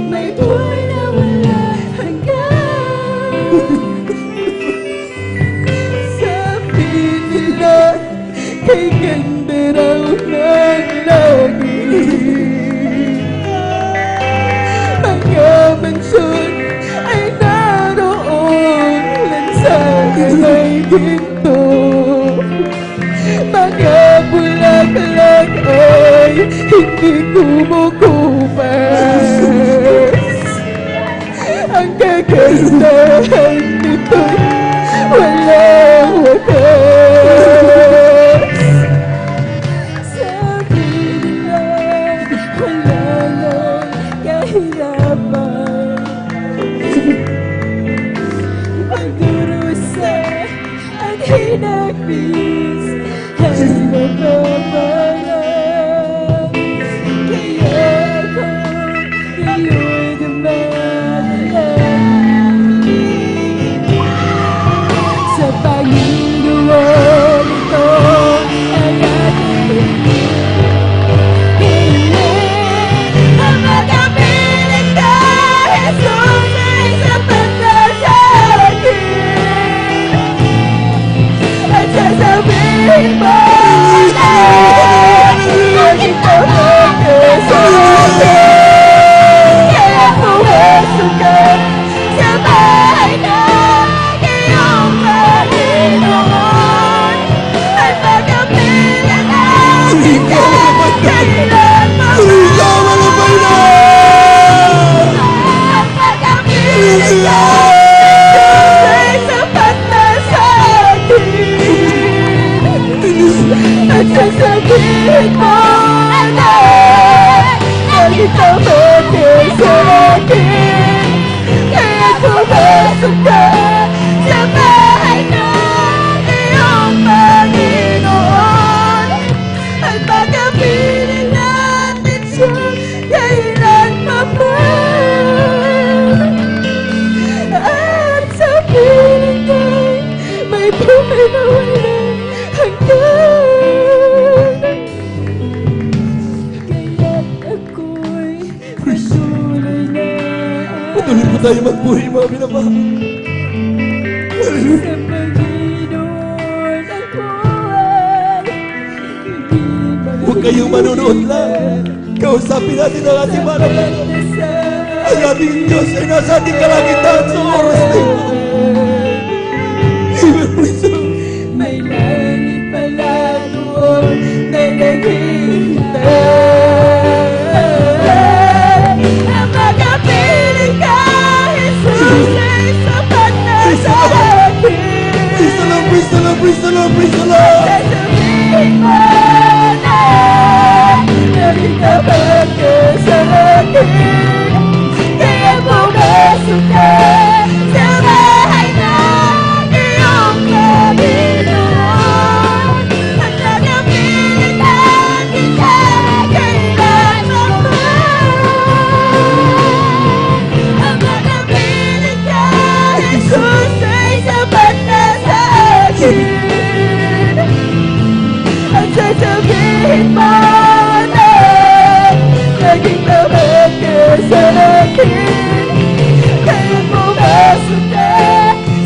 May buhay na wala hanggan. Sabi nila, kay ganda raw ng langit. Mga mansyon ay naroon lang sa may ginto. Mga bulaklak ay hindi kumukupas. Ang kagandahan nito'y walang wakas. Sabi nila, wala nang kahirapan. Pagdurusa at hinagpis ay mababalang. Kaya ako ngayon dumadalangin sa Panginoon. Ito ang ating hiling na magapiling ka, Jesus, ay sapat na sa akin. At sasabihin mo na sasabihin mo na nagitapat ka sa akin. Kaya pumasok ka sa bahay ng iyong Panginoon. At pagkapiling natin siya kailan pa man. At sa piling ay may buhay na walang hanggan. Kaya't ako'y patuloy na Patuloy po tayo magbuhay, mga minamahal. sa Panginoon ako ay hindi Huwag kayong manunood lang. Kausapin natin ang ating manaman. Ang ating Diyos ay nasa ating kalangitan sa oras na ito. Amen. Praise the Lord. may langit pala doon na naghihintay. Ang pagkapiling ka, Jesus, ay sapat na sa akin. Praise the Lord, praise the Lord, praise the Lord, praise the Lord. Sasabihin mo na nagitapat ka sa akin. Kaya pumasok ka sa bahay ng iyong Panginoon. At nagapiling natin ka kailan man. Ang nagapiling ka, Jesus, ay sapat na sa akin. At sasabihin mo na naging tapat ka sa akin. Kaya pumasok ka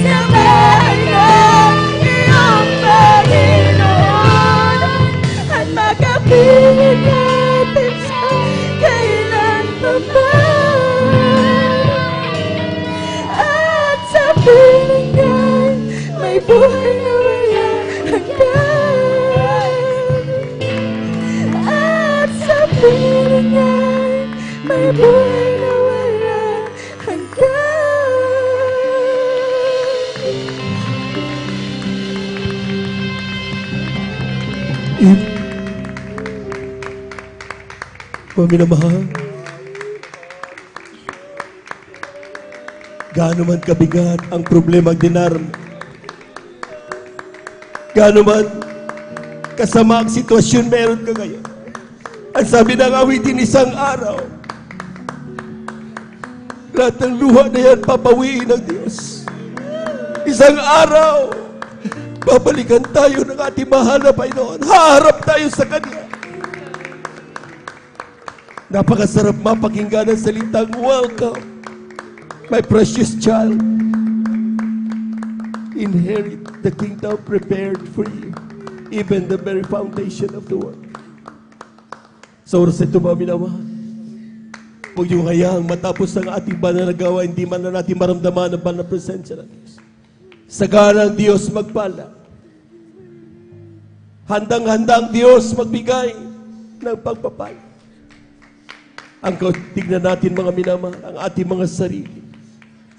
sa bahay ng iyong Panginoon. At makapiling natin siya kailan pa man. At sa piling ay may buhay na walang hanggan. At sa piling ay may buhay na walang hanggan. Mga minamahal, gaano man kabigat ang problema dinarama, gaano man kasama ang sitwasyon meron ka ngayon, ang sabi ng awitin, isang araw, lahat ng luha na yan papawiin ng Diyos. Isang araw, babalikan tayo ng ating mahal na Panginoon. Haharap tayo sa Kanya. Napakasarap mapakinggan ang salitang, welcome, my precious child. Inherit the kingdom prepared for you, even the very foundation of the world. Sa oras ito, mga minamahal, huwag niyo hayaang matapos ang ating banal na gawa, hindi man na natin maramdaman ang banal na presensya ng Diyos. Sagana ang Diyos magpala. Handang-handang Diyos magbigay ng pagpapala. Ang tignan natin, mga minamahal, ang ating mga sarili.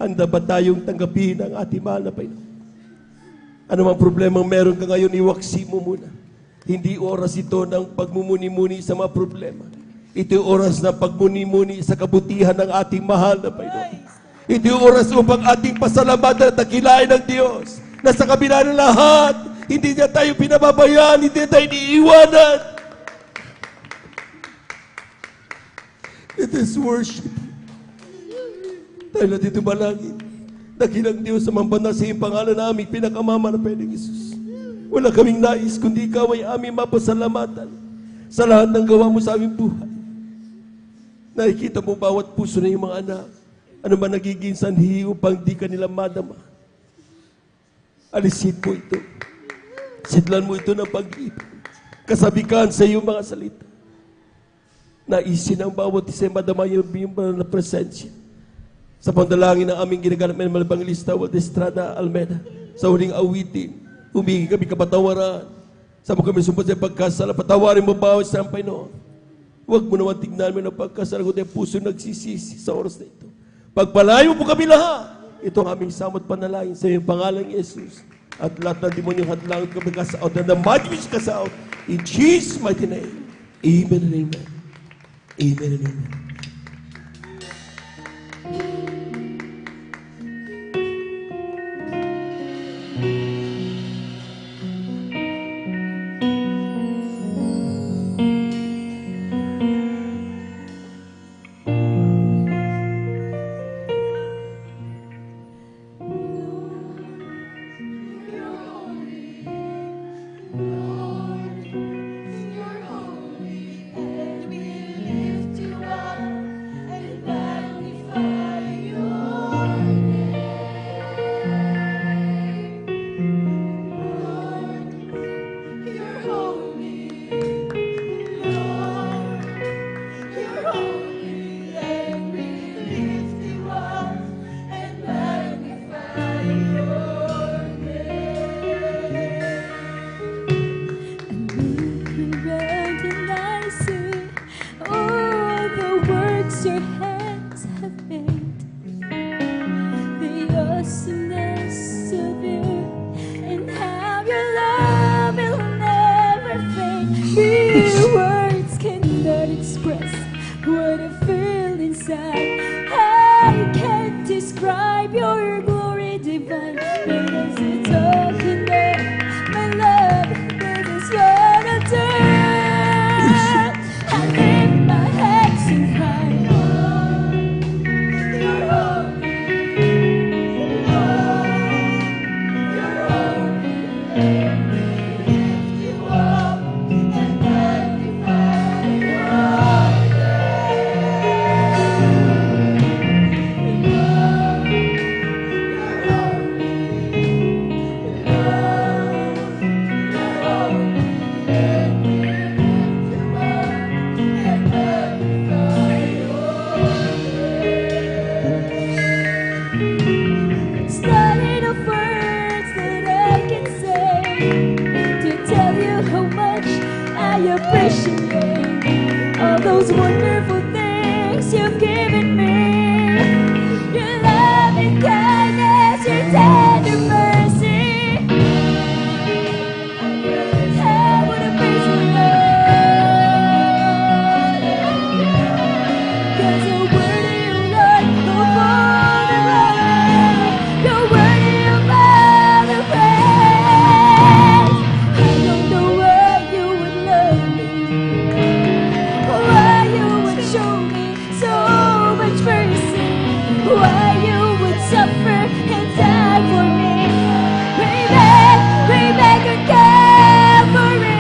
Handa ba tayong tanggapin ang ating mahal na Panginoon? Ano mang problema meron ka ngayon, iwaksi mo muna. Hindi oras ito ng pagmumuni-muni sa mga problema. Ito yung oras na pagmuni-muni sa kabutihan ng ating mahal na Panginoon. Ito yung oras upang ating pasalamatan at dakilain ng Diyos na sa kabila ng lahat, hindi niya tayo pinababayaan, hindi niya tayo iniiwanan. It is worship. Tayo na dito malangin. Dakilang Diyos sa mambanal sa iyong pangalan namin, pinakamama na pwedeng Isus. Wala kaming nais, kundi ikaw ay aming mapasalamatan sa lahat ng gawa mo sa aming buhay. Nakikita mo bawat puso na yung mga anak. Ano man nagiging sanhi upang di ka nila madama. Alisin mo ito. Sidlan mo ito ng pag-ibig. Kasabikan sa iyong mga salita. Naisin ang bawat isa madama yung na presensya. Sa pandalangin ng aming ginaganap ng Evangelista Walter Estrada Almeida, sa huling awitin, humingi kami kapatawaran. Sa mo kami sumpot sa pagkasala, patawarin mo bawat sa Panginoon. Huwag mo naman tignan mo ng pagkasala, kundi ang puso nagsisisi sa oras na ito. Pagpalayo po kami lahat. Ito ang aming samot panalangin sa iyong pangalang Jesus. At lahat ng demonyong hadlangan kami kasaot, na the mighty kasaot, In Jesus' mighty name. Amen and amen. Amen and amen. Your hands have made the awesomeness of you, and how your love will never fade. Mere words cannot express what I feel inside. I can't describe your glory divine, but as you're talking there, my love, this is what I do. I lift my hands in high. Appreciate all those wonderful things you've given me. Your love and kindness, your tender mercy. I wanna praise you, Lord. 'Cause you're worthy, Lord, of all the glory. You're worthy of all the praise. I don't know why you would love me, why you would show me so much mercy, why you would suffer and die for me. Way back on Calvary.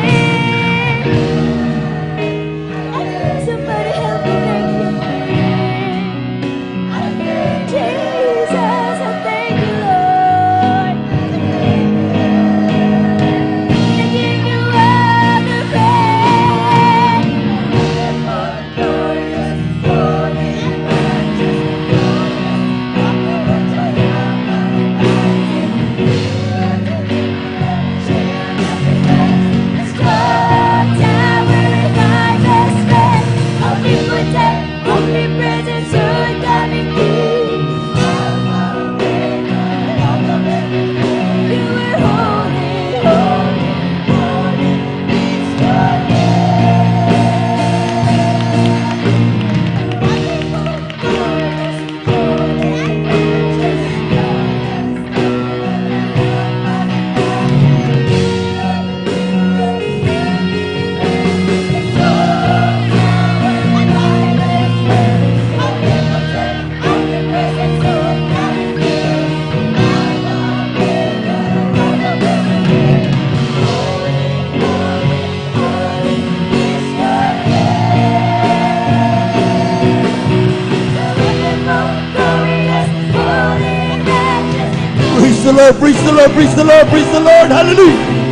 Somebody help me thank you, Jesus, I thank you, Lord. I give you all the praise. Omnipresent, good, loving King. You are holy, holy, holy is your Praise the Lord, praise the Lord, praise the Lord, praise the Lord. Hallelujah.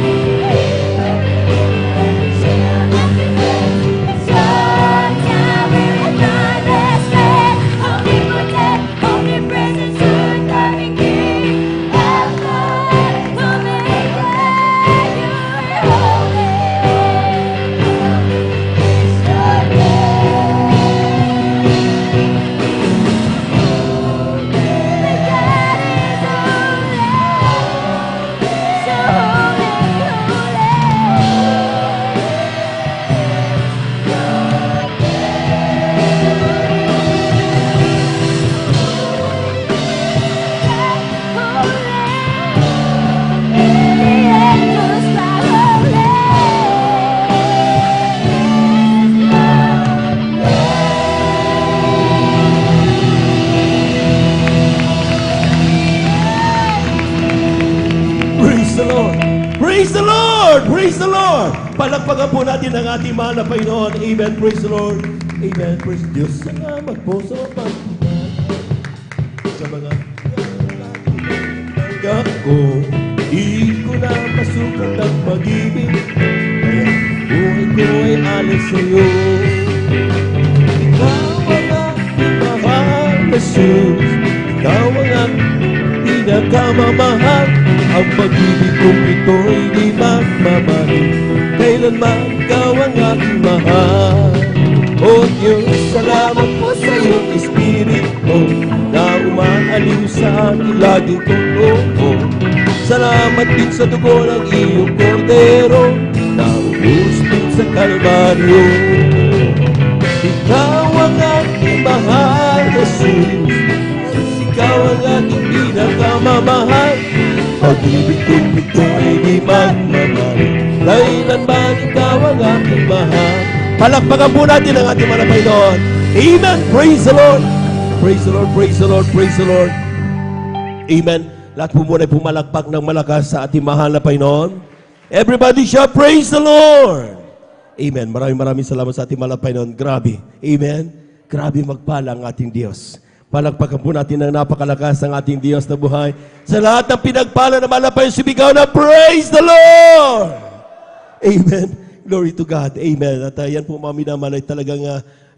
So holy. Praise the Lord! Praise the Lord! Palakpakan po natin ang ating mahal na Panginoon. Amen. Praise the Lord. Amen. Praise Diyos. Salamat po sa sa mga tanggap ko. Di ko na masukat ang pag-ibig. Kaya buhay ko ay alis sa iyo. Ikaw ang aking mahal na Jesus. Ikaw ang aking pinakamamahal. Ang pag-ibig kong ito'y di magmamahal. Kailanman ikaw ang aking mahal. O Diyos, salamat po sa iyong Espiritu na umaaliw sa aking laging tulong. Salamat din sa dugo ng iyong kordero na ubus din sa Kalbaryo. Ikaw ang aking mahal, Jesus. Ikaw ang aking pinakamamahal. Pag-ibig kong ito'y di magmamahal. Kailanman ikaw ang aking mahal. Palakpakan po natin ang ating mga Panginoon. Amen. Praise the Lord. Praise the Lord. Praise the Lord. Praise the Lord. Amen. Lahat po muna ay pumalakpak ng malakas sa ating mahal na Panginoon. Everybody shall praise the Lord. Amen. Maraming salamat sa ating mahal na Panginoon. Grabe. Amen. Grabe magpala ang ating Diyos. Palakpakan po natin ang napakalakas ng ating Diyos na buhay. Sa lahat ng pinagpala na mahal na Panginoon, sumigaw na praise the Lord. Amen. Glory to God. Amen. At yan po mga minamahal ay talagang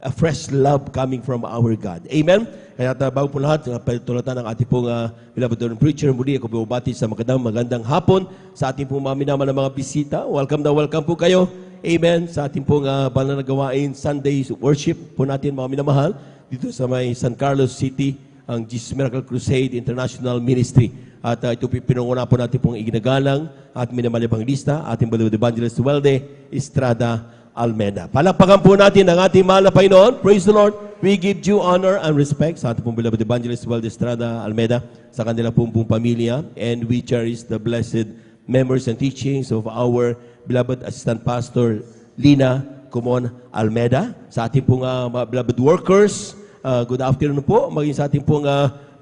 a fresh love coming from our God. Amen. Kaya bago po lahat, tulatan ng ating pong beloved preacher, muli ako bumabati sa magandang hapon sa ating pong mga minamahal na mga bisita. Welcome na welcome po kayo. Amen. Sa ating pong banal na gawain, Sunday worship po natin mga minamahal dito sa may San Carlos City, ang Jesus Miracle Crusade International Ministry. At ito pinunguna po natin pong iginagalang at minamalibang lista, ating beloved evangelist Welde Estrada Almeida. Palakpakan po natin ang ating mahal na Panginoon. Praise the Lord. We give due honor and respect sa ating pong beloved evangelist Welde Estrada Almeida, sa kanila pong pamilya, and we cherish the blessed memories and teachings of our beloved Assistant Pastor Lina Kumon Almeida, sa ating pong beloved workers. Good afternoon po, maging sa ating pong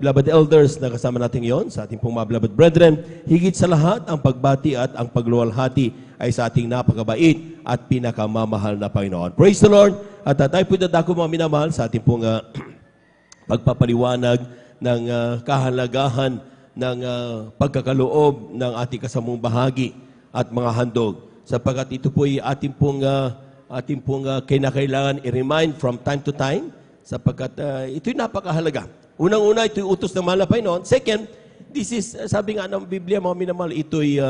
beloved elders na kasama natin ngayon, sa ating pong mga beloved brethren. Higit sa lahat, ang pagbati at ang pagluwalhati ay sa ating napakabait at pinakamamahal na Panginoon. Praise the Lord! At tayo po dadako mga minamahal sa ating pong pagpapaliwanag ng kahalagahan ng pagkakaloob ng ating kasamang bahagi at mga handog. Sapagkat ito po ay ating pong kinakailangan i-remind from time to time, sapagkat ito'y napakahalaga. Unang-una, ito'y utos ng mahal na Panginoon. Second, this is, sabi nga ng Biblia, mga minamahal, ito'y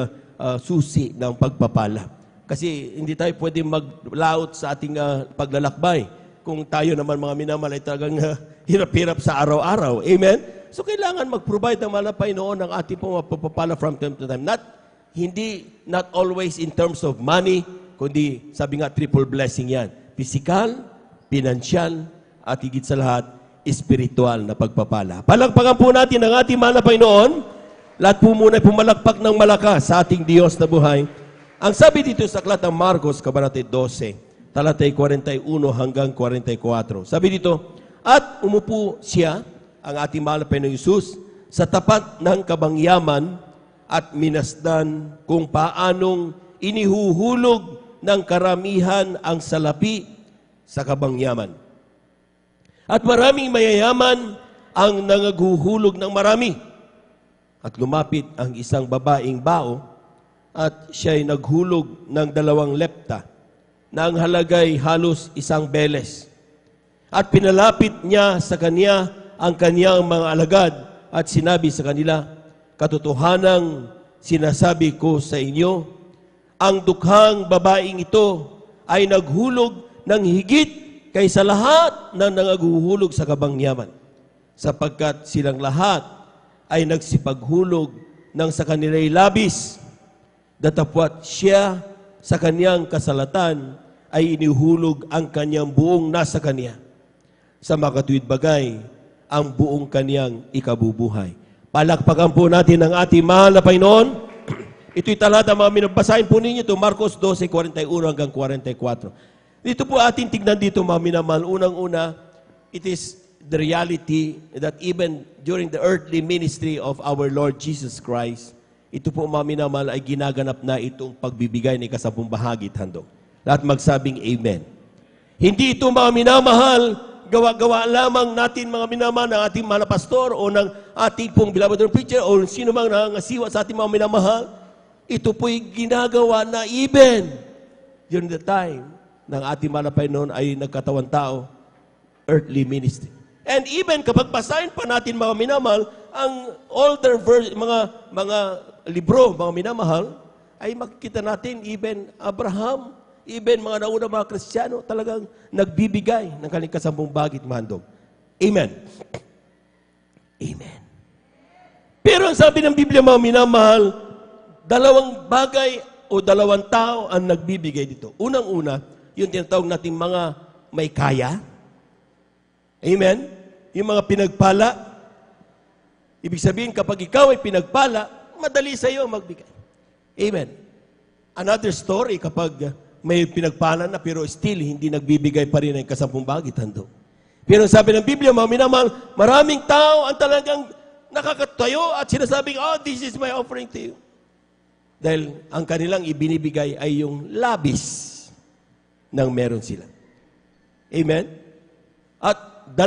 susi ng pagpapala. Kasi hindi tayo pwede maglaot sa ating paglalakbay kung tayo naman mga minamahal ay talagang hirap-hirap sa araw-araw. Amen? So kailangan mag-provide ng mahal na Panginoon ng ating pagpapala from time to time. Not always in terms of money, kundi sabi nga triple blessing yan. Physical, financial, at higit sa lahat, espiritual na pagpapala. Palakpakan po natin ang ating mahal na Panginoon. Lahat po muna ay pumalakpak ng malakas sa ating Diyos na buhay. Ang sabi dito sa aklat ng Marcos, Kabanata 12, talatay 41 hanggang 44. Sabi dito, at umupo siya, ang ating mahal na Panginoong Hesus, sa tapat ng kabangyaman at minasdan kung paanong inihuhulog ng karamihan ang salapi sa kabangyaman. At maraming mayayaman ang nangaguhulog ng marami. At lumapit ang isang babaeng bao at siya'y naghulog ng 2 lepta na ang halagay halos 1 beles. At pinalapit niya sa kanya ang kanyang mga alagad at sinabi sa kanila, katotohanang sinasabi ko sa inyo, ang dukhang babaeng ito ay naghulog ng higit kaysa lahat ng nangaguhulog sa kabangyaman, sapagkat silang lahat ay nagsipaghulog ng sa kanila'y labis, datapwat siya sa kanyang kasalatan ay inihulog ang kanyang buong nasa kanya. Sa makatuwid bagay, ang buong kanyang ikabubuhay. Palakpakan po natin ang ating mahal na Panginoon. Ito'y talata mga minabasahin po ninyo ito, Marcos 12:41 hanggang 44. Dito po ating tignan dito mga minamahal. Unang-una, it is the reality that even during the earthly ministry of our Lord Jesus Christ, ito po mga minamahal ay ginaganap na itong pagbibigay ng ika-10 bahagi at handog. Lahat magsabing Amen. Hindi ito mga minamahal, gawa-gawa lamang natin mga minamahal ng ating mga pastor o ng ating pong beloved preacher o sino mang nangasiwa sa ating mga minamahal. Ito po'y ginagawa na even during the time ng ating malapay noon ay nagkatawan tao, earthly ministry. And even kapag basahin pa natin mga minamahal, ang older mga libro, mga minamahal, ay makikita natin even Abraham, even mga nauna mga Kristiyano, talagang nagbibigay ng kanilang ika-10 bahagi at handog. Amen. Amen. Pero ang sabi ng Biblia mga minamahal, 2 bagay o 2 tao ang nagbibigay dito. Unang-una, yung tinatawag nating mga may kaya. Amen? Yung mga pinagpala. Ibig sabihin, kapag ikaw ay pinagpala, madali sa iyo magbigay. Amen. Another story, kapag may pinagpala na pero still hindi nagbibigay pa rin ng ika-10 bahagi at handog. Pero sabi ng Biblia, mga minamahal, maraming tao ang talagang nakakatayo at sinasabing, oh, this is my offering to you. Dahil ang kanilang ibinibigay ay yung labis ng meron sila. Amen? At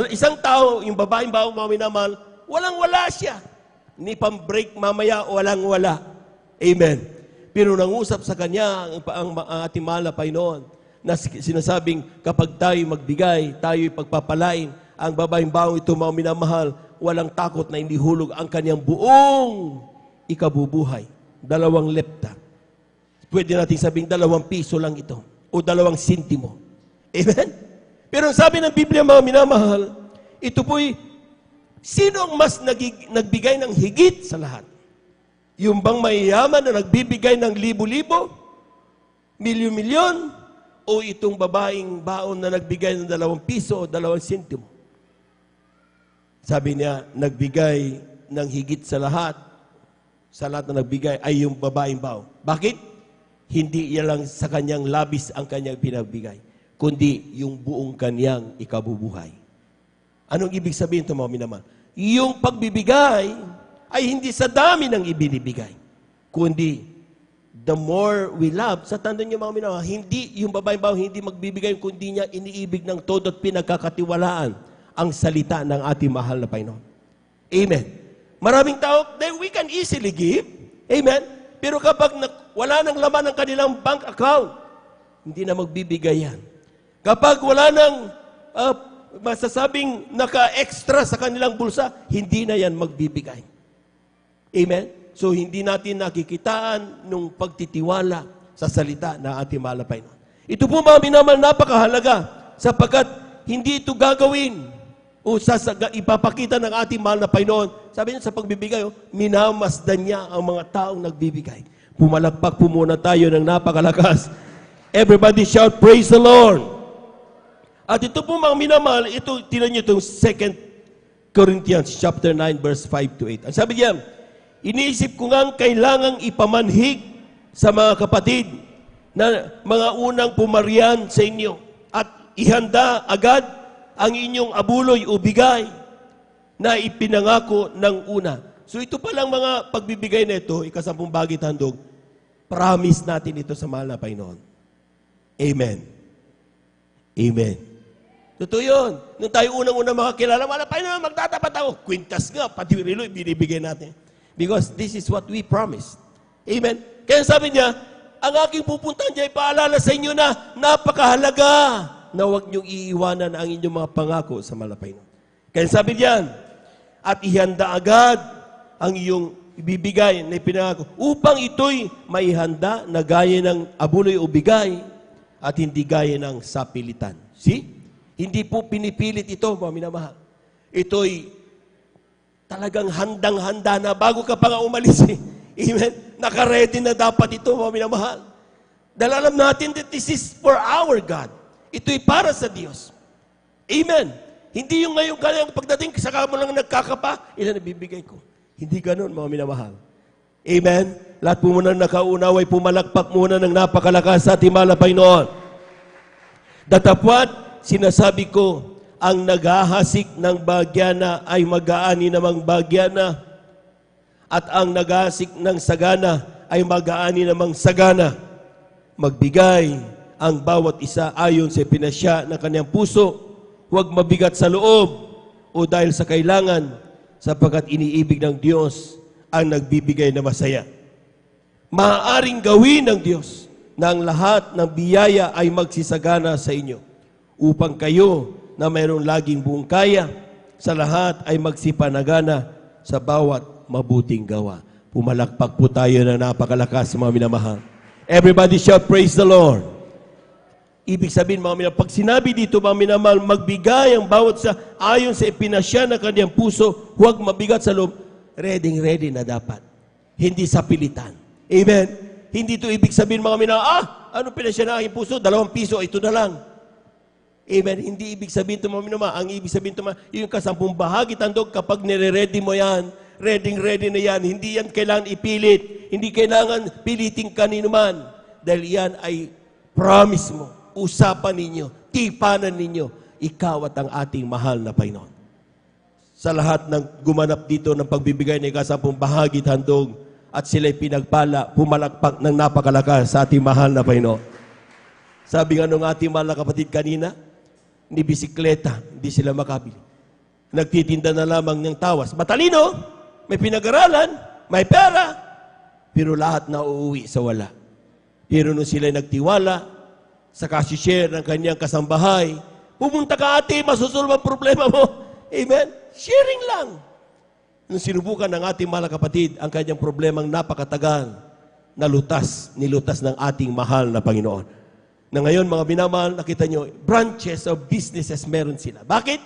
isang tao, yung babaeng baong mga minamahal, walang-wala siya. Ni pang-break mamaya, walang-wala. Amen. Pero nangusap sa kanya ang ating mahal na Panginoon na sinasabing kapag tayo magbigay, tayo pagpapalain, ang babaeng baong ito mga minamahal, walang takot na hindi hulog ang kanyang buong ikabubuhay. 2 lepta. Pwede natin sabing 2 piso lang ito o 2 sentimo. Amen? Pero ang sabi ng Biblia mga minamahal, ito po'y sino ang mas nagbigay ng higit sa lahat? Yung bang mayayaman na nagbibigay ng libo-libo, milyon-milyon, o itong babaeng baon na nagbigay ng 2 piso o 2 sentimo? Sabi niya, nagbigay ng higit sa lahat na nagbigay ay yung babaeng baon. Bakit? Hindi yan lang sa kanyang labis ang kanyang pinagbigay, kundi yung buong kanyang ikabubuhay. Anong ibig sabihin ito mga minamahal? Yung pagbibigay ay hindi sa dami ng ibinibigay, kundi the more we love. Sa tandaan niyo mga minamahal, hindi yung babaeng baon hindi magbibigay kundi niya iniibig ng todo at pinagkakatiwalaan ang salita ng ating mahal na Panginoon. Amen. Maraming tao, we can easily give. Amen. Pero kapag wala nang laman ng kanilang bank account, hindi na magbibigay yan. Kapag wala nang masasabing naka-extra sa kanilang bulsa, hindi na yan magbibigay. Amen? So, hindi natin nakikitaan nung pagtitiwala sa salita na ating mahal na Panginoon. Ito po mga minamahal, napakahalaga sapagkat hindi ito gagawin o ipapakita ng ating mahal na Panginoon. Sabi niya sa pagbibigay, minamasdan niya ang mga taong nagbibigay. Pumalakpak po muna tayo ng napakalakas. Everybody shout, praise the Lord! At ito po mga minamahal, ito, tinan niyo itong 2 Corinthians chapter 9, verse 5 to 8. Ang sabi niya, iniisip ko ngang kailangang ipamanhig sa mga kapatid na mga unang pumarian sa inyo at ihanda agad ang inyong abuloy o bigay na ipinangako ng una. So ito palang mga pagbibigay na ito, ika-10 bahagi at handog, promise natin ito sa mahal na Panginoon. Amen. Amen. Totoo yun. Nung tayo unang-unang makakilala, mahal na Panginoon, magtatapat ako. Kwintas nga, pati rilo, binibigay natin. Because this is what we promised. Amen. Kaya sabi niya, ang aking pupuntahan niya, ipaalala sa inyo na napakahalaga na huwag niyong iiwanan ang inyong mga pangako sa mahal na Panginoon. Kaya sabi niyan, at ihanda agad ang iyong ibibigay na ipinangako upang ito'y maihanda na gaya ng abuloy o bigay at hindi gaya ng sapilitan. See? Hindi po pinipilit ito, mga minamahal. Ito'y talagang handang-handa na bago ka pa nga umalis. Amen? Naka-ready na dapat ito, mga minamahal. Dahil alam natin that this is for our God. Ito'y para sa Diyos. Amen? Hindi yung ngayon kanyang pagdating, saka mo lang nagkakapa, ilan nabibigay ko. Hindi ganun, mga minamahal. Amen? Lahat po muna nakaunaway, pumalakpak muna ng napakalakas sa ating mahal na Panginoon. Datapwat, sinasabi ko, ang naghahasik ng bagyana ay mag-aani namang bagyana. At ang nagasik ng sagana ay mag-aani namang sagana. Magbigay ang bawat isa ayon sa pinasya ng kanyang puso. Huwag mabigat sa loob o dahil sa kailangan, sapagkat iniibig ng Diyos ang nagbibigay na masaya. Maaaring gawin ng Diyos na ang lahat ng biyaya ay magsisagana sa inyo upang kayo na mayroong laging buong kaya sa lahat ay magsipanagana sa bawat mabuting gawa. Pumalakpak po tayo na napakalakas, mga minamahal. Everybody shout, praise the Lord. Ibig sabihin, mga minamahal, pag sinabi dito, mga minamahal, magbigay ang bawat sa ayon sa ipinasya ng kanyang puso, huwag mabigat sa loob. Ready na dapat. Hindi sa pilitan. Amen? Hindi ito ibig sabihin, mga minamahal, ano pinasya ng aking puso? 2 piso, ito na lang. Amen? Hindi ibig sabihin ito, mga minamahal. Ang ibig sabihin ito, yung 10 bahagi, tandog, kapag nire-ready mo yan, ready na yan. Hindi yan kailangan ipilit. Hindi kailangan piliting kanino man. Dahil yan ay promise mo. Usapan ninyo. Tipanan ninyo. Ikaw at ang ating mahal na Panginoon. Sa lahat ng gumanap dito ng pagbibigay ng 10 bahagi at handog at sila'y pinagpala, pumalakpak ng napakalakas sa ating mahal na Panginoon. Sabi nga nung ating mahal na kapatid kanina, ni bisikleta, hindi sila makabili. Nagtitinda na lamang ng tawas. Matalino, may pinag-aralan, may pera, pero lahat na uuwi sa wala. Pero nung sila nagtiwala sa kasishare ng kanyang kasambahay, pumunta ka ate, masusolve ang problema mo. Amen? Sharing lang. Nung sinubukan ng ating mahal na kapatid, ang kanyang problemang napakatagal, nilutas ng ating mahal na Panginoon. Na ngayon, mga minamahal, nakita nyo, branches of businesses meron sila. Bakit?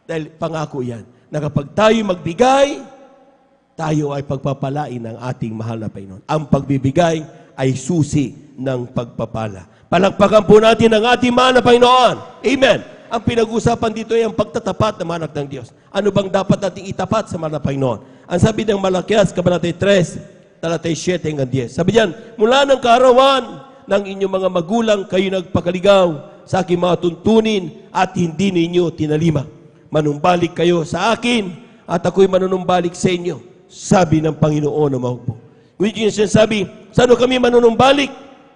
Dahil pangako yan, na kapag tayo magbigay, tayo ay pagpapalain ng ating mahal na Panginoon. Ang pagbibigay ay susi ng pagpapala. Palakpakan po natin ang ating mahal na Panginoon. Amen. Ang pinag-usapan dito ay ang pagtatapat ng anak ng Diyos. Ano bang dapat nating itapat sa mahal na Panginoon? Ang sabi ng Malakias, Kabanata 3, talatay 7 hanggang 10. Sabi diyan, mula ng kaarawan ng inyong mga magulang, kayo nagpakaligaw sa aking mga tuntunin at hindi ninyo tinalima. Manumbalik kayo sa akin at ako'y manunumbalik sa inyo. Sabi ng Panginoon na mahugpo. Which is sabi, saan kami manunumbalik?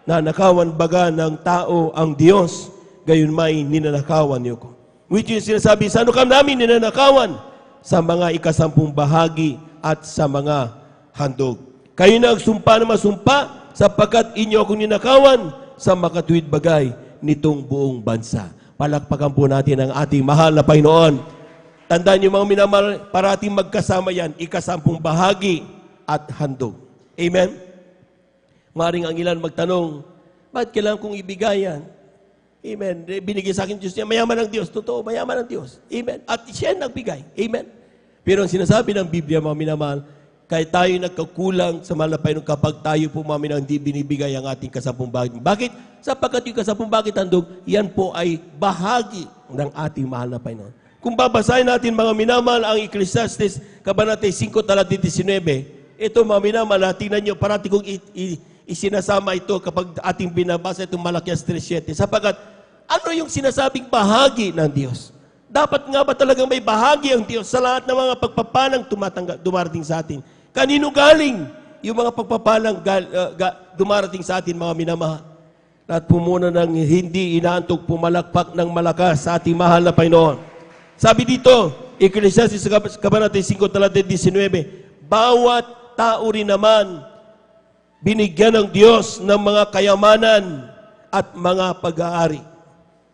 Nanakawan baga ng tao ang Diyos, gayon may ninanakawan niyo ko. Which is sinasabi, saan kami namin ninanakawan? Sa mga 10 bahagi at sa mga handog. Kayo nagsumpa na masumpa, sapagkat inyo akong ninakawan sa makatuwid bagay nitong buong bansa. Palakpakan po natin ang ating mahal na Panginoon. Tandaan niyo mga minamahal, parating magkasama yan, 10 bahagi at handog. Amen? Maring ang ilan magtanong, bakit kailangan kong ibigay yan? Amen. Binigay sa akin Diyos niya, mayaman ang Diyos. Totoo, mayaman ang Diyos. Amen. At siya nagbigay. Amen. Pero ang sinasabi ng Biblia, mga minamahal, kahit tayo nagkakulang sa mahal na Panginoon kapag tayo po, mga minamahal, hindi binibigay ang ating 10 bahagi. Bakit? Sapagkat yung 10 bahagi tandog, yan po ay bahagi ng ating mahal na Panginoon. Kung babasahin natin, mga minamahal, ang Ecclesiastes, Kabanata 5, talatay 19, ito, mga minamahal, tingnan nyo, parati kong isinasama ito kapag ating binabasa itong Malakias 3:7. Sapagkat ano yung sinasabing bahagi ng Diyos? Dapat nga ba talagang may bahagi ang Diyos sa lahat ng mga pagpapalang dumarating sa atin? Kanino galing yung mga pagpapalang dumarating sa atin, mga minamahal? At pumuna ng hindi inaantok pumalakpak ng malakas sa ating mahal na Panginoon. Sabi dito, Ecclesiastes Kabanata 5, talatay 19, bawat tao rin naman binigyan ng Diyos ng mga kayamanan at mga pag-aari.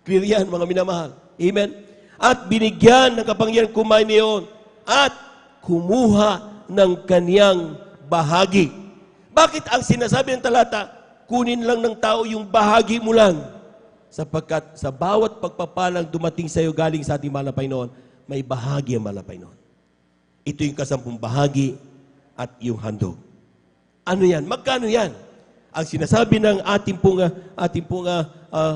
Clear yan, mga minamahal. Amen? At binigyan ng kapangyarihan kumain niyon at kumuha ng kaniyang bahagi. Bakit ang sinasabi ng talata, kunin lang ng tao yung bahagi mo lang? Sapagkat sa bawat pagpapalang dumating sa iyo galing sa ating mahal na Panginoon, may bahagi ang mahal na Panginoon. Ito yung 10 bahagi at yung handog. Ano yan? Magkano yan? Ang sinasabi ng ating pong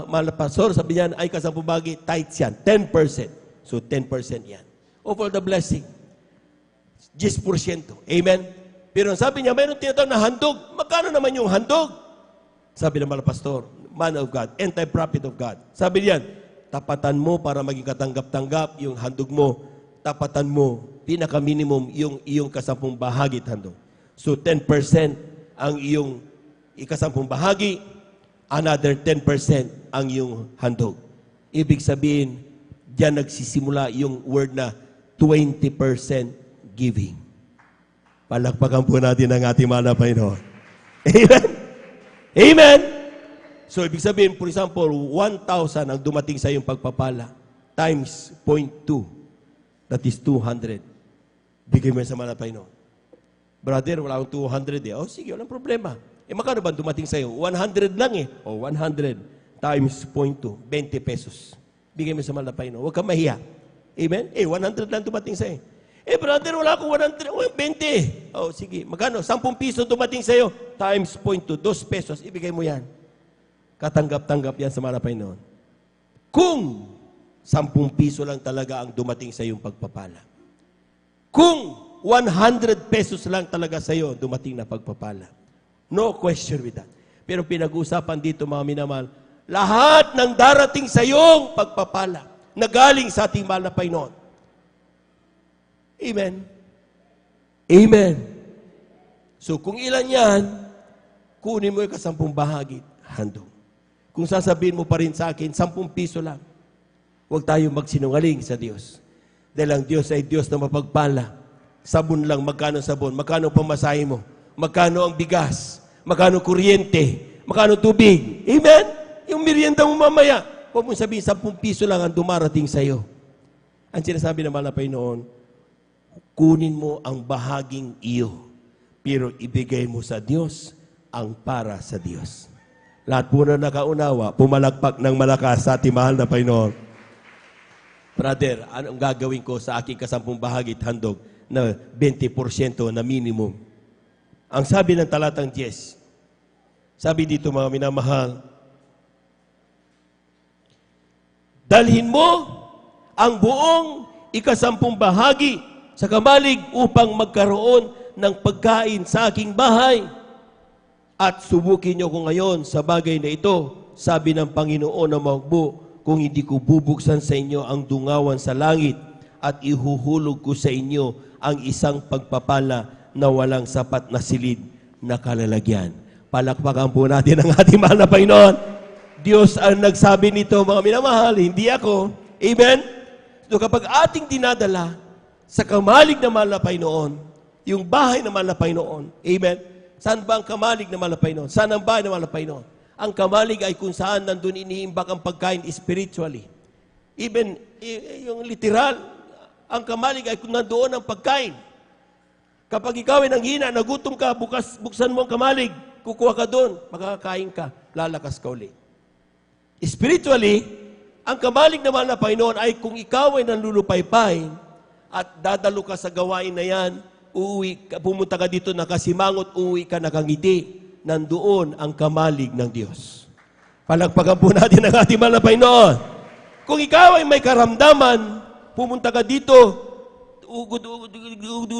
mahal na pastor, sabi niyan ay 10 bahagi, tithes yan, 10%. So 10% yan. Over the blessing, 10%. Amen? Pero sabi niya, mayroon tinatawag na handog. Magkano naman yung handog? Sabi ng mahal na pastor, man of God, anti-prophet of God. Sabi niyan, tapatan mo para maging katanggap-tanggap yung handog mo. Tapatan mo, pinaka-minimum yung iyong 10 bahagi at handog. So 10% ang iyong ikasampung bahagi, another 10% ang iyong handog. Ibig sabihin, diyan nagsisimula yung word na 20% giving. Palakpakan po natin ang ating mahal na Panginoon. Amen? Amen? So, ibig sabihin, for example, 1,000 ang dumating sa iyong pagpapala times 0.2. That is 200. Bigay mo yan sa mahal na Panginoon. Brother, wala akong 200 eh. Oh, sige, walang problema. Magkano ba dumating sa iyo? 100 lang eh. 100 times 0.2, 20 pesos. Bigay mo sa mahal na Panginoon. Huwag kang mahiya. Amen? 100 lang dumating sa iyo. Brother, wala akong 100, 20. Oh, sige. Magkano? 10 piso dumating sa iyo. Times 0.2, 2 pesos. Ibigay mo yan. Katanggap-tanggap yan sa mahal na Panginoon. Kung 10 piso lang talaga ang dumating sa iyong pagpapala. Kung 100 pesos lang talaga sa iyo dumating na pagpapala. No question with that. Pero pinag-uusapan dito, mga minamahal, lahat ng darating sa iyong pagpapala na galing sa ating mahal na Panginoon. Amen. Amen. So kung ilan yan, kunin mo yung 10 bahagi, handog. Kung sasabihin mo pa rin sa akin, 10 piso lang, huwag tayo magsinungaling sa Diyos. Dahil ang Diyos ay Diyos na mapagpala. Sabon lang, magkano sabon? Magkano pamasahe mo? Magkano ang bigas? Magkano kuryente? Magkano tubig? Amen? Yung merienda mo mamaya, huwag mong sabihin, 10 piso lang ang dumarating sa iyo. Ang sinasabi ng mahal na Panginoon, kunin mo ang bahaging iyo, pero ibigay mo sa Diyos ang para sa Diyos. Lahat po na nakaunawa, pumalakpak ng malakas sa ating mahal na Panginoon. Brother, anong gagawin ko sa aking 10 bahagi at handog na 20% na minimum? Ang sabi ng talatang 10, sabi dito mga minamahal, dalhin mo ang buong 10 bahagi sa kamalig upang magkaroon ng pagkain sa aking bahay. At subukin niyo ko ngayon sa bagay na ito, sabi ng Panginoon na mahugbo, kung hindi ko bubuksan sa inyo ang dungawan sa langit at ihuhulog ko sa inyo ang isang pagpapala na walang sapat na silid na kalalagyan. Palakpakan po natin ang ating mahal na Panginoon. Diyos ang nagsabi nito, mga minamahal, hindi ako. Amen? So kapag ating dinadala sa kamalig na mahal na Panginoon, yung bahay na mahal na Panginoon, amen? Saan ba ang kamalig na mahal na Panginoon? Saan ang bahay na mahal na Panginoon? Ang kamalig ay kung saan nandun iniimbak ang pagkain spiritually. Even yung literal, ang kamalig ay kung nandoon ang pagkain. Kapag ikaw ay nanghina, nagutom ka, buksan mo ang kamalig, kukuha ka doon, makakakain ka, lalakas ka ulit. Spiritually, ang kamalig na mahal na Panginoon ay kung ikaw ay nanlulupaypay at dadalo ka sa gawain na yan, pumunta ka dito nakasimangot, uuwi ka nakangiti, nandoon ang kamalig ng Diyos. Palagpagan po natin ang ating mahal na Panginoon. Kung ikaw ay may karamdaman, pumunta ka dito, ugod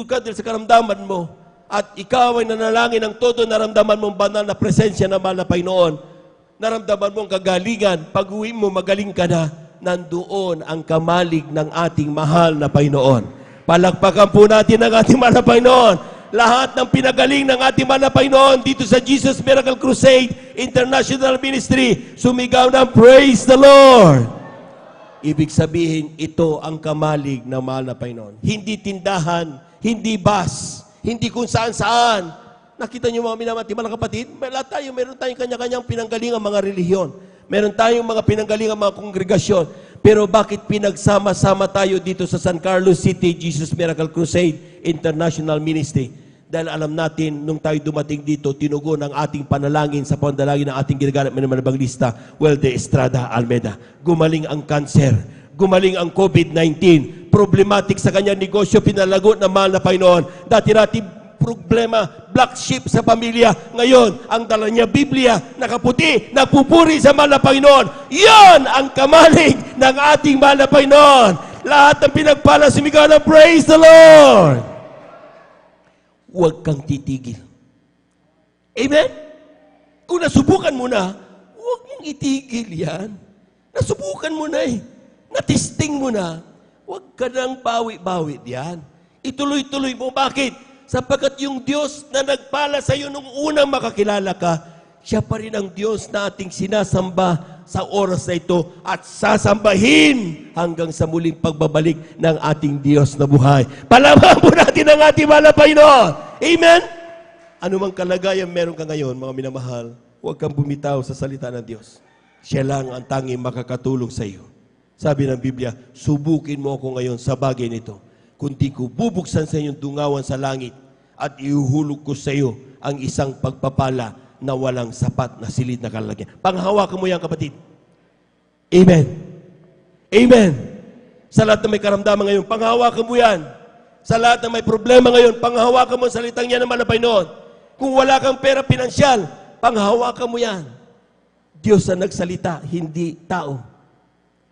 ka sa karamdaman mo, at ikaw ay nanalangin ng todo, naramdaman mong banal na presensya ng mahal na Panginoon, naramdaman mong kagalingan, pag-uwi mo, magaling ka na, nandoon ang kamalig ng ating mahal na Panginoon. Palakpakan po natin ang ating mahal na Panginoon. Lahat ng pinagaling ng ating mahal na Panginoon dito sa Jesus Miracle Crusade International Ministry, sumigaw ng Praise the Lord! Ibig sabihin, ito ang kamalig ng mahal na Panginoon. Hindi tindahan, hindi bus, hindi kung saan-saan. Nakita niyo mga minamati, mga kapatid, meron tayong kanya-kanyang pinanggalingang mga relihiyon. Meron tayong mga pinanggalingang mga kongregasyon. Pero bakit pinagsama-sama tayo dito sa San Carlos City, Jesus Miracle Crusade International Ministry? Dahil alam natin, nung tayo dumating dito, tinugon ang ating panalangin sa pandalangin ng ating ginaganap ng Evangelista, Welde Estrada Almeda. Gumaling ang cancer, gumaling ang COVID-19, problematic sa kanyang negosyo, pinalago ng mahal na Panginoon. Dati problema, black sheep sa pamilya. Ngayon, ang dala niya Biblia, nakaputi, nagpupuri sa mahal na Panginoon. Yan ang kamalig ng ating mahal na Panginoon. Lahat ng pinagpala, sumigaw ng Praise the Lord! Huwag kang titigil. Amen? Kung nasubukan mo na, huwag mong itigil yan. Nasubukan mo na eh. Natisting mo na. Huwag ka nang bawi-bawi yan. Ituloy-tuloy mo. Bakit? Sapagkat yung Diyos na nagpala sa iyo nung unang makakilala ka, siya pa rin ang Diyos na ating sinasamba sa oras na ito at sasambahin hanggang sa muling pagbabalik ng ating Diyos na buhay. Palamahan po natin ang ating mahal na Panginoon. Amen? Anumang kalagayan meron ka ngayon, mga minamahal, huwag kang bumitaw sa salita ng Diyos. Siya lang ang tanging makakatulong sa iyo. Sabi ng Biblia, subukin mo ako ngayon sa bagay nito. Kundi ko bubuksan sa inyong dungawan sa langit at ihuhulog ko sa iyo ang isang pagpapala na walang sapat na silid na kalagyan. Panghawakan mo yan, kapatid. Amen. Amen. Sa lahat na may karamdaman ngayon, panghawakan mo yan. Sa lahat na may problema ngayon, panghawakan mo ang salitang yan ng malapay noon. Kung wala kang pera pinansyal, panghawakan mo yan. Diyos ang nagsalita, hindi tao.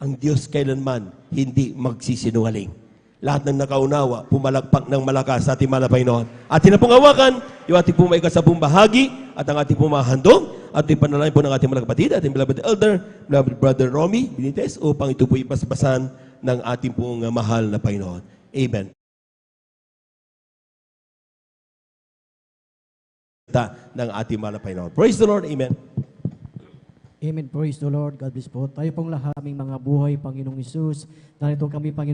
Ang Diyos kailanman hindi magsisinungaling. Lahat ng nakaunawa, pumalakpak ng malakas sa ating mahal na Panginoon. Atin na pong hawakan, yung ating pong maikasabong bahagi at ang ating pong mahandong at ipanalangin po ng ating mga kapatid, ating beloved elder, beloved brother Romy Benitez, upang ito po ipasbasan ng ating pong mahal na Panginoon. Amen. Ng ating mahal na Panginoon. Praise the Lord. Amen. Amen. Praise the Lord. God bless po. Tayo pong lahat, aming mga buhay, Panginoong Isus. Narito kami, Panginoong